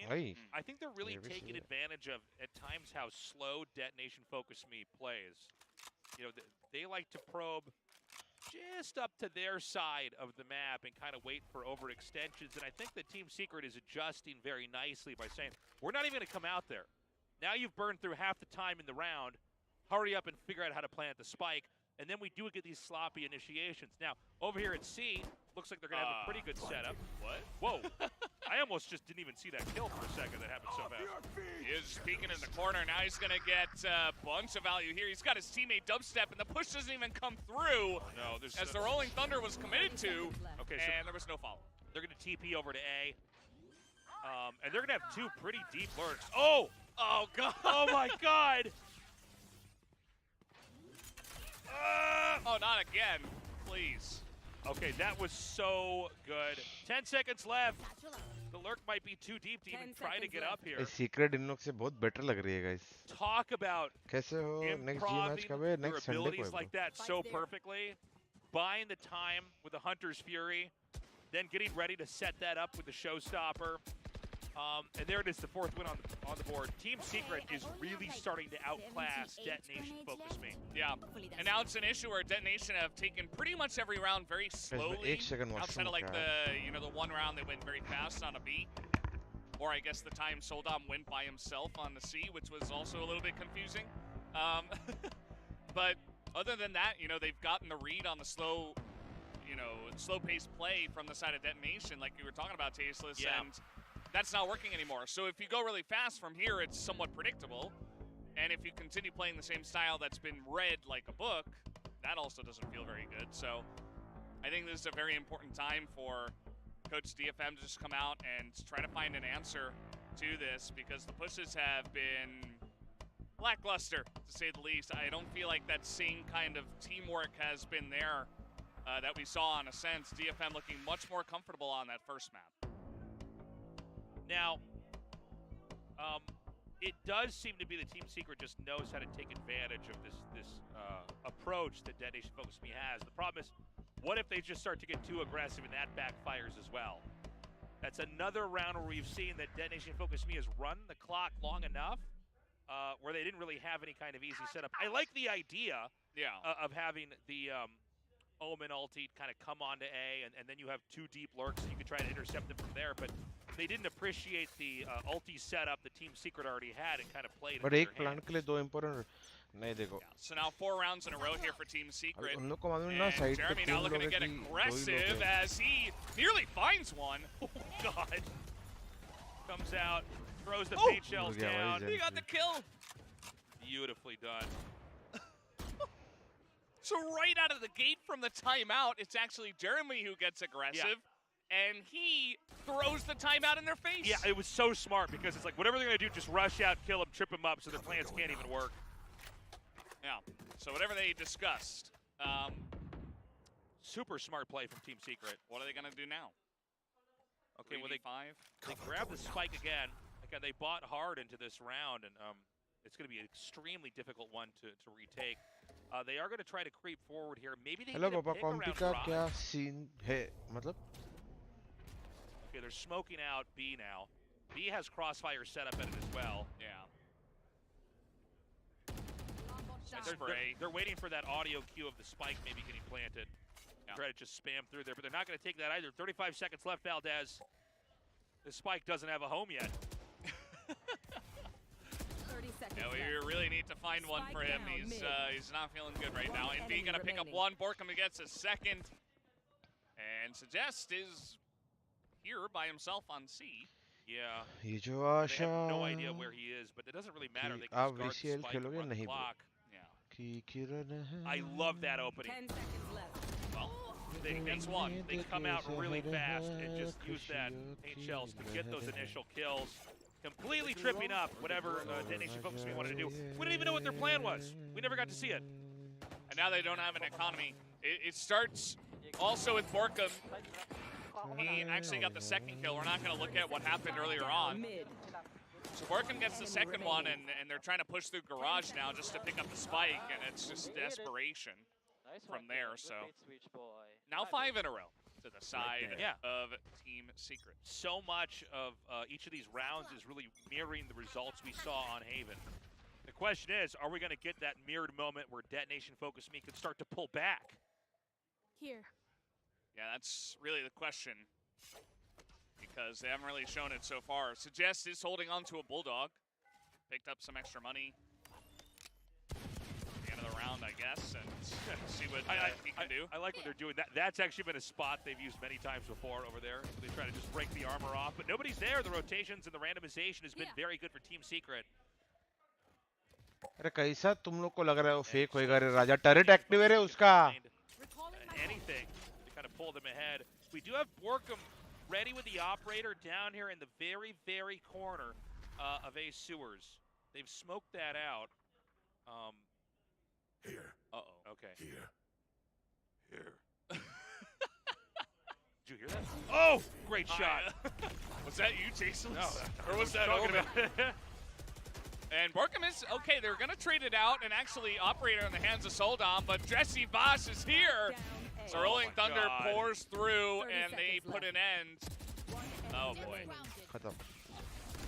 भाई. I think they're really taking advantage of at times how slow Detonation Focus Me plays. You know, they like to probe just up to their side of the map and kind of wait for overextensions. And I think that Team Secret is adjusting very nicely by saying, we're not even going to come out there. Now you've burned through half the time in the round. Hurry up and figure out how to plant the spike. And then we do get these sloppy initiations. Now, over here at C, looks like they're going to have a pretty good setup. What? Whoa. I almost just didn't even see that kill for a second. That happened so fast. He is peeking in the corner. Now he's going to get a bunch of value here. He's got his teammate Dubstep, and the push doesn't even come through. No, as the Rolling Thunder was committed to, okay, so and there was no follow. They're going to TP over to A. And they're going to have 2 pretty deep lurks. Oh! Oh, God. Oh, my God. Oh, not again. Please. Okay, that was so good. 10 seconds left. The lurk might be too deep to even try to get up here. Secret in लोग से बहुत better लग रही है guys. Talk about कैसे हो next जी match कब है? नेक्स्ट संडे को abilities like that so perfectly. Buying the time with the Hunter's Fury, then getting ready to set that up with the Showstopper. And there it is, the 4th win on the board. Team Secret is really starting to outclass Detonation Focus Me. Yeah, and now it's an issue where Detonation have taken pretty much every round very slowly. Outside of like the one round they went very fast on a B. Or I guess the time 𝐼𝐽𝐿 went by himself on the C, which was also a little bit confusing. But other than that, they've gotten the read on the slow paced play from the side of Detonation, like you were talking about, Tasteless, and that's not working anymore. So if you go really fast from here, it's somewhat predictable. And if you continue playing the same style that's been read like a book, that also doesn't feel very good. So I think this is a very important time for Coach DFM to just come out and try to find an answer to this, because the pushes have been lackluster, to say the least. I don't feel like that same kind of teamwork has been there that we saw on Ascent. DFM looking much more comfortable on that first map. Now, it does seem to be that Team Secret just knows how to take advantage of this approach that Detonation Focus Me has. The problem is, what if they just start to get too aggressive and that backfires as well? That's another round where we've seen that Detonation Focus Me has run the clock long enough where they didn't really have any kind of easy setup. I like the idea of having the OMEN ulti kind of come onto A, and then you have 2 deep lurks and you can try to intercept them from there, but they didn't appreciate the ulti setup that Team Secret already had and kind of played. But एक plan के लिए 2 important नहीं देखो. So now 4 rounds in a row here for Team Secret. उन लोग को मालूम ना साइड पे Jeremy now looking to get aggressive as he nearly finds one. Oh God! Comes out, throws the paint shells down. He got the kill. Beautifully done. So right out of the gate from the timeout, it's actually Jeremy who gets aggressive. And he throws the timeout in their face. Yeah, it was so smart, because it's like, whatever they're going to do, just rush out, kill him, trip him up, so their plans can't even work. Yeah, so whatever they discussed. Super smart play from Team Secret. What are they going to do now? Okay, well, they grabbed the spike again. Again, they bought hard into this round, and it's going to be an extremely difficult one to retake. They are going to try to creep forward here. Maybe they Hello, get a Papa. pick around Compi ka Drive. kya scene hai? Matlab? Okay, they're smoking out B now. B has crossfire set up at it as well. Yeah. They're waiting for that audio cue of the spike maybe getting planted. Yeah. Try to just spam through there, but they're not going to take that either. 35 seconds left, Valdez. The spike doesn't have a home yet. 30 seconds Yeah, we really need to find one for him. He's not feeling good right now. Envy going to pick up one. Borkum gets a second. And Suggest is here by himself on C. Yeah. Ye jo They aasha have no idea where he is, but it doesn't really matter. They can aap just guard the VCL spike and kheloge run the nahi bro. clock. Ki kiran hai. I love that opening. 10 seconds left. Well, they come out really fast and just use that paint shells to get those initial kills. Completely tripping up whatever Detonation Focus Me wanted to do. We didn't even know what their plan was. We never got to see it. And now they don't have an economy. It starts also with Borkum. He actually got the second kill. We're not going to look at what happened earlier on. So Borkum gets the second one, and they're trying to push through garage now just to pick up the spike, and it's just desperation from there. So now 5 in a row to the side of Team Secret. So much of each of these rounds is really mirroring the results we saw on Haven. The question is, are we going to get that mirrored moment where Detonation Focus Me can start to pull back? Here. Yeah, that's really the question, because they haven't really shown it so far. Suggest is holding on to a Bulldog. Picked up some extra money. At the end of the round, I guess, and see what he can do. I like what they're doing. That's actually been a spot they've used many times before over there. They try to just break the armor off, but nobody's there. The rotations and the randomization has been very good for Team Secret. अरे कैसा तुम लोग को लग रहा है वो fake होएगा रे राजा टर्रेट एक्टिव है रे उसका Anything to kind of pull them ahead. We do have Borkum ready with the operator down here in the very, very corner of A sewers. They've smoked that out. Here. Uh-oh. Okay. Here. Did you hear that? Oh, great shot. Was that you, Jason? No. Or was that Omen? And Borkum is, okay, they're going to trade it out, and actually Operator in the hands of Soldan, but Jesse Voss is here. So Rolling Thunder pours through, and they put an end. Oh, boy.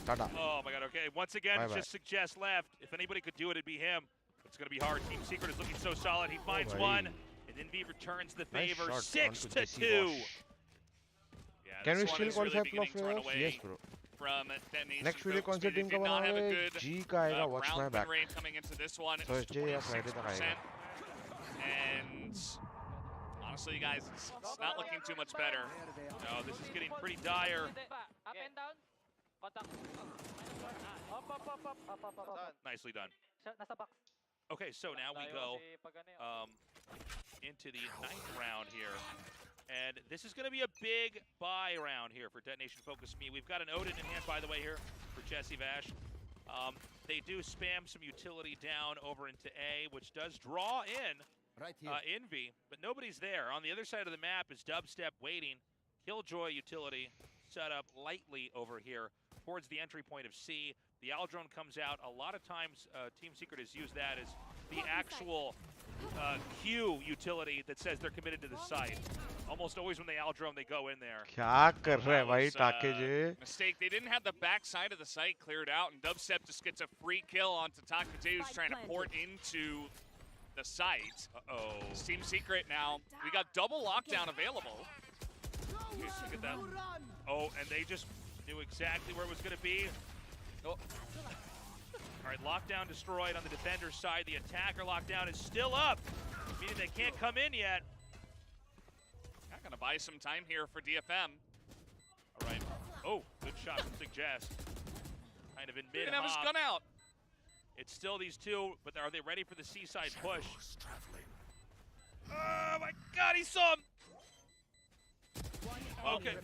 Oh, my God, okay. Once again, just Suggest left. If anybody could do it, it'd be him. It's going to be hard. Team Secret is looking so solid. He finds one, and then V returns the favor. 6-2. Yeah, Can we still qualify for playoffs? Yes, bro. Next video कौन सी team का बना है? G का आएगा. Watch my back. Thursday या Friday तक आएगा. And honestly, you guys, it's not looking too much better. No, this is getting pretty dire. Nicely done. Okay, so now we go into the 9th round here. And this is going to be a big buy round here for Detonation Focus Me. We've got an Odin in hand, by the way, here for Jesse Vash. They do spam some utility down over into A, which does draw in Envy, but nobody's there. On the other side of the map is Dubstep waiting. Killjoy utility set up lightly over here towards the entry point of C. The Owl Drone comes out. A lot of times, Team Secret has used that as the actual Q utility that says they're committed to the site. Almost always when they Owl Drone, they go in there. क्या कर रहे हैं भाई टाके जी? Mistake. They didn't have the back side of the site cleared out, and Dubstep just gets a free kill onto Takaje, who's trying to port into the site. Uh-oh. It's Team Secret now. We got double lockdown available. Okay, so look at that. Oh, and they just knew exactly where it was going to be. Oh. All right, lockdown destroyed on the defender's side. The attacker lockdown is still up, meaning they can't come in yet. Not going to buy some time here for DFM. All right. Oh, good shot from Suggest. Kind of in mid-hop. He didn't have his gun out. It's still these two, but are they ready for the seaside push? Oh my God, he saw him! Okay.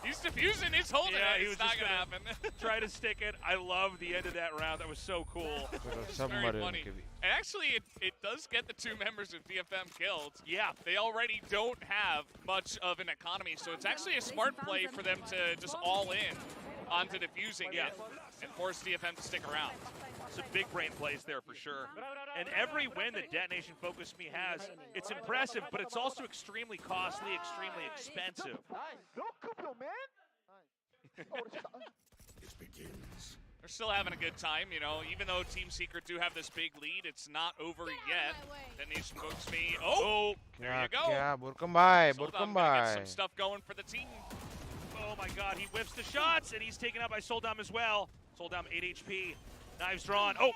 He's defusing, he's holding it. He was It's not just gonna happen. Try to stick it. I love the end of that round. That was so cool. It's very funny. And actually, it does get the two members of DFM killed. Yeah. They already don't have much of an economy, so it's actually a smart play for them to just all in onto defusing it and force DFM to stick around. Some big brain plays there for sure. And every win that Detonation Focus Me has, it's impressive, but it's also extremely costly, extremely expensive. It begins. They're still having a good time, you know, even though Team Secret do have this big lead, it's not over yet. Detonation Focus Me. Oh, there you go. Yeah, Burkam bhai, Soldam Burkam gonna get bhai. some stuff going for the team. Oh my god, he whiffs the shots, and he's taken out by Soldam as well. Soldam 8 HP. Knives drawn. Oh,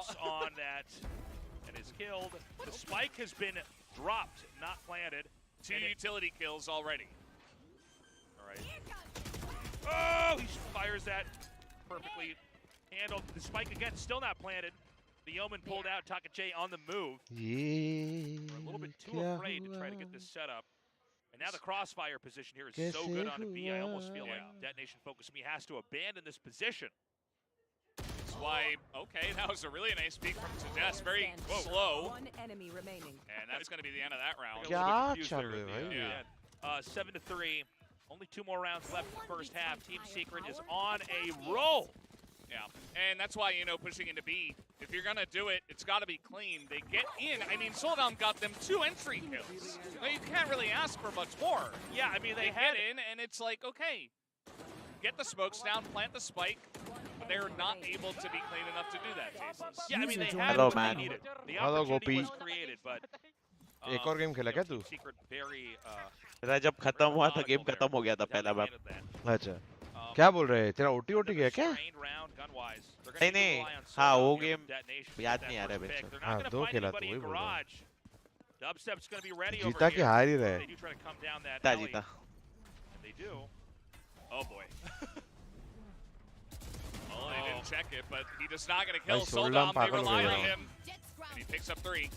steps on that and is killed. The spike has been dropped, not planted. Two utility kills already. All right. Oh, he fires that perfectly handled. The spike again, still not planted. The Omen pulled out. 𝐻𝐼𝐍𝐊𝐒 on the move. We're a little bit too afraid to try to get this set up. And now the crossfire position here is so good on a B. I almost feel like Detonation Focus Me has to abandon this position. That's why, okay, that was a really nice peek from Citadel. Very slow. One enemy remaining. And that's going to be the end of that round. Kya chal raha hai? 7-3. Only 2 more rounds left in the first half. Team Secret is on a roll. Yeah, and that's why, you know, pushing into B, if you're going to do it, it's got to be clean. They get in. I mean, Soldam got them 2 entry kills. Now, you can't really ask for much more. Yeah, I mean, they get in, and it's like, okay, get the smokes down, plant the spike, but they're not able to be clean enough to do that, Jason. Yeah, I mean, they had Hello, what man. they needed. The Hello, opportunity Gopi. was created, but एक और game खेला क्या तू? Secret very मेरा जब खत्म हुआ था गेम खत्म हो गया था पहला मैप अच्छा क्या बोल रहे हैं तेरा ओटी ओटी गया क्या नहीं नहीं हाँ वो गेम याद नहीं आ रहा बेचारा हाँ 2 खेला तो वही बोल रहा Dubstep's going to be ready जीता over कि here. हार ही रहे They do try to come down that जीता alley. जीता They do. Oh, boy. Well, they didn't check it, but he does not get a kill. Soldam Soldam, they पागल हो rely गया on him, and he picks up 3.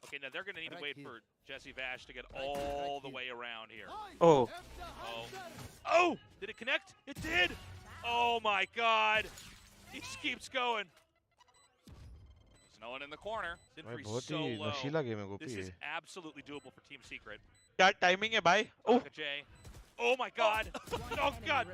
Okay, now they're going to need to wait for 𝐻𝐼𝐍𝐊𝐒 to get all the way around here. Oh. Oh! Did it connect? It did! Oh my god! He just keeps going. There's no one in the corner. भाई बहुत ही नशीला game है गोपी This is ये absolutely doable for Team Secret. क्या timing है भाई ओह Oh my god! Oh god!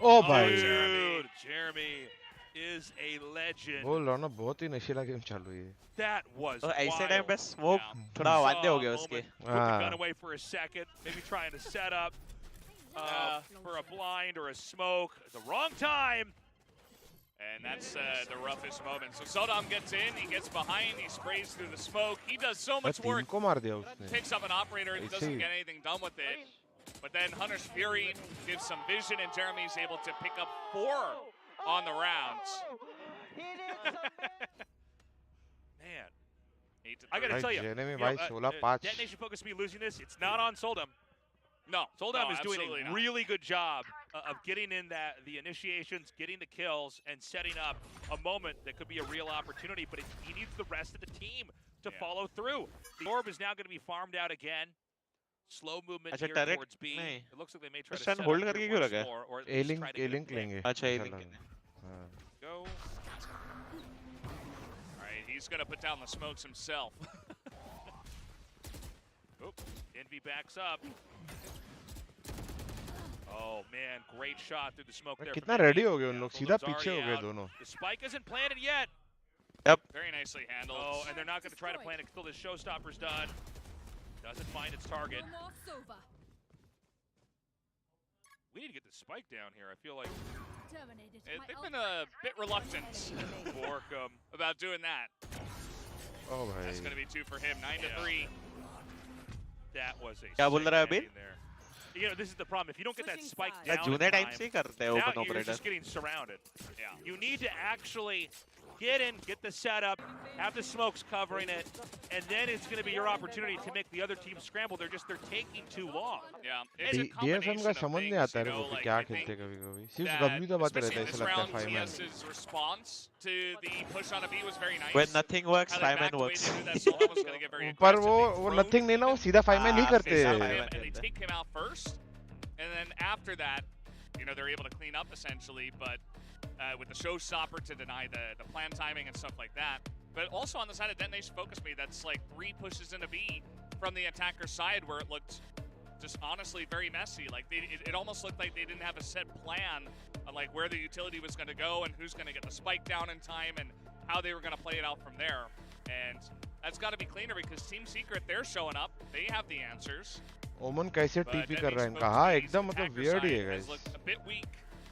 ओ भाई Dude, Jeremy is a legend. बोल रहा हूँ ना बहुत ही नशीला गेम चालू है That was तो ऐसे wild. टाइम पे स्मोक थोड़ा वांदे हो गए उसके Put the gun away for a second, maybe trying to set up for a blind or a smoke. The wrong time. And that's the roughest moment. So Soldam gets in, he gets behind, he sprays through the smoke. He does so much work. को मार दिया उसने Picks up an operator and doesn't get anything done with it. But then Hunter's Fury gives some vision, and Jeremy's able to pick up 4 on the rounds. Man. I gotta tell you, Jeremy भाई 16-5 Detonation Focus Me losing this, it's not on Soldam. No, Soldam is doing absolutely a not. really good job of getting in the initiations, getting the kills, and setting up a moment that could be a real opportunity, but he needs the rest of the team to follow through. The orb is now going to be farmed out again. Slow movement अच्छा here tarot towards B. नहीं It looks like they may try to stand set up hold here करके क्यों once रखा है more, or at least try to get A-Link it लेंगे अच्छा A-Link हाँ Go. All right, he's going to put down the smokes himself. Oop. Envy backs up. Oh man, great shot through the smoke there. कितना ready हो गए उन लोग सीधा पीछे हो गए दोनों The spike isn't planted yet. Yep. Very nicely handled. Oh, and they're not going to try to plant it until this showstopper's done. Doesn't find its target. We need to get the spike down here. I feel like They've been a bit reluctant about doing that. Oh, भाई. That's going to be 2 for him, 9-3. That was a क्या बोल रहा है अभी there. You know, this is the problem. If you don't get that spike या down जूने in time time, से ही करते हैं now open you're operator just getting surrounded. Yeah. You need to actually Get in, get the setup, have the smokes covering it, and then it's going to be your opportunity to make the other team scramble. They're taking too long. Yeah. DFM का समझ नहीं आता है वो क्या खेलते कभी-कभी. सिर्फ W दबाते रहते हैं ऐसा लगता है 5 man. His response to the push on a B was very nice. When nothing works, 5 man works. पर वो nothing नहीं ना वो सीधा 5 man नहीं करते. And they take him out first, and then after that, you know, they're able to clean up essentially, but with the showstopper to deny the plan timing and stuff like that. But also on the side of Detonation Focus Me, that's like 3 pushes in a B from the attacker's side where it looked just honestly very messy. Like it almost looked like they didn't have a set plan on like where the utility was going to go and who's going to get the spike down in time and how they were going to play it out from there. And that's got to be cleaner because Team Secret, they're showing up. They have the answers. ओमन कैसे TP कर रहा है इनका? हाँ एकदम मतलब weird ही है guys. A bit weak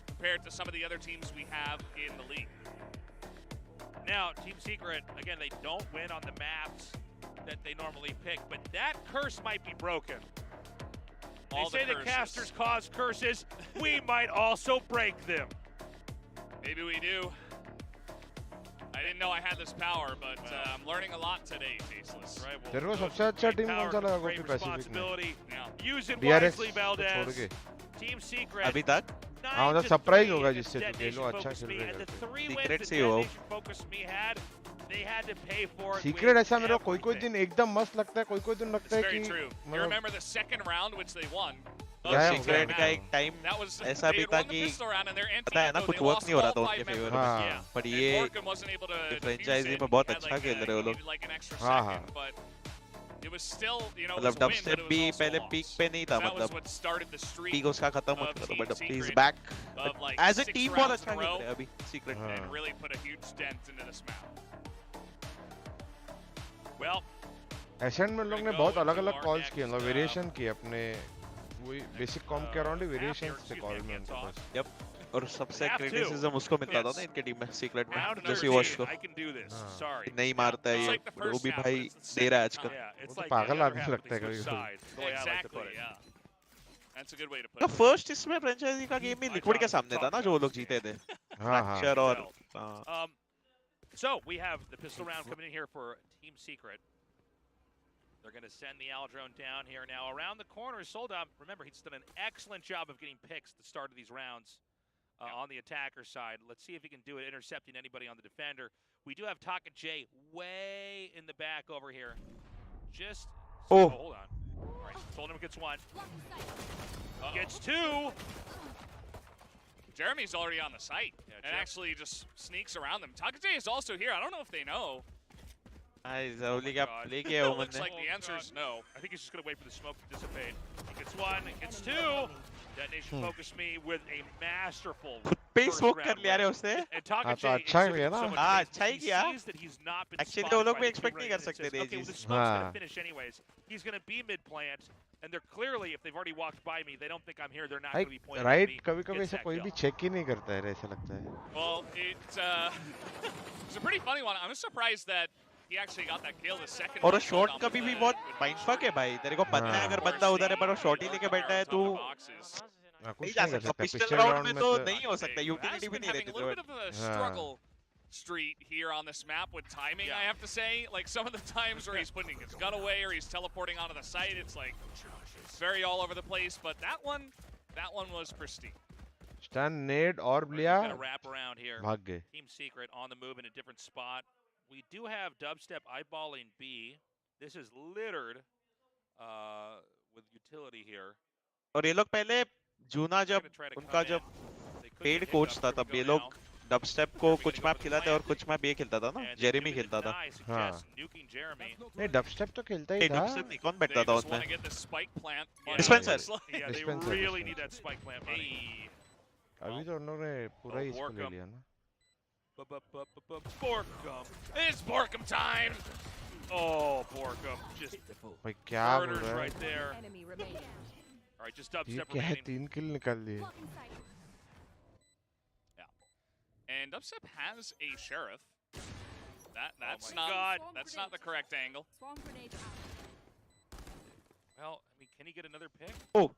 compared to some of the other teams we have in the league. Now, Team Secret, again, they don't win on the maps that they normally pick, but that curse might be broken. They say the casters cause curses. We might also break them. Maybe we do. I didn't know I had this power, but I'm learning a lot today, Faceless. Right, well, तेरे को सबसे अच्छा team कौन सा लगा गोपी Pacific में? Use it wisely, Valdez. Team Secret. अभी तक? हाँ मतलब सरप्राइज होगा जिससे तो खेलो अच्छा खेल रहे हैं. Secret से हो. Secret ऐसा मेरे को कोई दिन एकदम मस्त लगता है, कोई दिन लगता है कि You remember the second round which they won? Secret का एक टाइम ऐसा भी था कि पता है ना कुछ वर्क नहीं हो रहा था उनके फेवर में. पर ये फ्रेंचाइजी में बहुत अच्छा खेल रहे हो लोग. हाँ हाँ. मतलब डबस्टेप भी पहले पीक पे नहीं था मतलब पीक उसका खत्म हो चुका था but he is back as a team बहुत अच्छा खेल रहे हैं अभी सीक्रेट. एसेंट में लोग ने बहुत अलग-अलग कॉल्स किए मतलब वेरिएशन किए अपने वही बेसिक कॉम के अराउंड ही वेरिएशंस थे कॉल में उनके पास. यप और सबसे क्रिटिसिज्म उसको मिलता था ना इनके टीम में सीक्रेट में जैसे वॉश को नहीं मारता है ये वो भी भाई दे रहा है आजकल. वो तो पागल आदमी लगता है कभी-कभी. तो फर्स्ट इसमें फ्रेंचाइजी का गेम भी लिक्विड के सामने था ना जो वो लोग जीते थे. हां हां. और So we have the pistol round coming in here for Team Secret. They're going to send the Aldrone down here now. Around the corner is Soldom. Remember, he's done an excellent job of getting picks at the start of these rounds on the attacker side. Let's see if he can do it, intercepting anybody on the defender. We do have 𝘼𝐽𝐿𝐒 way in the back over here. Just... Oh, hold on. All right, Soldom gets 1. Gets 2. Jeremy's already on the site and actually just sneaks around them. 𝘼𝐽𝐿𝐒 is also here. I don't know if they know. Looks like the answer is no. I think he's just going to wait for the smoke to dissipate. He gets 1, gets 2. Detonation Focus Me with a masterful smoke कर लिया रे उसने. And 𝘼𝐽𝐿𝐒 अच्छा अच्छा ही किया ना. हाँ अच्छा ही किया. Actually वो लोग भी expect नहीं कर सकते थे Okay, well, the smoke's going to finish anyways. He's going to be mid-plant. And they're clearly, if they've already walked by me, they don't think I'm here. They're not going to be pointing at me. Right, कभी-कभी ऐसा कोई भी check ही नहीं करता है ऐसा लगता है. Well, it's a pretty funny one. I'm surprised that he actually got that kill the second. और शॉट कभी भी बहुत माइंडफक है भाई. तेरे को पता है अगर बंदा उधर है पर वो शॉट ही लेके बैठा है तू नहीं जा सकता. पिस्टल राउंड में तो नहीं हो सकता. यूटिलिटी भी नहीं रहती. Struggle street here on this map with timing, I have to say. Like some of the times where he's putting his gun away or he's teleporting onto the site, it's like it's very all over the place. But that one was pristine. Stun nade और लिया. Wrap around here. भाग गए. Team Secret on the move in a different spot. We do have Dubstep eyeballing B. This is littered with utility here. और ये लोग पहले जूना जब उनका जब पेड कोच था तब ये लोग डबस्टेप को कुछ मैप खिलाते और कुछ मैप ये खेलता था ना. जेरेमी खेलता था. हाँ. नहीं डबस्टेप तो खेलता ही था. डबस्टेप नहीं कौन बैठता था उसमें. Dispenser. Yeah, they really need that spike plant money. अभी तो उन्होंने पूरा ही इसको ले लिया ना. Borkum. It's Borkum time. Oh, Borkum just भाई क्या बोल रहा है? right there. All right, just dubstep क्या है remaining. 3 किल निकाल लिए. And Dubstep has a sheriff. That's not the correct angle. Well, I mean, can he get another pick? Oh.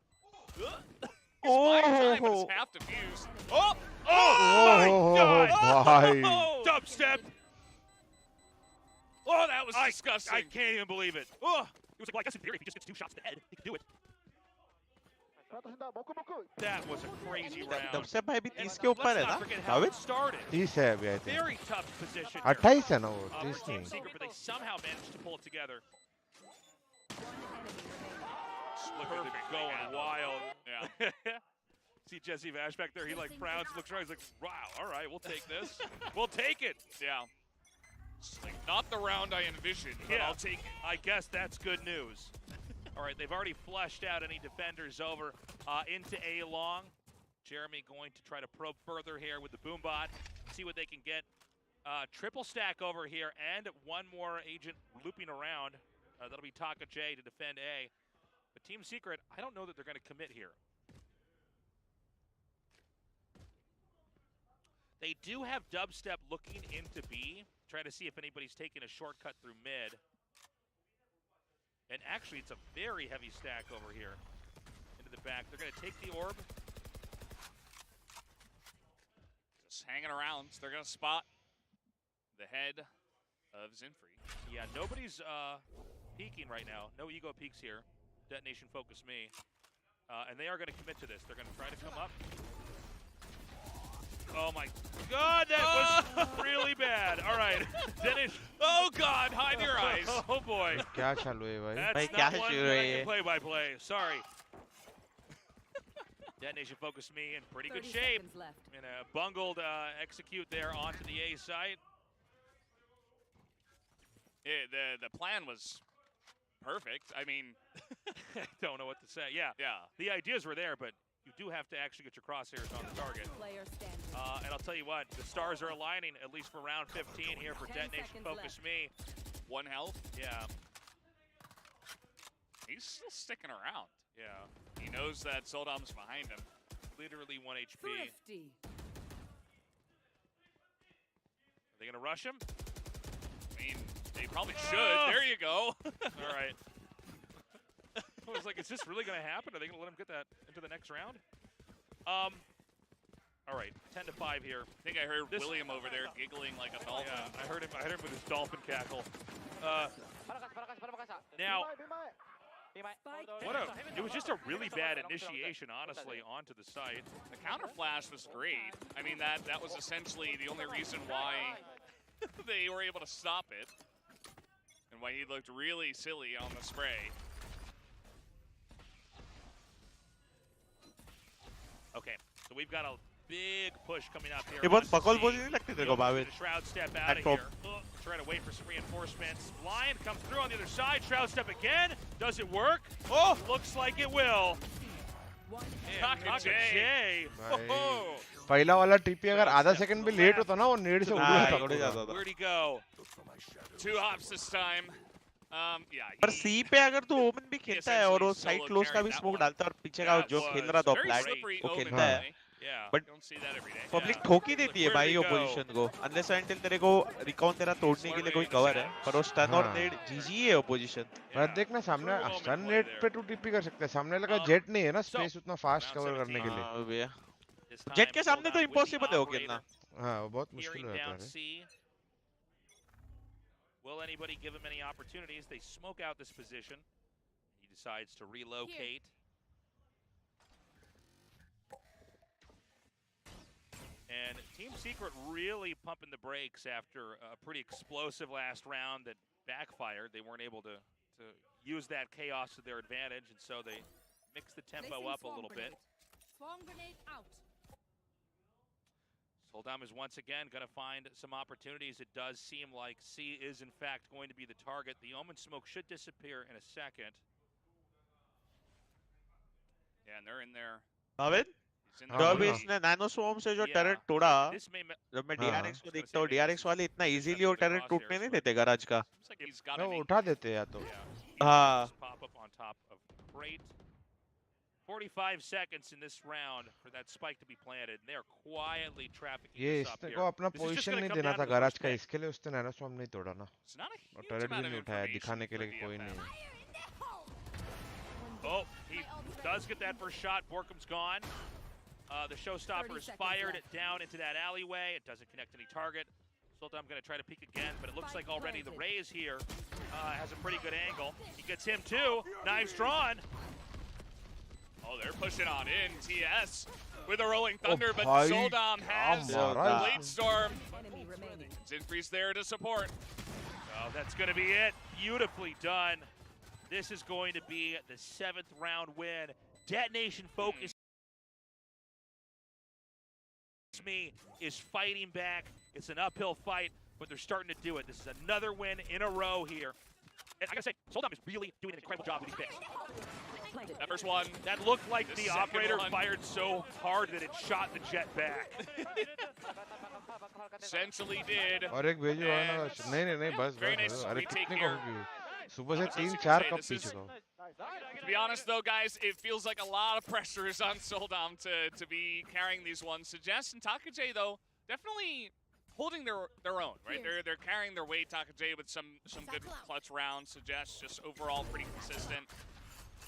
Time, but it's half defused. Oh my God! Bhai. Dubstep Oh, that was disgusting. I can't even believe it. Oh, he was like, well, I guess in theory, if he just gets 2 shots to the head, he can do it. That was a crazy round. सबसे भाई भी 30 के ऊपर है ना? Bhavin started. 30 है अभी I think. Very tough position. 28 है ना वो, 30 Team नहीं. Secret, but they somehow managed to pull it together. Perfect, going wild. Yeah. See Jesse Vash back there. He like frowns, looks around. He's like, "Wow, all right, we'll take this. We'll take it." Yeah. It's like not the round I envisioned, but Yeah, I'll take it. I guess that's good news. All right, they've already flushed out any defenders over into A long. Jeremy going to try to probe further here with the boombot, see what they can get. Triple stack over here, and one more agent looping around. That'll be Taka J to defend A. But Team Secret, I don't know that they're going to commit here. They do have Dubstep looking into B, try to see if anybody's taking a shortcut through mid. And actually, it's a very heavy stack over here into the back. They're going to take the orb. Just hanging around. So they're going to spot the head of Zinfree. Yeah, nobody's peeking right now. No ego peeks here. Detonation focus me. And they are going to commit to this. They're going to try to come up. Oh my God, that was really bad. All right, Dennis. Oh God, hide your eyes. Oh boy. क्या चालू है भाई? That's not one that I can play by play. Sorry. Detonation focus me in pretty good shape. In a bungled execute there onto the A site. Yeah, the plan was perfect. I mean, I don't know what to say. Yeah. The ideas were there, but you do have to actually get your crosshairs on the target. And I'll tell you what, the stars are aligning, at least for round 15 here for Detonation Focus Me. 1 health. Yeah. He's still sticking around. Yeah. He knows that Soldom's behind him. Literally 1 HP. Thrifty. Are they going to rush him? I mean, they probably should. There you go. All right. I was like, is this really going to happen? Are they going to let him get that into the next round? All right, 10-5 here. I think I heard William over there giggling like a dolphin. Yeah, I heard him with his dolphin cackle. Now, it was just a really bad initiation, honestly, onto the site. The counter flash was great. I mean, that was essentially the only reason why they were able to stop it, and why he looked really silly on the spray. Okay, so we've got a big push coming up here. ये बहुत पकड़ बोली नहीं लगती तेरे को Bhavin? Shroud step out of here. Trying to wait for some reinforcements. Lion comes through on the other side. Shroud step again. Does it work? Oh, looks like it will. Taka J. पहला वाला TP अगर आधा second भी late होता ना वो नेड से उड़ जाता था. Where'd he go? 2 hops this time. Yeah. पर सी पे अगर तू ओमन भी खेलता है और वो साइड क्लोज का भी स्मोक डालता है और पीछे का जो खेल रहा था फ्लैट वो खेलता है. बट पब्लिक ठोक ही देती है भाई वो पोजीशन को अनलेस अनटिल तेरे को रिकॉन तेरा तोड़ने के लिए कोई कवर है पर वो स्टन और नेड जीजी है वो पोजीशन. पर देखना सामने स्टन नेड पे तू टीपी कर सकता है. सामने लगा जेट नहीं है ना स्पेस उतना फास्ट कवर करने के लिए. जेट के सामने तो इम्पॉसिबल है वो खेलना. हां वो बहुत मुश्किल हो जाता है. Will anybody give him any opportunities? They smoke out this position. He decides to relocate. And Team Secret really pumping the brakes after a pretty explosive last round that backfired. They weren't able to use that chaos to their advantage, and so they mixed the tempo up a little bit. Swarm grenade out. Soldam is once again going to find some opportunities. It does seem like C is in fact going to be the target. The Omen smoke should disappear in a second. Yeah, and they're in there. Bhavin? जब इसने nano swarm से जो turret तोड़ा जब मैं DRX को देखता हूँ डीआरएक्स वाले इतना इजीली वो टर्रेट टूटने नहीं देते गराज का. वो उठा देते या तो. हाँ. 45 seconds in this round for that spike to be planted. And they're quietly trafficking ये this up इसने here. को अपना पोजीशन नहीं देना था गराज का इसके लिए उसने नैनो स्वॉर्म नहीं तोड़ा ना. और टर्रेट भी नहीं उठाया दिखाने के लिए कोई नहीं. Oh, he does get that first shot. Borkum's gone. The showstopper is fired down into that alleyway. It doesn't connect any target. Sultan going to try to peek again, but it looks like already the Raze here has a pretty good angle. He gets him too. Knives drawn. Oh, they're pushing on in. TS with a rolling thunder, but bhai, Soldam has Blade Storm. Zinfree's there to support. Oh, that's going to be it. Beautifully done. This is going to be the 7th round win. Detonation Focus Me is fighting back. It's an uphill fight, but they're starting to do it. This is another win in a row here. And I gotta say, Soldam is really doing an incredible job with these picks. That first one. That looked like the operator fired so hard that it shot the jet back. Essentially did. और एक भेजो ना नहीं बस अरे कितने coffee सुबह से 3-4 कप पी चुका हूँ. To be honest though, guys, it feels like a lot of pressure is on Soldam to be carrying these ones. Suggest and 𝘼𝐽𝐿𝐒 though definitely holding their own, right? They're carrying their weight. 𝘼𝐽𝐿𝐒 with some good clutch rounds. Suggest just overall pretty consistent.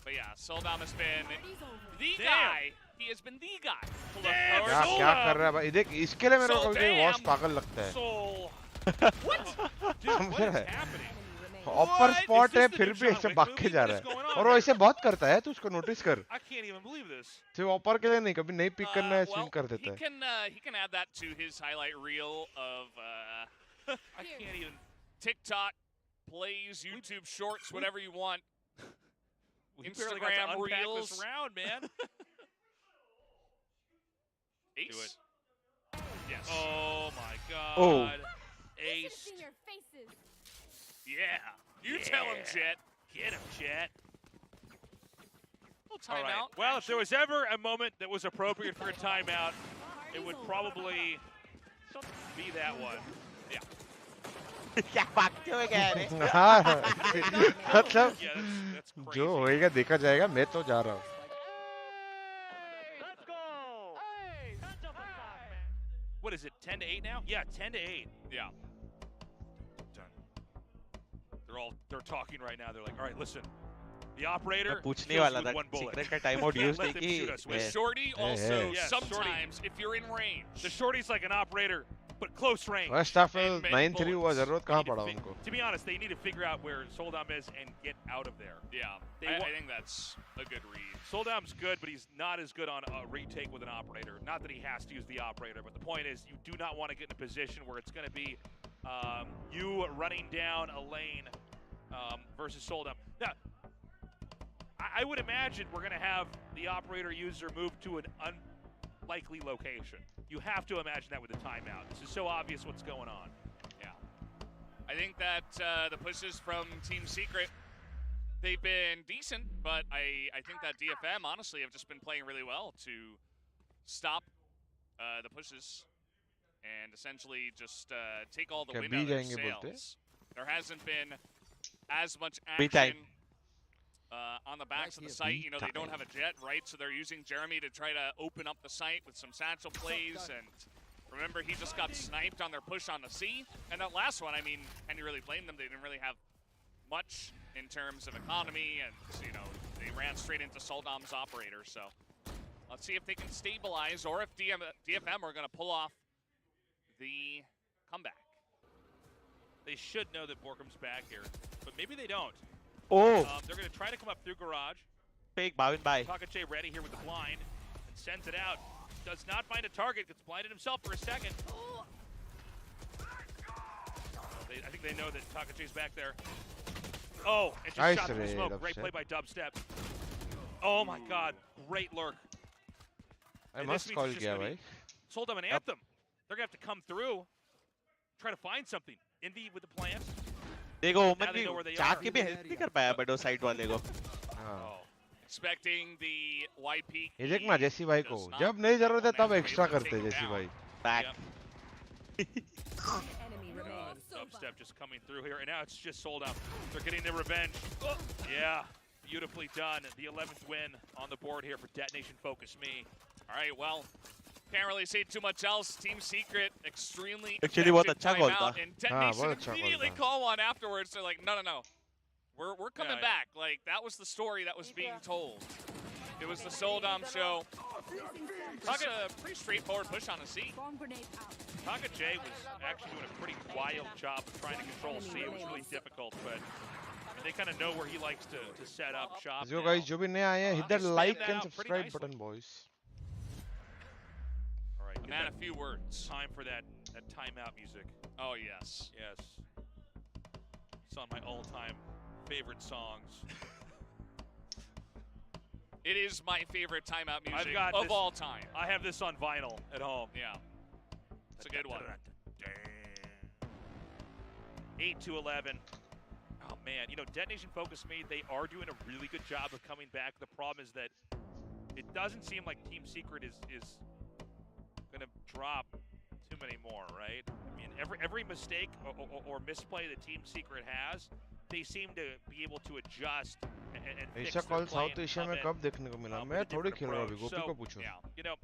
But yeah, Soldam has been the guy. He has been the guy. क्या कर रहा है भाई? देख इसके लिए मेरे को वॉश पागल लगता है. समझ रहा है? ऑपर स्पॉट है फिर भी ऐसे भाग के जा रहा है और वो ऐसे बहुत करता है. तू उसको नोटिस कर. सिर्फ ऑपर के लिए नहीं, कभी नहीं पिक करना है स्विंग कर देता है. He can add that to his highlight reel of I can't even TikTok plays, YouTube shorts, whatever you want. Instagram reels. This round, man. Ace. Do it. Yes. Oh my God. Oh. Ace. Yeah. You tell him, Jet. Get him, Jet. Little timeout. Right. Well, if there was ever a moment that was appropriate for a timeout, it would probably be that one. Yeah. क्या भागते हो क्या रे? मतलब जो होएगा देखा जाएगा. मैं तो जा रहा हूँ. What is it? 10-8 now? Yeah, 10-8. Yeah. Done. They're talking right now. They're like, all right, listen. The operator पूछने वाला था. Secret का time out use देखी. With Shorty also sometimes if you're in range. The Shorty's like an operator, but close range. Staffel 9-3 हुआ. जरूरत कहाँ पड़ा उनको? To be honest, they need to figure out where Soldam is and get out of there. Yeah, I think that's a good read. Soldam's good, but he's not as good on a retake with an operator. Not that he has to use the operator, but the point is you do not want to get in a position where it's going to be you running down a lane versus Soldam. Now, I would imagine we're going to have the operator user move to an unlikely location. You have to imagine that with a timeout. This is so obvious what's going on. Yeah. I think that the pushes from Team Secret, they've been decent, but I think that DFM, honestly, have just been playing really well to stop the pushes and essentially just take all the wind out of their sails. There hasn't been as much action on the backs of the site. You know, they don't have a jet, right? So they're using Jeremy to try to open up the site with some satchel plays. And remember, he just got sniped on their push on the C. And that last one, I mean, can you really blame them? They didn't really have much in terms of economy. And, you know, they ran straight into Soldam's operator. So let's see if they can stabilize or if DFM are going to pull off the comeback. They should know that Borkum's back here, but maybe they don't. Oh! They're going to try to come up through garage. Fake Bhavin bye. 𝘼𝐽𝐿𝐒 ready here with the blind and sends it out. Does not find a target. Gets blinded himself for a second. I think they know that 𝘼𝐽𝐿𝐒's back there. Oh, and just shot through the smoke. Great play by Dubstep. Oh my God, great lurk. I must call you, right? Soldam and Anthem. They're going to have to come through, try to find something. Indy with the plant. देखो ओमन भी चाक के भी help नहीं कर पाया but वो side वाले को. Expecting the YP. ये देख ना जेसी भाई को जब नहीं जरूरत है तब एक्स्ट्रा करते जेसी भाई. Back. Dubstep just coming through here, and now it's just Soldam. They're getting their revenge. Oh. Yeah, beautifully done. The 11th win on the board here for Detonation Focus Me. All right, well, can't really say too much else. Team Secret extremely actually बहुत अच्छा गोल था. And Detonation immediately call one afterwards. They're like, no. We're coming back. Like, that was the story that was being told. It was the Soldam show. It's a pretty straightforward push on a C. 𝘼𝐽𝐿𝐒 was actually doing a pretty wild job of trying to control C. It was really difficult, but they kind of know where he likes to set up shop. जो guys जो भी नए आए हैं, hit that like and subscribe button, boys. All right, man, a few words. Time for that timeout music. Oh yes, yes. It's on my all-time favorite songs. It is my favorite timeout music of all time. I have this on vinyl at home. Yeah, it's a good one. 8-11. Oh man, you know, Detonation Focus Me, they are doing a really good job of coming back. The problem is that it doesn't seem like Team Secret is gonna drop too many more, right? I mean, every mistake or misplay that Team Secret has, they seem to be able to adjust and fix ऐसा their call play south and Asia come में in, कब देखने को मिला? मैं थोड़ी खेल रहा हूँ अभी, गोपी को पूछो. you know,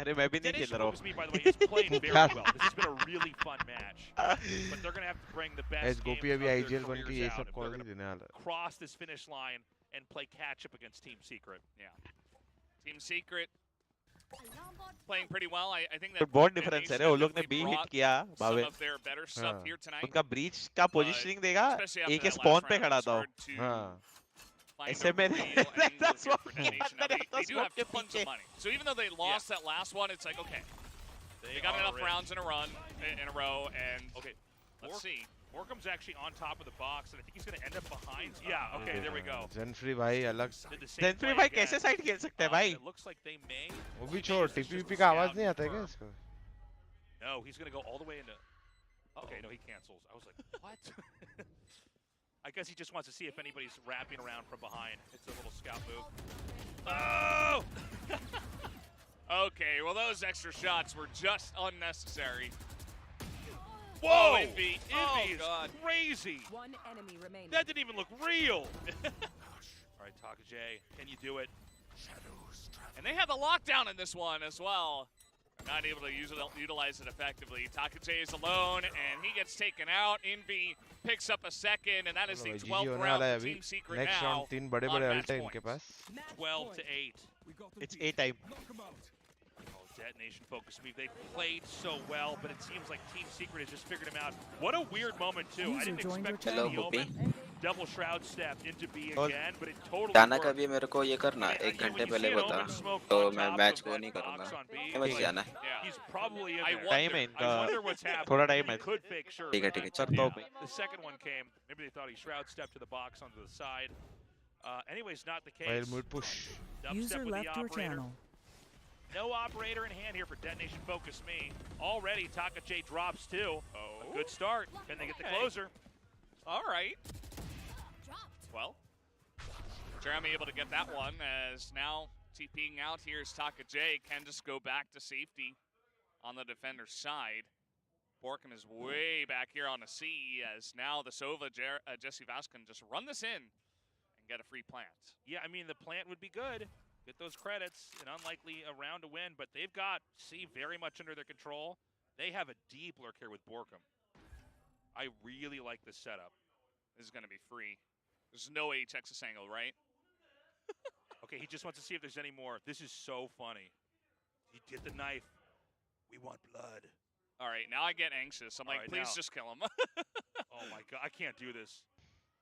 अरे मैं भी नहीं खेल रहा हूँ. Focus Me, by the way, is playing very well. This has been a really fun match, but they're gonna have to bring the best Guys, Gopi games अभी of their IGL बन के careers ये out सब if they're call he gonna देने वाला है. cross this finish line and play catch up against Team Secret. Yeah, Team Secret playing pretty well. I think that बहुत difference है रे. वो लोग ने बी हिट किया भावे. some of their better stuff here tonight. उनका ब्रीच का positioning देगा. एक स्पॉन पे खड़ा था. हाँ. ऐसे में they do have tons of money. So even though they lost that last one, it's like okay, they got enough rounds in a row, and okay, let's see. Borkum's actually on top of the box, and I think he's going to end up behind. Yeah, okay, there we go. Zenfree भाई अलग. Zenfree भाई कैसे side खेल सकते हैं भाई? It looks like they may. वो भी छोड़, टीपीपी का आवाज नहीं आता है क्या इसको? No, he's going to go all the way into. Okay, no, he cancels. I was like, what? I guess he just wants to see if anybody's wrapping around from behind. It's a little scout move. Oh! Okay, well those extra shots were just unnecessary. Whoa! Envy. Envy is crazy. One enemy remaining. That didn't even look real. All right, 𝘼𝐽𝐿𝐒, can you do it? And they have the lockdown in this one as well. Not able to utilize it effectively. 𝘼𝐽𝐿𝐒 is alone, and he gets taken out. Envy picks up a second, and that is the 12th round for Team Secret now. Next round 3 बड़े-बड़े alt हैं इनके पास. 12-8. It's A time. Detonation Focus Me. They played so well, but it seems like Team Secret has just figured him out. What a weird moment, too. I didn't expect the OMEN double shroud step into B again, but it totally जाना worked. कभी मेरे को ये करना 1 घंटे पहले बता, तो मैं मैच को नहीं करूँगा. समझ जाना. He's probably in there. Time है इनका. I wonder what's happening. थोड़ा time है. He could fake sure. ठीक है. करता हूँ. The second one came. Maybe they thought he shroud stepped to the box onto the side. Anyways, not the case. While mid push. User left your channel. No operator in hand here for Detonation Focus Me. Already, 𝘼𝐽𝐿𝐒 drops too. A good start. Can they get the closer? All right. Well, Jeremy able to get that one as now TPing out here is 𝘼𝐽𝐿𝐒. Can just go back to safety on the defender's side. Borkum is way back here on the C as now the Sova, 𝘼𝐿𝐒 can just run this in and get a free plant. Yeah, I mean, the plant would be good. Get those credits. An unlikely round to win, but they've got C very much under their control. They have a deep lurk here with Borkum. I really like this setup. This is going to be free. There's no 𝘼𝐻𝐿𝐒 angle, right? Okay, he just wants to see if there's any more. This is so funny. He did the knife. We want blood. All right, now I get anxious. I'm like, please just kill him. Oh my God, I can't do this.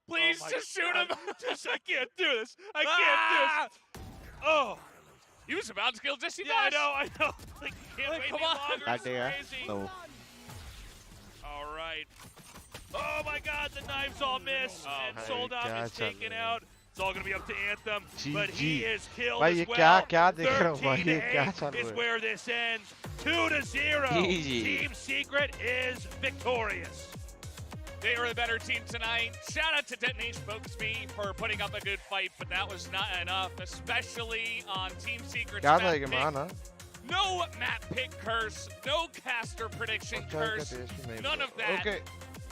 Please just shoot him. I can't do this. I can't do this. Oh. He was about to kill Jesse. Yeah, I know. Like, can't wait any longer. It's crazy. No. All right. Oh my God, the knives all miss. And 𝘼𝐿𝐒 is taken out. It's all going to be up to Anthem, but he is killed as well. 13-8 is where this ends. 2-0. Team Secret is victorious. They were the better team tonight. Shout out to Detonation Focus Me for putting up a good fight, but that was not enough, especially on Team Secret's map pick. No map pick curse, no caster prediction curse, none of that. Okay.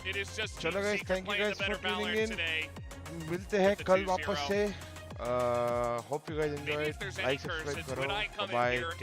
It is just Chalo Team guys, Secret thank you playing guys the better for tuning Valorant in. today. मिलते हैं कल वापस से. Hope you guys enjoyed. Maybe if there's any Like, subscribe curses, करो. when I come in Bye. here